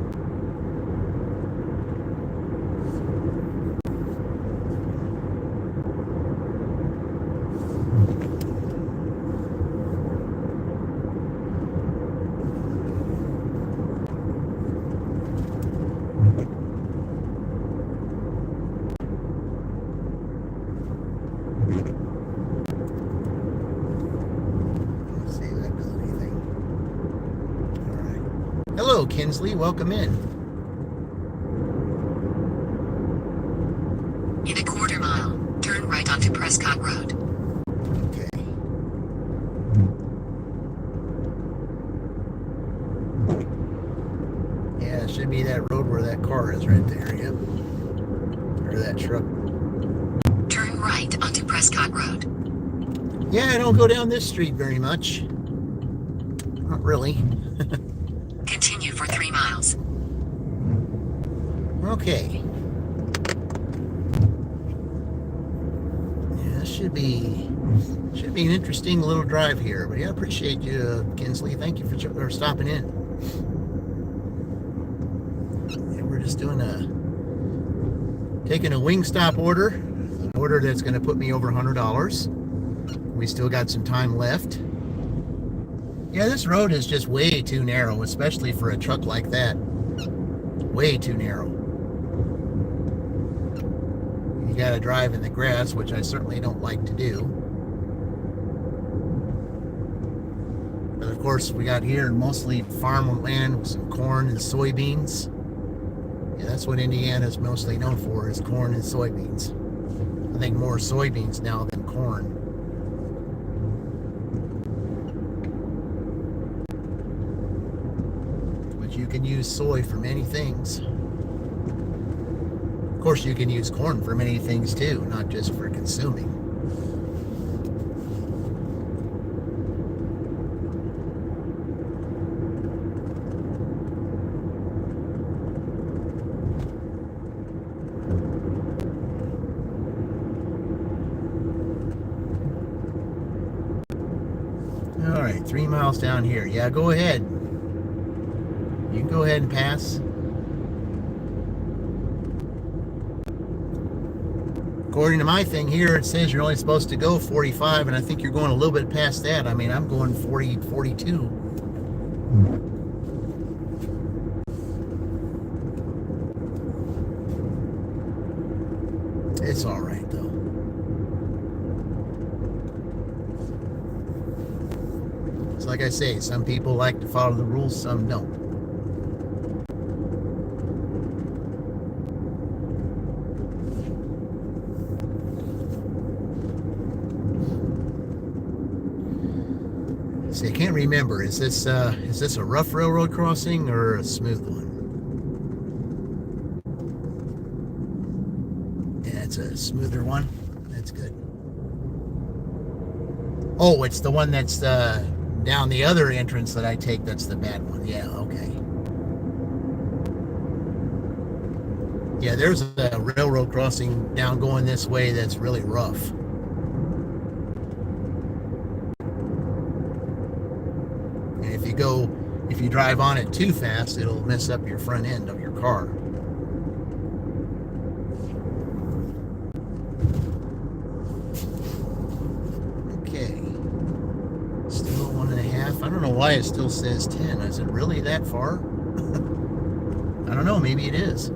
Hello, Kinsley. Welcome in. In a quarter mile, turn right onto Prescott Road. Okay. Yeah, it should be that road where that car is right there. Yep. Or that truck. Turn right onto Prescott Road. Yeah, I don't go down this street very much. Not really. Continue for 3 miles. Okay. Yeah, this should be an interesting little drive here. But yeah, I appreciate you, Kinsley. Thank you for stopping in. Yeah, we're just taking a Wingstop order, an order that's going to put me over $100. We still got some time left. Yeah, this road is just way too narrow, especially for a truck like that. Way too narrow. You gotta drive in the grass, which I certainly don't like to do. But of course, we got here mostly farmland with some corn and soybeans. Yeah, that's what Indiana's mostly known for, is corn and soybeans. I think more soybeans now than corn. You can use soy for many things. Of course, you can use corn for many things too, not just for consuming. All right, 3 miles down here. Yeah, go ahead. You can go ahead and pass. According to my thing here, it says you're only supposed to go 45, and I think you're going a little bit past that. I mean, I'm going 40, 42. It's all right, though. It's like I say, some people like to follow the rules, some don't. See, I can't remember. Is this a rough railroad crossing or a smooth one? Yeah, it's a smoother one. That's good. Oh, it's the one that's down the other entrance that I take. That's the bad one. Yeah, okay. Yeah, there's a railroad crossing down going this way that's really rough. If you drive on it too fast, it'll mess up your front end of your car. Okay. Still 1.5. I don't know why it still says 10. Is it really that far? I don't know. Maybe it is.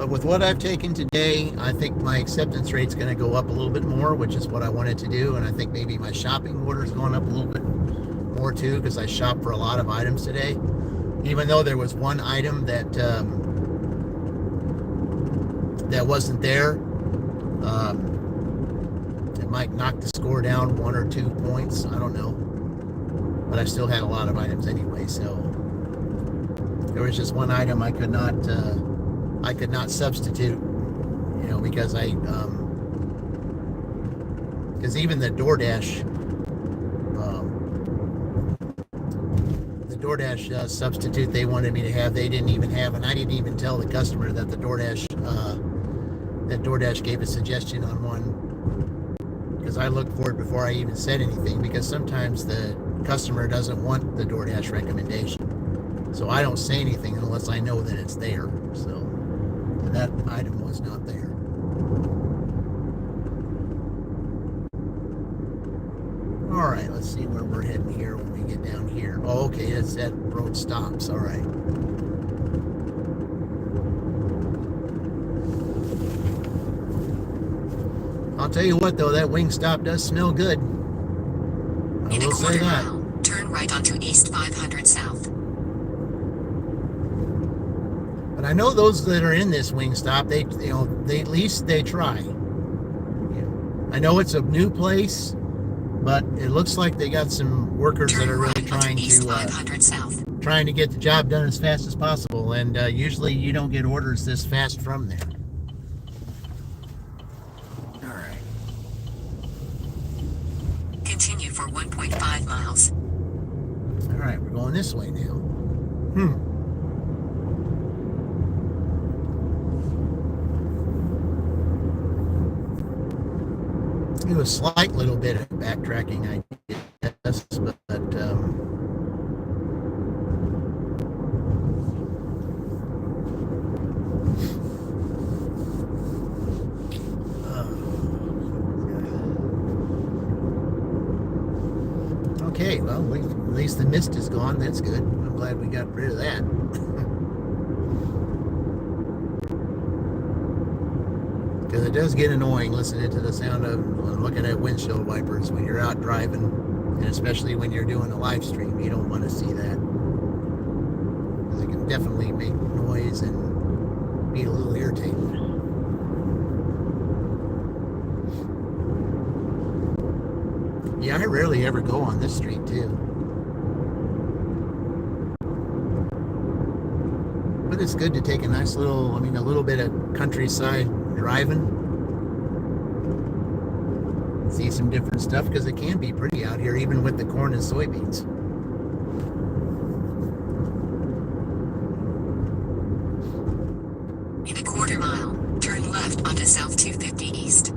But with what I've taken today, I think my acceptance rate's going to go up a little bit more, which is what I wanted to do. And I think maybe my shopping order's going up a little bit more too, because I shopped for a lot of items today. Even though there was one item that that wasn't there, it might knock the score down 1 or 2 points. I don't know, but I still had a lot of items anyway. So there was just one item I could not substitute, because because even the DoorDash substitute they wanted me to have, they didn't even have, and I didn't even tell the customer that the DoorDash gave a suggestion on one, because I looked for it before I even said anything, because sometimes the customer doesn't want the DoorDash recommendation. So I don't say anything unless I know that it's there. So that item was not there. All right, let's see where we're heading here when we get down here. Oh, okay, it's that road stops. All right. I'll tell you what, though, that Wingstop does smell good. I will say that. Turn right onto East 500 South. But I know those that are in this Wingstop, they at least they try. I know it's a new place, but it looks like they got some workers that are really trying to get the job done as fast as possible. And usually you don't get orders this fast from there. All right. Continue for 1.5 miles. All right, we're going this way now. It was a slight little bit of backtracking, I guess, but okay, well, at least the mist is gone. That's good. I'm glad we got rid of that. Because it does get annoying listening to the sound of looking at windshield wipers when you're out driving, and especially when you're doing a live stream. You don't want to see that, because it can definitely make noise and be a little irritating. Yeah, I rarely ever go on this street too. But it's good to take a nice little, a little bit of countryside driving, see some different stuff, because it can be pretty out here even with the corn and soybeans. In a quarter mile, turn left onto South 250 East.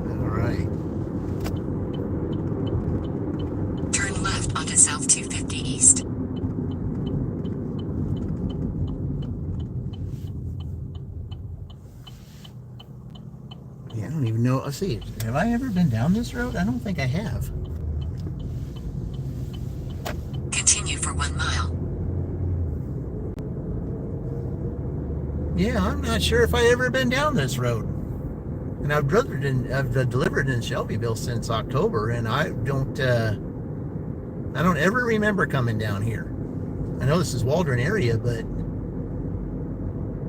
All right. Turn left onto South 250 East. Yeah, I don't even know. Let's see. Have I ever been down this road? I don't think I have. Continue for 1 mile. Yeah, I'm not sure if I ever been down this road. And I've delivered in Shelbyville since October, and I don't ever remember coming down here. I know this is Waldron area, but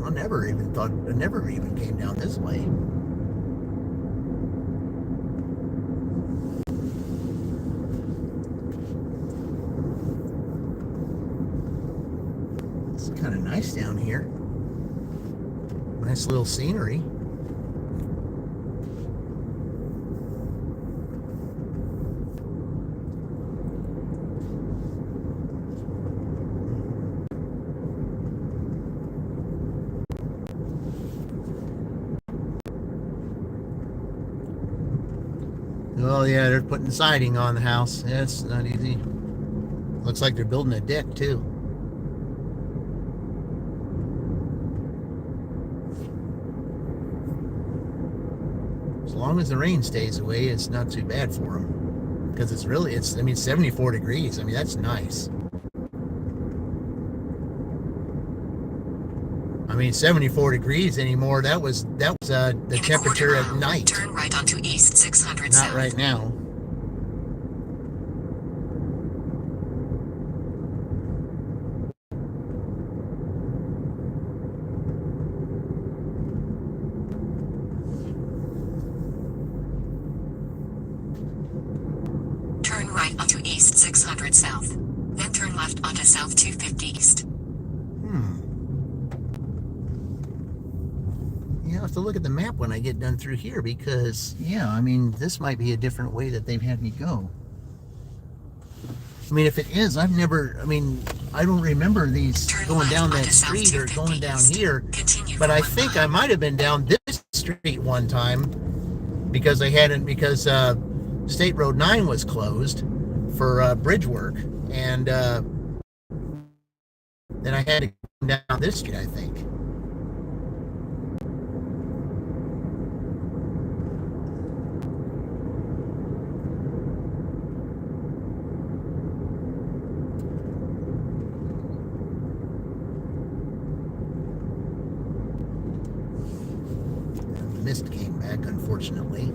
I never even came down this way. It's kind of nice down here. Nice little scenery. Oh yeah, they're putting siding on the house. That's not easy. Looks like they're building a deck too. As long as the rain stays away, it's not too bad for them. because I mean, 74 degrees. I mean, that's nice. I mean, 74 degrees anymore. That was the temperature at night. Turn right onto East 600 Not South. right now. Turn right onto East 600 South. Then turn left onto South 250 East. Yeah, I'll have to look at the map when I get done through here because, yeah, I mean, this might be a different way that they've had me go. I mean, if it is, I don't remember these going down that street or going down here, but I think I might have been down this street one time because State Road 9 was closed for bridge work, and then I had to come down this street, I think. Mist came back, unfortunately.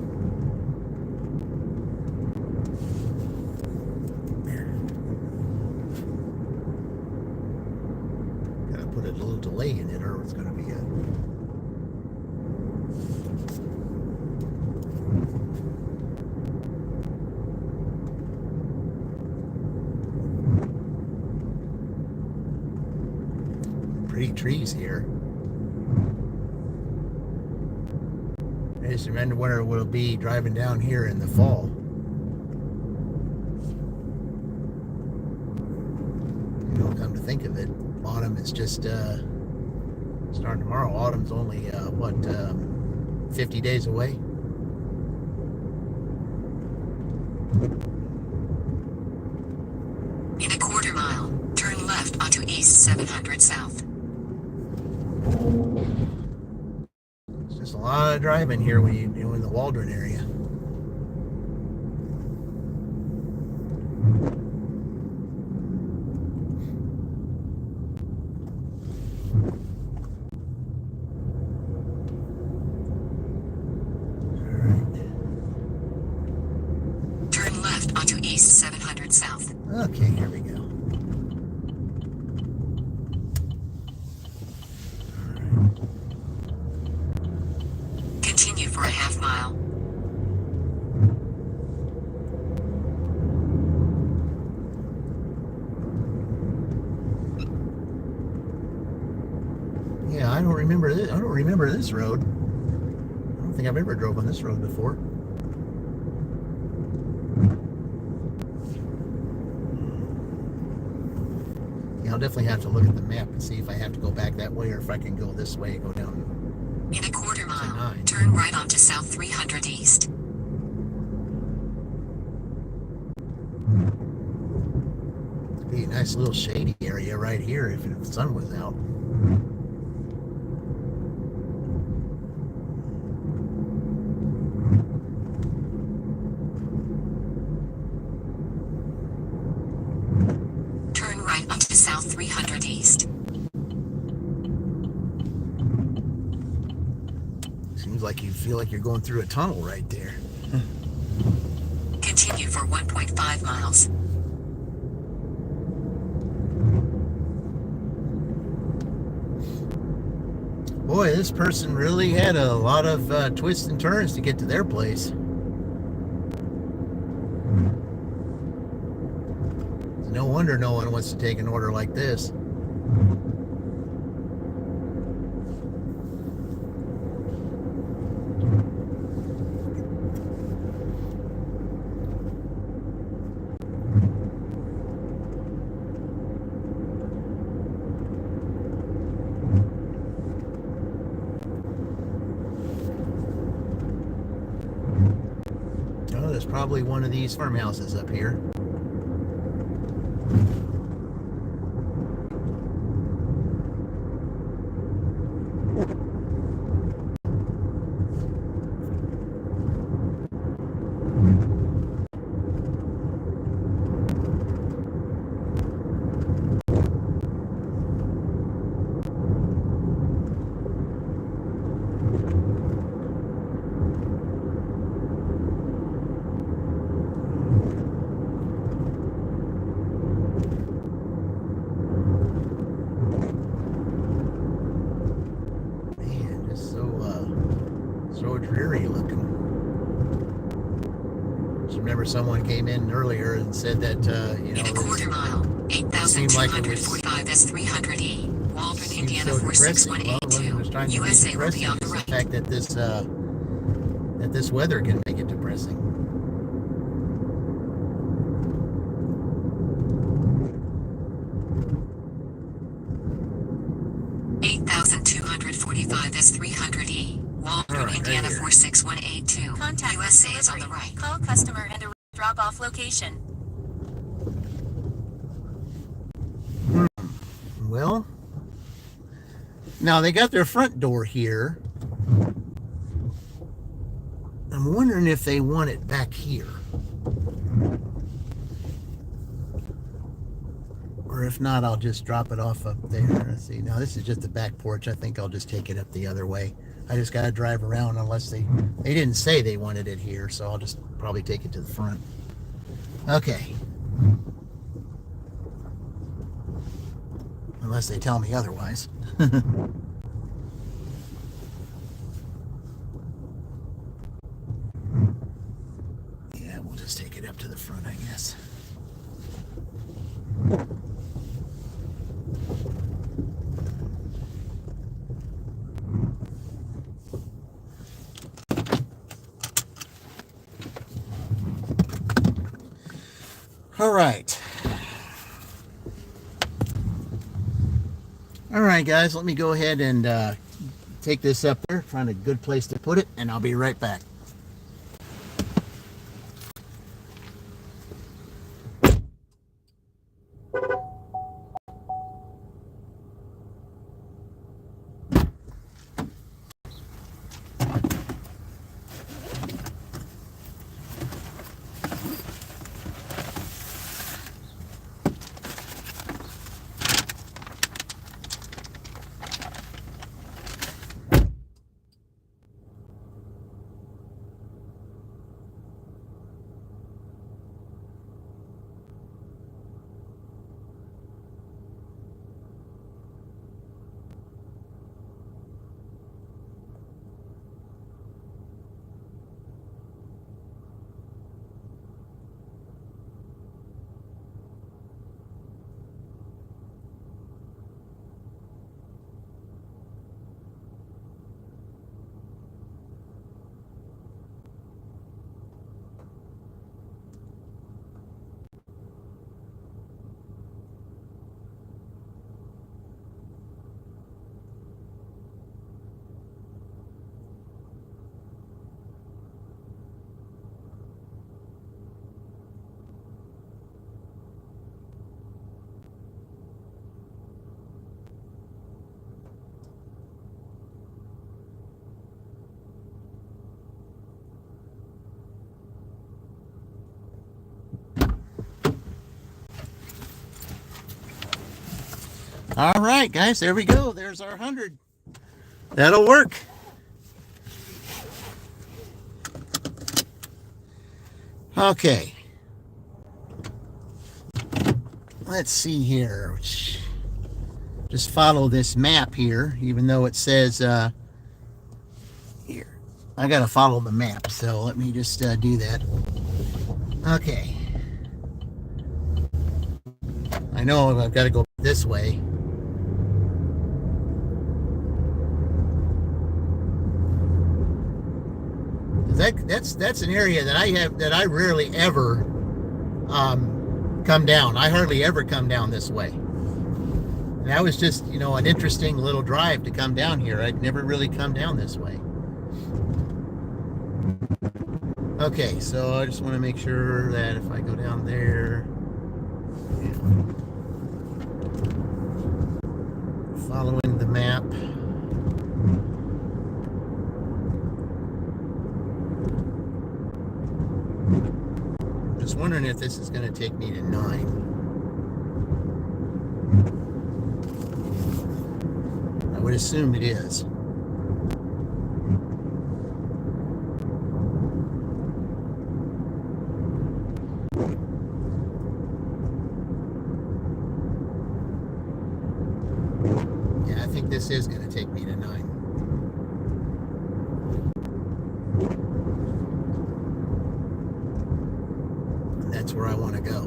Gotta put a little delay in it or it's gonna be pretty trees here. I just remember where it will be driving down here in the fall. You know, come to think of it, autumn is just starting tomorrow. Autumn's only 50 days away. In a quarter mile, turn left onto East 700 South. There's a lot of driving here when you're in the Waldron area. Turn left onto East 700 South. Okay, here we go. Continue for a half mile. Yeah, I don't remember this. I don't remember this road. I don't think I've ever drove on this road before. Yeah, I'll definitely have to look at the map and see if I have to go back that way or if I can go this way and go down. In a quarter mile, 9. turn right onto South 300 East. It'd be a nice little shady area right here if the sun was out. Turn right onto South 300 East. Seems like you feel like you're going through a tunnel right there. Continue for 1.5 miles. Boy, this person really had a lot of twists and turns to get to their place. It's no wonder no one wants to take an order like this. Oh, there's probably one of these farmhouses up here. remember someone came in earlier and said that, you know, in a quarter mile, seemed like it was 8,245 S300E, Waldron, seemed Indiana so depressing. Well, it wasn't 46182. just trying to be USA will be depressing. on the It's the right. fact that this weather can make it depressing. S300E, Waldron, Right, Indiana right 46182. Contact USA is on the right. Call customer and a drop-off location. Well, now they got their front door here. I'm wondering if they want it back here. Or if not, I'll just drop it off up there. Let's see. Now this is just the back porch. I think I'll just take it up the other way. I just got to drive around unless they didn't say they wanted it here, so I'll just probably take it to the front. Okay. Unless they tell me otherwise. Yeah, we'll just take it up to the front, I guess. All right. All right, guys, let me go ahead and take this up there, find a good place to put it, and I'll be right back. All right, guys, there we go. There's our 100. That'll work. Okay. Let's see here. Just follow this map here, even though it says here. I got to follow the map, so let me just do that. Okay. I know I've got to go this way. That's an area that I rarely ever come down. I hardly ever come down this way. And that was just, you know, an interesting little drive to come down here. I'd never really come down this way. Okay, so I just want to make sure that if I go down there, following the map. Just wondering if this is going to take me to 9. I would assume it is. Yeah, I think this is going to take me to 9. and that's where I want to go.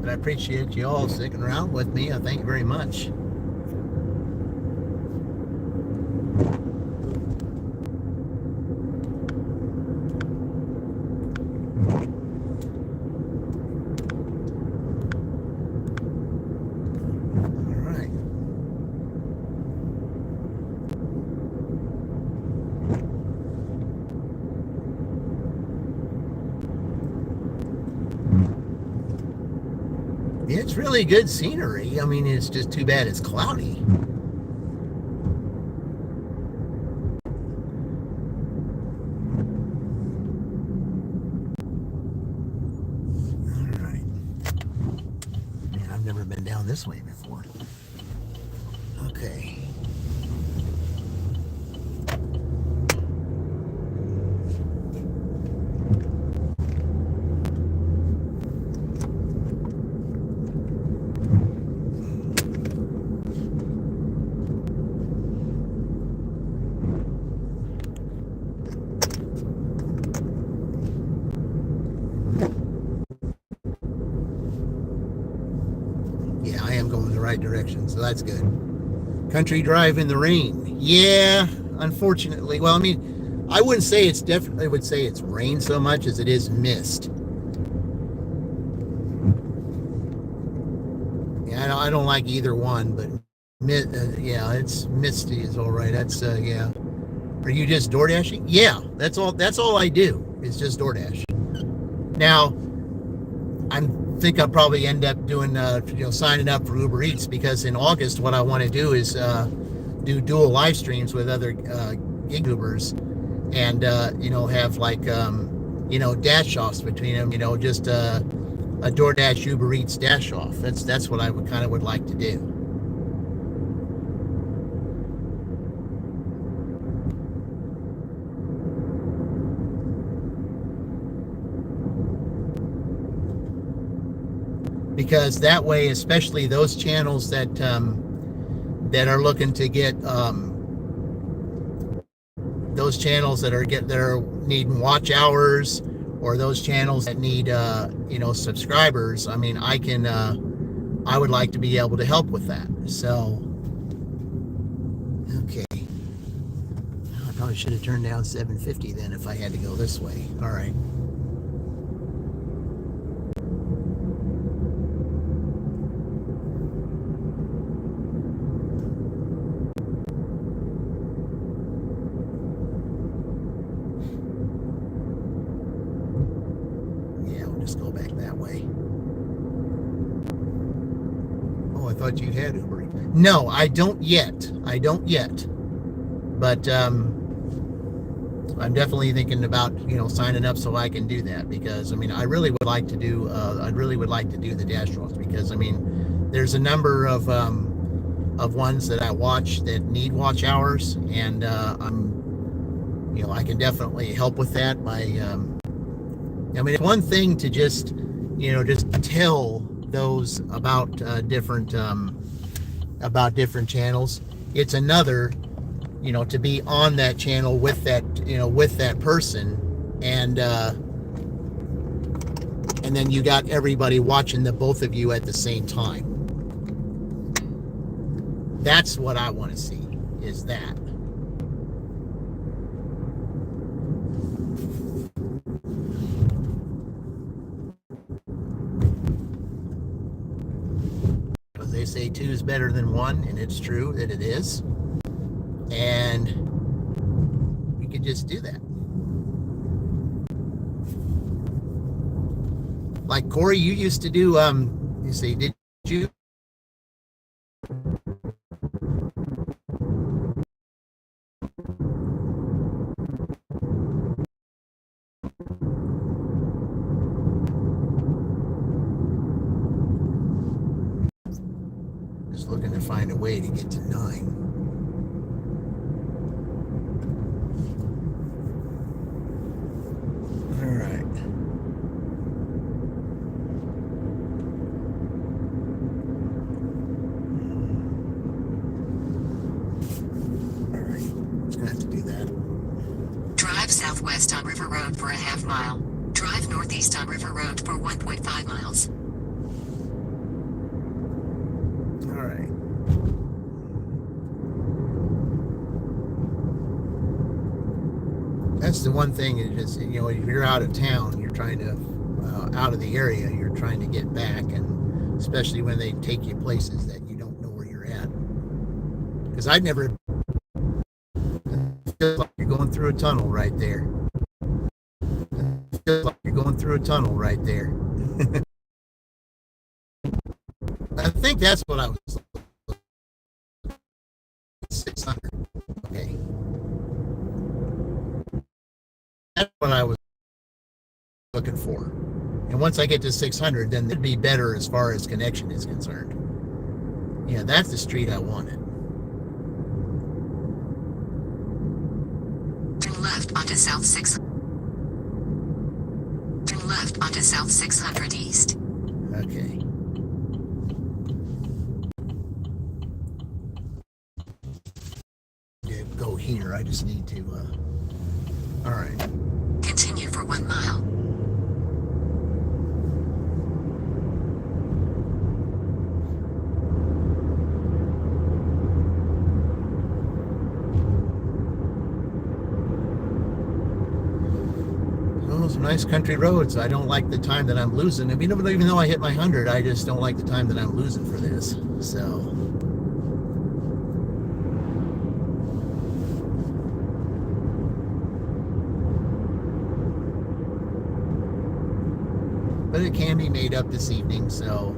But I appreciate you all sticking around with me. I thank you very much. It's really good scenery. I mean, it's just too bad it's cloudy. All right. Man, I've never been down this way before. Okay. Yeah, I am going the right direction, so that's good. Country drive in the rain. Yeah, unfortunately. Well, I mean, I wouldn't say it's definitely, I would say it's rain so much as it is mist. Yeah, I don't like either one, but yeah, it's misty is all right. That's yeah. Are you just door dashing? Yeah, that's all I do is just DoorDash. Now, I think I'll probably end up doing signing up for Uber Eats, because in August what I want to do is do dual live streams with other gig Ubers, and have like dash offs between them, just a DoorDash Uber Eats dash off. That's what I would like to do. Because that way, especially those channels that are looking to get those channels that are needing watch hours, or those channels that need subscribers. I mean, I would like to be able to help with that. So okay, I probably should have turned down 750 then if I had to go this way. All right. Just go back that way. Oh, I thought you had Uber. No, I don't yet. But I'm definitely thinking about signing up so I can do that, because I mean I really would like to do the dash offs, because I mean there's a number of ones that I watch that need watch hours, and I can definitely help with that by I mean, it's one thing to just tell those about different channels. It's another, to be on that channel with that person, and then you got everybody watching the both of you at the same time. That's what I want to see, is that. They say 2 is better than 1, and it's true that it is. And you could just do that. Like Corey, you used to do you say, did you? Looking to find a way to get to 9. All right. west on River Road for a half mile. Drive northeast on River Road for 1.5 miles. All right. That's the one thing is, if you're out of town, you're trying to, out of the area, you're trying to get back, and especially when they take you places that you don't know where you're at. Because I'd never, feel like you're going through a tunnel right there. Feel like you're going through a tunnel right there. I think that's what I was. 600. Okay. That's what I was looking for. And once I get to 600, then it'd be better as far as connection is concerned. Yeah, that's the street I wanted. Turn left onto South 600. Turn left onto South 600 East. Okay. Yeah, go here. I just need to. All right. Continue for 1 mile. Oh, some nice country roads. I don't like the time that I'm losing. I mean, even though I hit my 100, I just don't like the time that I'm losing for this. So. But it can be made up this evening, so.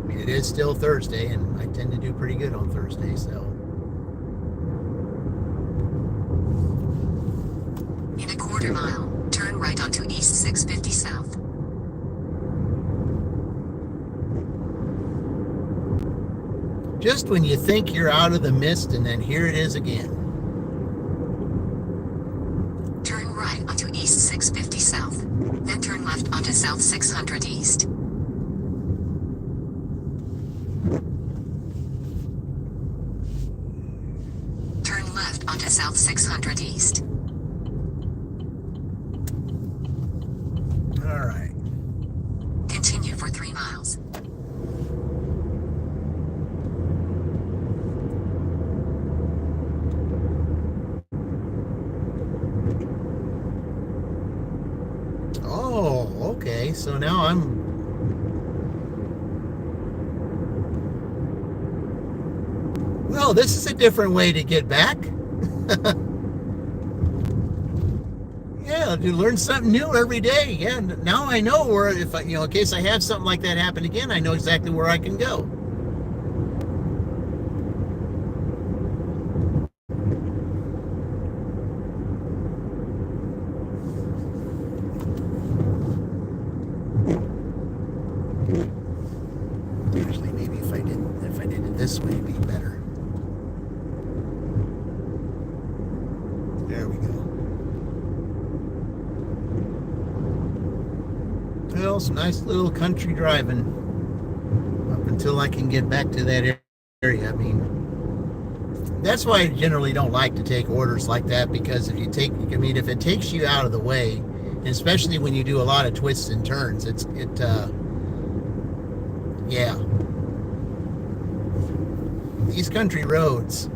I mean, it is still Thursday, and I tend to do pretty good on Thursday, so. In a quarter mile, turn right onto East 650 South. Just when you think you're out of the mist, and then here it is again. Turn right onto East 650 South. Then turn left onto South 600 East. Turn left onto South 600 East. All right. Continue for 3 miles. Oh, okay. So now I'm. Well, this is a different way to get back. Yeah, you learn something new every day. Yeah, now I know where, if I, in case I have something like that happen again, I know exactly where I can go. Actually, maybe if I did it this way, it'd be better. There we go. Well, some nice little country driving up until I can get back to that area. I mean, that's why I generally don't like to take orders like that, because if it takes you out of the way, and especially when you do a lot of twists and turns, yeah. These country roads.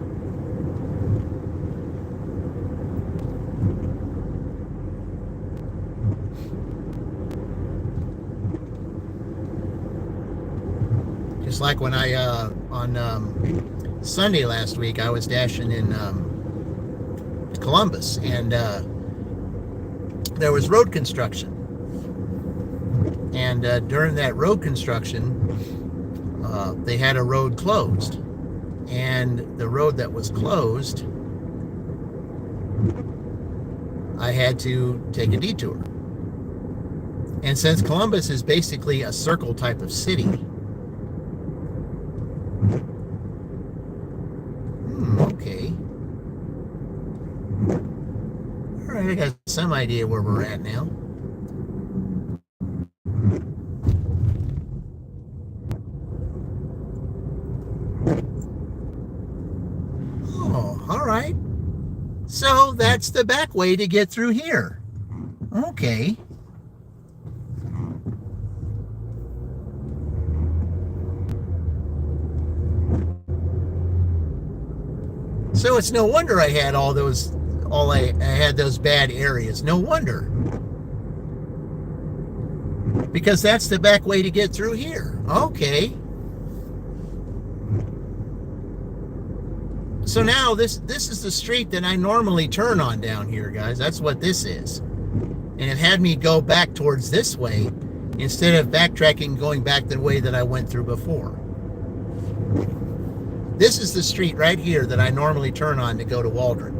Just like when I, on Sunday last week, I was dashing in Columbus, and there was road construction. And during that road construction, they had a road closed. And the road that was closed, I had to take a detour. And since Columbus is basically a circle type of city, okay. All right, I got some idea where we're at now. Oh, all right. So that's the back way to get through here. Okay. So it's no wonder I had I had those bad areas. No wonder. Because that's the back way to get through here. Okay. So now this is the street that I normally turn on down here, guys. That's what this is. And it had me go back towards this way instead of backtracking, going back the way that I went through before. This is the street right here that I normally turn on to go to Waldron.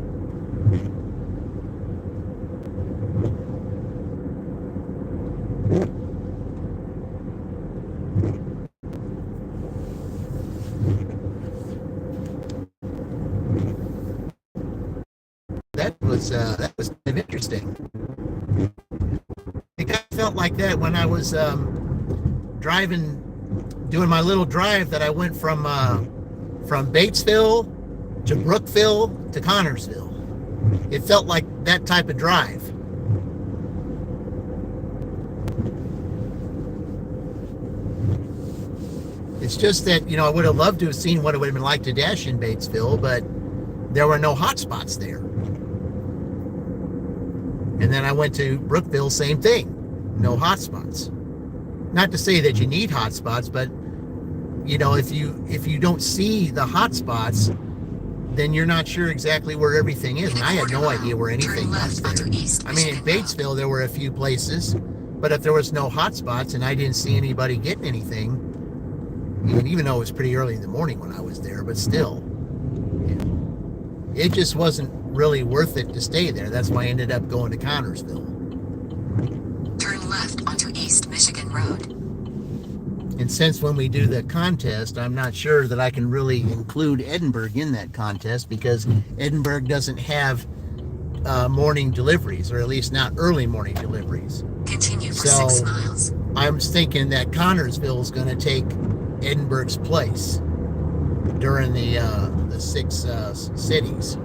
That was kind of interesting. It kind of felt like that when I was driving, doing my little drive that I went from Batesville to Brookville to Connorsville. It felt like that type of drive. It's just that, you know, I would have loved to have seen what it would have been like to dash in Batesville, but there were no hot spots there. And then I went to Brookville, same thing. No hot spots. Not to say that you need hot spots, but you know, if you don't see the hot spots, then you're not sure exactly where everything is. And I had no idea where anything was there. I mean, in Batesville, there were a few places, but if there was no hot spots and I didn't see anybody getting anything, even though it was pretty early in the morning when I was there, but still, it just wasn't really worth it to stay there. That's why I ended up going to Connorsville. Turn left onto East Michigan Road. And since when we do the contest, I'm not sure that I can really include Edinburgh in that contest because Edinburgh doesn't have morning deliveries, or at least not early morning deliveries. Continue for 6 miles. I'm thinking that Connorsville is going to take Edinburgh's place during the 6 cities.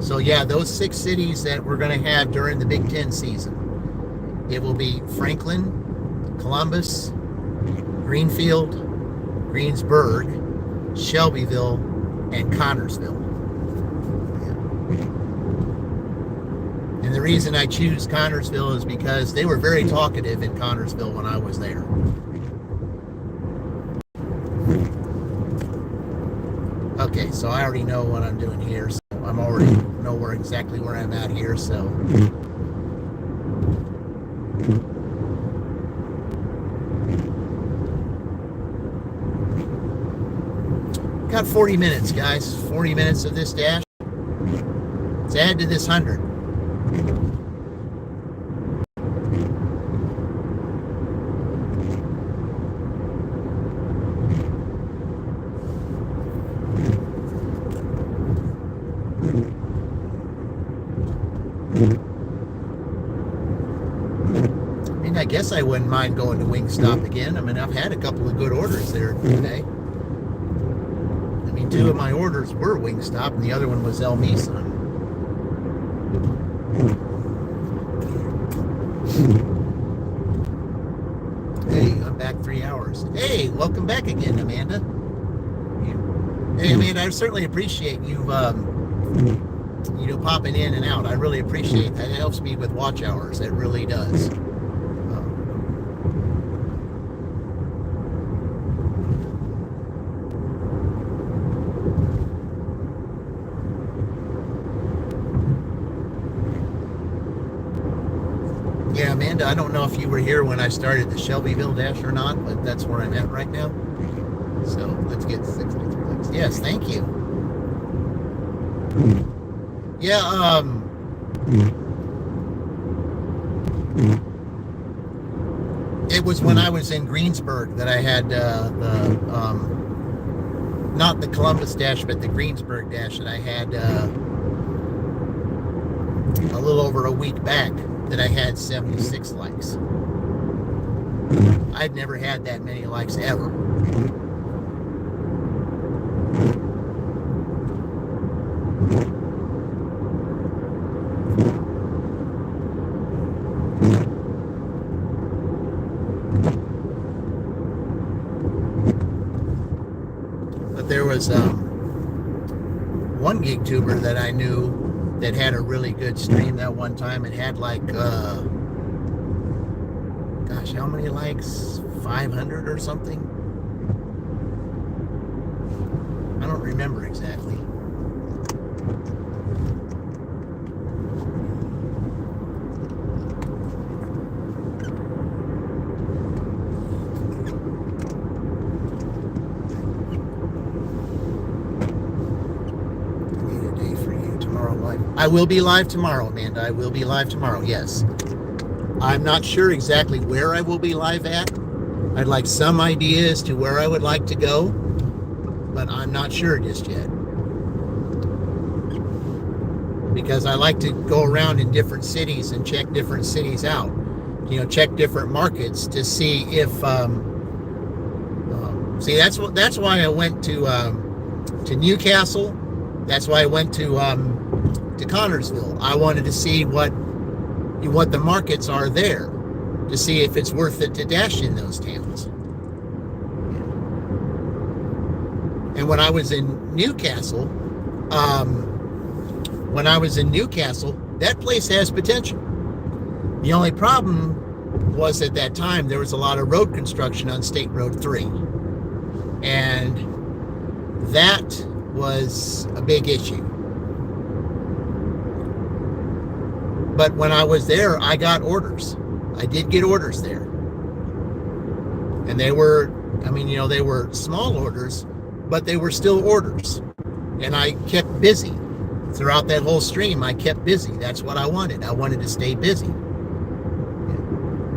So yeah, those 6 cities that we're going to have during the Big Ten season. It will be Franklin, Columbus, Greenfield, Greensburg, Shelbyville, and Connorsville. And the reason I choose Connorsville is because they were very talkative in Connorsville when I was there. Okay, so I already know what I'm doing here, so I'm already know exactly where I'm at here, so. Got 40 minutes, guys. 40 minutes of this dash. Let's add to this 100. I mean, I guess I wouldn't mind going to Wingstop again. I mean, I've had a couple of good orders there today. I mean, 2 of my orders were Wingstop, and the other one was El Misa. Hey, I'm back 3 hours. Hey, welcome back again, Amanda. Hey, Amanda, I certainly appreciate you, popping in and out. I really appreciate that. It helps me with watch hours. It really does. Yeah, Amanda, I don't know if you were here when I started the Shelbyville Dash or not, but that's where I'm at right now. So let's get 63 likes. Yes, thank you. Yeah, it was when I was in Greensburg that I had not the Columbus Dash, but the Greensburg Dash that I had a little over a week back that I had 76 likes. I'd never had that many likes ever. there was one gig tuber that I knew that had a really good stream that one time. It had like, gosh, how many likes? 500 or something? I don't remember exactly. I will be live tomorrow, Amanda. I will be live tomorrow, yes. I'm not sure exactly where I will be live at. I'd like some idea as to where I would like to go, but I'm not sure just yet. Because I like to go around in different cities and check different cities out. You know, check different markets to see if, see, that's why I went to Newcastle. That's why I went to Connorsville. I wanted to see what the markets are there, to see if it's worth it to dash in those towns. And when I was in Newcastle, that place has potential. The only problem was at that time there was a lot of road construction on State Road 3, and that was a big issue. But when I was there, I got orders. I did get orders there. And they were, I mean, you know, they were small orders, but they were still orders. And I kept busy. Throughout that whole stream, I kept busy. That's what I wanted. I wanted to stay busy.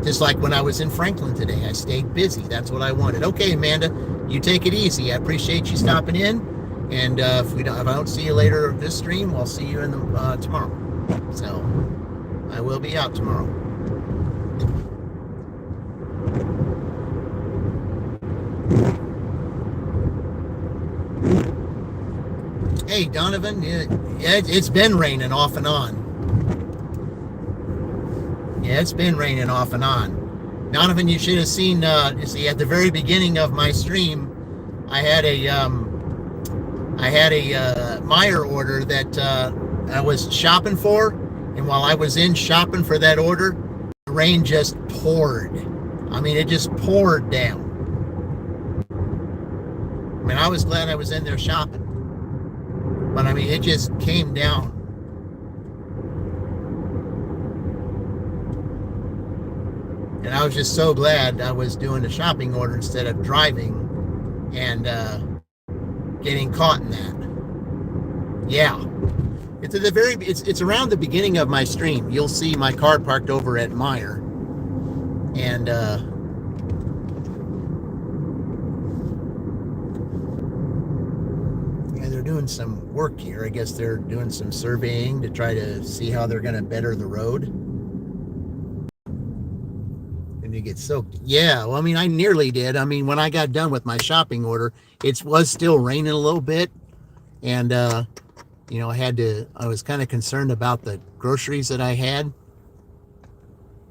Just like when I was in Franklin today, I stayed busy. That's what I wanted. Okay, Amanda, you take it easy. I appreciate you stopping in. And if I don't see you later this stream, I'll see you in the tomorrow. So I will be out tomorrow. Hey, Donovan, yeah, it's been raining off and on. Yeah, it's been raining off and on. Donovan, you should have seen, you see, at the very beginning of my stream, I had a Meyer order that I was shopping for. And while I was in shopping for that order, the rain just poured. I mean, it just poured down. I mean, I was glad I was in there shopping. But I mean, it just came down. And I was just so glad I was doing a shopping order instead of driving and getting caught in that. Yeah. It's at the it's around the beginning of my stream. You'll see my car parked over at Meyer. And yeah, they're doing some work here. I guess they're doing some surveying to try to see how they're going to better the road. And you get soaked. Yeah, well, I mean, I nearly did. I mean, when I got done with my shopping order, it was still raining a little bit. And you know, I was kind of concerned about the groceries that I had,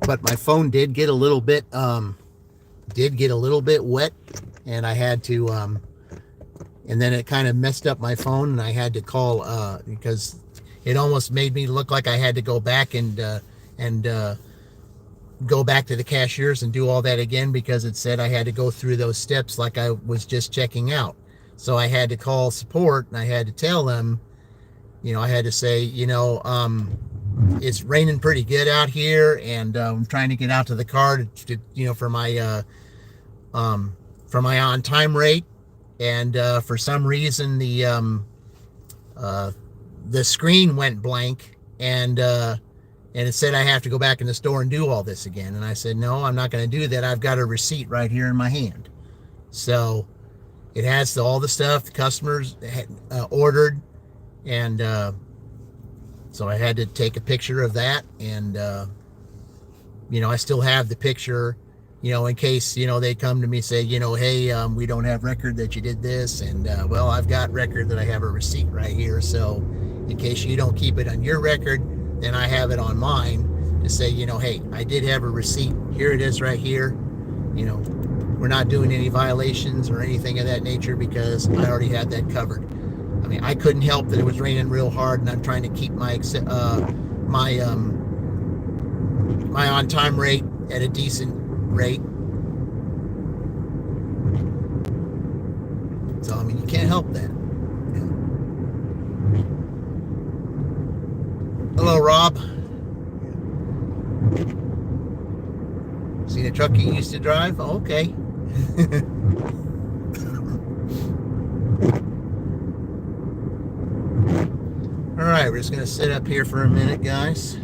but my phone did get a little bit wet, and I had to, and then it kind of messed up my phone, and I had to call, because it almost made me look like I had to go back and go back to the cashiers and do all that again, because it said I had to go through those steps like I was just checking out. So I had to call support, and I had to tell them, you know, I had to say, you know, it's raining pretty good out here, and I'm trying to get out to the car to you know, for my on time rate, and for some reason the screen went blank, and it said I have to go back in the store and do all this again. And I said, no, I'm not going to do that. I've got a receipt right here in my hand. So it has all the stuff the customers had ordered. And so I had to take a picture of that. And, you know, I still have the picture, you know, in case, you know, they come to me and say, you know, hey, we don't have record that you did this. And, well, I've got record that I have a receipt right here. So in case you don't keep it on your record, then I have it on mine to say, you know, hey, I did have a receipt. Here it is right here. You know, we're not doing any violations or anything of that nature because I already had that covered. I mean, I couldn't help that it was raining real hard, and I'm trying to keep my my on-time rate at a decent rate. So, I mean, you can't help that. Yeah. Hello, Rob. Seen a truck you used to drive? Oh, okay. All right, we're just going to sit up here for a minute, guys.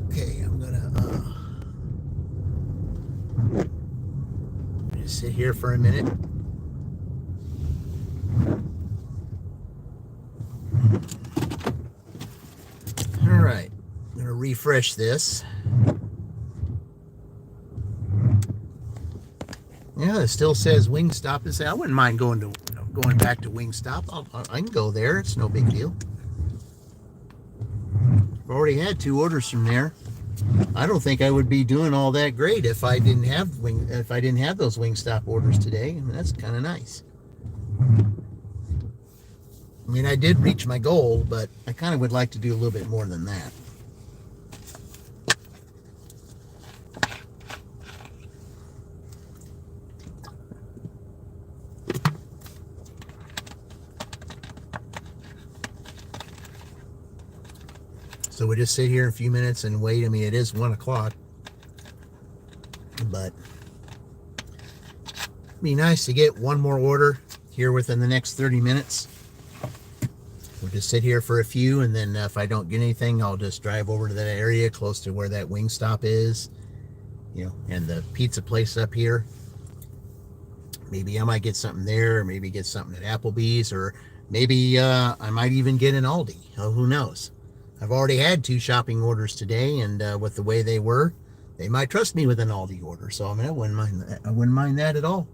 Okay, I'm going to just sit here for a minute. All right. I'm going to refresh this. Yeah, it still says Wingstop. I wouldn't mind going back to Wingstop. I can go there. It's no big deal. I've already had 2 orders from there. I don't think I would be doing all that great if I didn't have those Wingstop orders today. I mean, that's kind of nice. I mean, I did reach my goal, but I kind of would like to do a little bit more than that. So we just sit here in a few minutes and wait. I mean, it is 1 o'clock, but it'd be nice to get one more order here within the next 30 minutes. We'll just sit here for a few, and then if I don't get anything, I'll just drive over to that area close to where that Wingstop is, and the pizza place up here. Maybe I might get something there, or maybe get something at Applebee's, or maybe I might even get an Aldi. Oh, who knows? I've already had 2 shopping orders today, and with the way they were, they might trust me with an Aldi order. So I mean, I wouldn't mind that at all.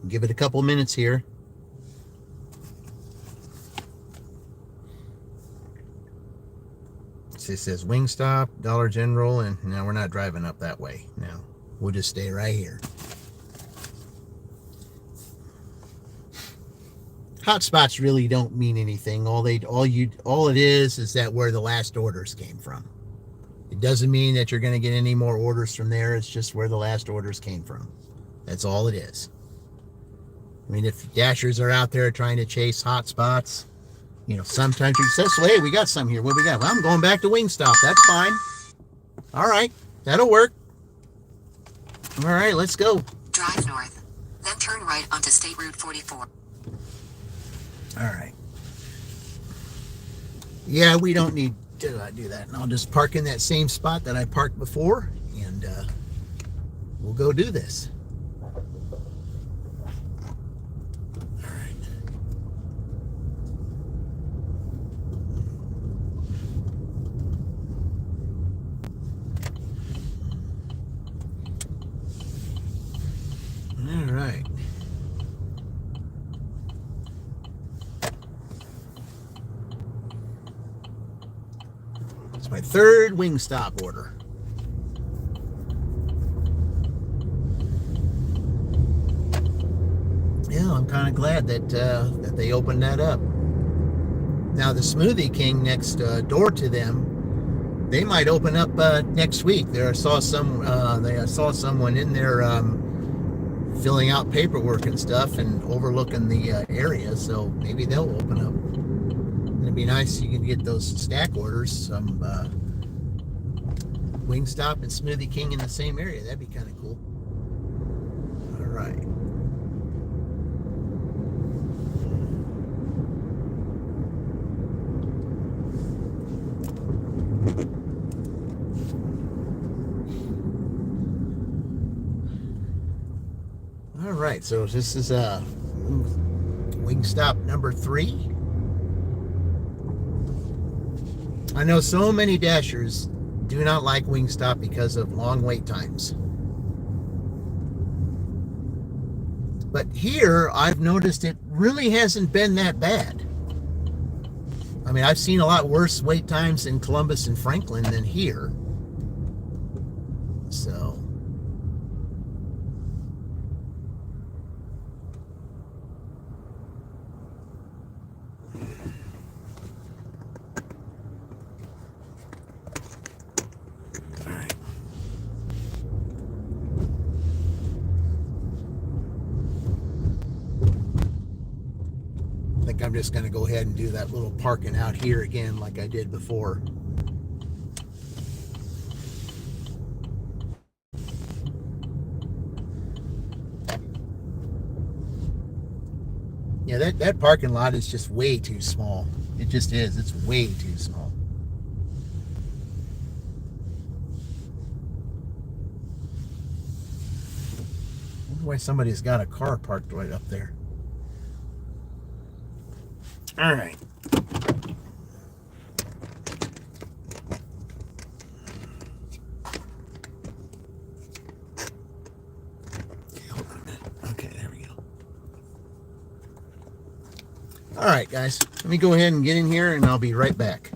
Give it a couple minutes here. It says Wingstop, Dollar General, and now we're not driving up that way. Now we'll just stay right here. Hotspots really don't mean anything. All it is that where the last orders came from. It doesn't mean that you're going to get any more orders from there. It's just where the last orders came from. That's all it is. I mean, if dashers are out there trying to chase hotspots, sometimes you're successful. Hey, we got some here. What we got? Well, I'm going back to Wingstop. That's fine. All right, that'll work. All right, let's go. Drive north, then turn right onto State Route 44. All right. Yeah, we don't need to do that. And I'll just park in that same spot that I parked before, and we'll go do this. All right. All right. My 3rd Wingstop order. Yeah, I'm kind of glad that they opened that up. Now the Smoothie King next door to them, they might open up next week. I saw someone in there filling out paperwork and stuff and overlooking the area, so maybe they'll open up. It'd be nice if you can get those stack orders, some Wingstop and Smoothie King in the same area. That'd be kind of cool. All right. All right, so this is Wingstop number 3. I know so many dashers do not like Wingstop because of long wait times. But here, I've noticed it really hasn't been that bad. I mean, I've seen a lot worse wait times in Columbus and Franklin than here. So, all right. I think I'm just going to go ahead and do that little parking out here again like I did before. Yeah, that parking lot is just way too small. It just is. It's way too small. I wonder why somebody's got a car parked right up there. All right. Hold on a minute. Okay, there we go. All right, guys. Let me go ahead and get in here, and I'll be right back.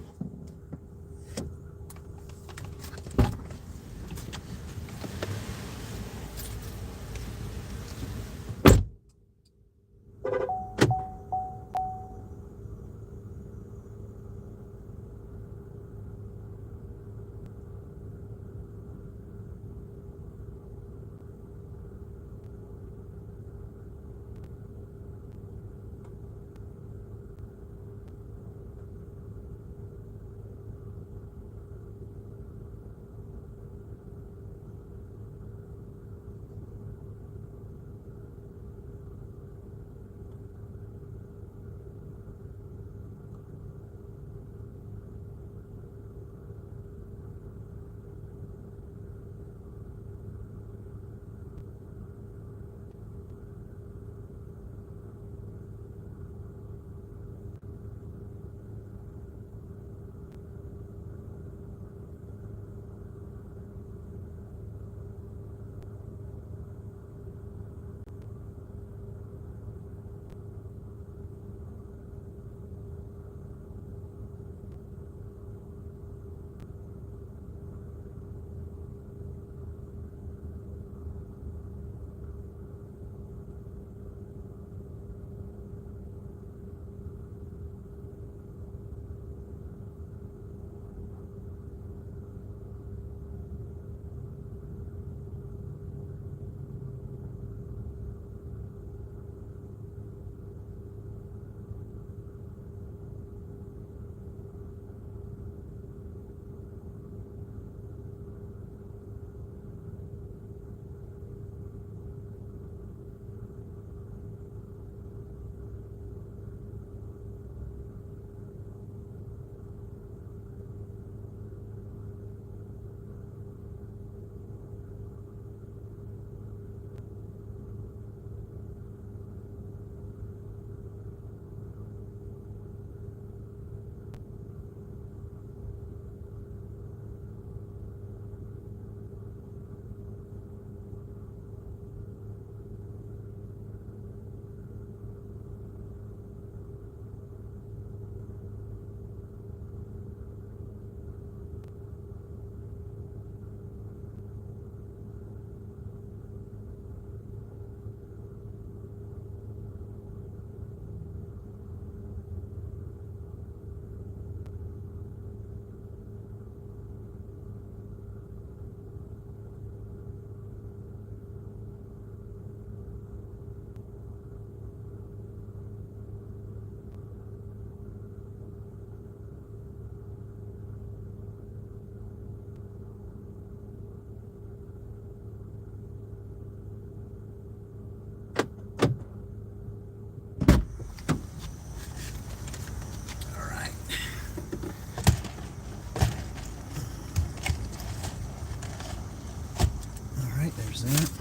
that.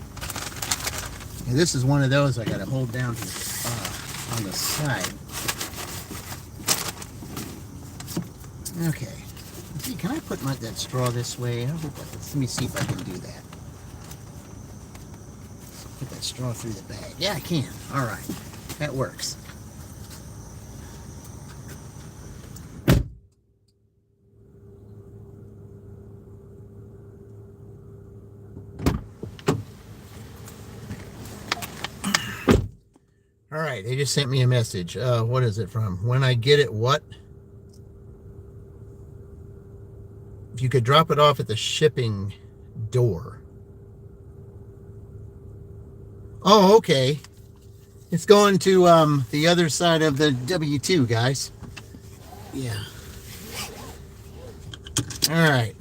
And this is one of those I got to hold down on the side. Okay. Let's see, can I put that straw this way? Let me see if I can do that. Put that straw through the bag. Yeah, I can. All right. That works. All right, they just sent me a message. What is it from? When I get it, what? If you could drop it off at the shipping door. Oh, okay. It's going to the other side of the W2, guys. Yeah. All right.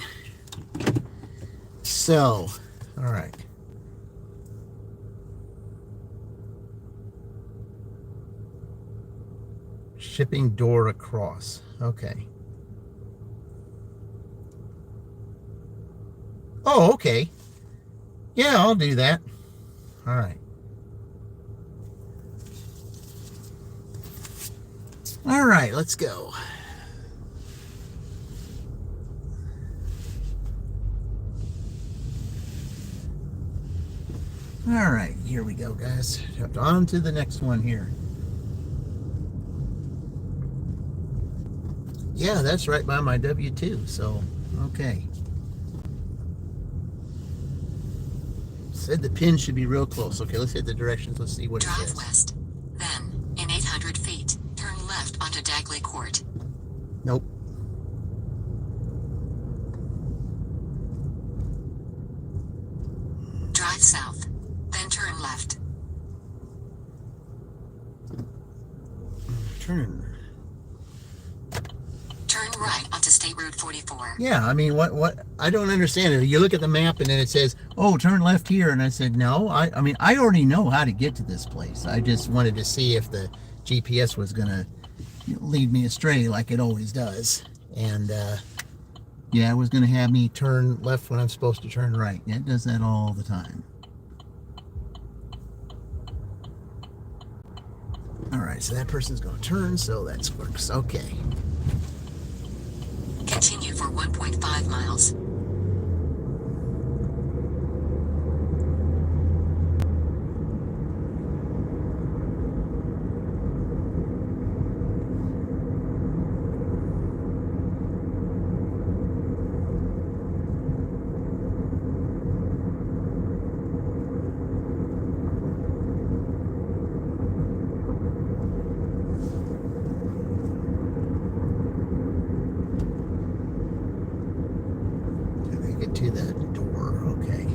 So, all right. Shipping door across. Okay. Oh, okay. Yeah, I'll do that. All right. All right, let's go. All right, here we go, guys. On to the next one here. Yeah, that's right by my W2, so, okay. Said the pin should be real close. Okay, let's hit the directions. Let's see what it says. Drive west. Then, in 800 feet, turn left onto Dagley Court. Nope. Drive south. Then turn left. Turn. Turn right onto State Route 44. Yeah, I mean, what? I don't understand it. You look at the map and then it says, "Oh, turn left here," and I said, "No." I mean, I already know how to get to this place. I just wanted to see if the GPS was gonna lead me astray like it always does. And yeah, it was gonna have me turn left when I'm supposed to turn right. Yeah, it does that all the time. All right, so that person's gonna turn, so that works. Okay. Continue for 1.5 miles. To that door, okay.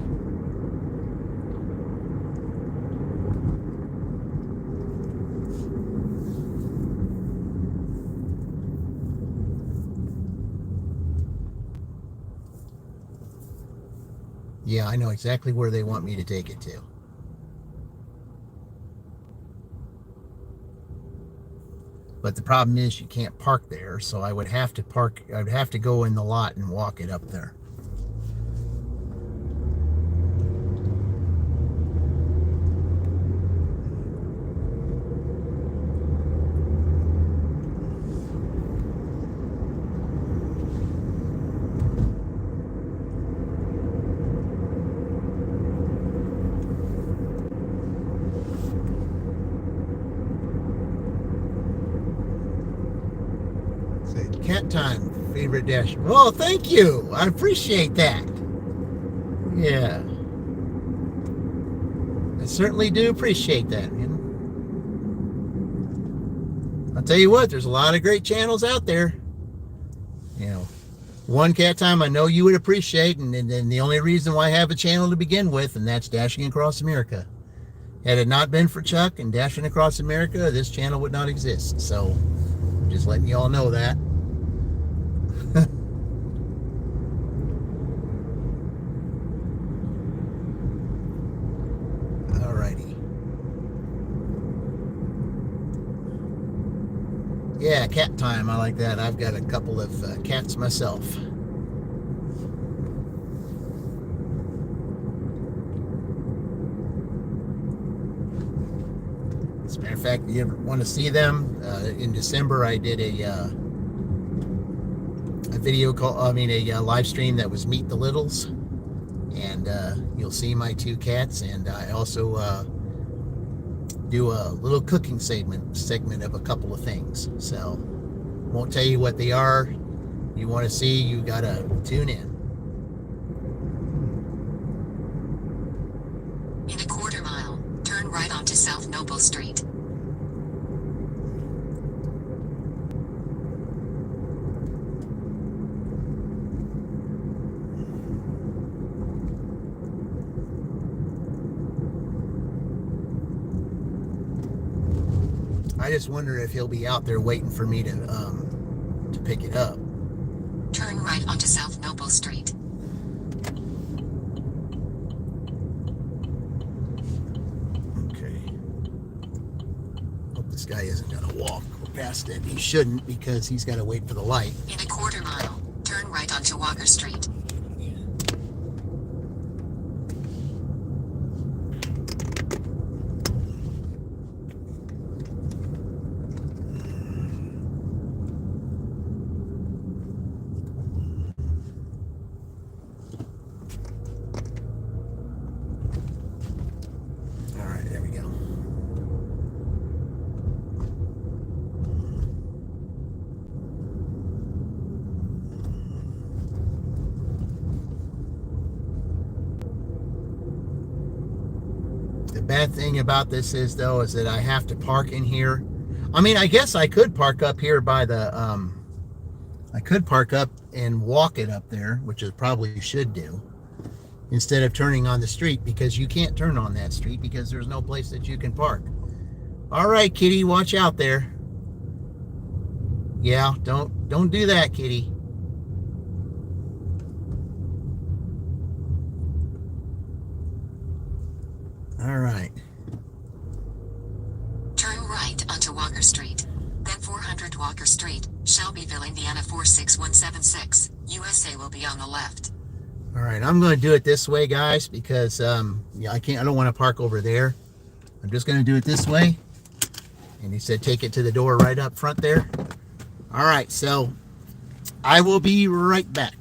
Yeah, I know exactly where they want me to take it to. But the problem is you can't park there, so I would have to park, I'd have to go in the lot and walk it up there. Cat time, favorite dash. Well, thank you. I appreciate that. Yeah. I certainly do appreciate that. You know? I'll tell you what, there's a lot of great channels out there. You know, one cat time I know you would appreciate, and the only reason why I have a channel to begin with, and that's Dashing Across America. Had it not been for Chuck and Dashing Across America, this channel would not exist. So, just letting you all know that. Alrighty. Yeah, cat time. I like that. I've got a couple of cats myself. As a matter of fact, if you ever want to see them, in December I did a video call, a live stream that was Meet the Littles, and you'll see my two cats, and I also do a little cooking segment of a couple of things. So won't tell you what they are. You want to see, you gotta tune in. In a quarter mile, turn right onto South Noble Street. I just wonder if he'll be out there waiting for me to pick it up. Turn right onto South Noble Street. Okay. Hope this guy isn't gonna walk past it. He shouldn't, because he's got to wait for the light. In a quarter mile, turn right onto Walker Street. All right, there we go. The bad thing about this is, though, is that I have to park in here. I mean, I guess I could park up here by the I could park up and walk it up there, which I probably should do, instead of turning on the street, because you can't turn on that street because there's no place that you can park. All right, kitty, watch out there. Yeah, don't do that, kitty. All right. Turn right onto Walker Street. Then 400 Walker Street, Shelbyville, Indiana 46176. USA will be on the left. All right, I'm going to do it this way, guys, because yeah, I don't want to park over there. I'm just going to do it this way. And he said take it to the door right up front there. All right, so I will be right back.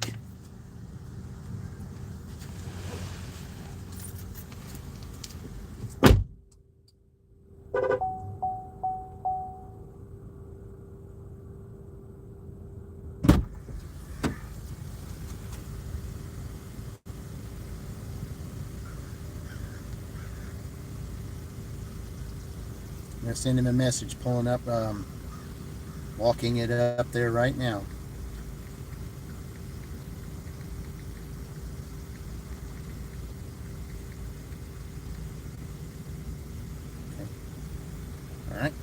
I'm going to send him a message, pulling up, walking it up there right now. Okay. All right.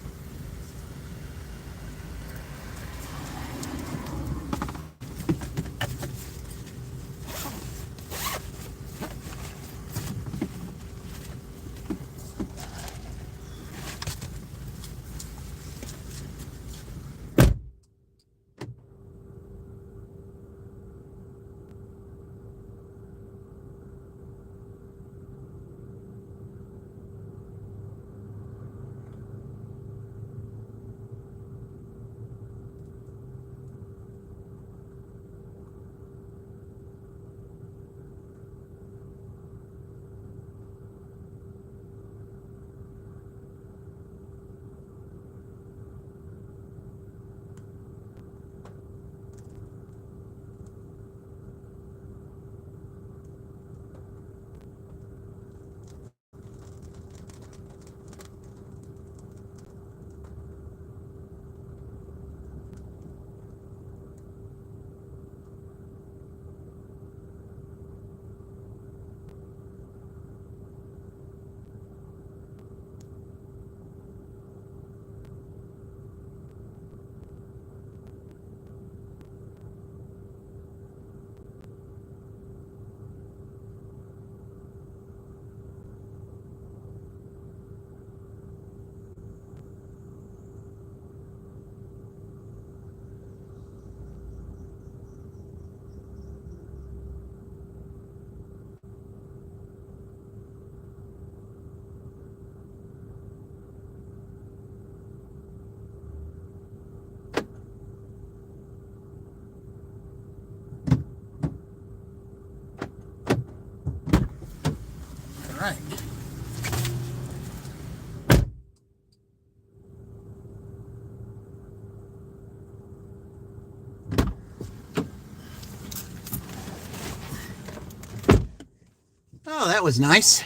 that was nice.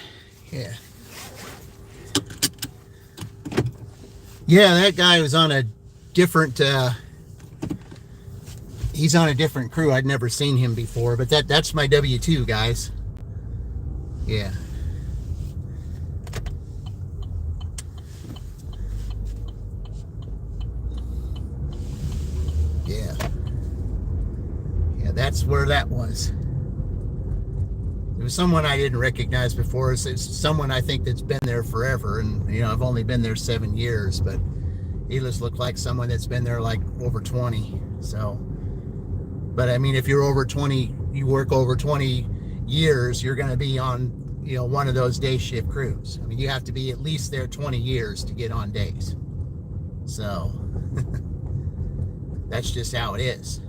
Yeah. Yeah, that guy was on a different he's on a different crew. I'd never seen him before, but that's my W2, guys. Yeah. Yeah. Yeah, that's where that was. It was someone I didn't recognize before. It's someone I think that's been there forever, and you know, I've only been there 7 years, but he just looked like someone that's been there like over 20. So, but I mean, if you're over 20, you work over 20 years, you're going to be on, you know, one of those day shift crews. I mean, you have to be at least there 20 years to get on days. So that's just how it is.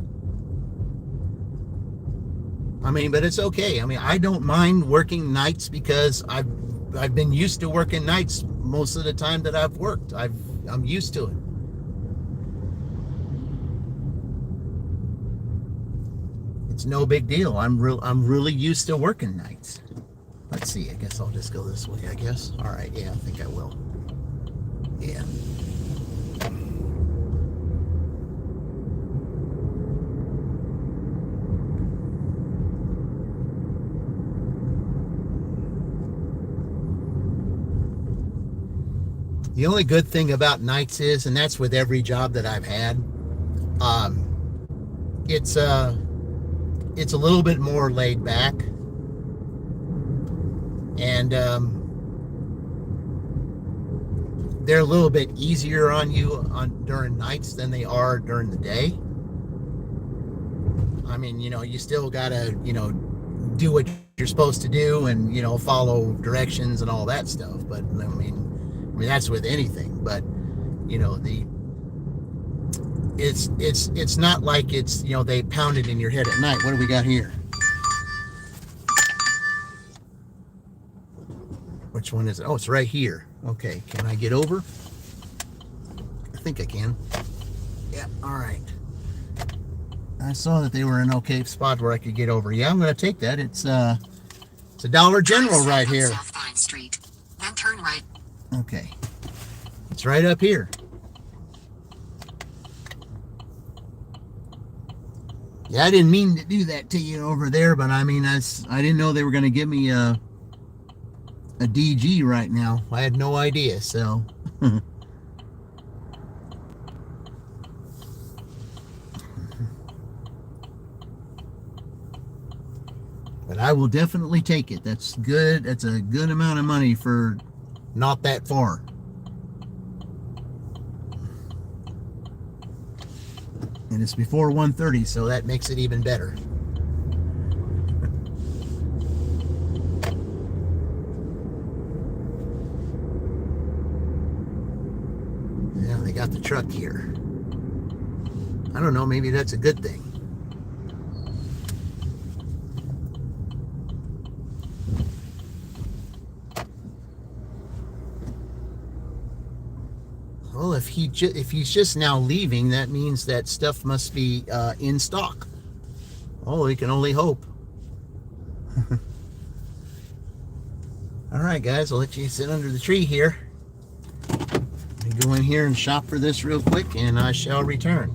I mean, but it's okay. I mean, I don't mind working nights because I've been used to working nights most of the time that I've worked. I'm used to it. It's no big deal. I'm really used to working nights. Let's see. I guess I'll just go this way, I guess. All right. Yeah, I think I will. Yeah. The only good thing about nights is, and that's with every job that I've had, it's a little bit more laid back, and they're a little bit easier on you during nights than they are during the day. I mean, you know, you still gotta, you know, do what you're supposed to do, and you know, follow directions and all that stuff. But I mean that's with anything. But you know, it's not like it's, you know, they pound it in your head at night. What do we got here? Which one is it? Oh, it's right here. Okay, can I get over? I think I can. Yeah, all right. I saw that they were in an okay spot where I could get over. Yeah, I'm going to take that. It's a Dollar General right here. South Vine Street. Then turn right. Okay. It's right up here. Yeah, I didn't mean to do that to you over there, but I mean, I didn't know they were going to give me a DG right now. I had no idea, so. But I will definitely take it. That's good. That's a good amount of money for not that far. And it's before 1:30, so that makes it even better. Yeah, they got the truck here. I don't know, maybe that's a good thing. Well, if he's just now leaving, that means that stuff must be in stock. Oh, we can only hope. All right, guys, I'll let you sit under the tree here. Let me go in here and shop for this real quick, and I shall return.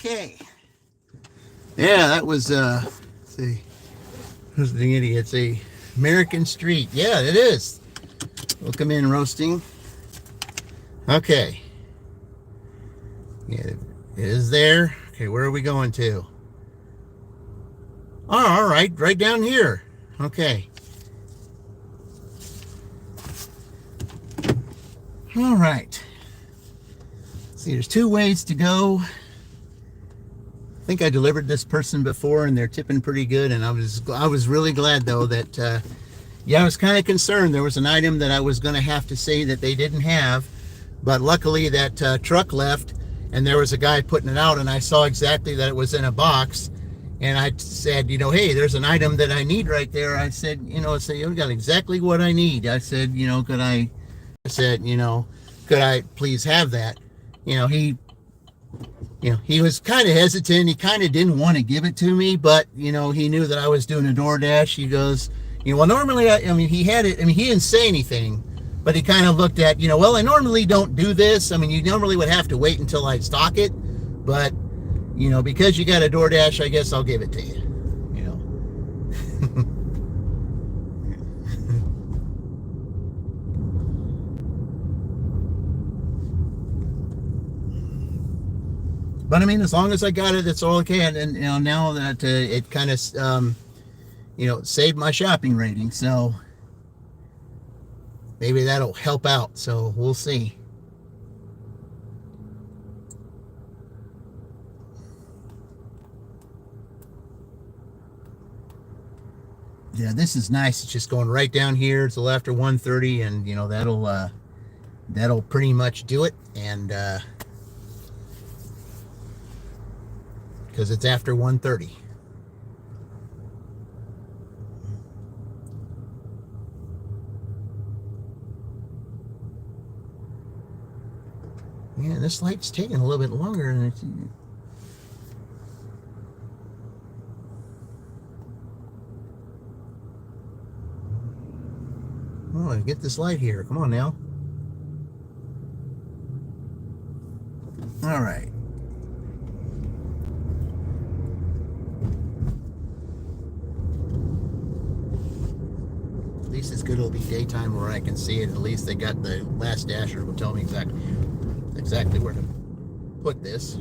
Okay. Yeah, that was let's see. Who's the idiot? It's a American Street. Yeah, it is. We'll come in roasting. Okay. Yeah, it is there. Okay, where are we going to? Oh, all right, right down here. Okay. All right. See, there's two ways to go. I think I delivered this person before, and they're tipping pretty good. And I was really glad though that yeah, I was kind of concerned. There was an item that I was going to have to say that they didn't have, but luckily that truck left, and there was a guy putting it out, and I saw exactly that it was in a box. And I said, you know, hey, there's an item that I need right there. I said, you know, you got exactly what I need. I said, you know, could I please have that? You know, he was kind of hesitant. He kind of didn't want to give it to me, but, you know, he knew that I was doing a DoorDash. He goes, you know, well, normally, I mean, he had it. I mean, he didn't say anything, but he kind of looked at, you know, well, I normally don't do this. I mean, you normally would have to wait until I stock it, but, you know, because you got a DoorDash, I guess I'll give it to you, you know. But I mean, as long as I got it, it's all okay. And you know, now that it kind of, you know, saved my shopping rating, so maybe that'll help out. So we'll see. Yeah, this is nice. It's just going right down here. It's a little after 1:30, and you know that'll pretty much do it. And because it's after 1:30. Yeah, this light's taking a little bit longer than it's. Oh, get this light here. Come on now. All right. At least it's good it'll be daytime where I can see it. At least they got the last dasher will tell me exactly where to put this.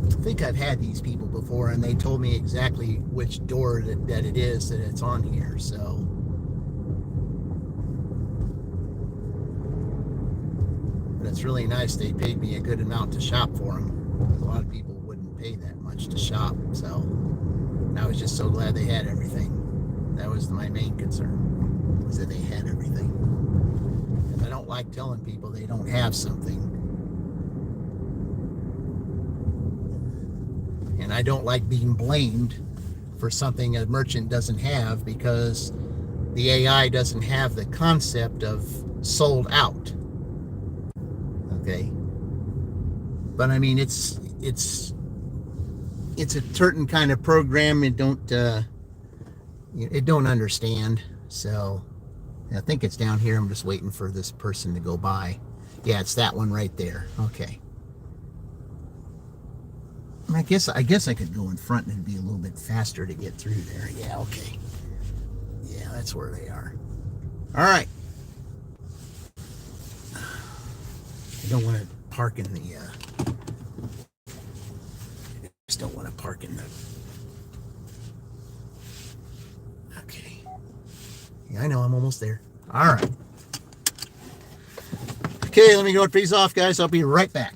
I think I've had these people before, and they told me exactly which door that it is that it's on here, so. But it's really nice they paid me a good amount to shop for them. A lot of people wouldn't pay that much to shop. So I was just so glad they had everything. That was my main concern, was that they had everything. I don't like telling people they don't have something. And I don't like being blamed for something a merchant doesn't have, because the AI doesn't have the concept of sold out. Okay. But I mean, it's a certain kind of program it don't understand. So I think it's down here. I'm just waiting for this person to go by. Yeah, it's that one right there. Okay. I guess I could go in front and it'd be a little bit faster to get through there. Yeah, okay. Yeah, that's where they are. All right. I don't want to park in the I just don't want to park in the. Okay. Yeah, I know, I'm almost there. All right. Okay, let me go and freeze off, guys. I'll be right back.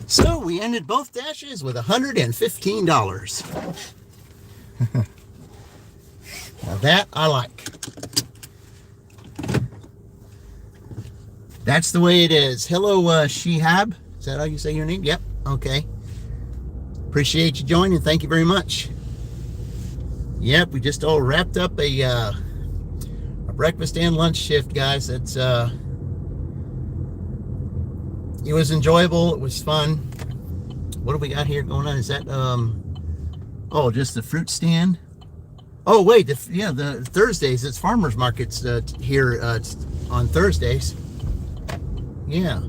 So we ended both dashes with $115. Now that I like. That's the way it is. Hello, Shihab. Is that how you say your name? Yep. Okay. Appreciate you joining. Thank you very much. Yep, we just all wrapped up a breakfast and lunch shift, guys. It's it was enjoyable. It was fun. What do we got here going on? Is that oh, just the fruit stand? Oh wait, the Thursdays. It's farmers markets here on Thursdays. Yeah.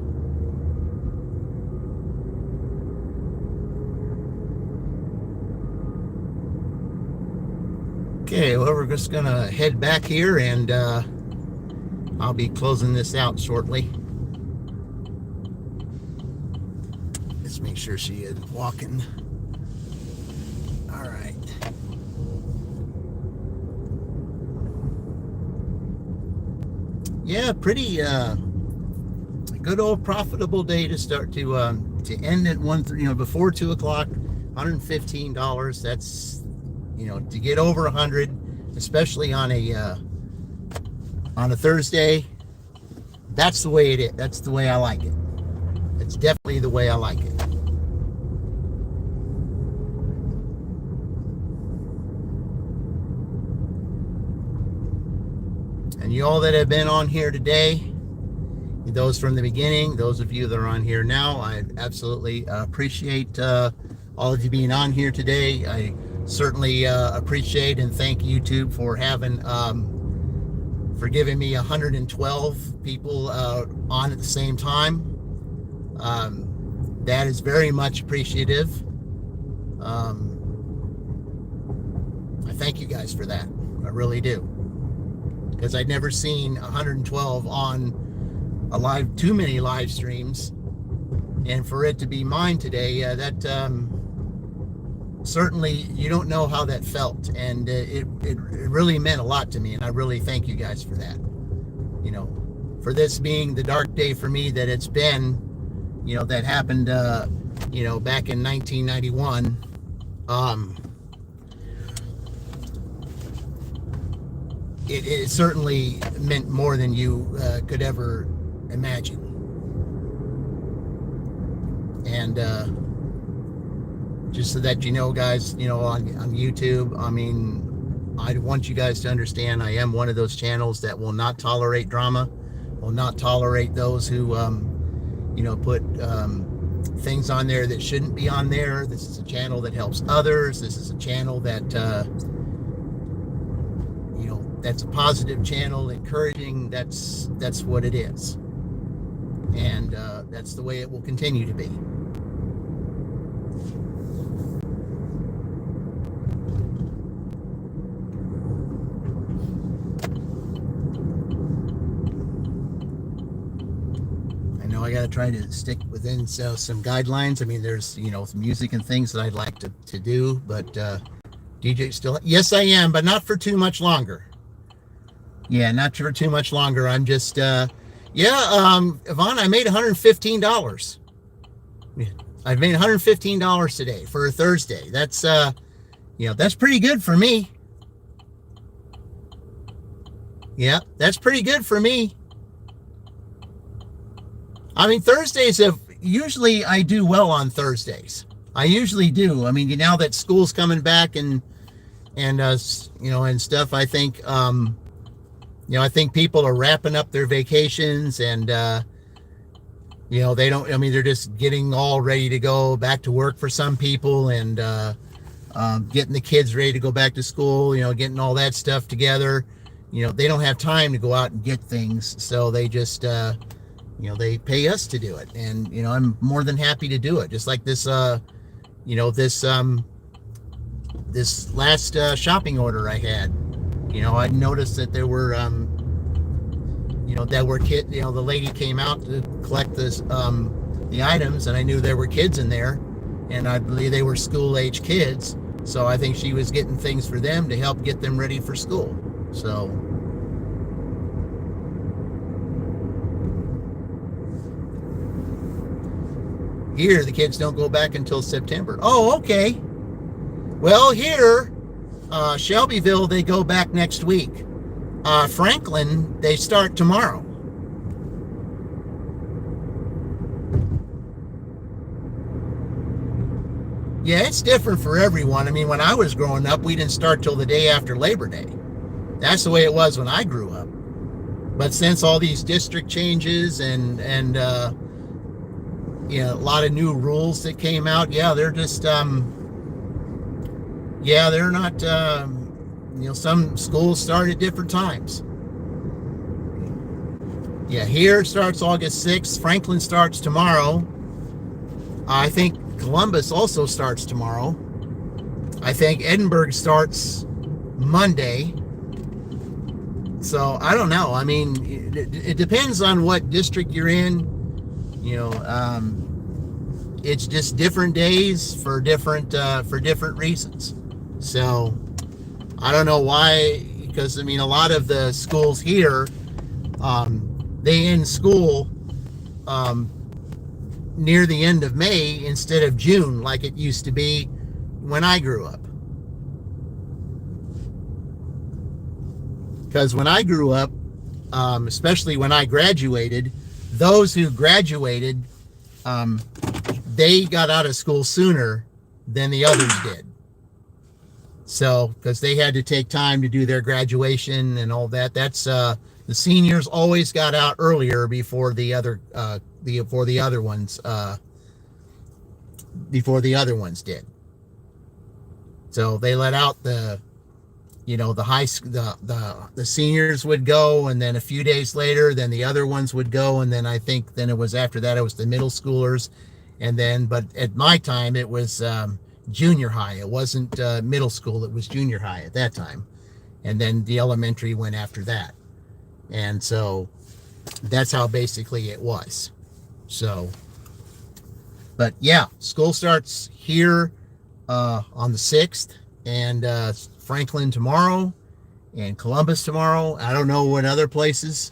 Okay, well, we're just gonna head back here, and I'll be closing this out shortly. Let's make sure she isn't walking. All right. Yeah, pretty good old profitable day to start to end at before 2 o'clock. $115. That's to get over 100, especially on a Thursday. That's the way it is. That's the way I like it. It's definitely the way I like it. And you all that have been on here today, those from the beginning, those of you that are on here now, I absolutely appreciate all of you being on here today. I certainly appreciate and thank YouTube for having for giving me 112 people on at the same time. That is very much appreciative. I thank you guys for that. I really do, because I'd never seen 112 on too many live streams, and for it to be mine today, that certainly, you don't know how that felt, and it really meant a lot to me, and I really thank you guys for that. You know, for this being the dark day for me that it's been, you know, that happened, you know, back in 1991. It certainly meant more than you could ever imagine. And just so that you know, guys, you know, on YouTube, I mean, I want you guys to understand I am one of those channels that will not tolerate drama, will not tolerate those who, you know, put things on there that shouldn't be on there. This is a channel that helps others. This is a channel that, you know, that's a positive channel, encouraging. That's what it is. And that's the way it will continue to be. I got to try to stick within some guidelines. I mean, there's, you know, some music and things that I'd like to do, but DJ still, yes, I am, but not for too much longer. Yeah, not for too much longer. I'm just, Yvonne, I made $115. I've made $115 today for a Thursday. That's, you know, that's pretty good for me. Yeah, that's pretty good for me. I mean, Thursdays usually I do well on Thursdays. I usually do. I mean, now that school's coming back and you know, and stuff, I think, you know, I think people are wrapping up their vacations, and, you know, they're just getting all ready to go back to work for some people, and getting the kids ready to go back to school, you know, getting all that stuff together. You know, they don't have time to go out and get things, so they just, you know, they pay us to do it. And, you know, I'm more than happy to do it. Just like this, you know, this last shopping order I had. You know, I noticed that there were, you know, you know, the lady came out to collect this, the items, and I knew there were kids in there, and I believe they were school-age kids. So I think she was getting things for them to help get them ready for school. So, here, the kids don't go back until September. Oh, okay. Well, here, Shelbyville, they go back next week. Franklin, they start tomorrow. Yeah, it's different for everyone. I mean, when I was growing up, we didn't start till the day after Labor Day. That's the way it was when I grew up. But since all these district changes and you know, a lot of new rules that came out, yeah, they're just, yeah, they're not, you know, some schools start at different times. Yeah, here starts August 6th. Franklin starts tomorrow. I think Columbus also starts tomorrow. I think Edinburgh starts Monday. So I don't know. I mean, it depends on what district you're in. You know, it's just different days for different reasons. So I don't know why, because I mean, a lot of the schools here, they end school near the end of May instead of June, like it used to be when I grew up. Because when I grew up, especially when I graduated, those who graduated, they got out of school sooner than the others did. So, because they had to take time to do their graduation and all that. That's the seniors always got out earlier before the other ones did. So they let out the the seniors would go, and then a few days later, then the other ones would go, and then I think then it was after that it was the middle schoolers, and then but at my time it was junior high. It wasn't middle school; it was junior high at that time, and then the elementary went after that, and so that's how basically it was. So, but yeah, school starts here on the 6th, and Franklin tomorrow, and Columbus tomorrow. I don't know what other places,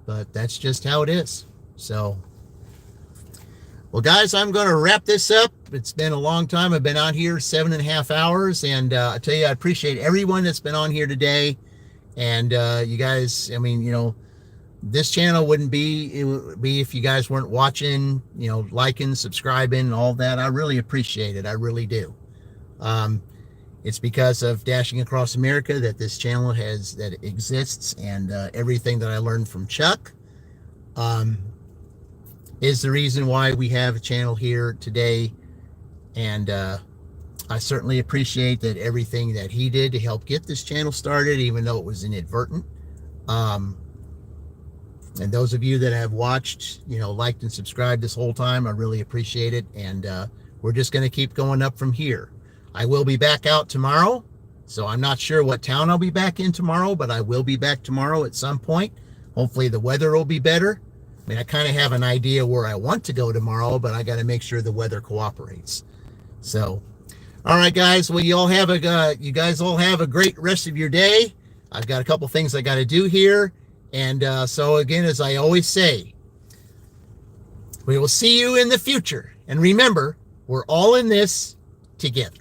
but that's just how it is. So, well, guys, I'm going to wrap this up. It's been a long time. I've been out here 7.5 hours, and I tell you, I appreciate everyone that's been on here today. And you guys, I mean, this channel wouldn't be, it would be if you guys weren't watching, liking, subscribing, all that. I really appreciate it. I really do. It's because of Dashing Across America that this channel exists, and everything that I learned from Chuck is the reason why we have a channel here today. And I certainly appreciate that everything that he did to help get this channel started, even though it was inadvertent. And those of you that have watched, liked and subscribed this whole time, I really appreciate it. And we're just going to keep going up from here. I will be back out tomorrow, so I'm not sure what town I'll be back in tomorrow, but I will be back tomorrow at some point. Hopefully the weather will be better. I mean, I kind of have an idea where I want to go tomorrow, but I got to make sure the weather cooperates. So, all right, guys. Well, you guys all have a great rest of your day. I've got a couple things I got to do here. And so again, as I always say, we will see you in the future. And remember, we're all in this together.